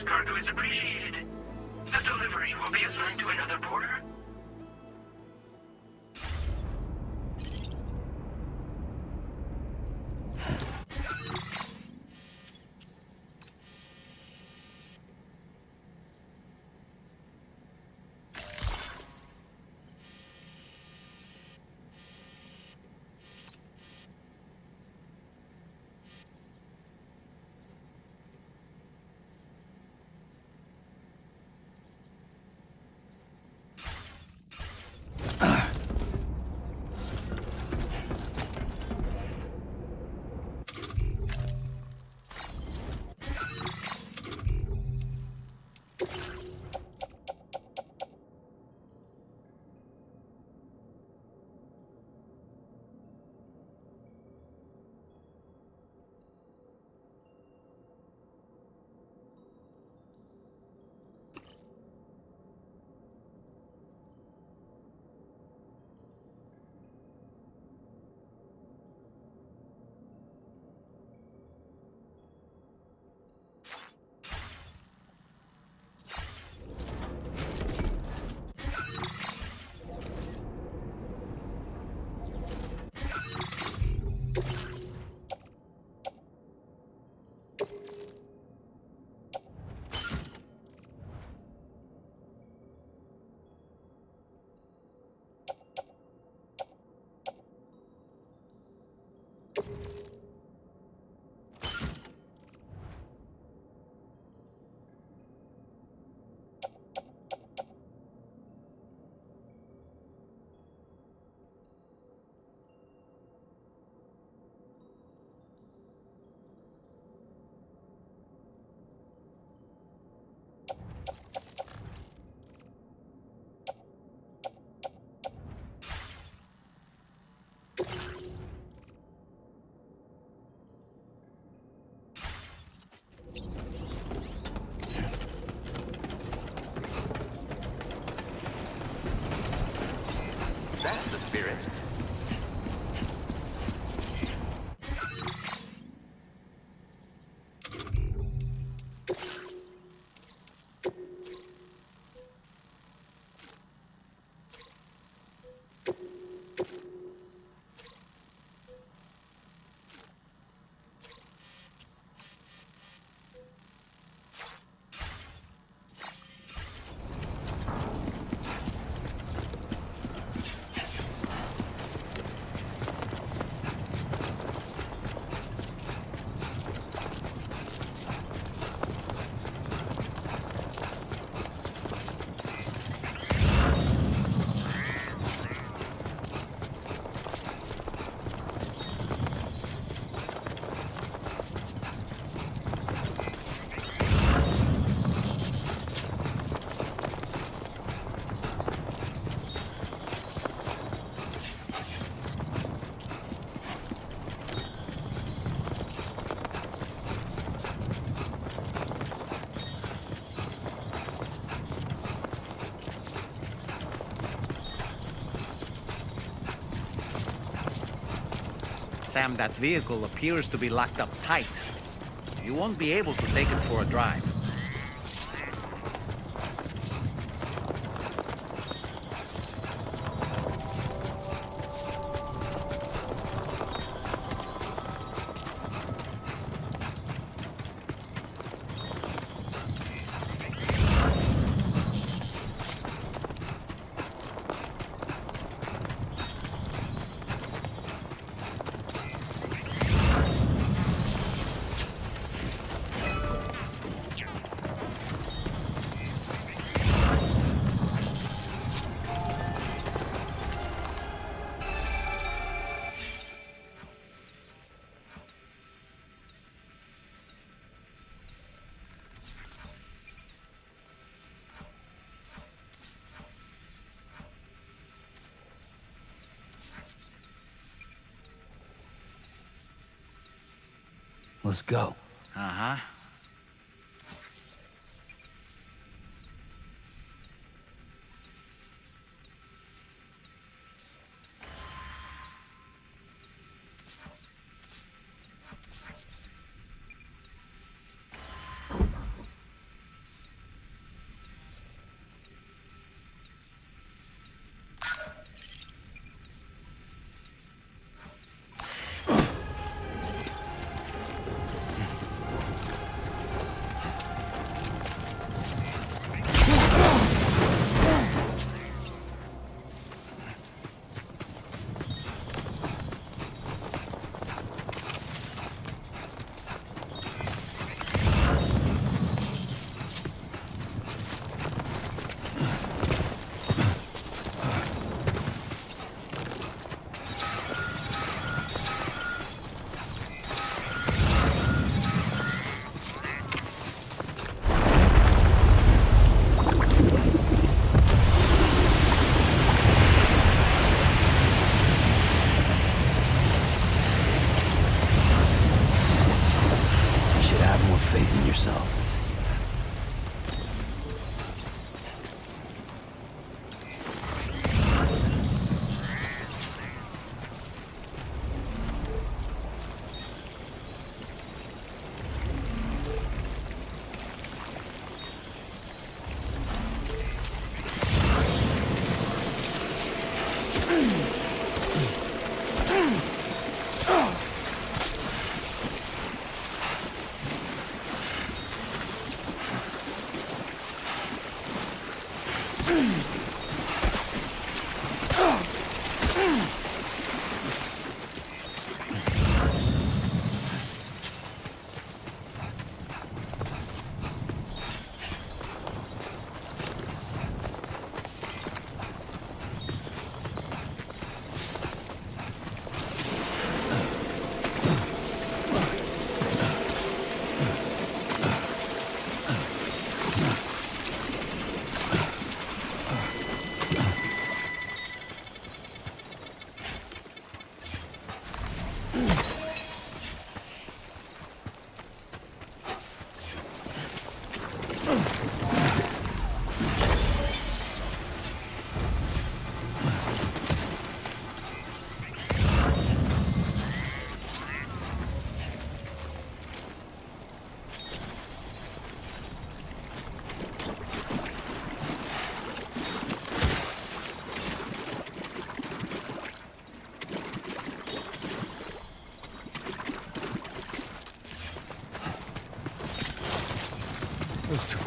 [SPEAKER 4] this cargo is appreciated. The delivery will be assigned to another porter.
[SPEAKER 21] That's the spirit.
[SPEAKER 8] Sam, that vehicle appears to be locked up tight. You won't be able to take it for a drive.
[SPEAKER 2] Let's go.
[SPEAKER 8] Uh-huh.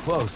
[SPEAKER 2] close.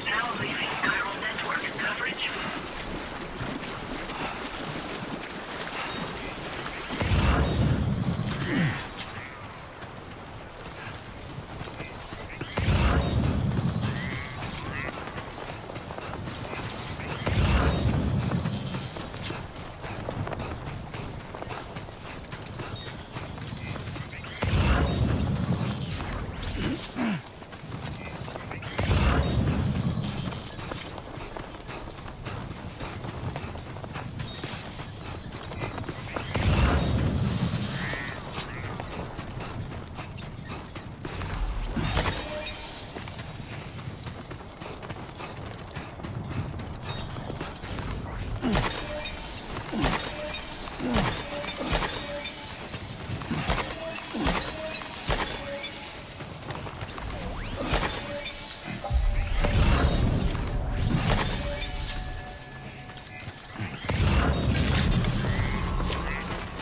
[SPEAKER 4] Now leaving chiral network coverage.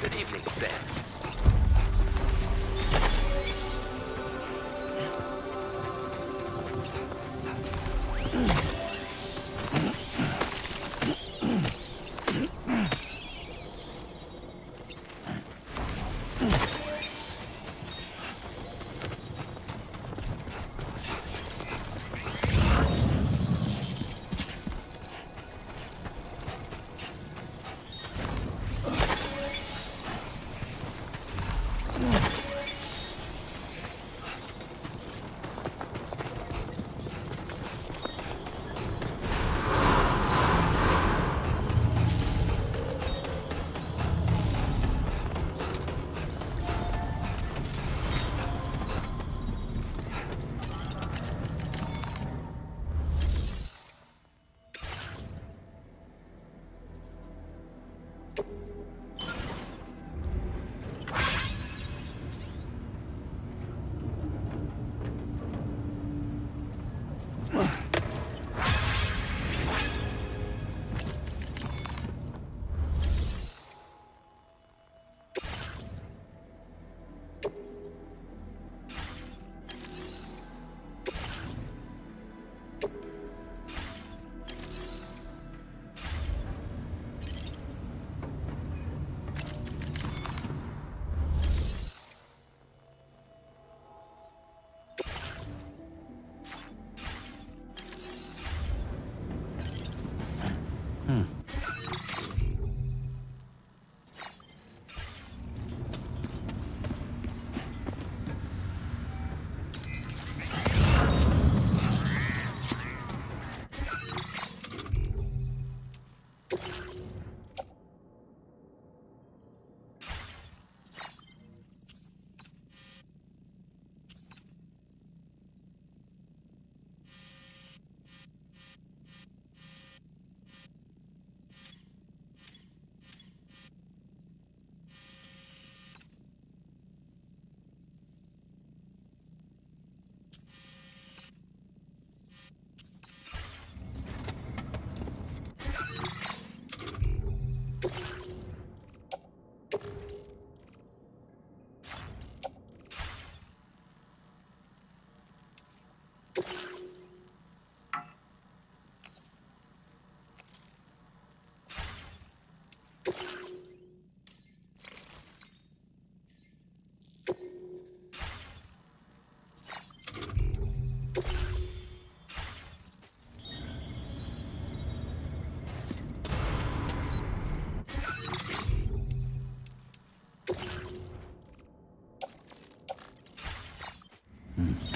[SPEAKER 21] Good evening, Sam.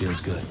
[SPEAKER 2] Feels good.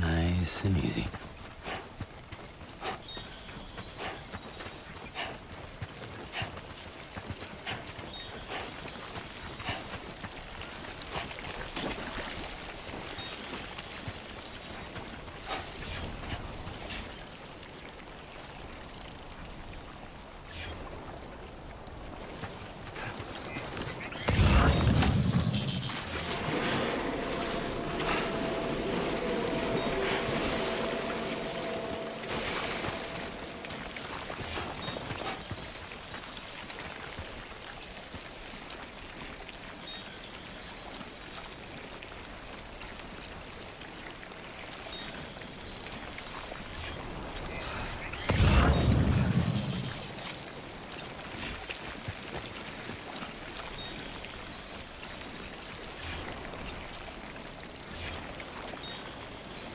[SPEAKER 2] Nice and easy.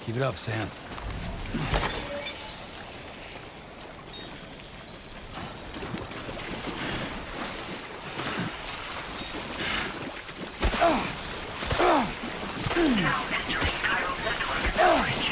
[SPEAKER 2] Keep it up, Sam.
[SPEAKER 4] Now entering chiral network coverage.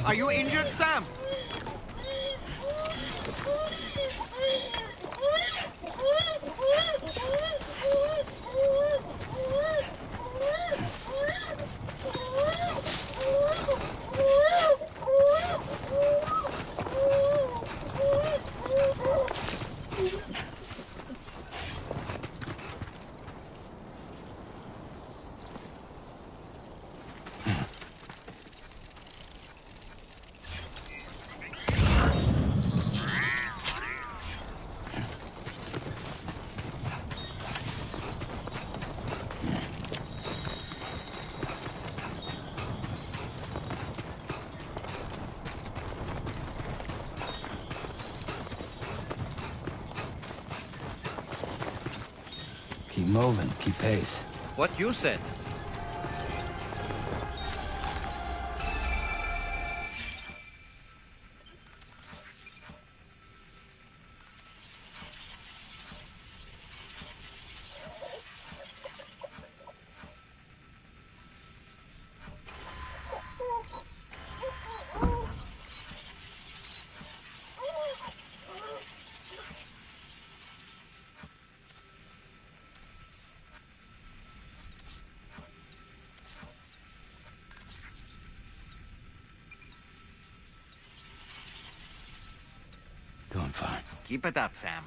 [SPEAKER 15] Are you injured, Sam?
[SPEAKER 2] Keep moving, keep pace.
[SPEAKER 8] What you said.
[SPEAKER 2] Doing fine.
[SPEAKER 8] Keep it up, Sam.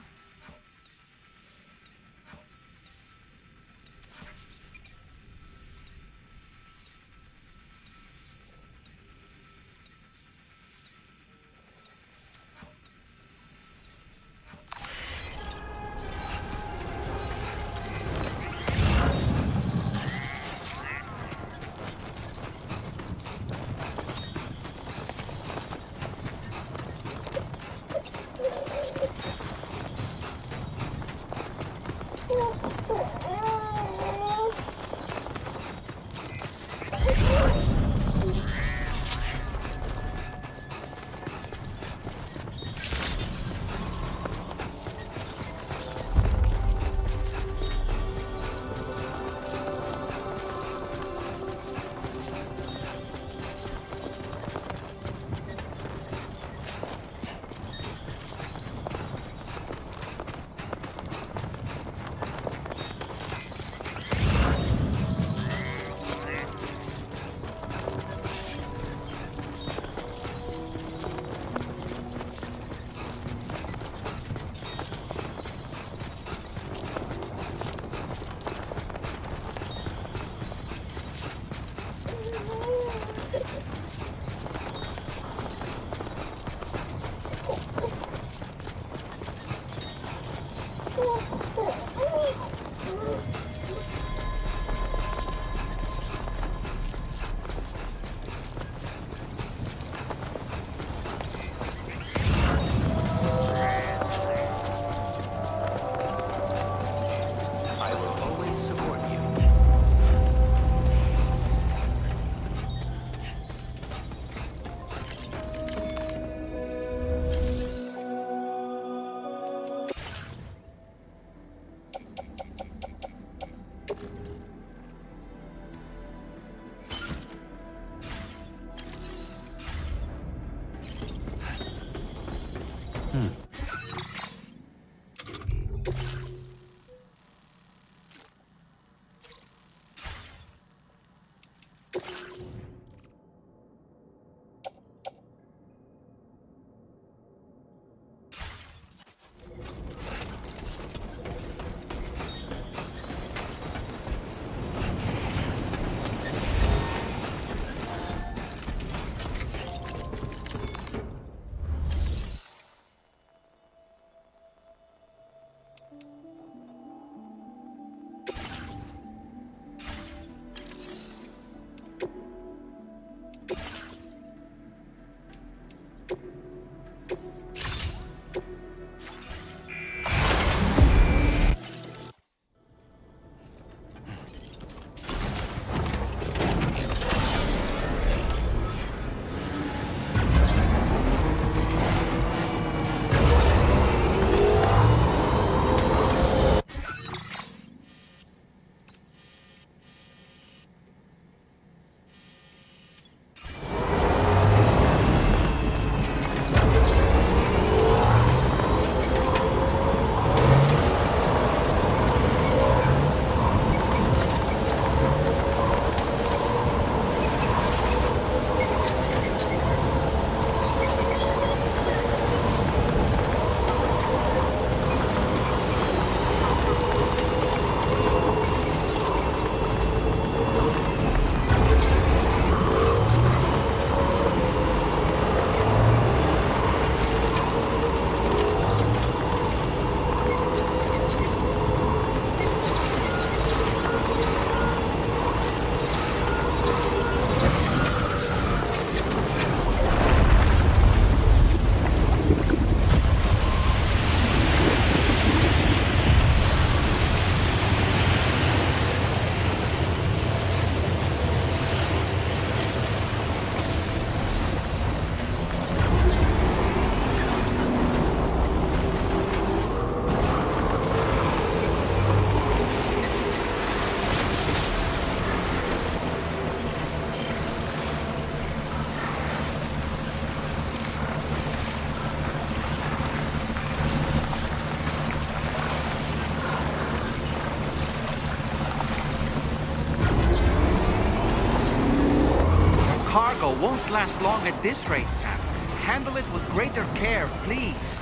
[SPEAKER 8] won't last long at this rate, Sam. Handle it with greater care, please.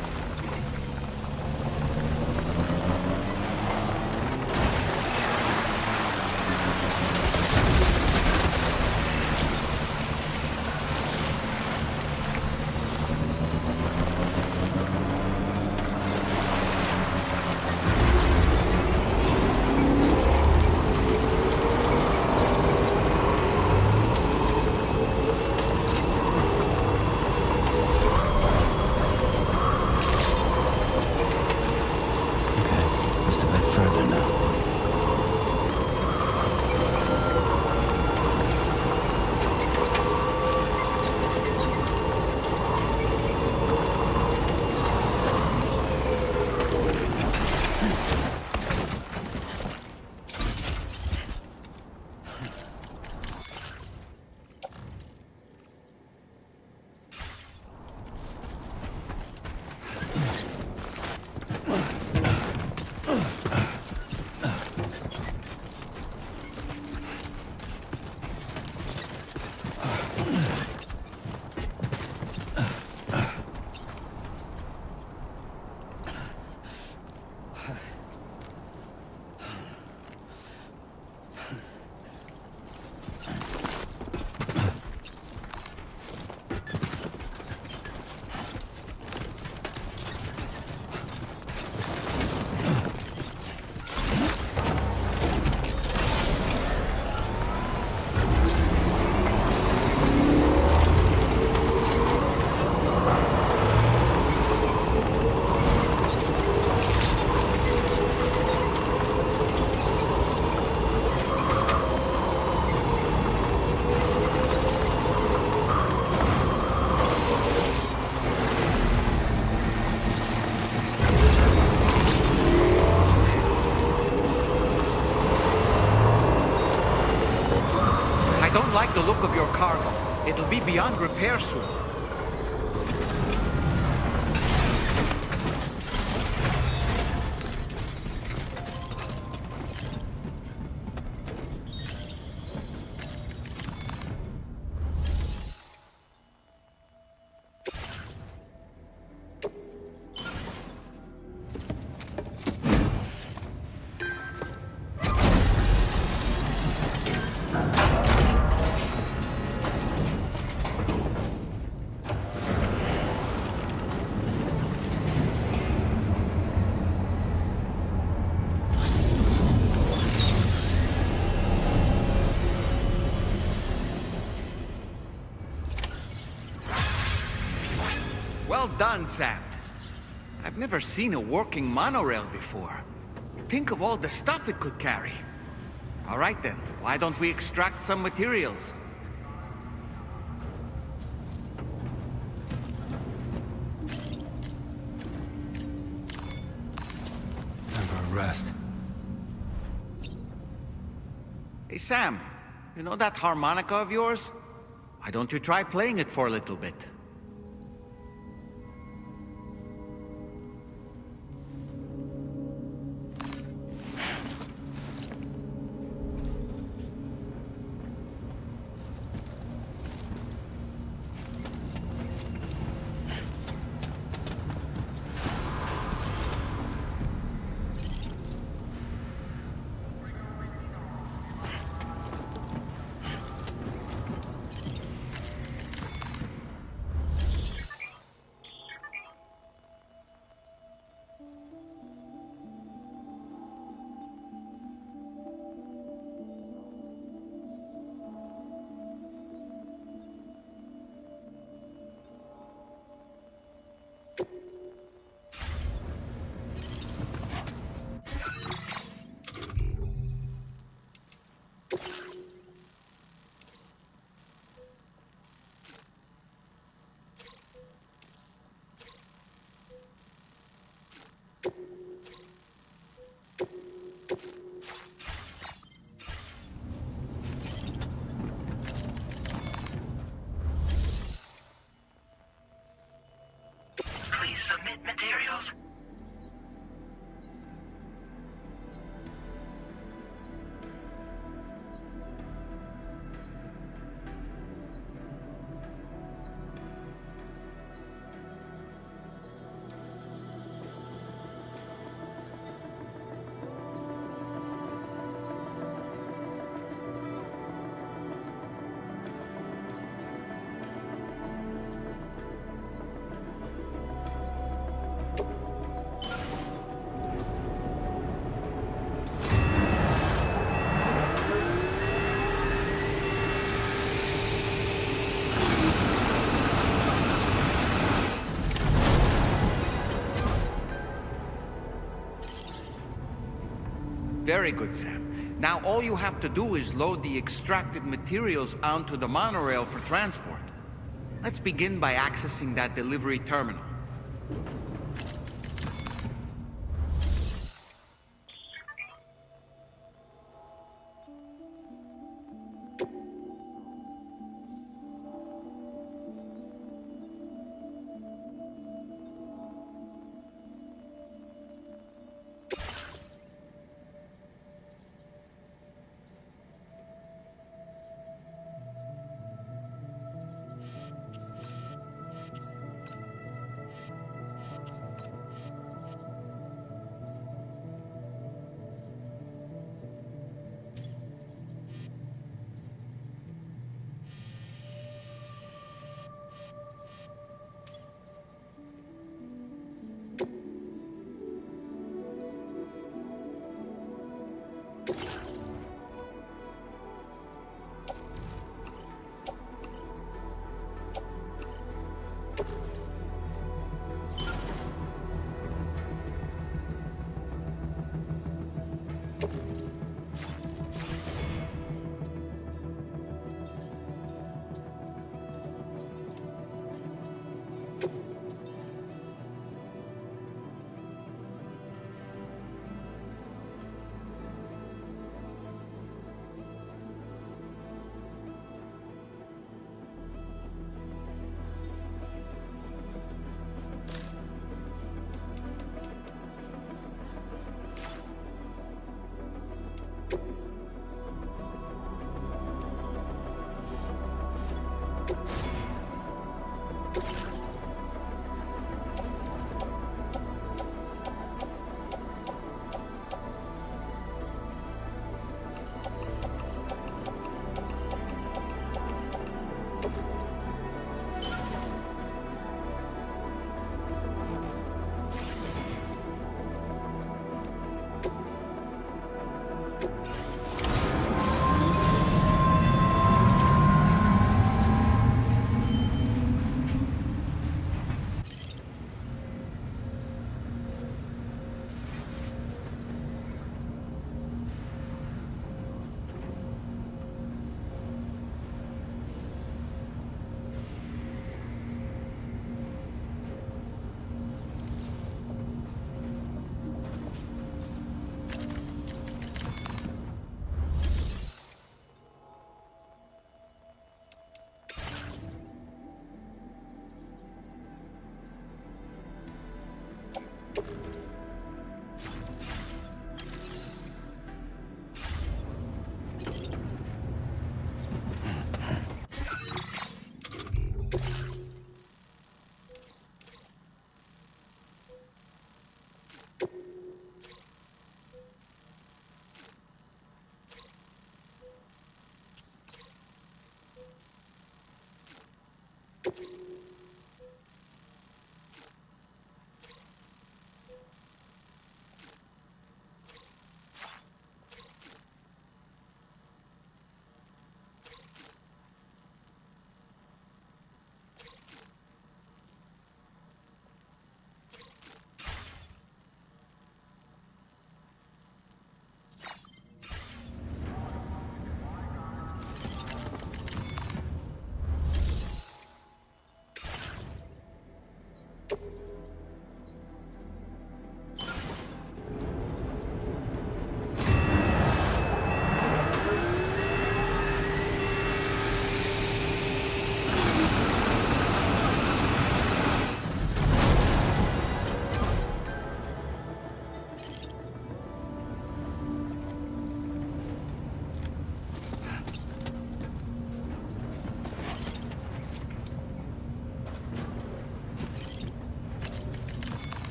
[SPEAKER 8] I don't like the look of your cargo. It'll be beyond repair soon. Well done, Sam. I've never seen a working monorail before. Think of all the stuff it could carry. All right then, why don't we extract some materials?
[SPEAKER 2] Time for a rest.
[SPEAKER 8] Hey, Sam, you know that harmonica of yours? Why don't you try playing it for a little bit? Very good, Sam. Now all you have to do is load the extracted materials onto the monorail for transport. Let's begin by accessing that delivery terminal.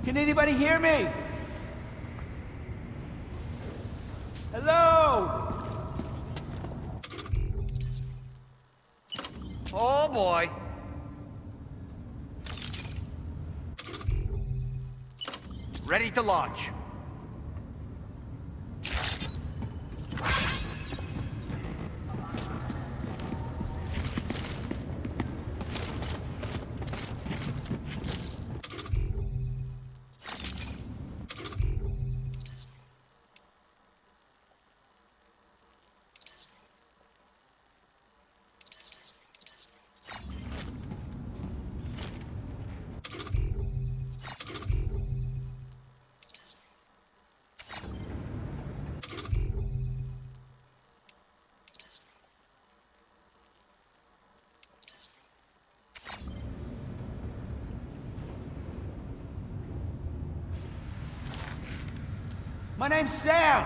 [SPEAKER 5] Can anybody hear me? Hello?
[SPEAKER 8] Oh boy. Ready to launch.
[SPEAKER 5] My name's Sam.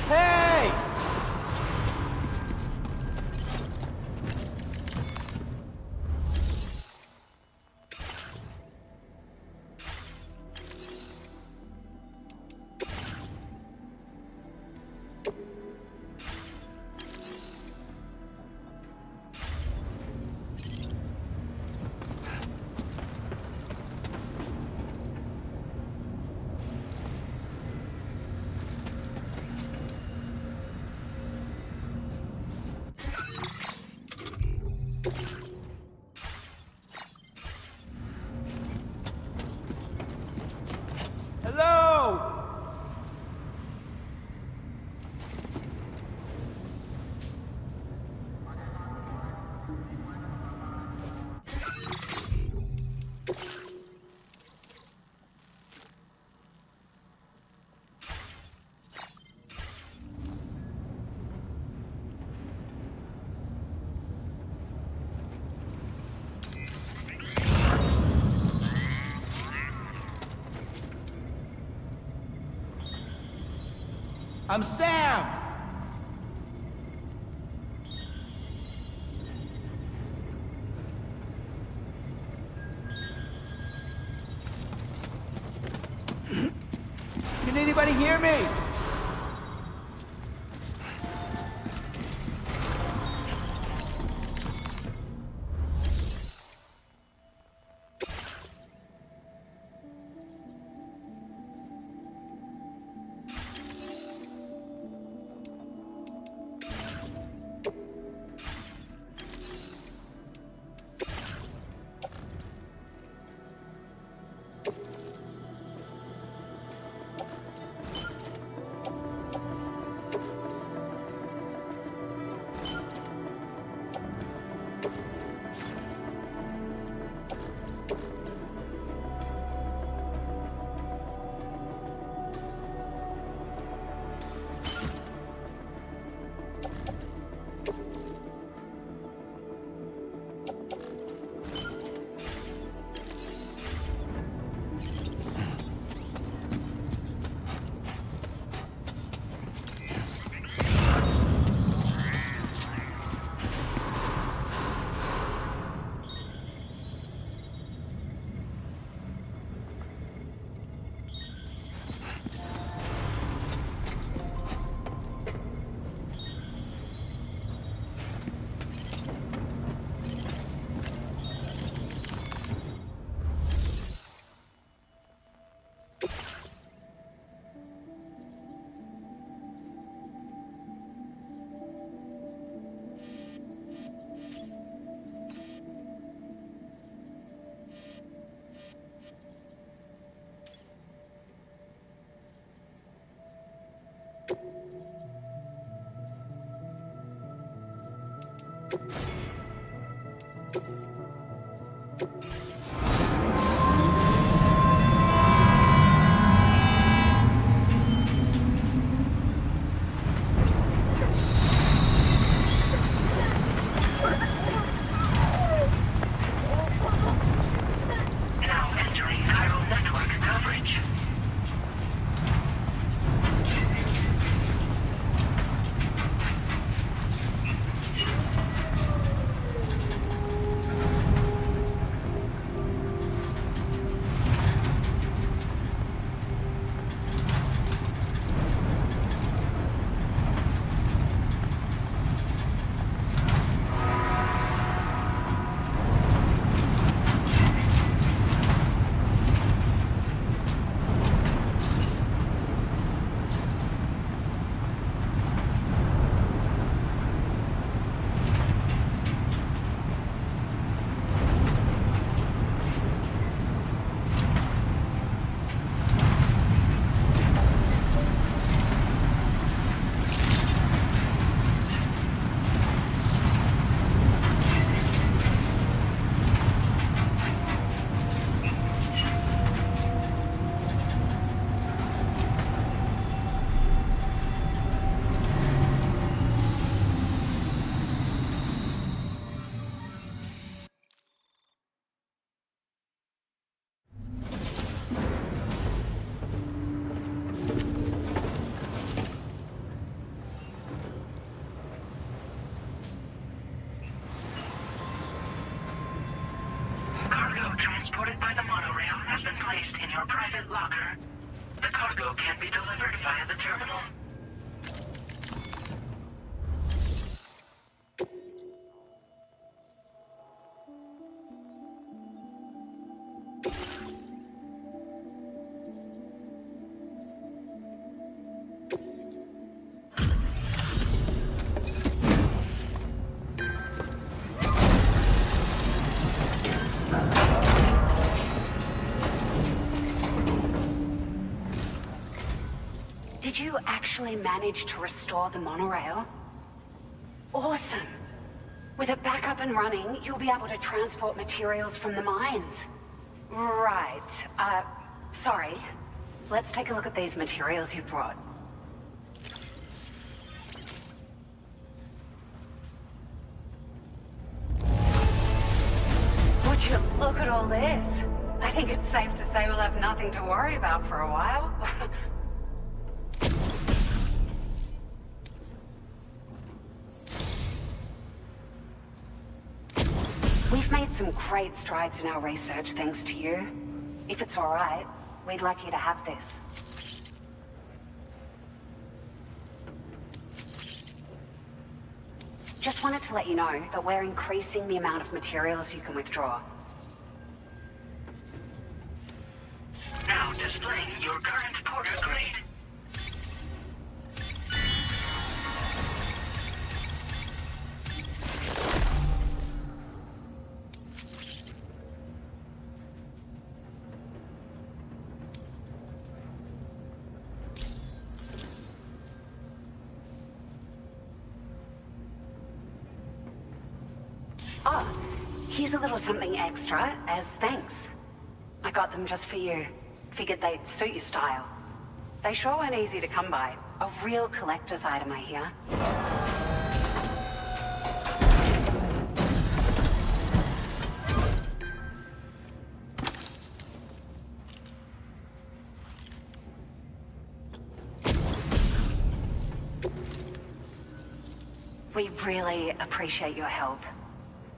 [SPEAKER 5] Hey! Hello? I'm Sam. Can anybody hear me?
[SPEAKER 4] Now entering chiral network coverage. Cargo transported by the monorail has been placed in your private locker. The cargo can be delivered via the terminal.
[SPEAKER 13] Did you actually manage to restore the monorail? Awesome! With it back up and running, you'll be able to transport materials from the mines. Right. Sorry. Let's take a look at these materials you brought. Would you look at all this? I think it's safe to say we'll have nothing to worry about for a while. We've made some great strides in our research thanks to you. If it's all right, we'd like you to have this. Just wanted to let you know that we're increasing the amount of materials you can withdraw.
[SPEAKER 4] Now displaying your current porter grade.
[SPEAKER 13] Oh, here's a little something extra as thanks. I got them just for you. Figured they'd suit your style. They sure weren't easy to come by. A real collector's item, I hear. We really appreciate your help.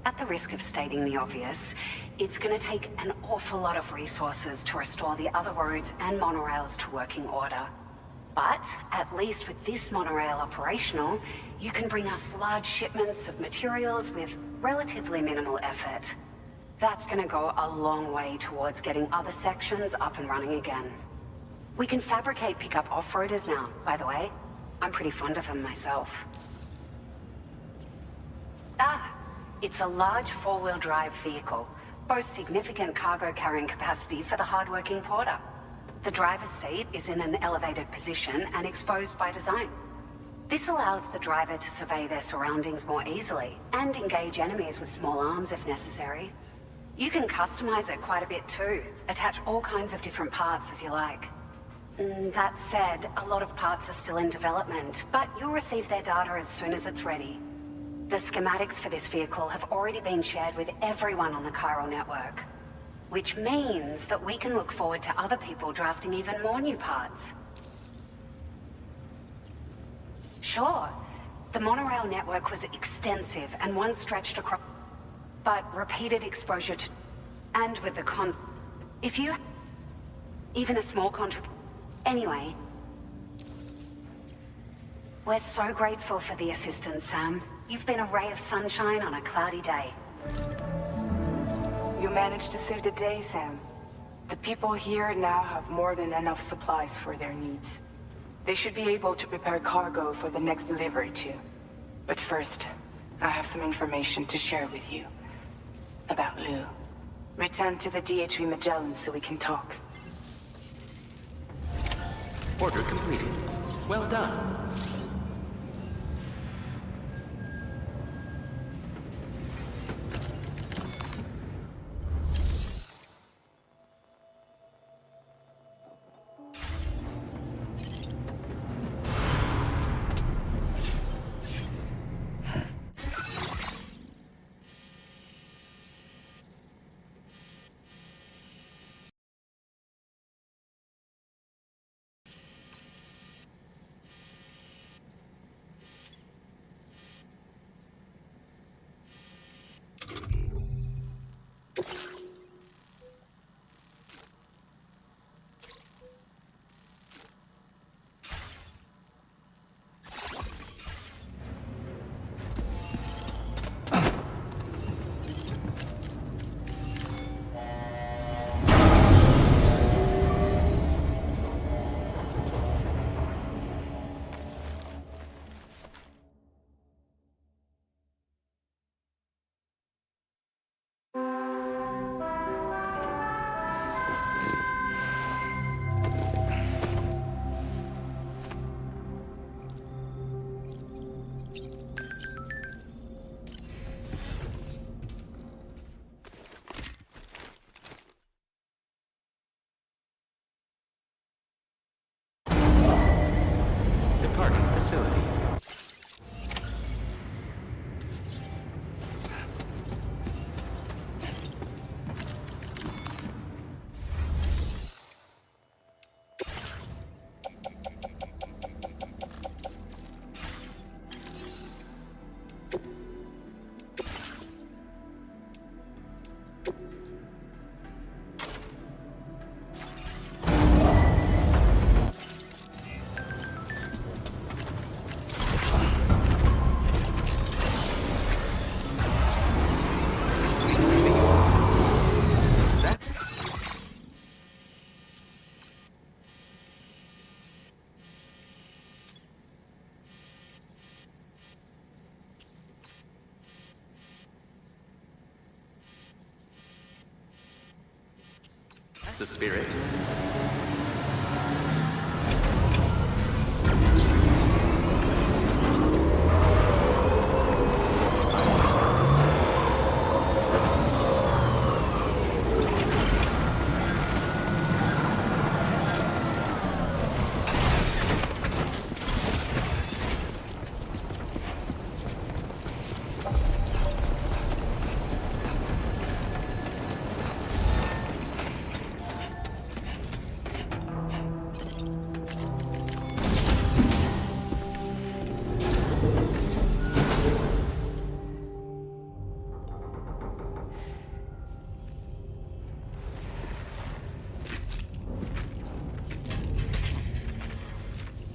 [SPEAKER 13] At the risk of stating the obvious, it's gonna take an awful lot of resources to restore the other roads and monorails to working order. But, at least with this monorail operational, you can bring us large shipments of materials with relatively minimal effort. That's gonna go a long way towards getting other sections up and running again. We can fabricate pickup off-roaders now, by the way. I'm pretty fond of them myself. It's a large four-wheel drive vehicle, boasts significant cargo carrying capacity for the hard-working porter. The driver's seat is in an elevated position and exposed by design. This allows the driver to survey their surroundings more easily and engage enemies with small arms if necessary. You can customize it quite a bit too, attach all kinds of different parts as you like. That said, a lot of parts are still in development, but you'll receive their data as soon as it's ready. The schematics for this vehicle have already been shared with everyone on the Chiral network, which means that we can look forward to other people drafting even more new parts. Sure, the monorail network was extensive and one stretched across, but repeated exposure to, and with the cons, if you, even a small contribution, anyway. We're so grateful for the assistance, Sam. You've been a ray of sunshine on a cloudy day.
[SPEAKER 3] You managed to save the day, Sam. The people here now have more than enough supplies for their needs. They should be able to prepare cargo for the next delivery too. But first, I have some information to share with you. About Lou. Return to the DHV Magellan so we can talk.
[SPEAKER 21] Order completed. Well done. Departing facility. The spirit.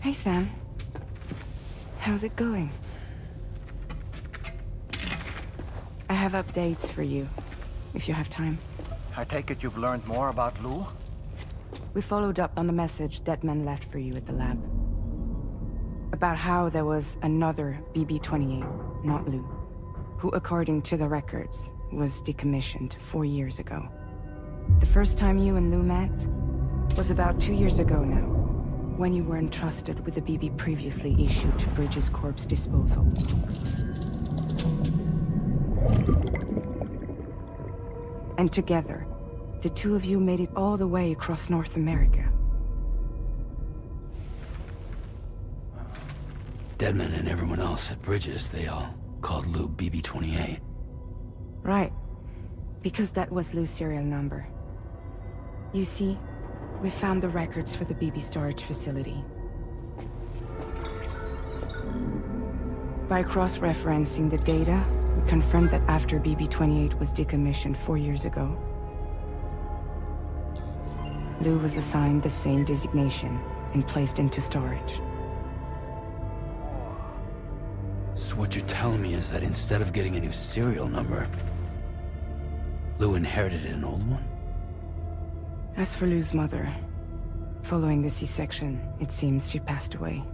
[SPEAKER 3] Hey, Sam. How's it going? I have updates for you, if you have time.
[SPEAKER 15] I take it you've learned more about Lou?
[SPEAKER 3] We followed up on the message Deadman left for you at the lab. About how there was another BB-28, not Lou, who, according to the records, was decommissioned 4 years ago. The first time you and Lou met was about 2 years ago now. when you were entrusted with the BB previously issued to Bridges Corp's disposal. And together, the two of you made it all the way across North America.
[SPEAKER 2] Deadman and everyone else at Bridges, they all called Lou BB-28.
[SPEAKER 3] Right. Because that was Lou's serial number. You see, we found the records for the BB storage facility. By cross-referencing the data, we confirmed that after BB-28 was decommissioned 4 years ago, Lou was assigned the same designation and placed into storage.
[SPEAKER 2] So what you're telling me is that instead of getting a new serial number, Lou inherited an old one?
[SPEAKER 3] As for Lou's mother, following the C-section, it seems she passed away.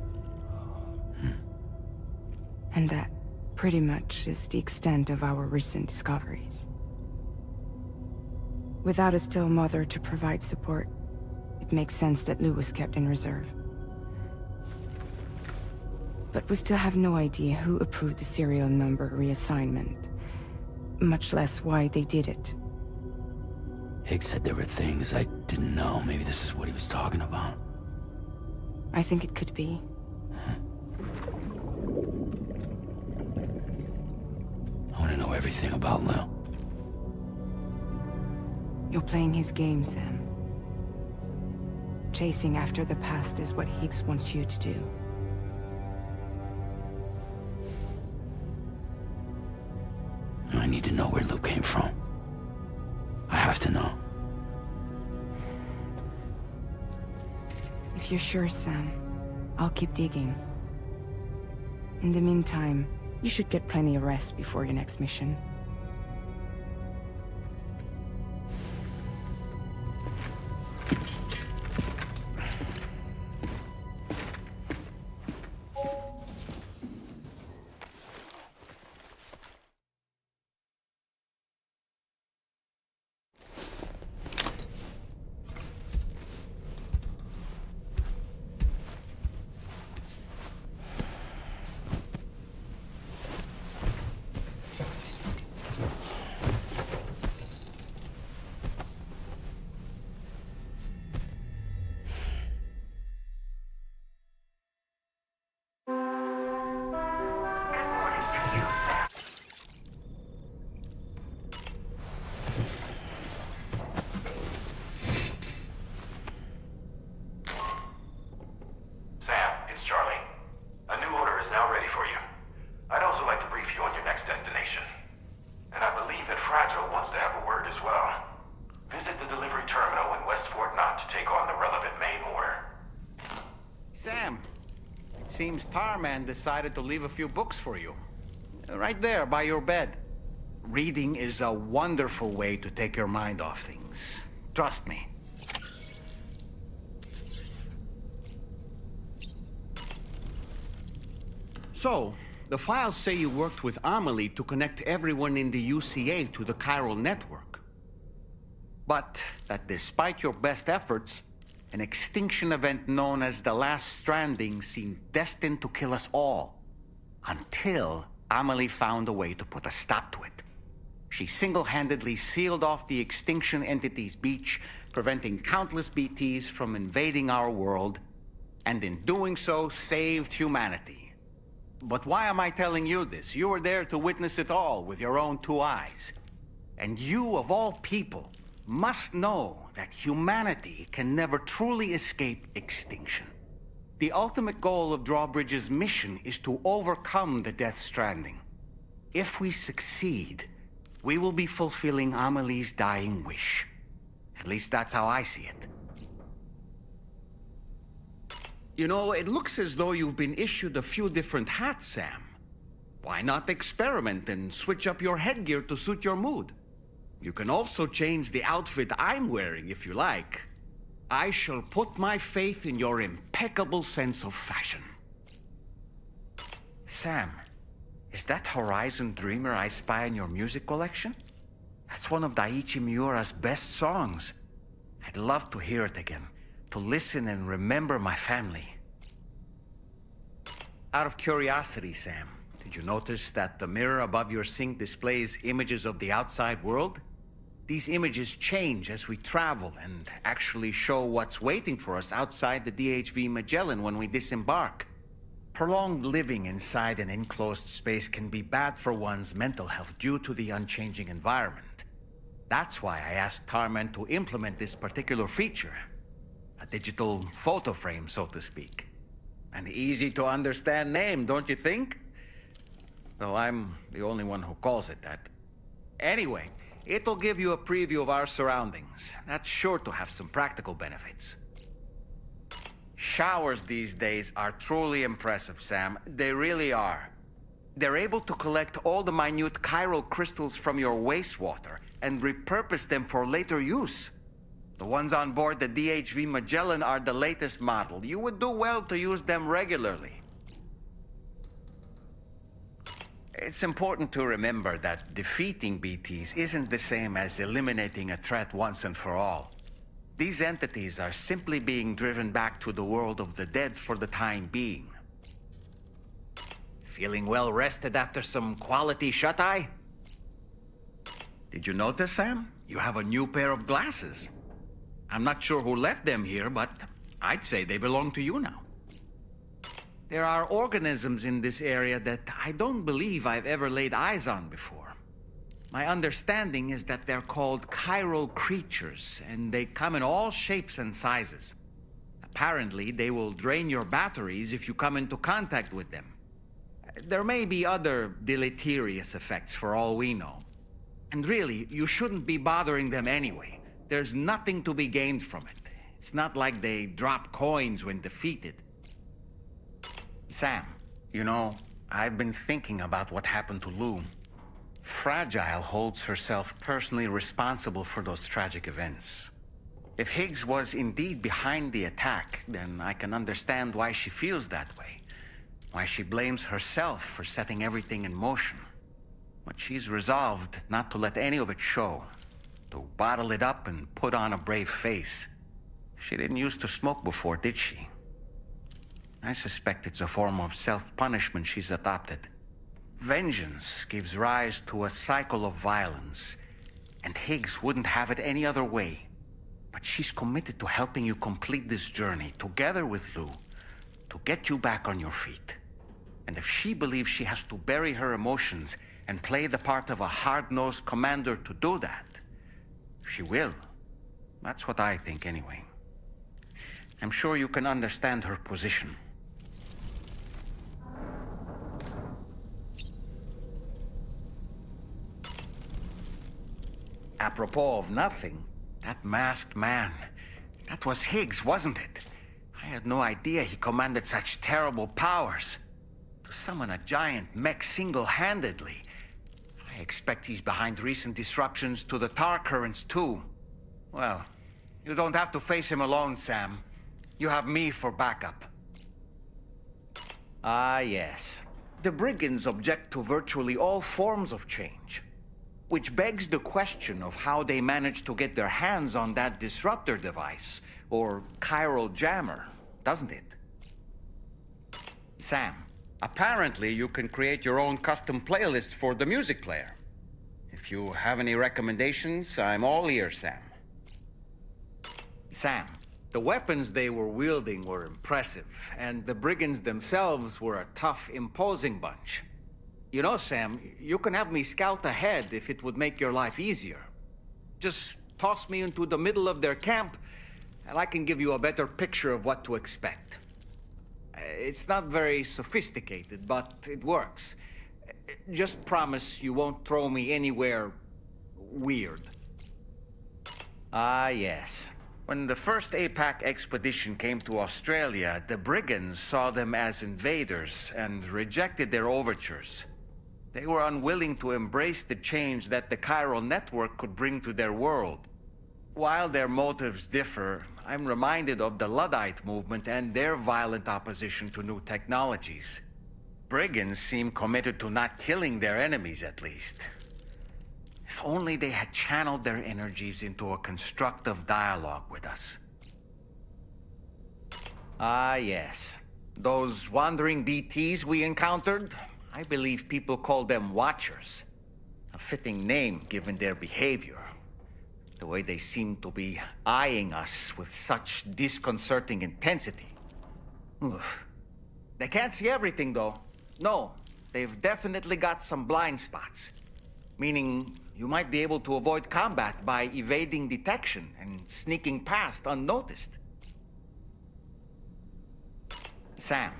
[SPEAKER 3] And that, pretty much, is the extent of our recent discoveries. Without a still mother to provide support, it makes sense that Lou was kept in reserve. But we still have no idea who approved the serial number reassignment, much less why they did it.
[SPEAKER 2] Higgs said there were things I didn't know. Maybe this is what he was talking about.
[SPEAKER 3] I think it could be.
[SPEAKER 2] I want to know everything about Lou.
[SPEAKER 3] You're playing his game, Sam. Chasing after the past is what Higgs wants you to do.
[SPEAKER 2] I need to know where Lou came from. I have to know.
[SPEAKER 3] If you're sure, Sam, I'll keep digging. In the meantime, you should get plenty of rest before your next mission.
[SPEAKER 15] Seems Tarman decided to leave a few books for you. Right there, by your bed. Reading is a wonderful way to take your mind off things. Trust me. So, the files say you worked with Amelie to connect everyone in the UCA to the chiral network. But that despite your best efforts, an extinction event known as the Last Stranding seemed destined to kill us all. Until Amelie found a way to put a stop to it. She single-handedly sealed off the extinction entity's beach, preventing countless BTs from invading our world, and in doing so, saved humanity. But why am I telling you this? You were there to witness it all with your own 2 eyes. And you, of all people, must know that humanity can never truly escape extinction. The ultimate goal of Drawbridge's mission is to overcome the Death Stranding. If we succeed, we will be fulfilling Amelie's dying wish. At least that's how I see it. You know, it looks as though you've been issued a few different hats, Sam. Why not experiment and switch up your headgear to suit your mood? You can also change the outfit I'm wearing if you like. I shall put my faith in your impeccable sense of fashion. Sam, is that Horizon Dreamer I spy in your music collection? That's one of Daiichi Miura's best songs. I'd love to hear it again.
[SPEAKER 8] to listen and remember my family. Out of curiosity, Sam, did you notice that the mirror above your sink displays images of the outside world? These images change as we travel and actually show what's waiting for us outside the DHV Magellan when we disembark. Prolonged living inside an enclosed space can be bad for one's mental health due to the unchanging environment. That's why I asked Tarman to implement this particular feature. A digital photo frame, so to speak. An easy-to-understand name, don't you think? Though I'm the only one who calls it that. Anyway, it'll give you a preview of our surroundings. That's sure to have some practical benefits. Showers these days are truly impressive, Sam. They really are. They're able to collect all the minute chiral crystals from your wastewater and repurpose them for later use. The ones on board the DHV Magellan are the latest model. You would do well to use them regularly. It's important to remember that defeating BTs isn't the same as eliminating a threat once and for all. These entities are simply being driven back to the world of the dead for the time being. Feeling well rested after some quality shut-eye? Did you notice, Sam? You have a new pair of glasses. I'm not sure who left them here, but I'd say they belong to you now. There are organisms in this area that I don't believe I've ever laid eyes on before. My understanding is that they're called chiral creatures, and they come in all shapes and sizes. Apparently, they will drain your batteries if you come into contact with them. There may be other deleterious effects for all we know. And really, you shouldn't be bothering them anyway. There's nothing to be gained from it. It's not like they drop coins when defeated. Sam, you know, I've been thinking about what happened to Lou. Fragile holds herself personally responsible for those tragic events. If Higgs was indeed behind the attack, then I can understand why she feels that way. Why she blames herself for setting everything in motion. But she's resolved not to let any of it show. To bottle it up and put on a brave face. She didn't used to smoke before, did she? I suspect it's a form of self-punishment she's adopted. Vengeance gives rise to a cycle of violence, and Higgs wouldn't have it any other way. But she's committed to helping you complete this journey, together with Lou, to get you back on your feet. And if she believes she has to bury her emotions and play the part of a hard-nosed commander to do that, she will. That's what I think, anyway. I'm sure you can understand her position. Apropos of nothing, that masked man, that was Higgs, wasn't it? I had no idea he commanded such terrible powers. To summon a giant mech single-handedly. I expect he's behind recent disruptions to the tar currents, too. Well, you don't have to face him alone, Sam. You have me for backup. Ah, yes. The brigands object to virtually all forms of change. Which begs the question of how they managed to get their hands on that disruptor device, or chiral jammer, doesn't it? Sam, apparently you can create your own custom playlist for the music player. If you have any recommendations, I'm all ears, Sam. Sam, the weapons they were wielding were impressive, and the brigands themselves were a tough, imposing bunch. You know, Sam, you can have me scout ahead if it would make your life easier. Just toss me into the middle of their camp, and I can give you a better picture of what to expect. It's not very sophisticated, but it works. Just promise you won't throw me anywhere weird. Ah, yes. When the first APAC expedition came to Australia, the brigands saw them as invaders and rejected their overtures. They were unwilling to embrace the change that the chiral network could bring to their world. While their motives differ, I'm reminded of the Luddite movement and their violent opposition to new technologies. Brigands seem committed to not killing their enemies, at least. If only they had channeled their energies into a constructive dialogue with us. Ah, yes. Those wandering BTs we encountered, I believe people call them Watchers. A fitting name given their behavior. The way they seem to be eyeing us with such disconcerting intensity. Oof. They can't see everything, though. No, they've definitely got some blind spots. Meaning, you might be able to avoid combat by evading detection and sneaking past unnoticed. Sam,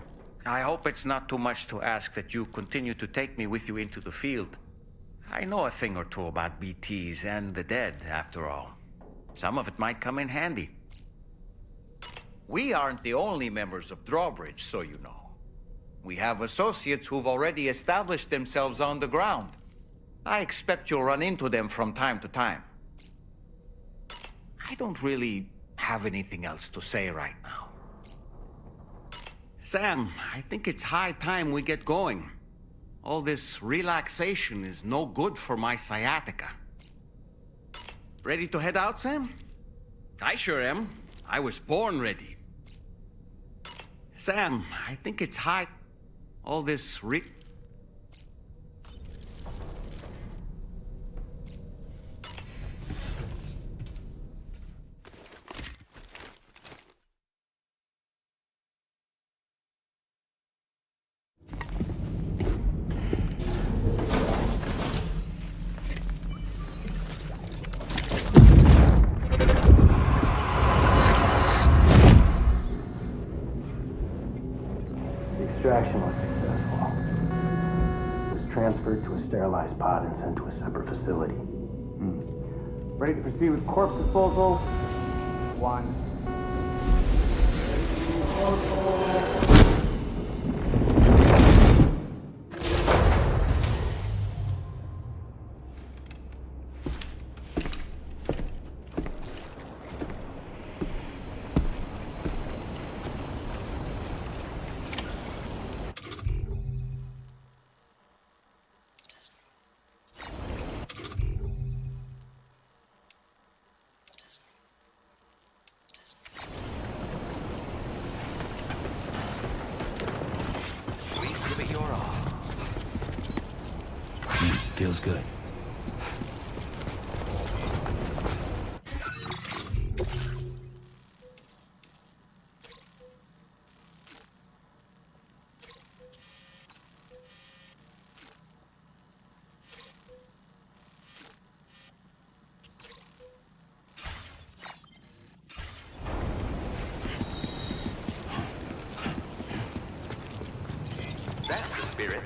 [SPEAKER 8] I hope it's not too much to ask that you continue to take me with you into the field. I know a thing or two about BTs and the dead, after all. Some of it might come in handy. We aren't the only members of Drawbridge, so you know. We have associates who've already established themselves on the ground. I expect you'll run into them from time to time. I don't really have anything else to say right now. Sam, I think it's high time we get going. All this relaxation is no good for my sciatica. Ready to head out, Sam? I sure am. I was born ready. Sam, I think it's high... All this
[SPEAKER 6] extraction was successful. It was transferred to a sterilized pod and sent to a separate facility. Ready to proceed with corpse disposal? 1.
[SPEAKER 2] Feels good.
[SPEAKER 21] That's the spirit.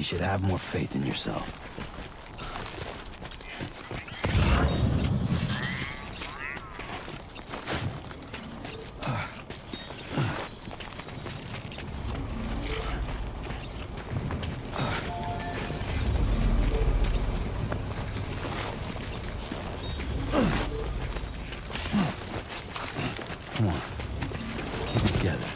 [SPEAKER 2] should have more faith in yourself. Come on. Keep it together.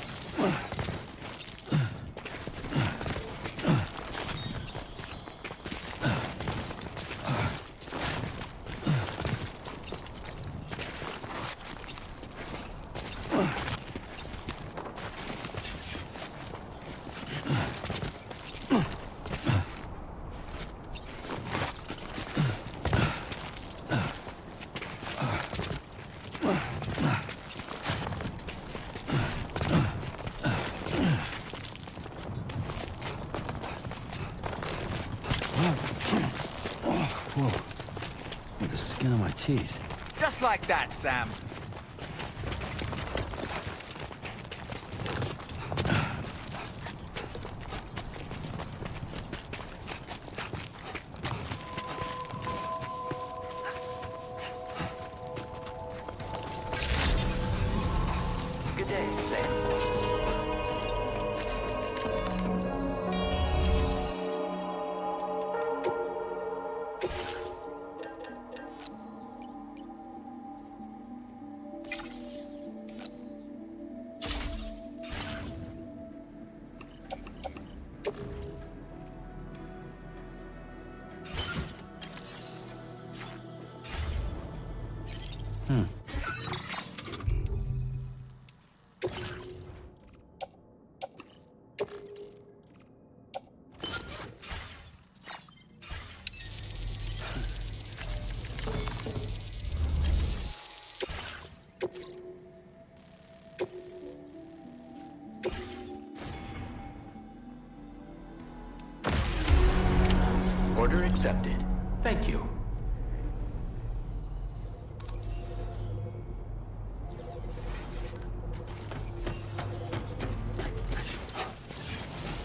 [SPEAKER 2] Whoa. With the skin of my teeth.
[SPEAKER 8] Just like that, Sam.
[SPEAKER 21] Good day, Sam. Order accepted. Thank you.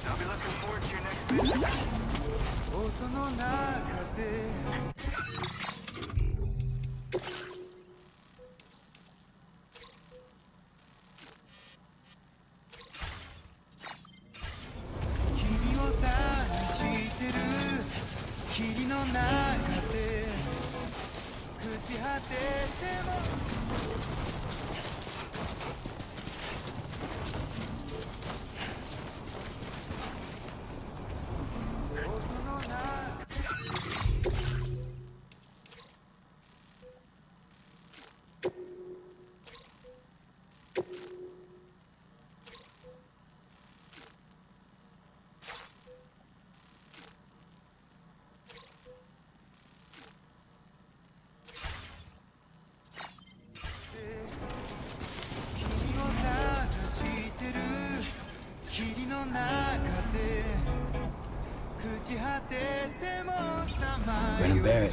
[SPEAKER 8] I'll be looking forward to your next visit.
[SPEAKER 2] Brennan Barrett.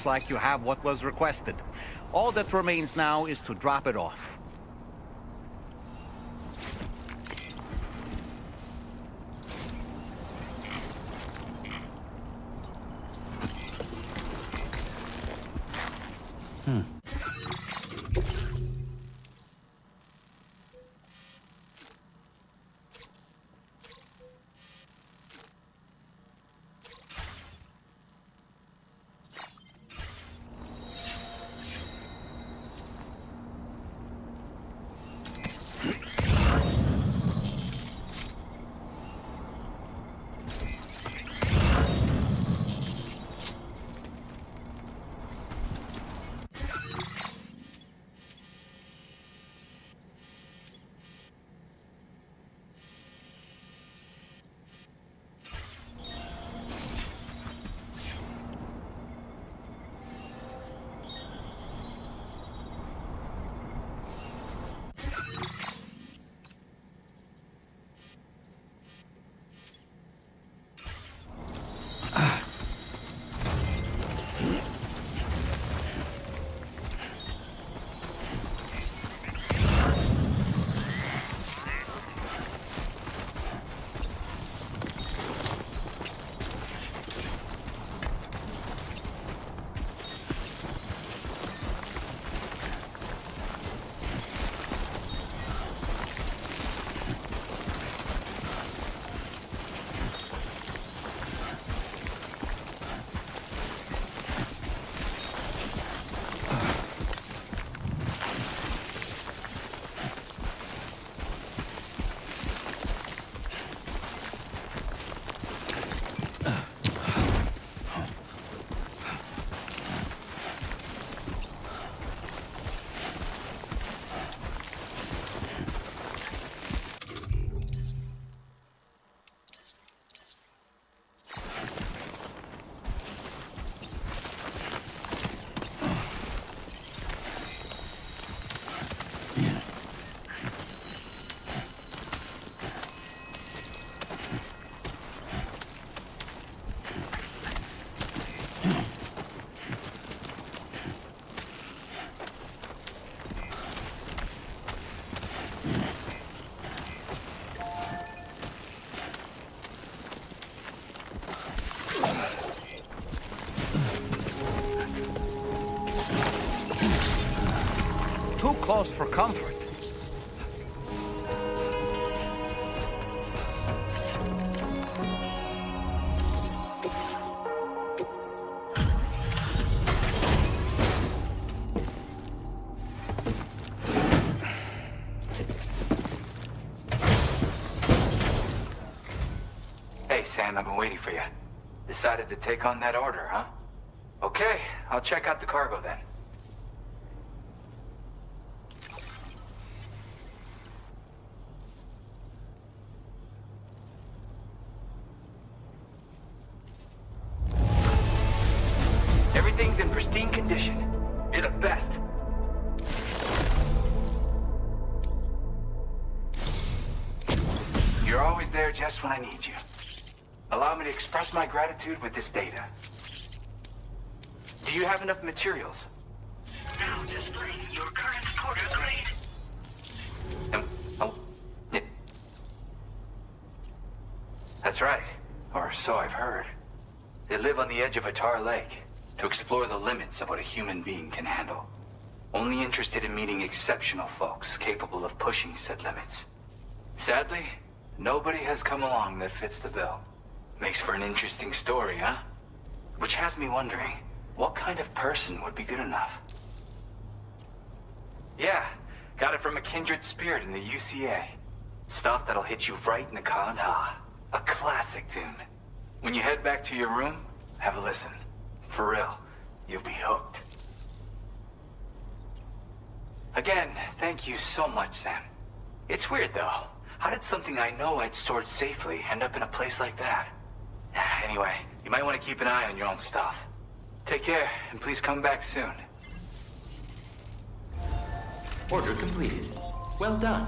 [SPEAKER 15] Looks like you have what was requested. All that remains now is to drop it off. Too close for comfort.
[SPEAKER 9] Hey, Sam, I've been waiting for you. Decided to take on that order, huh? Okay, I'll check out the cargo then. Everything's in pristine condition. You're the best. You're always there just when I need you. Allow me to express my gratitude with this data. Do you have enough materials?
[SPEAKER 4] Now displaying your current porter grade.
[SPEAKER 9] Yeah. That's right. Or so I've heard. They live on the edge of a tar lake to explore the limits of what a human being can handle. Only interested in meeting exceptional folks capable of pushing said limits. Sadly, nobody has come along that fits the bill. Makes for an interesting story, huh? Which has me wondering, what kind of person would be good enough? Yeah, got it from a kindred spirit in the UCA. Stuff that'll hit you right in the Kandha. A classic tune. When you head back to your room, have a listen. For real, you'll be hooked. Again, thank you so much, Sam. It's weird, though. How did something I know I'd stored safely end up in a place like that? Anyway, you might want to keep an eye on your own stuff. Take care, and please come back soon.
[SPEAKER 21] Order completed. Well done.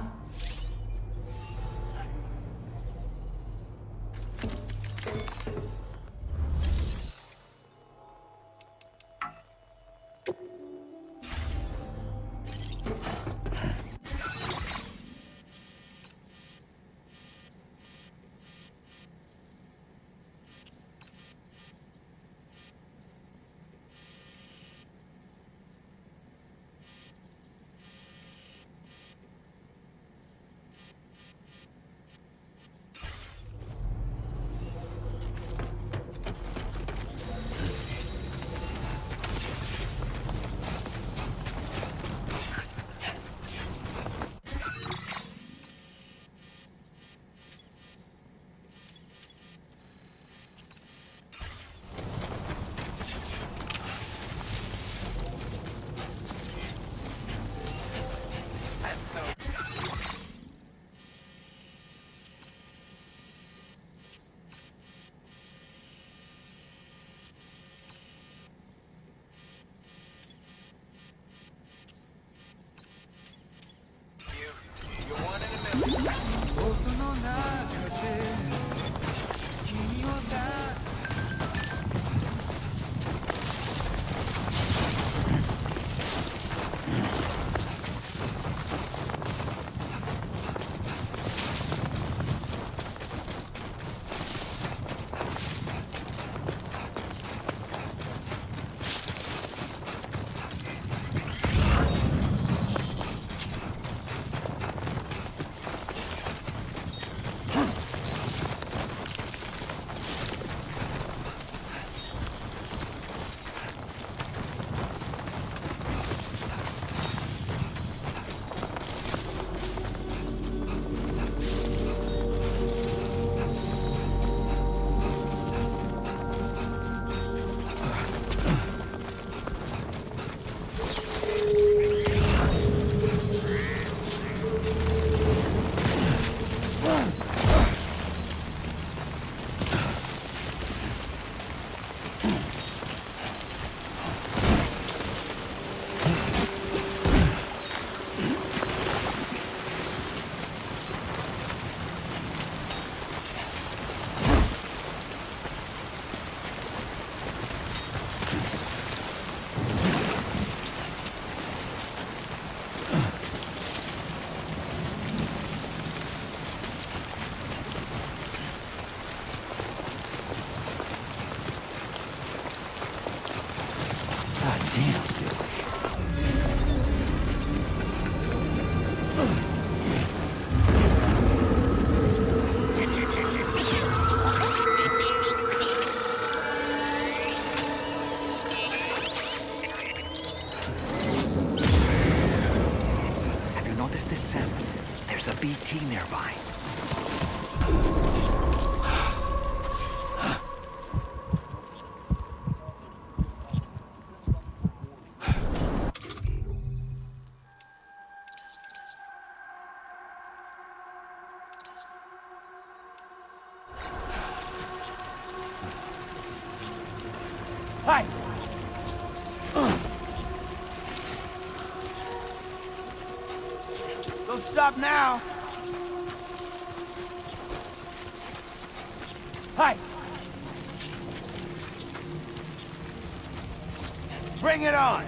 [SPEAKER 2] God damn.
[SPEAKER 7] Have you noticed it, Sam? There's a BT nearby.
[SPEAKER 5] Hi! Don't stop now! Hi! Bring it on!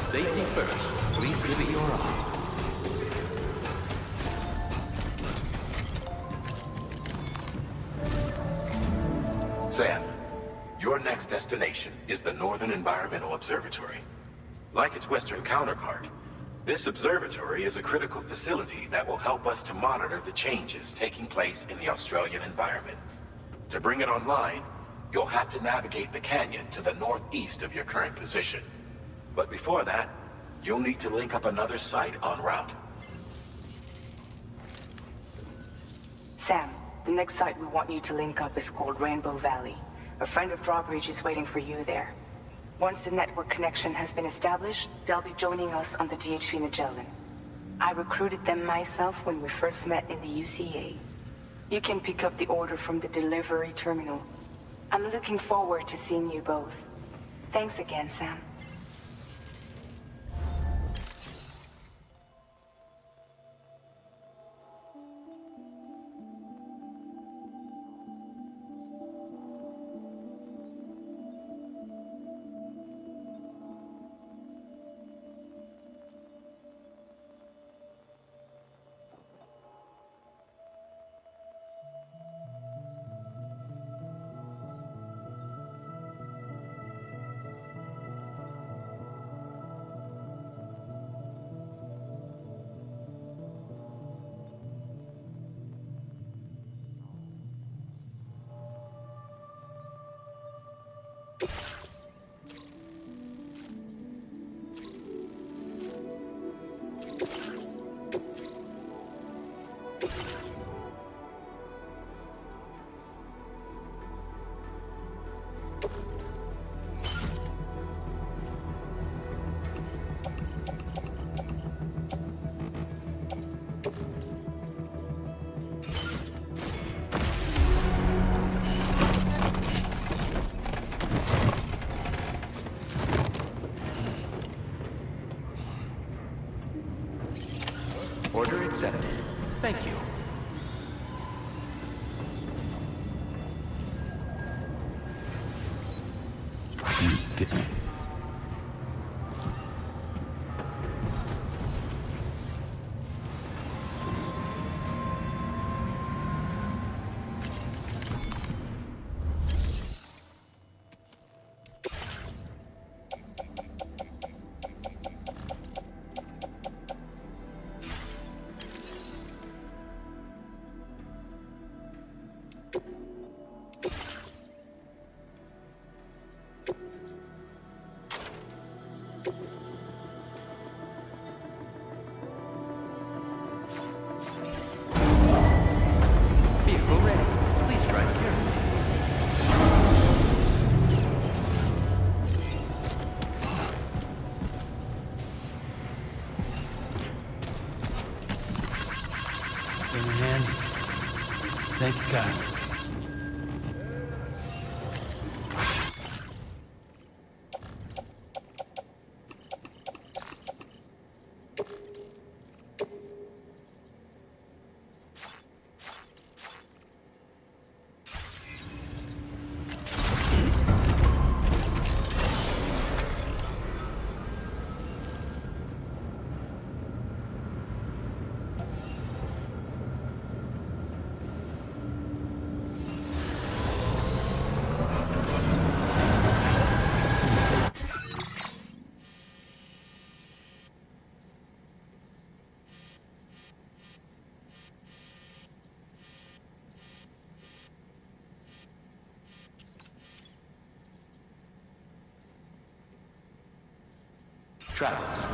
[SPEAKER 21] Safety first. Please give it your all.
[SPEAKER 16] Sam, your next destination is the Northern Environmental Observatory. Like its Western counterpart, this observatory is a critical facility that will help us to monitor the changes taking place in the Australian environment. To bring it online, you'll have to navigate the canyon to the northeast of your current position. But before that, you'll need to link up another site en route.
[SPEAKER 3] Sam, the next site we want you to link up is called Rainbow Valley. A friend of Drawbridge is waiting for you there. Once the network connection has been established, they'll be joining us on the DHV Magellan. I recruited them myself when we first met in the UCA. You can pick up the order from the delivery terminal. I'm looking forward to seeing you both. Thanks again, Sam.
[SPEAKER 21] Order accepted. Thank you. Vehicle ready. Please drive carefully.
[SPEAKER 2] Bring your hand. Thank you, Kyle.
[SPEAKER 21] Travelers.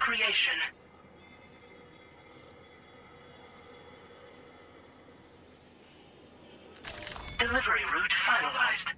[SPEAKER 4] creation. Delivery route finalized.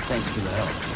[SPEAKER 2] Thanks for the help.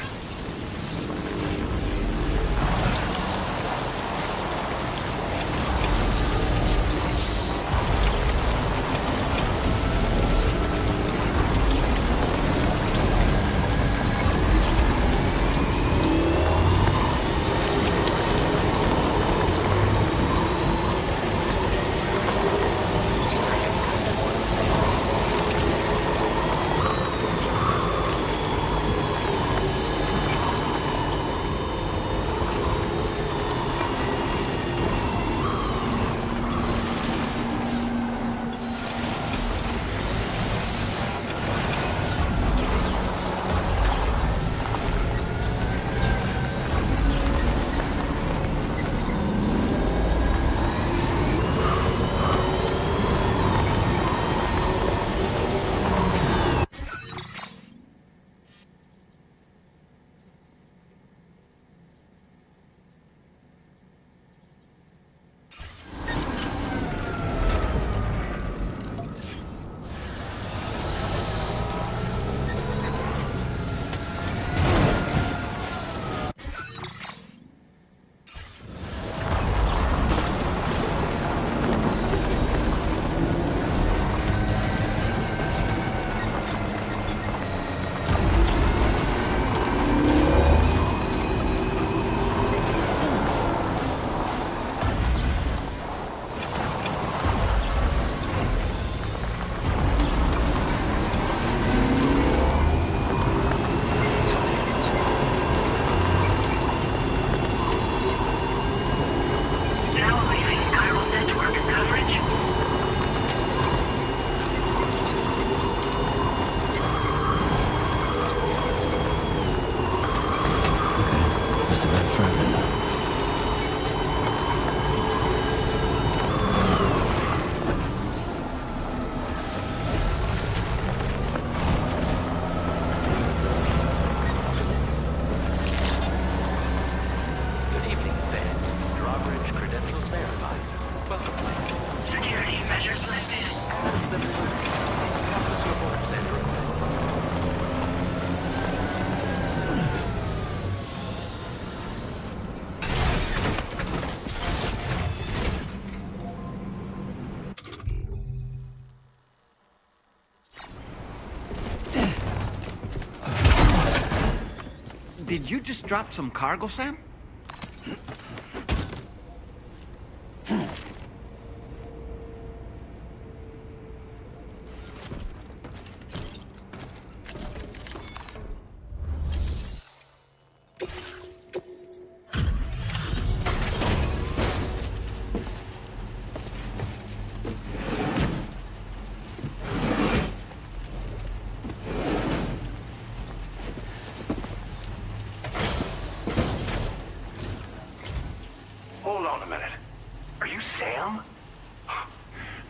[SPEAKER 8] Did you just drop some cargo, Sam?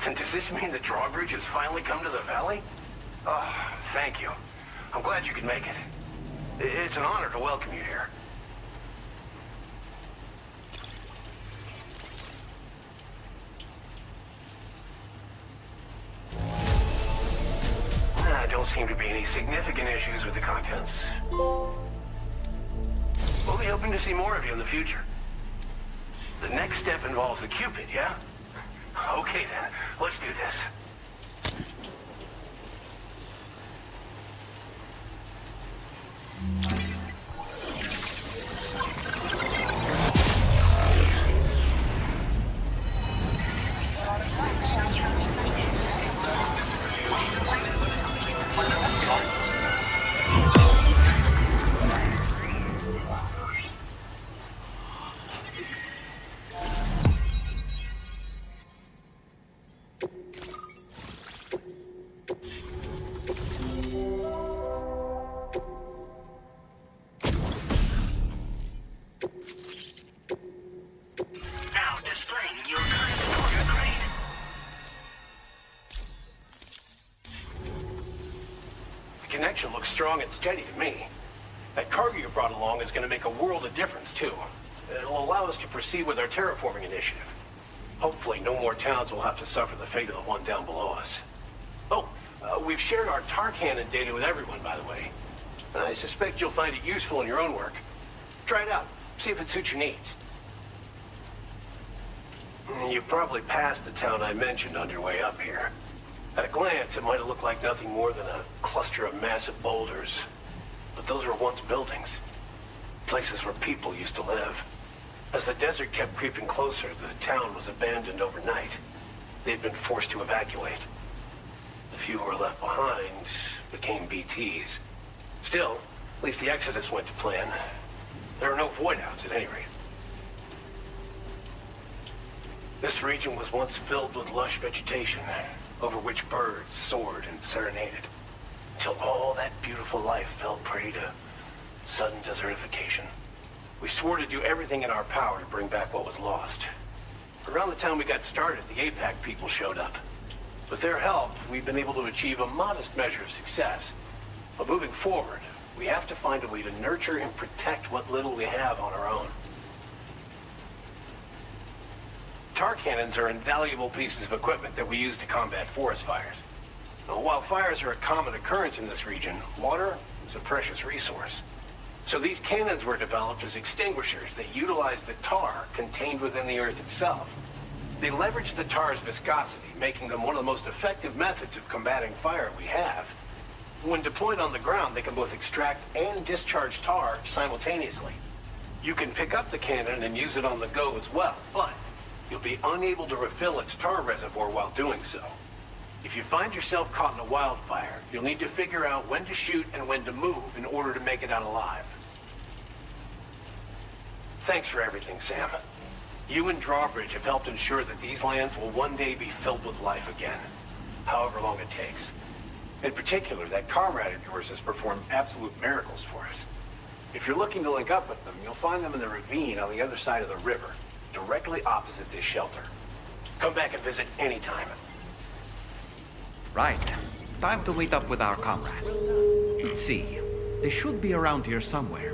[SPEAKER 16] And does this mean the drawbridge has finally come to the valley? Oh, thank you. I'm glad you could make it. It's an honor to welcome you here. Don't seem to be any significant issues with the contents. We'll be hoping to see more of you in the future. The next step involves the Cupid, yeah? Okay then, let's do this.
[SPEAKER 12] Connection looks strong and steady to me. That cargo you brought along is going to make a world of difference, too. It'll allow us to proceed with our terraforming initiative. Hopefully, no more towns will have to suffer the fate of the one down below us. Oh, we've shared our tar cannon data with everyone, by the way. I suspect you'll find it useful in your own work. Try it out. See if it suits your needs. You probably passed the town I mentioned on your way up here. At a glance, it might have looked like nothing more than a cluster of massive boulders. But those were once buildings. Places where people used to live. As the desert kept creeping closer, the town was abandoned overnight. They'd been forced to evacuate. The few who were left behind became BTs. Still, at least the exodus went to plan. There are no void-outs at any rate. This region was once filled with lush vegetation, over which birds soared and serenaded, until all that beautiful life fell prey to sudden desertification. We swore to do everything in our power to bring back what was lost. Around the time we got started, the APAC people showed up. With their help, we've been able to achieve a modest measure of success. But moving forward, we have to find a way to nurture and protect what little we have on our own. Tar cannons are invaluable pieces of equipment that we use to combat forest fires. Now, while fires are a common occurrence in this region, water is a precious resource. So these cannons were developed as extinguishers that utilize the tar contained within the earth itself. They leverage the tar's viscosity, making them one of the most effective methods of combating fire we have. When deployed on the ground, they can both extract and discharge tar simultaneously. You can pick up the cannon and use it on the go as well, but you'll be unable to refill its tar reservoir while doing so. If you find yourself caught in a wildfire, you'll need to figure out when to shoot and when to move in order to make it out alive. Thanks for everything, Sam. You and Drawbridge have helped ensure that these lands will one day be filled with life again, however long it takes. In particular, that comrade of yours has performed absolute miracles for us. If you're looking to link up with them, you'll find them in the ravine on the other side of the river, directly opposite this shelter. Come back and visit anytime.
[SPEAKER 8] Right. Time to meet up with our comrade. Let's see. They should be around here somewhere.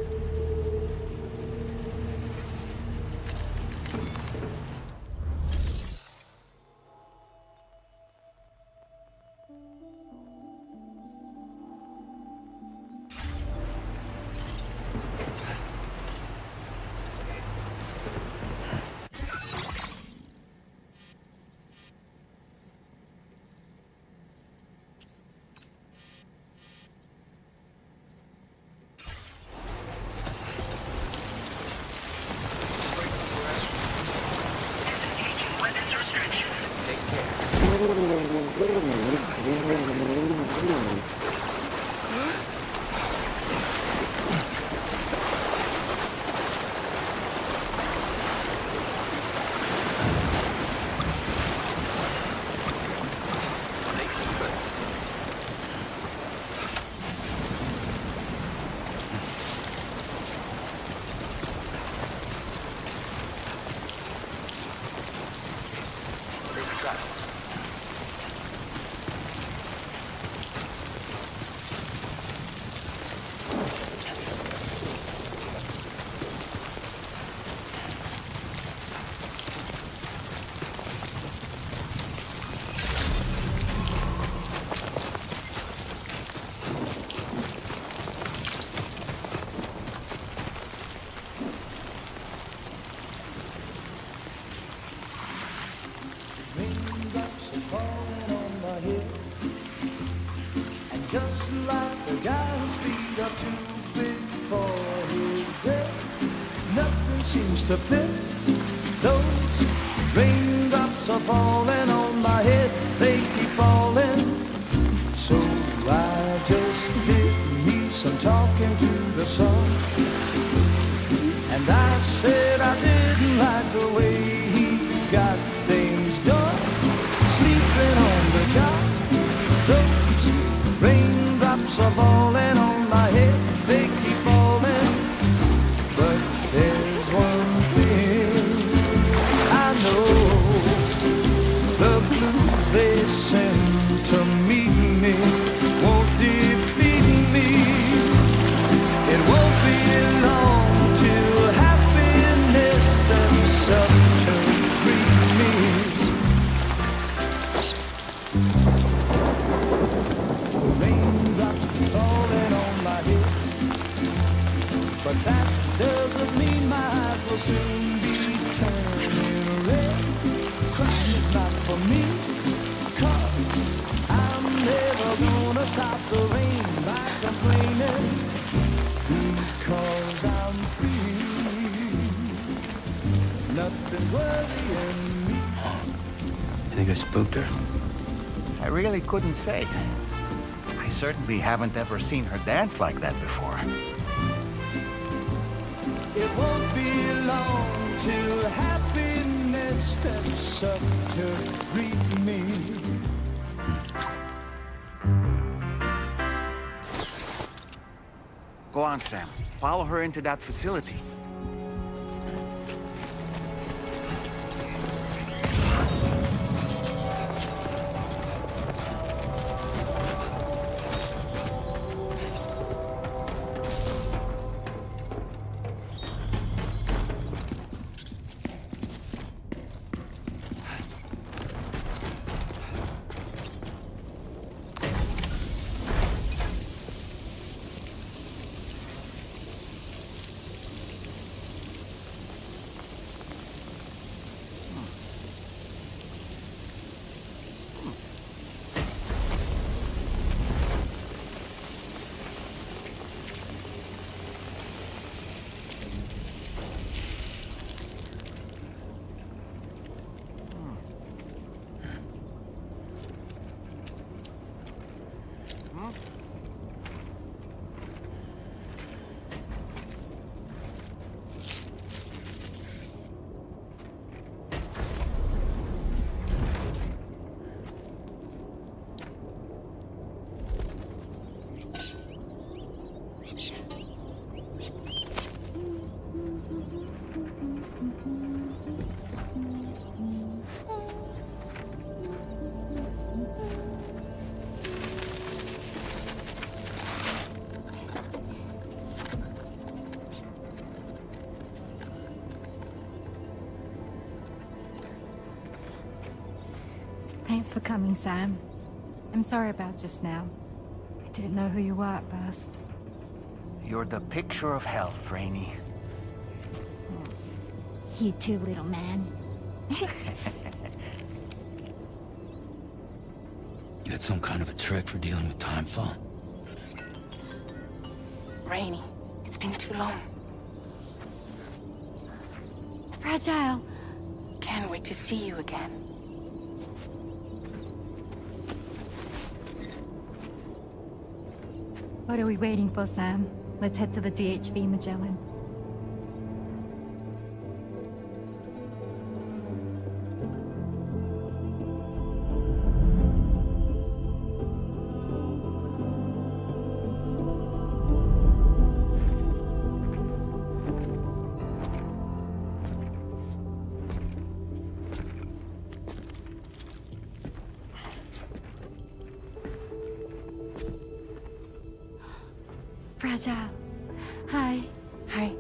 [SPEAKER 1] are too big for his bed. Nothing seems to fit. Those raindrops are falling on my head. They keep falling. So I just did me some talking to the sun. And I said I didn't like the way he got things done. Sleeping on the job. Those raindrops are falling on my head. They keep falling. But there's one thing I know. The blues they send to meet me won't defeat me. It won't be long till happiness steps up to greet me. The raindrops falling on my head, but that doesn't mean my eyes will soon be turning red. Crying is not for me, 'cause I'm never gonna stop the rain by complaining, because I'm free. Nothing's worrying me.
[SPEAKER 2] You think I spooked her?
[SPEAKER 8] I really couldn't say. I certainly haven't ever seen her dance like that before.
[SPEAKER 1] It won't be long till happiness steps up to greet me.
[SPEAKER 8] Go on, Sam. Follow her into that facility.
[SPEAKER 19] Thanks for coming, Sam. I'm sorry about just now. I didn't know who you were at first.
[SPEAKER 8] You're the picture of health, Rainey.
[SPEAKER 19] You too, little man.
[SPEAKER 2] You got some kind of a trick for dealing with time fall?
[SPEAKER 3] Rainey, it's been too long.
[SPEAKER 19] Fragile.
[SPEAKER 3] Can't wait to see you again.
[SPEAKER 19] What are we waiting for, Sam? Let's head to the DHV Magellan. Fragile. Hi.
[SPEAKER 3] Hi.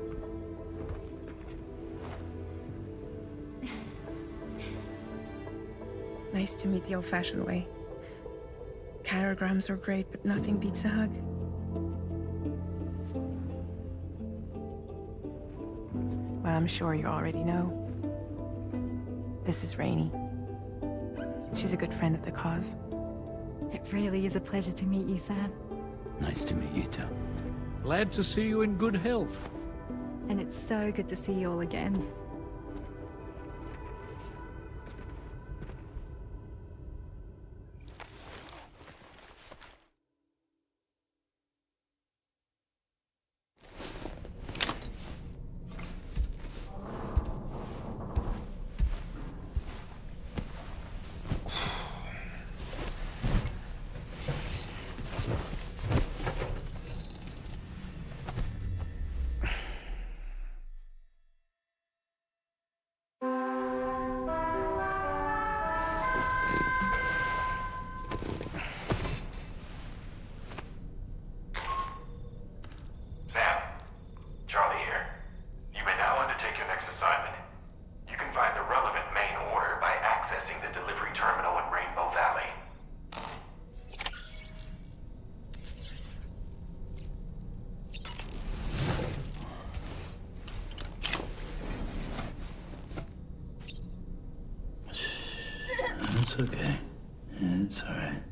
[SPEAKER 3] Nice to meet the old-fashioned way. Carograms are great, but nothing beats a hug. Well, I'm sure you already know. This is Rainey. She's a good friend of the cause.
[SPEAKER 19] It really is a pleasure to meet you, Sam.
[SPEAKER 2] Nice to meet you too.
[SPEAKER 14] Glad to see you in good health.
[SPEAKER 19] And it's so good to see you all again.
[SPEAKER 22] Sam, Charlie here. You may now undertake your next assignment. You can find the relevant main order by accessing the delivery terminal in Rainbow Valley.
[SPEAKER 2] It's okay. It's all right.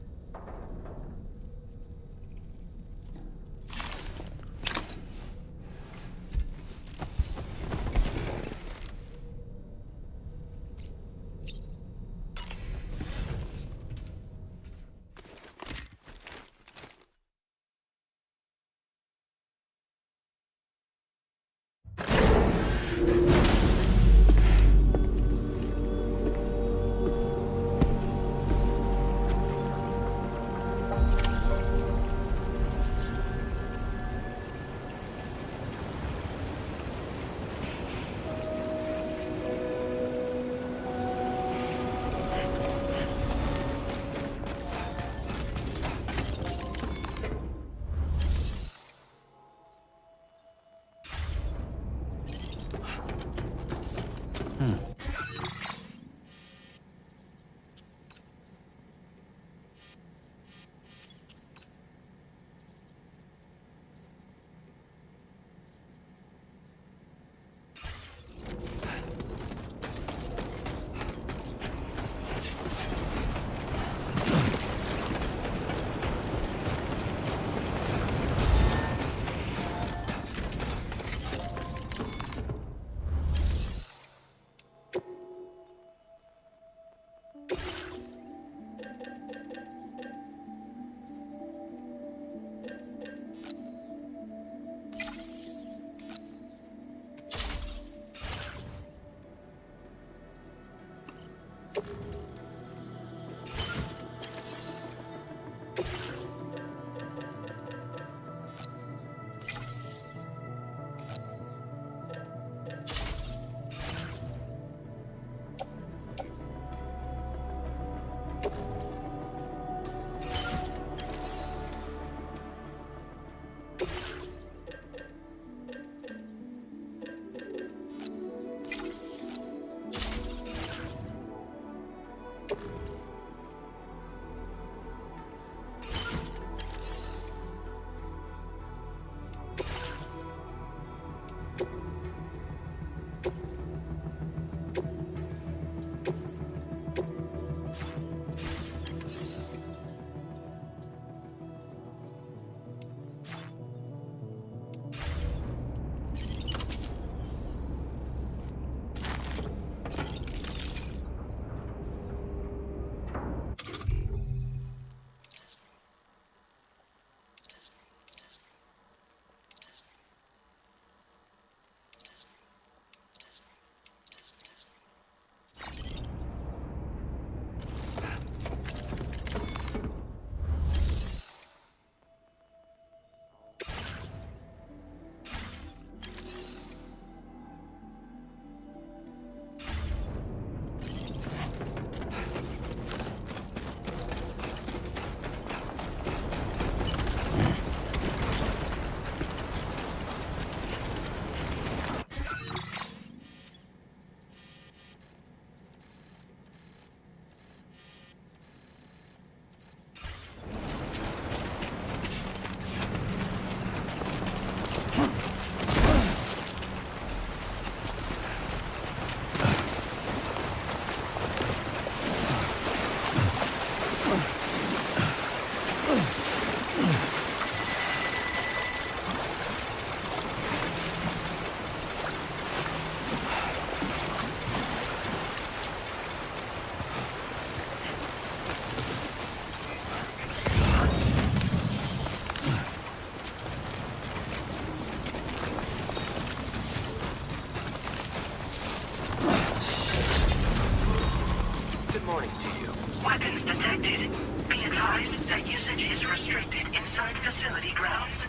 [SPEAKER 21] morning to you.
[SPEAKER 4] Weapons detected. Be advised that usage is restricted inside facility grounds.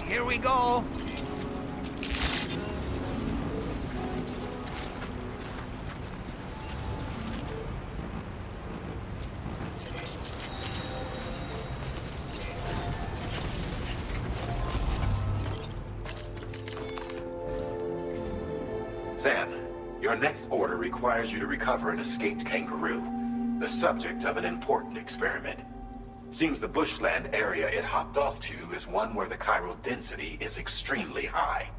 [SPEAKER 15] Here we go.
[SPEAKER 16] Sam, your next order requires you to recover an escaped kangaroo, the subject of an important experiment. Seems the bushland area it hopped off to is one where the chiral density is extremely high,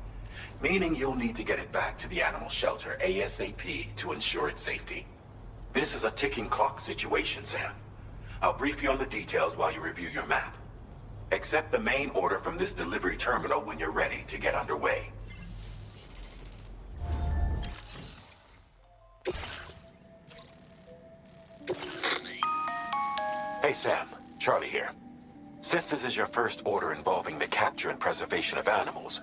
[SPEAKER 16] meaning you'll need to get it back to the animal shelter ASAP to ensure its safety. This is a ticking clock situation, Sam. I'll brief you on the details while you review your map. Accept the main order from this delivery terminal when you're ready to get underway. Hey Sam, Charlie here. Since this is your first order involving the capture and preservation of animals,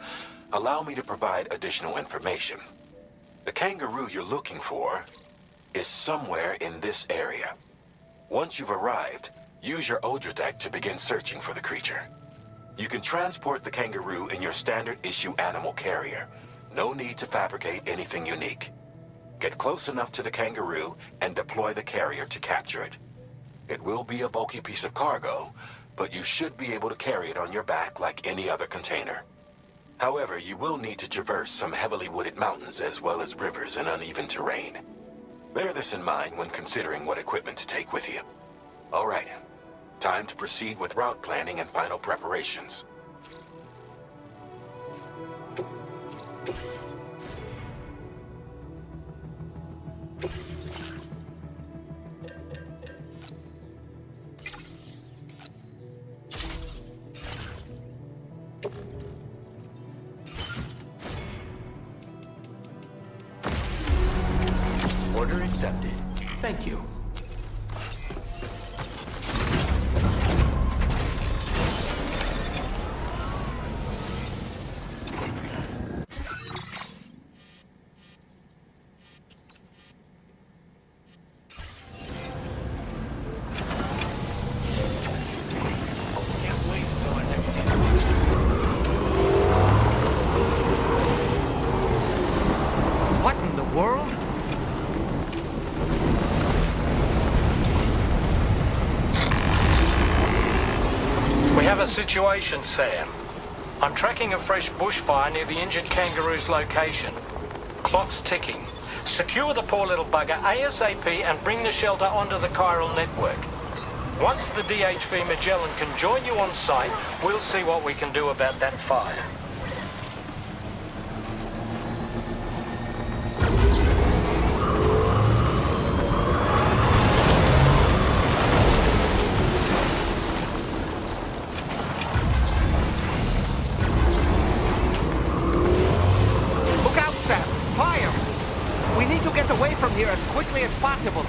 [SPEAKER 16] allow me to provide additional information. The kangaroo you're looking for is somewhere in this area. Once you've arrived, use your Odra deck to begin searching for the creature. You can transport the kangaroo in your standard issue animal carrier. No need to fabricate anything unique. Get close enough to the kangaroo and deploy the carrier to capture it. It will be a bulky piece of cargo, but you should be able to carry it on your back like any other container. However, you will need to traverse some heavily wooded mountains as well as rivers and uneven terrain. Bear this in mind when considering what equipment to take with you. All right, time to proceed with route planning and final preparations.
[SPEAKER 21] Order accepted. Thank you.
[SPEAKER 15] What in the world?
[SPEAKER 14] We have a situation, Sam. I'm tracking a fresh bushfire near the injured kangaroo's location. Clock's ticking. Secure the poor little bugger ASAP and bring the shelter onto the chiral network. Once the DHV Magellan can join you on site, we'll see what we can do about that fire.
[SPEAKER 15] Look out, Sam! Fire! We need to get away from here as quickly as possible.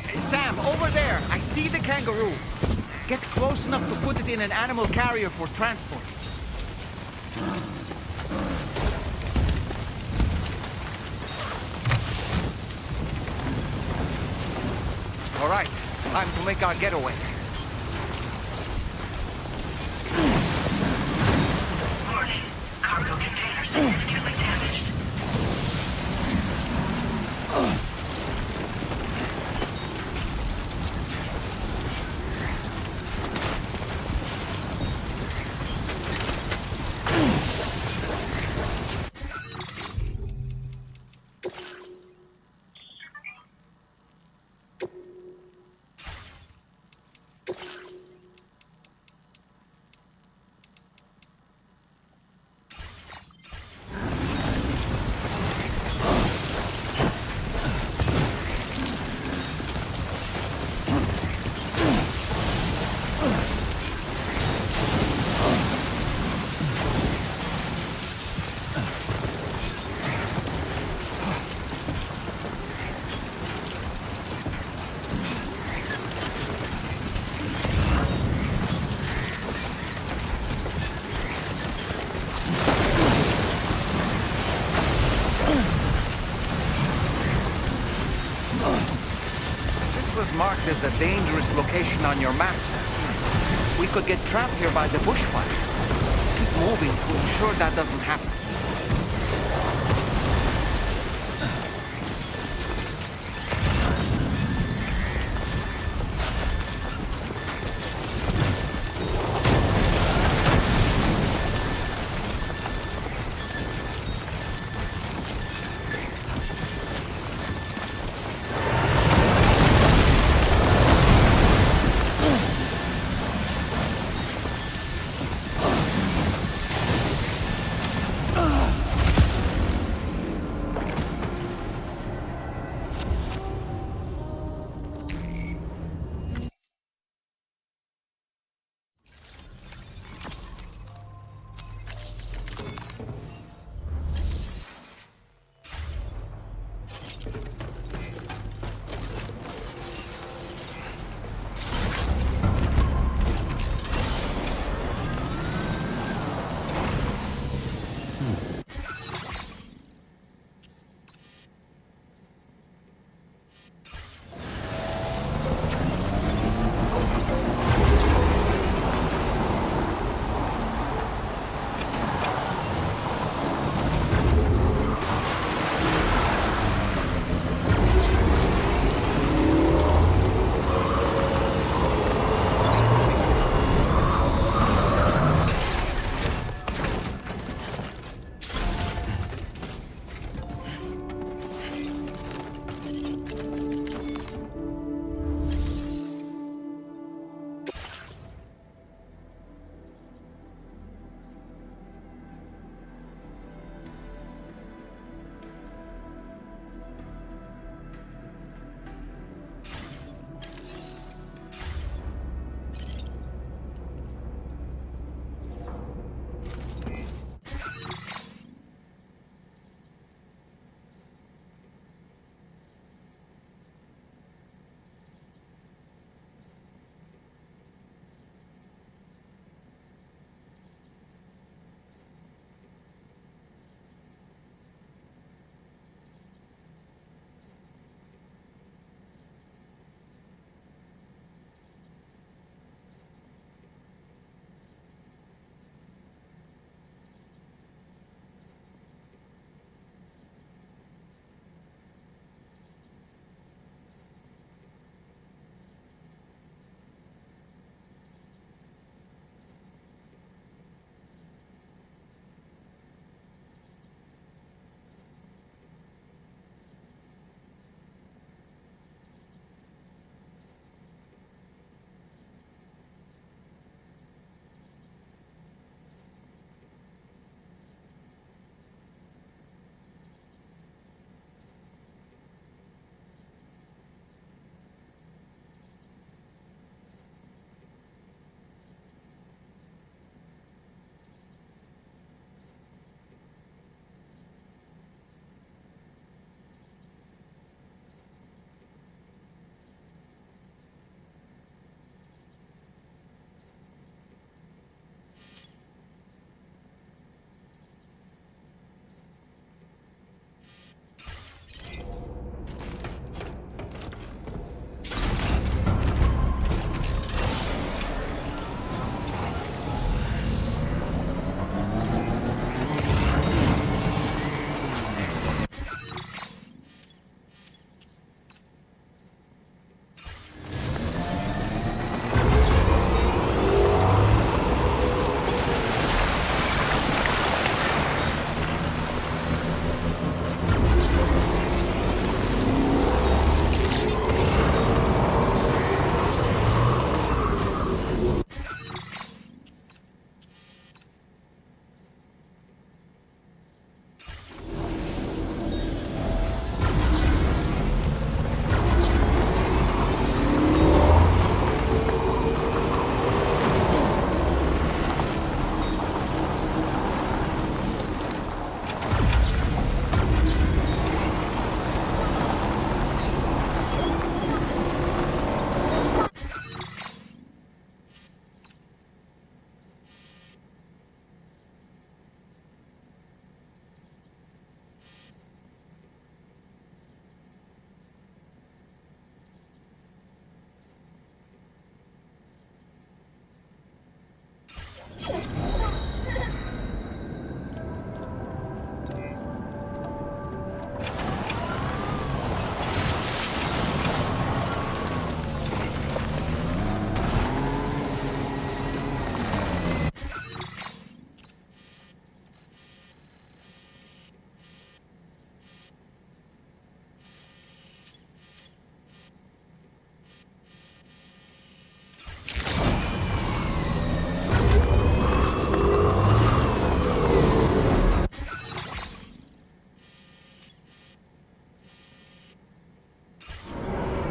[SPEAKER 15] Hey, Sam, over there! I see the kangaroo. Get close enough to put it in an animal carrier for transport. All right, time to make our getaway.
[SPEAKER 4] Warning. Cargo container significantly damaged.
[SPEAKER 8] was marked as a dangerous location on your map. We could get trapped here by the bushfire. Let's keep moving to ensure that doesn't happen.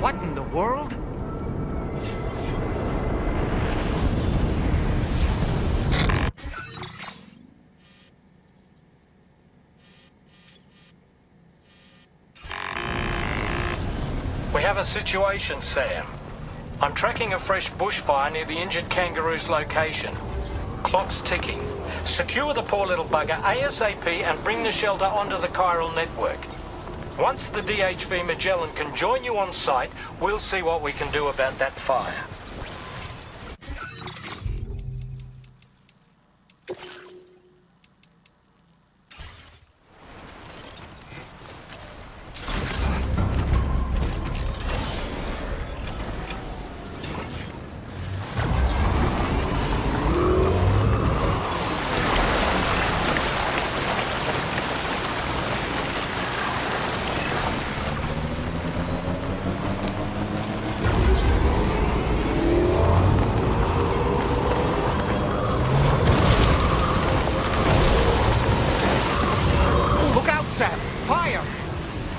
[SPEAKER 7] What in the world?
[SPEAKER 14] We have a situation, Sam. I'm tracking a fresh bushfire near the injured kangaroo's location. Clock's ticking. Secure the poor little bugger ASAP and bring the shelter onto the chiral network. Once the DHV Magellan can join you on site, we'll see what we can do about that fire.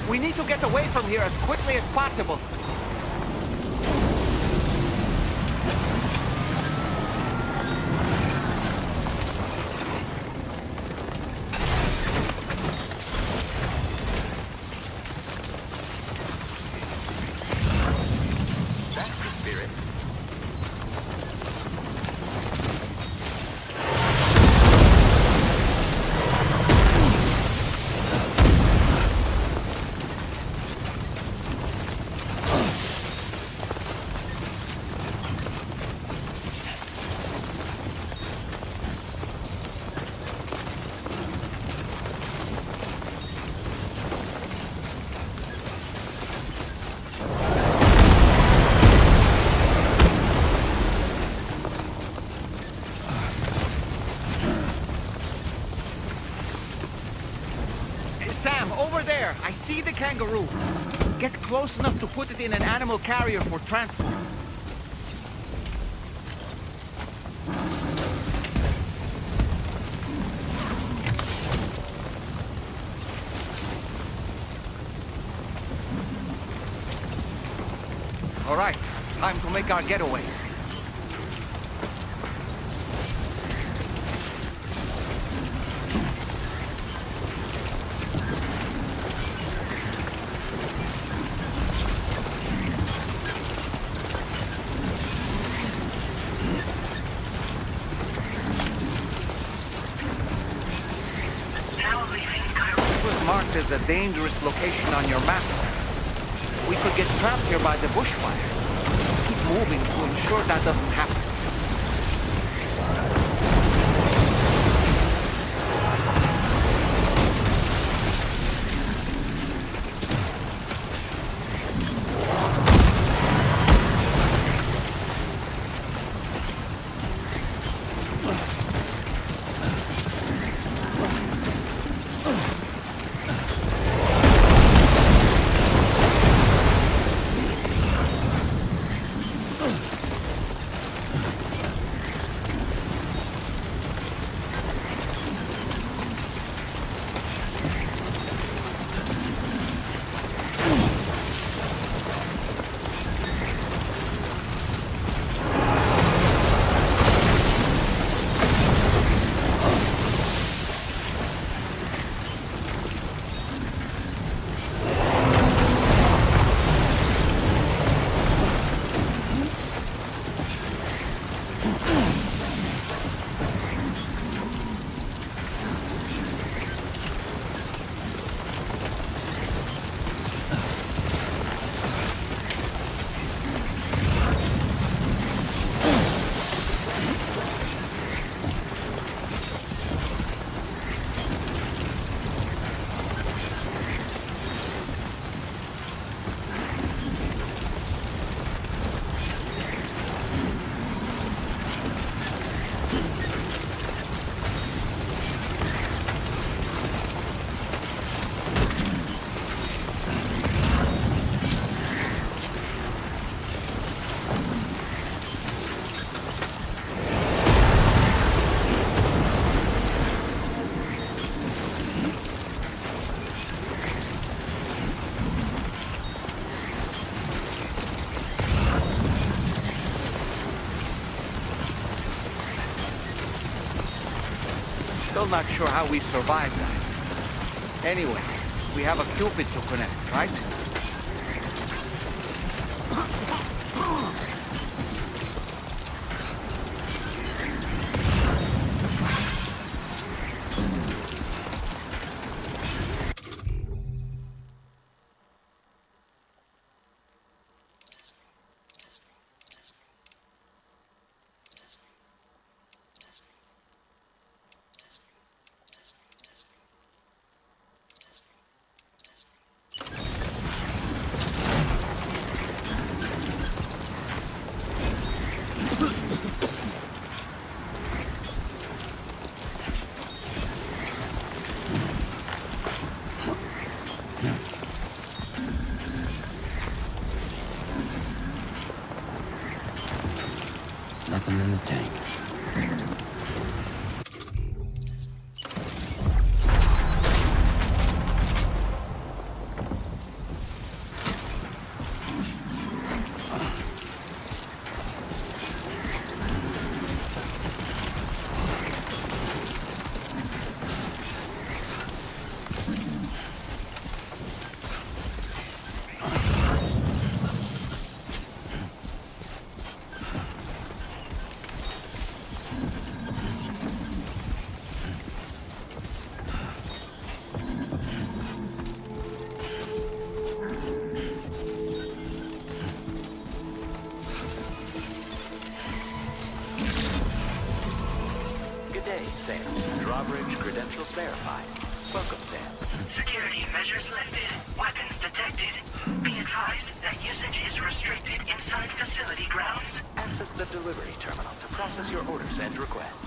[SPEAKER 7] We need to get away from here as quickly as possible.
[SPEAKER 21] That's the spirit.
[SPEAKER 7] Sam, over there! I see the kangaroo! Get close enough to put it in an animal carrier for transport. All right, time to make our getaway. Marked as a dangerous location on your map. We could get trapped here by the bushfire. Let's keep moving to ensure that doesn't happen. still not sure how we survived that. Anyway, we have a Cupid to connect, right?
[SPEAKER 2] Nothing in the tank.
[SPEAKER 21] Sam. Drawbridge credentials verified. Welcome, Sam.
[SPEAKER 4] Security measures lifted. Weapons detected. Be advised that usage is restricted inside facility grounds.
[SPEAKER 21] Access the delivery terminal to process your orders and requests.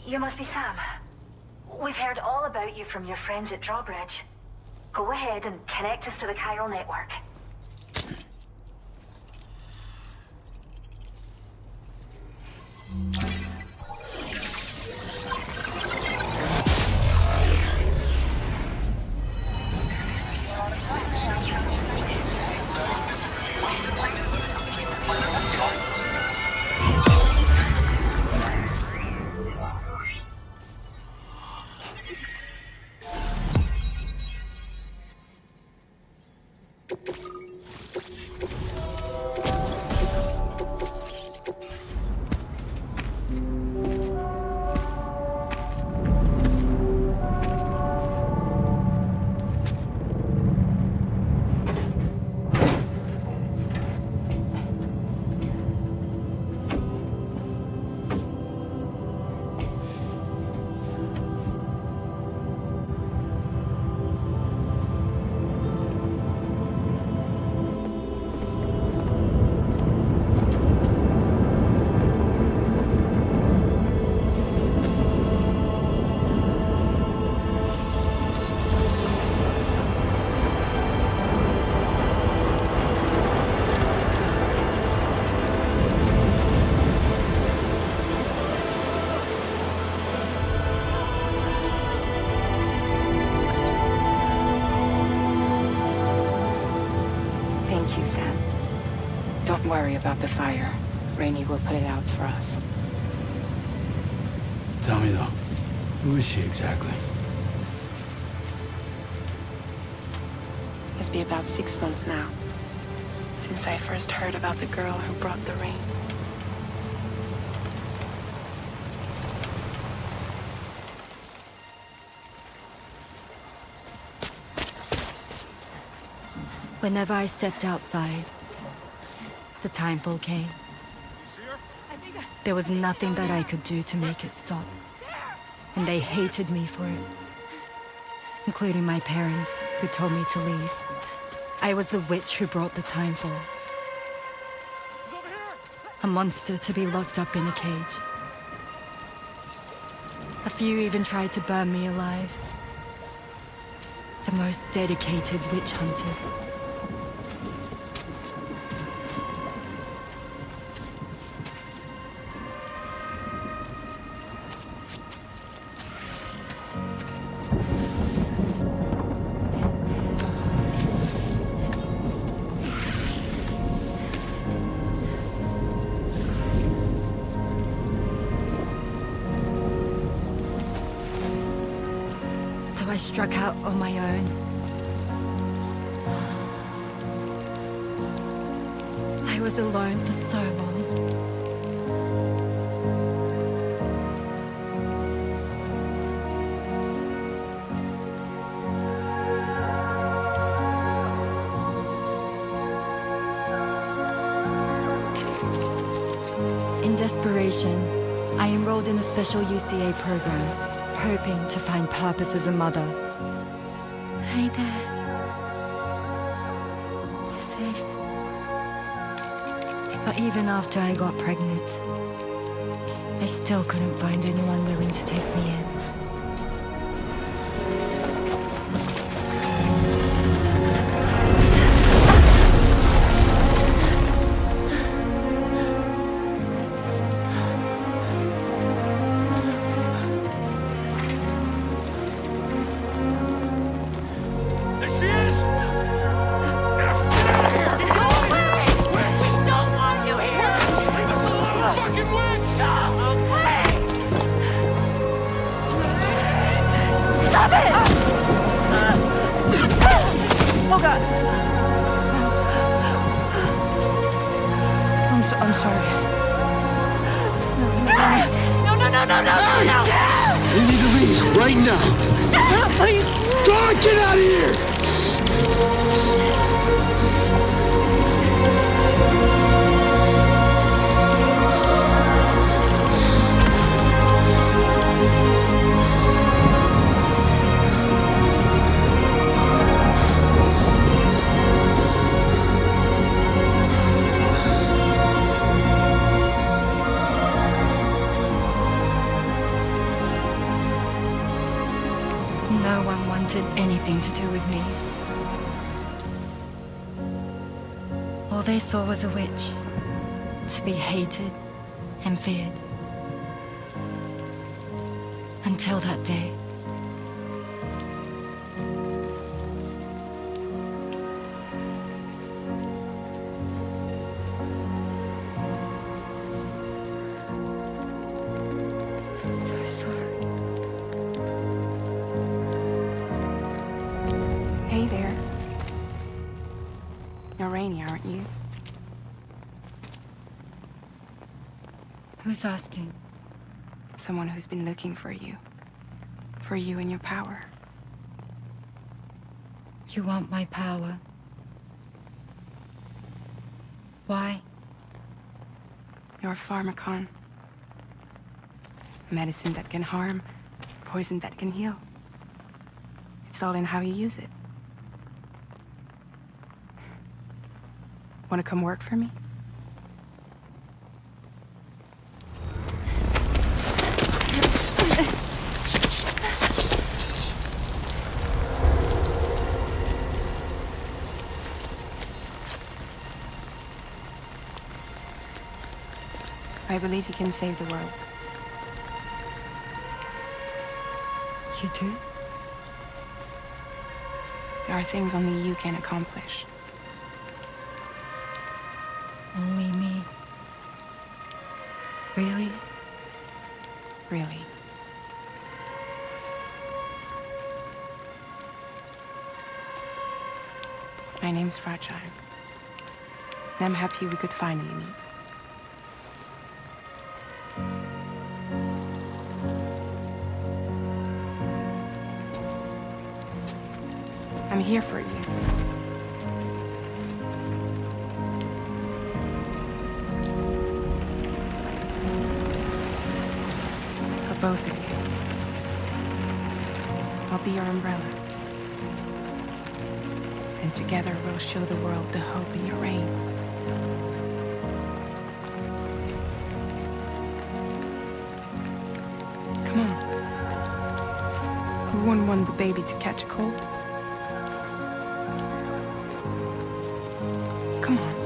[SPEAKER 11] You must be Sam. We've heard all about you from your friends at Drawbridge. Go ahead and connect us to the chiral network.
[SPEAKER 3] Thank you, Sam. Don't worry about the fire. Rainey will put it out for us.
[SPEAKER 2] Tell me though, who is she exactly?
[SPEAKER 3] It's been about 6 months now, since I first heard about the girl who brought the rain.
[SPEAKER 17] Whenever I stepped outside, the timefall came. There was nothing that I could do to make it stop. And they hated me for it. Including my parents, who told me to leave. I was the witch who brought the timefall. A monster to be locked up in a cage. A few even tried to burn me alive. The most dedicated witch hunters. I struck out on my own. I was alone for so long. In desperation, I enrolled in a special UCA program. Hoping to find purpose as a mother.
[SPEAKER 19] Hi there. You're safe.
[SPEAKER 17] But even after I got pregnant, I still couldn't find anyone willing to take me in.
[SPEAKER 3] I'm sorry.
[SPEAKER 1] No. We need to leave right now.
[SPEAKER 3] Please.
[SPEAKER 1] God, get out of here!
[SPEAKER 17] No one wanted anything to do with me. All they saw was a witch, to be hated and feared. Until that day.
[SPEAKER 3] I'm so sorry. Hey there. You're Rainey, aren't you?
[SPEAKER 17] Who's asking?
[SPEAKER 3] Someone who's been looking for you. For you and your power.
[SPEAKER 17] You want my power? Why?
[SPEAKER 3] You're a pharmacon. Medicine that can harm, poison that can heal. It's all in how you use it. Want to come work for me? I believe you can save the world.
[SPEAKER 17] You do?
[SPEAKER 3] There are things only you can accomplish.
[SPEAKER 17] Only me. Really?
[SPEAKER 3] Really. My name's Fragile. And I'm happy we could finally meet. I'm here for you. Both of you. I'll be your umbrella. And together we'll show the world the hope in your reign. Come on. Who wouldn't want the baby to catch a cold? Come on.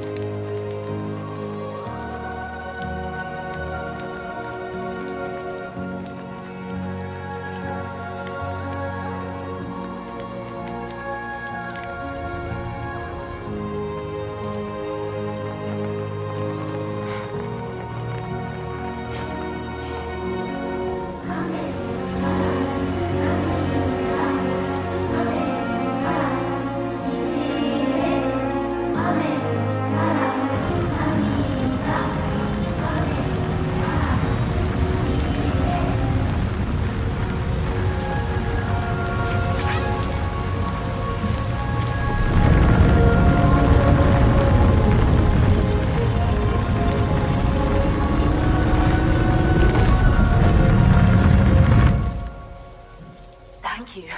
[SPEAKER 10] Thank you.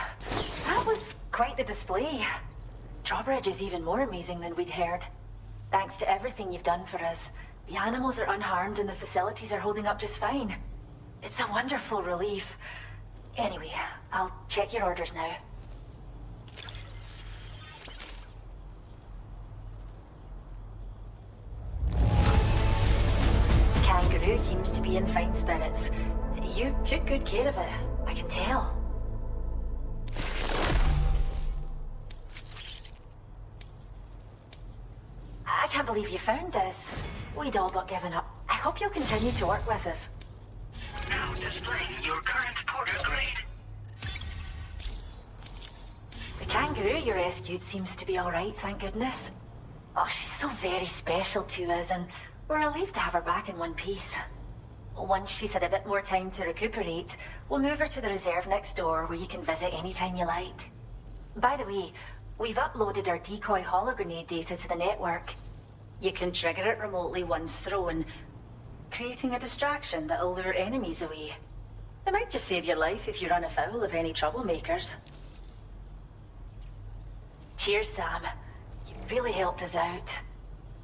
[SPEAKER 10] That was quite the display. Drawbridge is even more amazing than we'd heard. Thanks to everything you've done for us, the animals are unharmed and the facilities are holding up just fine. It's a wonderful relief. Anyway, I'll check your orders now. Kangaroo seems to be in fine spirits. You took good care of it, I can tell. I can't believe you found this. We'd all but given up. I hope you'll continue to work with us.
[SPEAKER 4] Now displaying your current porter grade.
[SPEAKER 10] The kangaroo you rescued seems to be alright, thank goodness. Oh, she's so very special to us, and we're relieved to have her back in one piece. Once she's had a bit more time to recuperate, we'll move her to the reserve next door where you can visit anytime you like. By the way, we've uploaded our decoy hologrenade data to the network. You can trigger it remotely once thrown, creating a distraction that'll lure enemies away. It might just save your life if you run afoul of any troublemakers. Cheers, Sam. You really helped us out.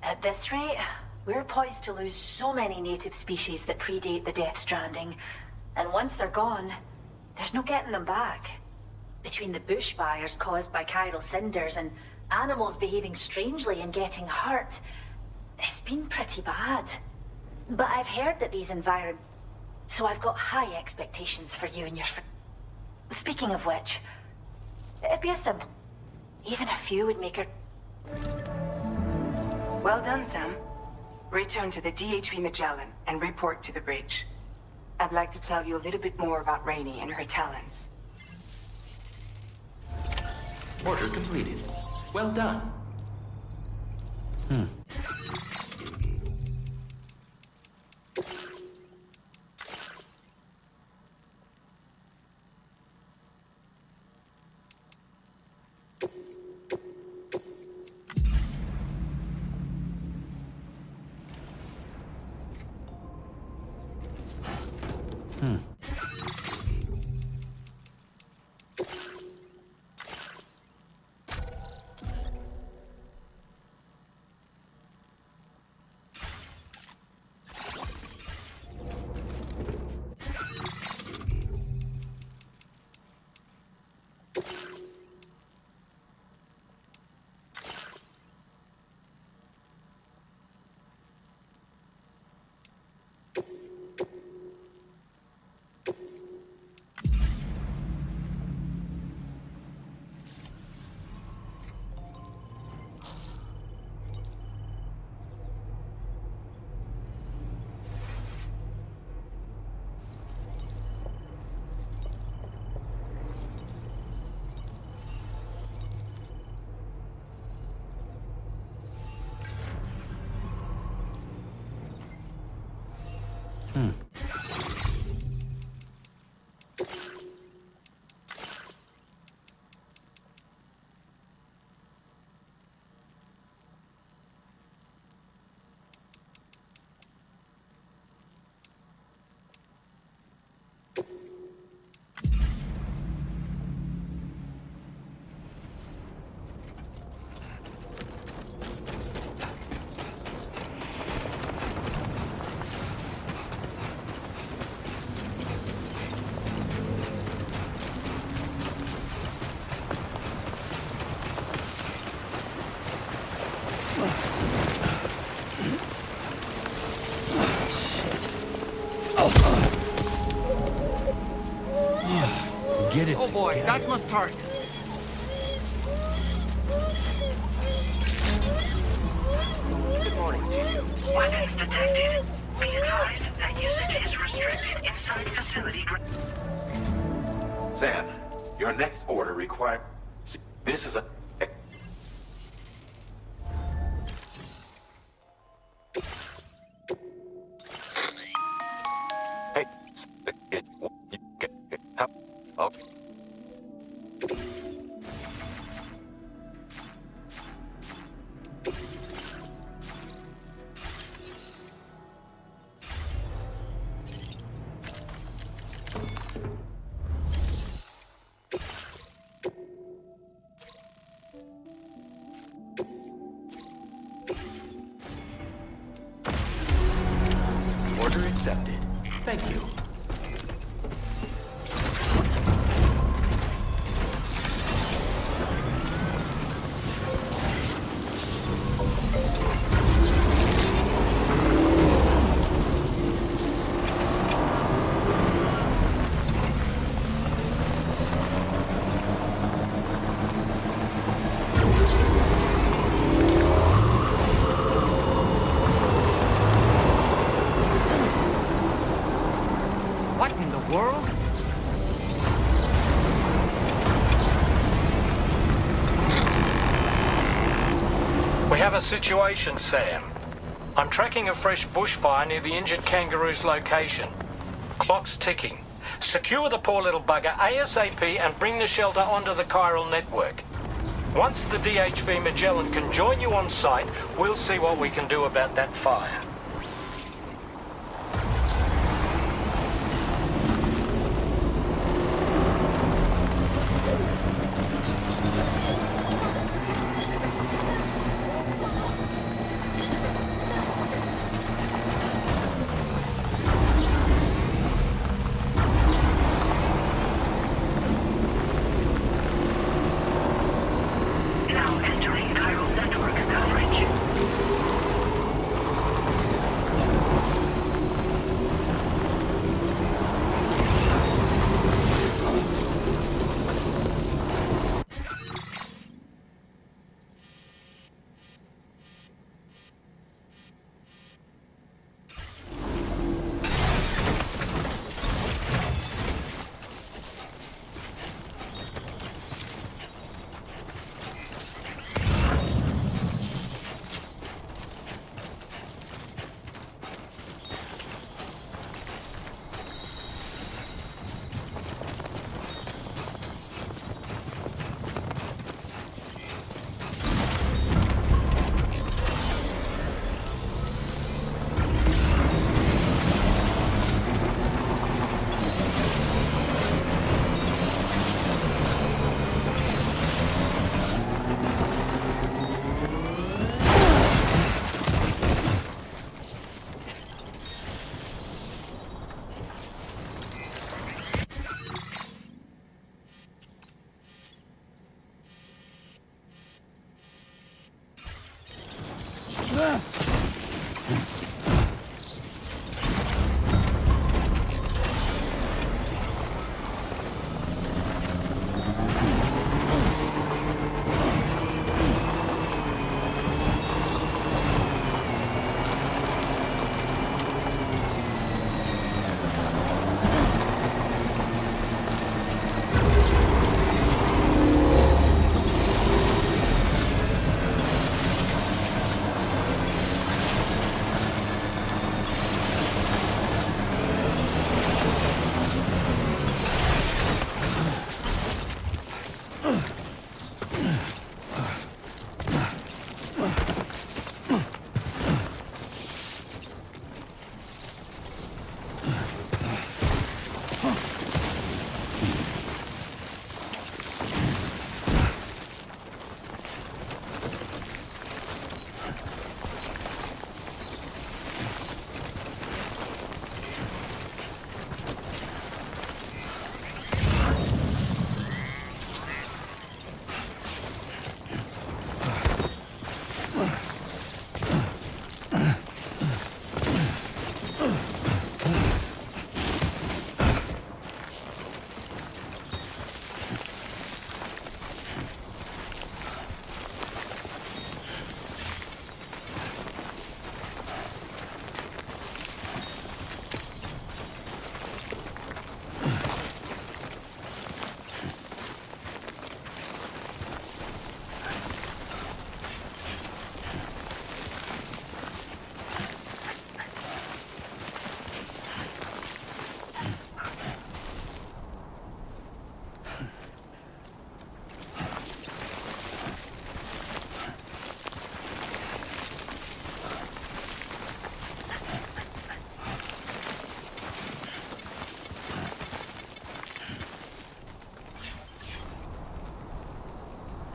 [SPEAKER 10] At this rate, we're poised to lose so many native species that predate the death stranding. And once they're gone, there's no getting them back. Between the bushfires caused by chiral cinders and animals behaving strangely and getting hurt, it's been pretty bad. But I've heard that these so I've got high expectations for you and your Speaking of which, it'd be a simple. Even a few would make her...
[SPEAKER 3] Well done, Sam. Return to the DHV Magellan and report to the bridge. I'd like to tell you a little bit more about Rainey and her talents.
[SPEAKER 21] Order completed. Well done.
[SPEAKER 15] boy, that must hurt.
[SPEAKER 21] Good morning to you.
[SPEAKER 4] Weapons detected. Be advised that usage is restricted inside facility.
[SPEAKER 16] Sam, your next order requires... This is a... Hey, oh.
[SPEAKER 21] Order accepted. Thank you.
[SPEAKER 15] What in the world?
[SPEAKER 14] We have a situation, Sam. I'm tracking a fresh bushfire near the injured kangaroo's location. Clock's ticking. Secure the poor little bugger ASAP and bring the shelter onto the chiral network. Once the DHV Magellan can join you on site, we'll see what we can do about that fire.
[SPEAKER 4] Now entering chiral network coverage.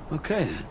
[SPEAKER 2] Okay then.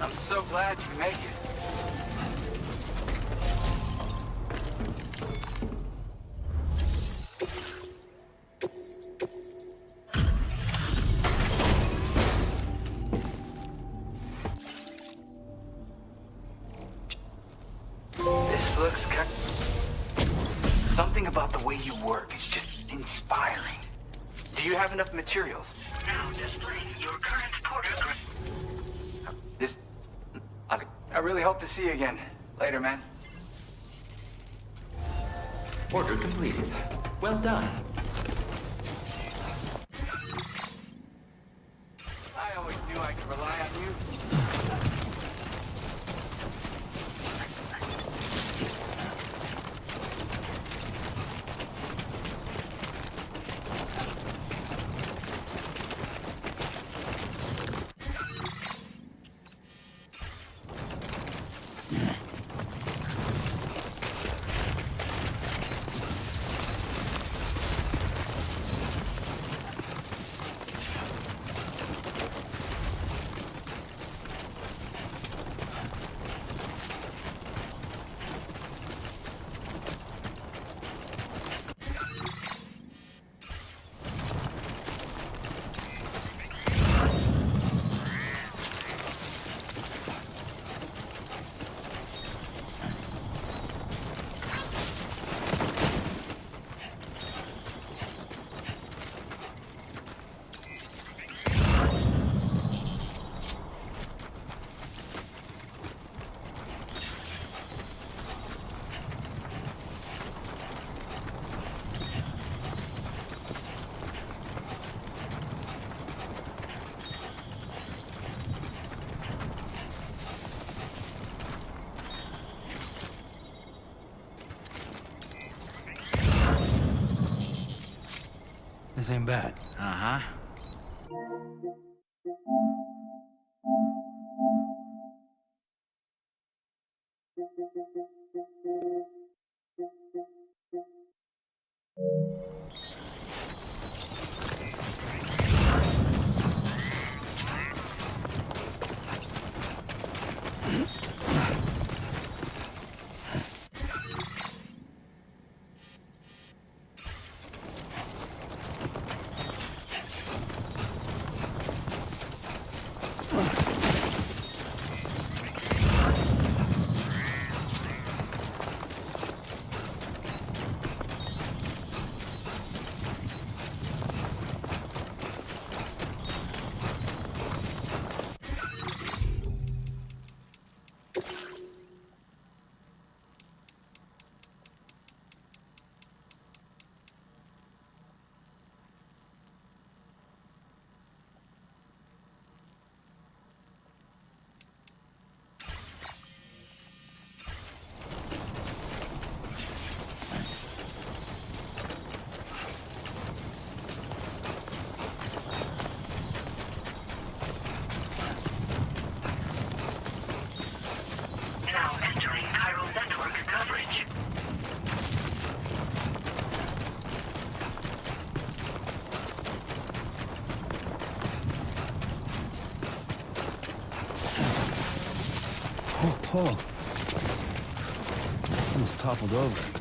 [SPEAKER 9] I'm so glad you make it. This looks something about the way you work is just inspiring. Do you have enough materials?
[SPEAKER 4] Now displaying your current porter.
[SPEAKER 9] I really hope to see you again. Later, man.
[SPEAKER 21] Order completed. Well done.
[SPEAKER 9] I always knew I could rely on you.
[SPEAKER 2] This ain't bad.
[SPEAKER 7] Uh-huh.
[SPEAKER 2] Oh. Almost toppled over.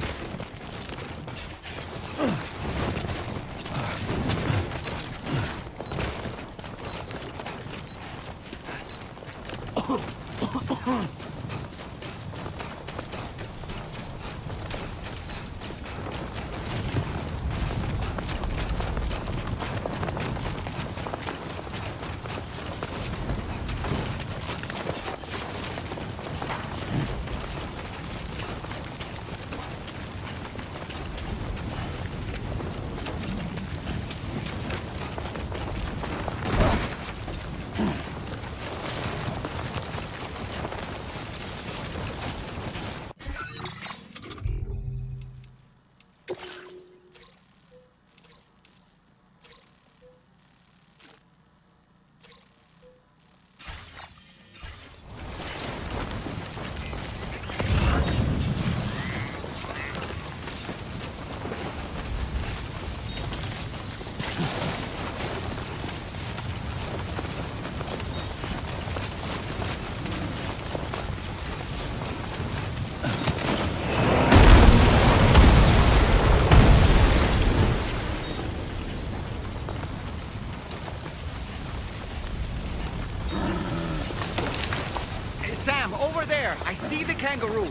[SPEAKER 7] Sam, over there! I see the kangaroo!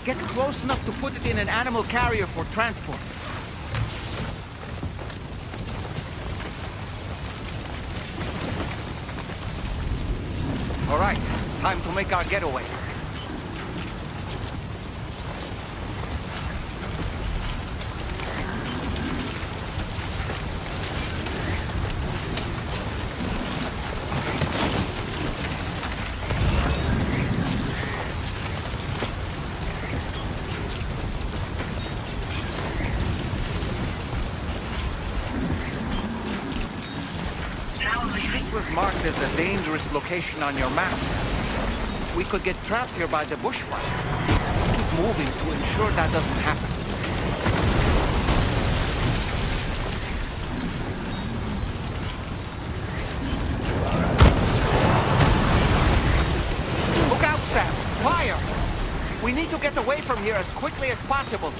[SPEAKER 7] Get close enough to put it in an animal carrier for transport. All right, time to make our getaway. This was marked as a dangerous location on your map. We could get trapped here by the bushfire. Keep moving to ensure that doesn't happen. Look out, Sam! Fire! We need to get away from here as quickly as possible.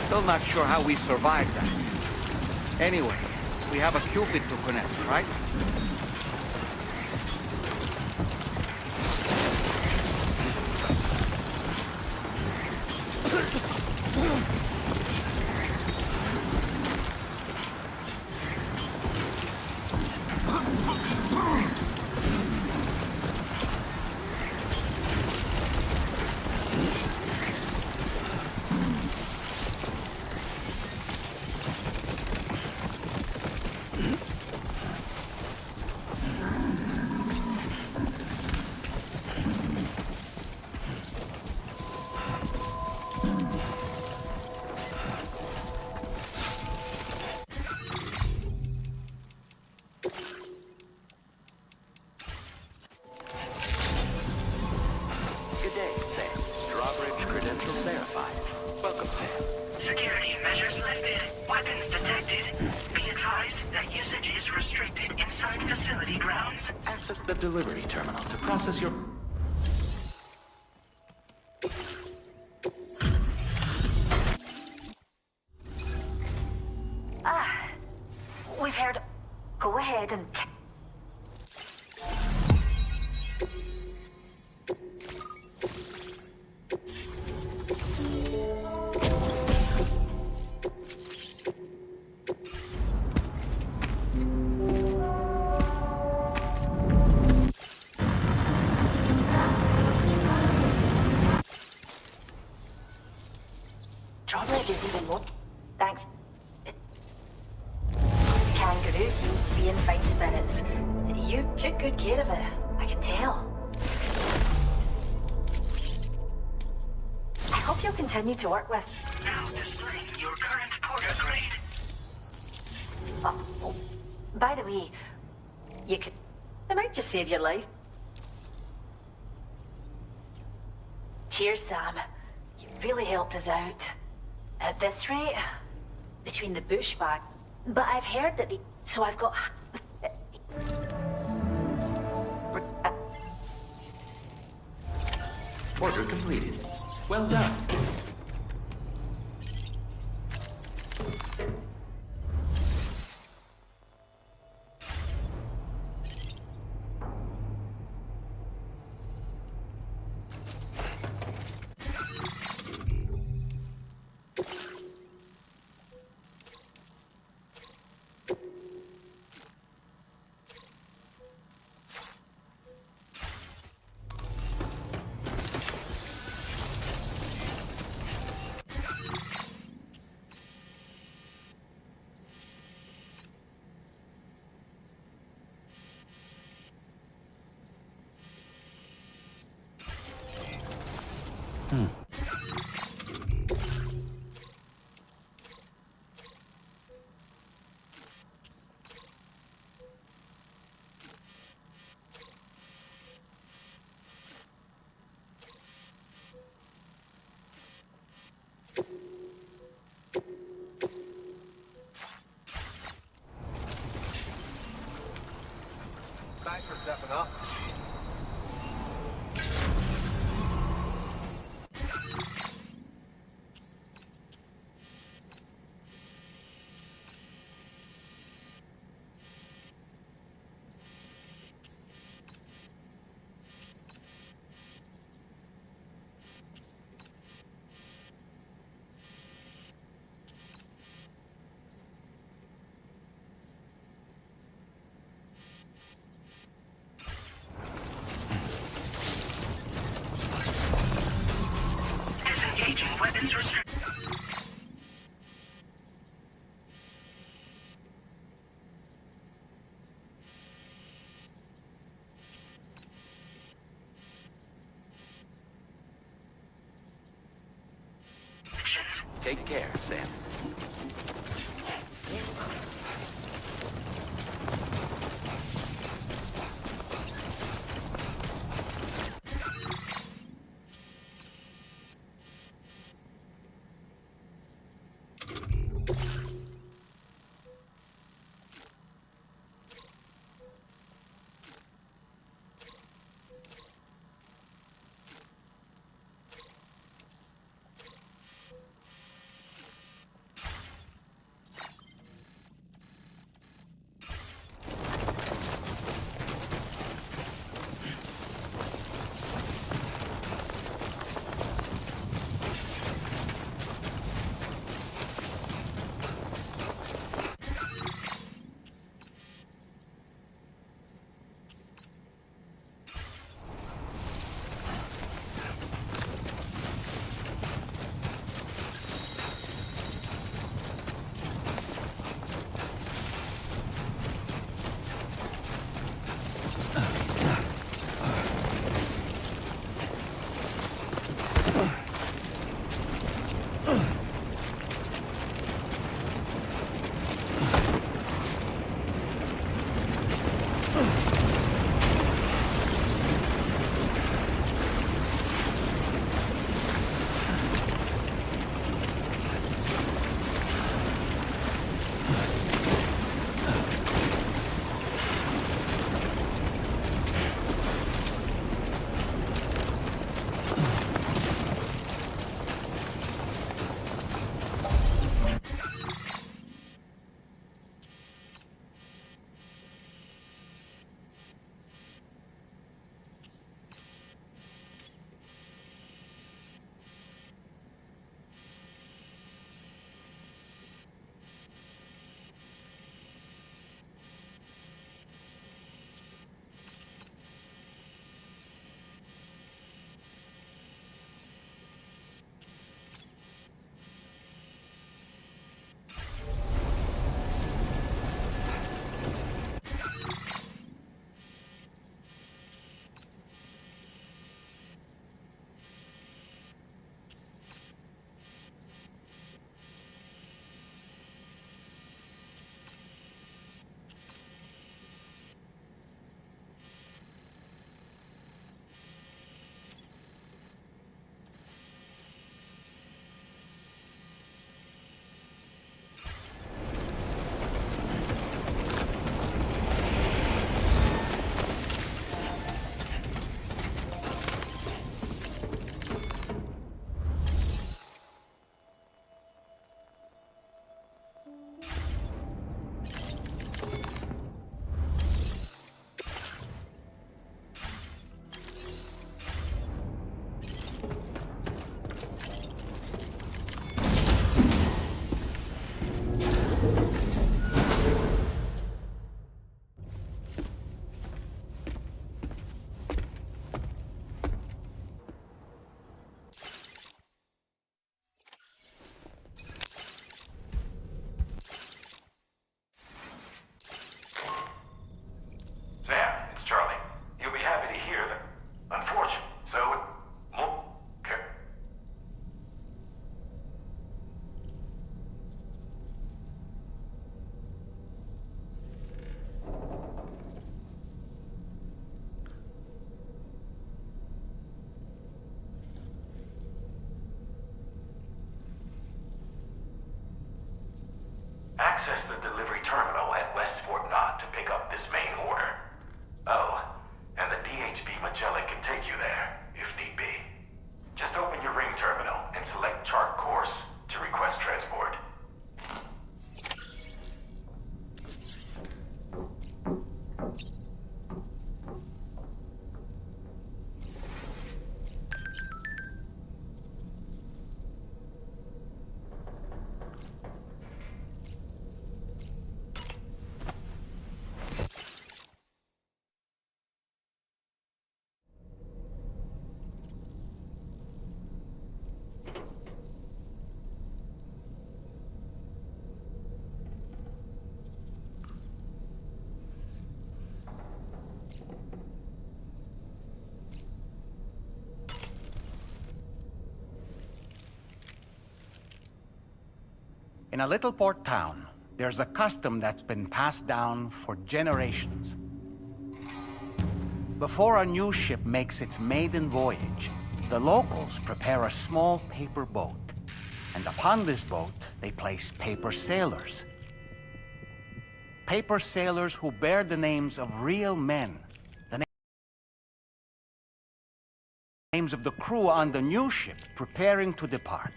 [SPEAKER 7] Still not sure how we survived that. Anyway, we have a Cupid to connect, right?
[SPEAKER 2] Sam.
[SPEAKER 4] Security measures lifted. Weapons detected. Be advised that usage is restricted inside facility grounds.
[SPEAKER 21] Access the delivery terminal to process your...
[SPEAKER 11] We've heard. Go ahead and... Drawbridge is even more... Thanks. Kangaroo seems to be in fine spirits. You took good care of it. I can tell. I hope you'll continue to work with...
[SPEAKER 4] Now displaying your current porter grade.
[SPEAKER 11] Oh, by the way, you could... I might just save your life. Cheers, Sam. You really helped us out. At this rate, between the bushwhack... But I've heard that the... So I've got...
[SPEAKER 21] Order completed. Well done.
[SPEAKER 12] Thanks for stepping up.
[SPEAKER 4] Disengaging weapons restricted.
[SPEAKER 21] Take care, Sam.
[SPEAKER 15] In a little port town, there's a custom that's been passed down for generations. Before a new ship makes its maiden voyage, the locals prepare a small paper boat. And upon this boat, they place paper sailors. Paper sailors who bear the names of real men. The names of the crew on the new ship preparing to depart.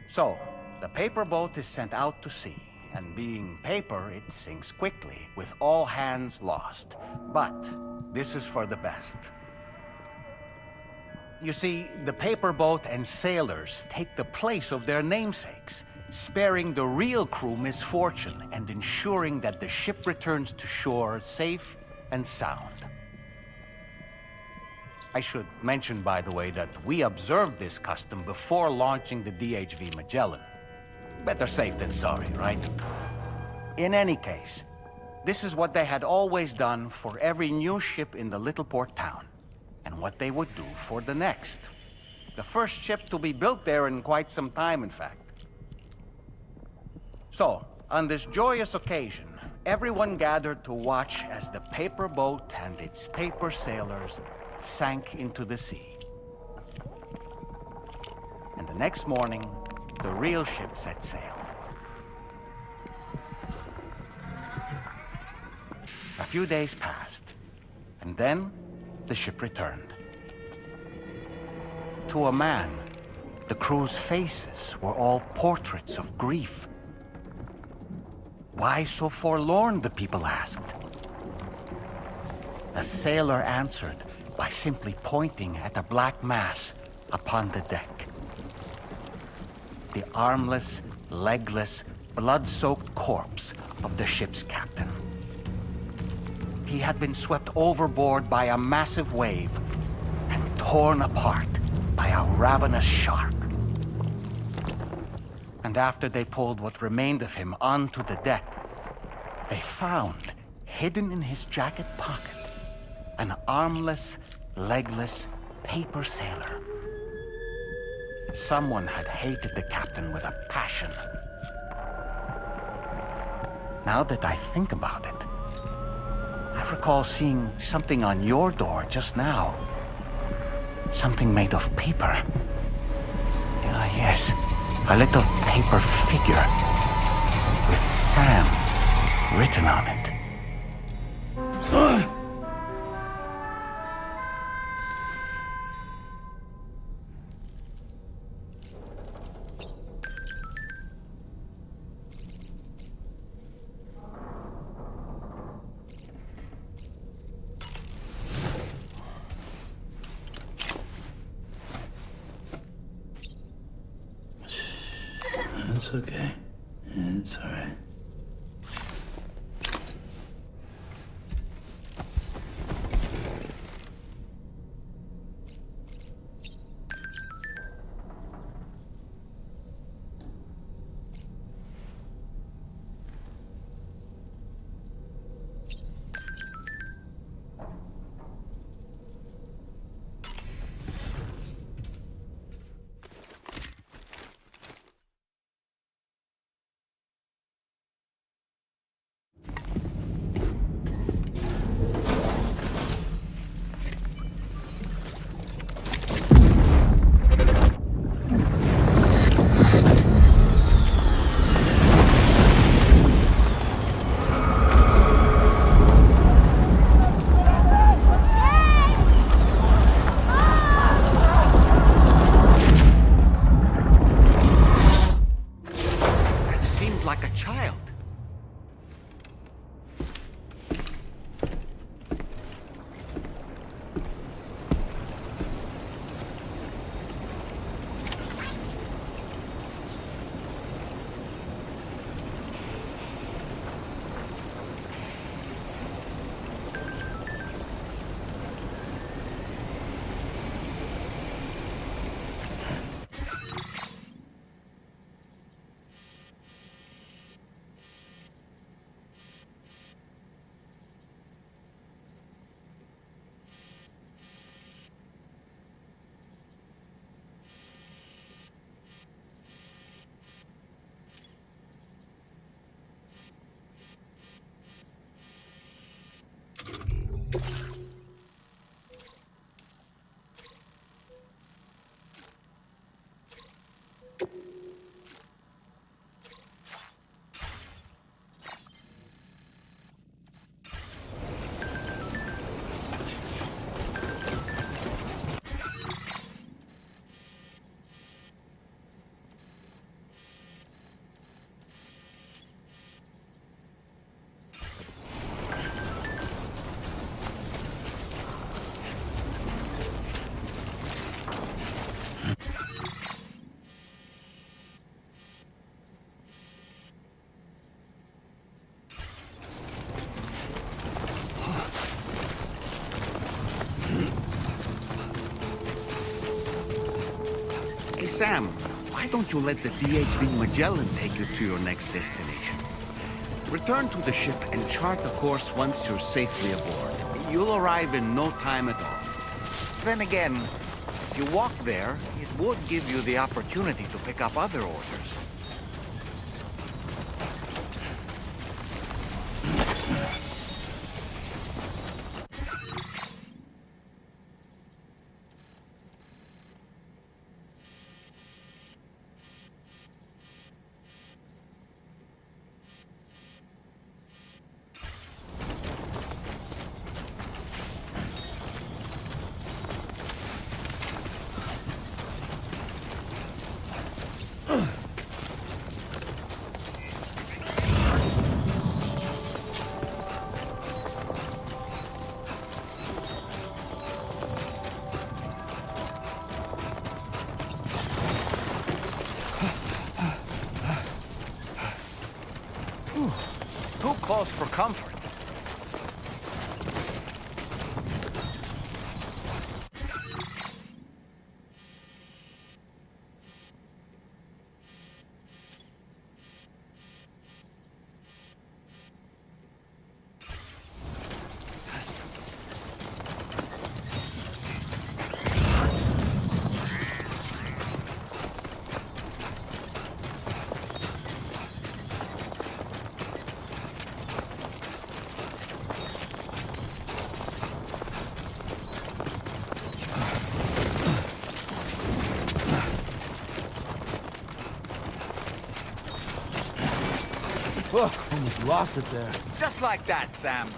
[SPEAKER 15] So, the paper boat is sent out to sea, and being paper, it sinks quickly, with all hands lost. But this is for the best. You see, the paper boat and sailors take the place of their namesakes, sparing the real crew misfortune and ensuring that the ship returns to shore safe and sound. I should mention, by the way, that we observed this custom before launching the DHV Magellan. Better safe than sorry, right? In any case, this is what they had always done for every new ship in the little port town, and what they would do for the next. The first ship to be built there in quite some time, in fact. So, on this joyous occasion, everyone gathered to watch as the paper boat and its paper sailors sank into the sea. And the next morning, the real ship set sail. A few days passed, and then the ship returned. To a man, the crew's faces were all portraits of grief. Why so forlorn, the people asked. A sailor answered by simply pointing at a black mass upon the deck. The armless, legless, blood-soaked corpse of the ship's captain. He had been swept overboard by a massive wave and torn apart by a ravenous shark. And after they pulled what remained of him onto the deck, they found, hidden in his jacket pocket, an armless, legless paper sailor. Someone had hated the captain with a passion. Now that I think about it, I recall seeing something on your door just now. Something made of paper. Yes, a little paper figure with Sam written on it.
[SPEAKER 2] It's okay. It's all right.
[SPEAKER 7] Sam, why don't you let the DHV Magellan take you to your next destination? Return to the ship and chart the course once you're safely aboard. You'll arrive in no time at all. Then again, if you walk there, it would give you the opportunity to pick up other orders. Too close for comfort.
[SPEAKER 5] Almost lost it there.
[SPEAKER 7] Just like that, Sam.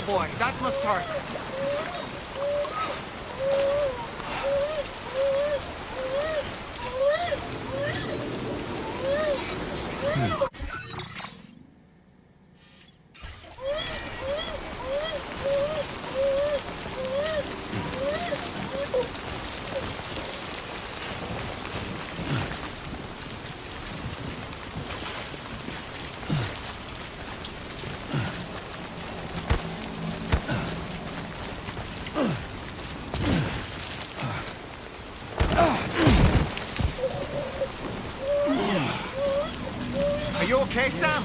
[SPEAKER 15] Oh boy, that must hurt. Are you okay, Sam?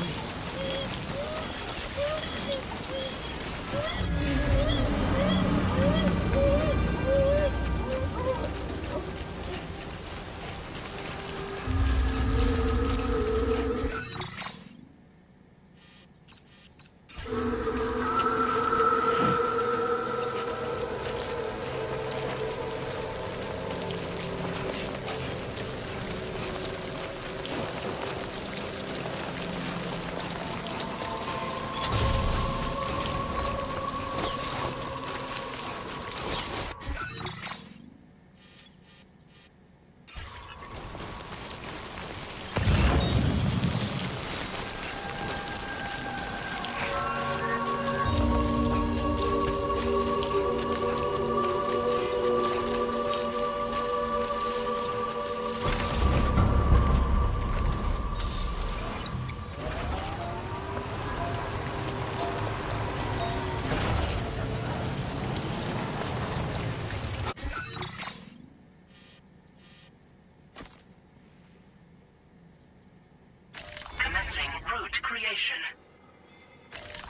[SPEAKER 4] Commencing route creation.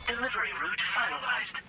[SPEAKER 4] Delivery route finalized.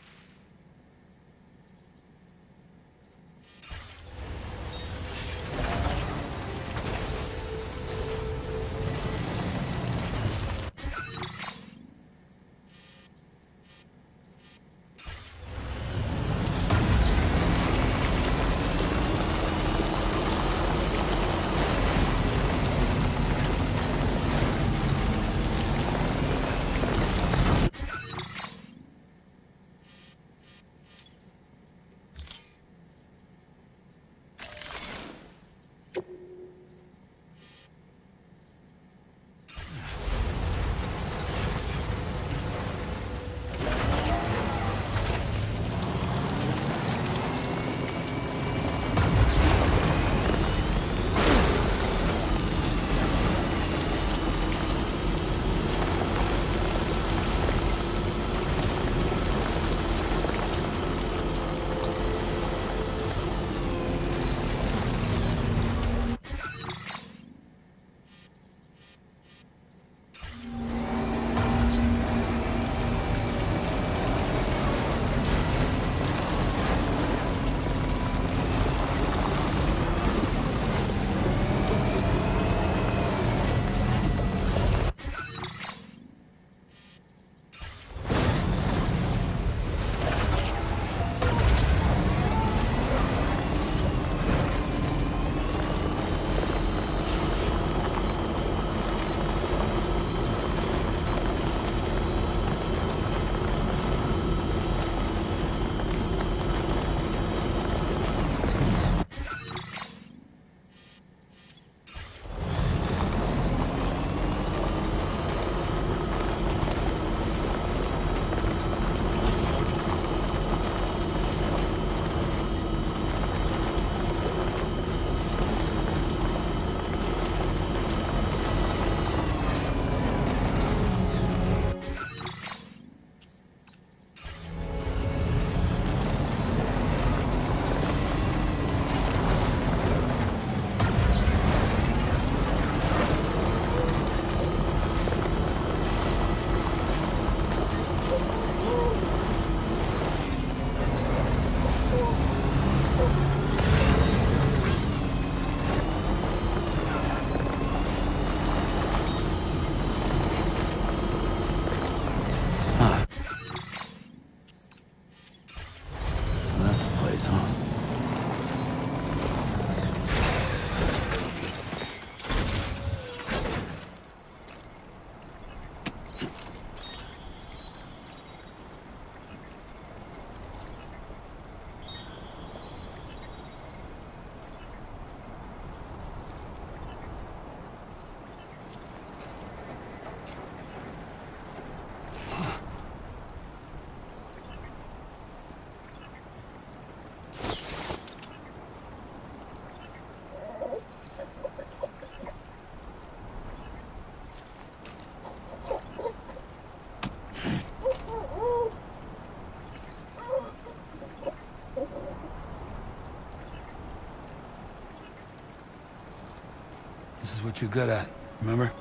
[SPEAKER 2] This is what you're good at, remember?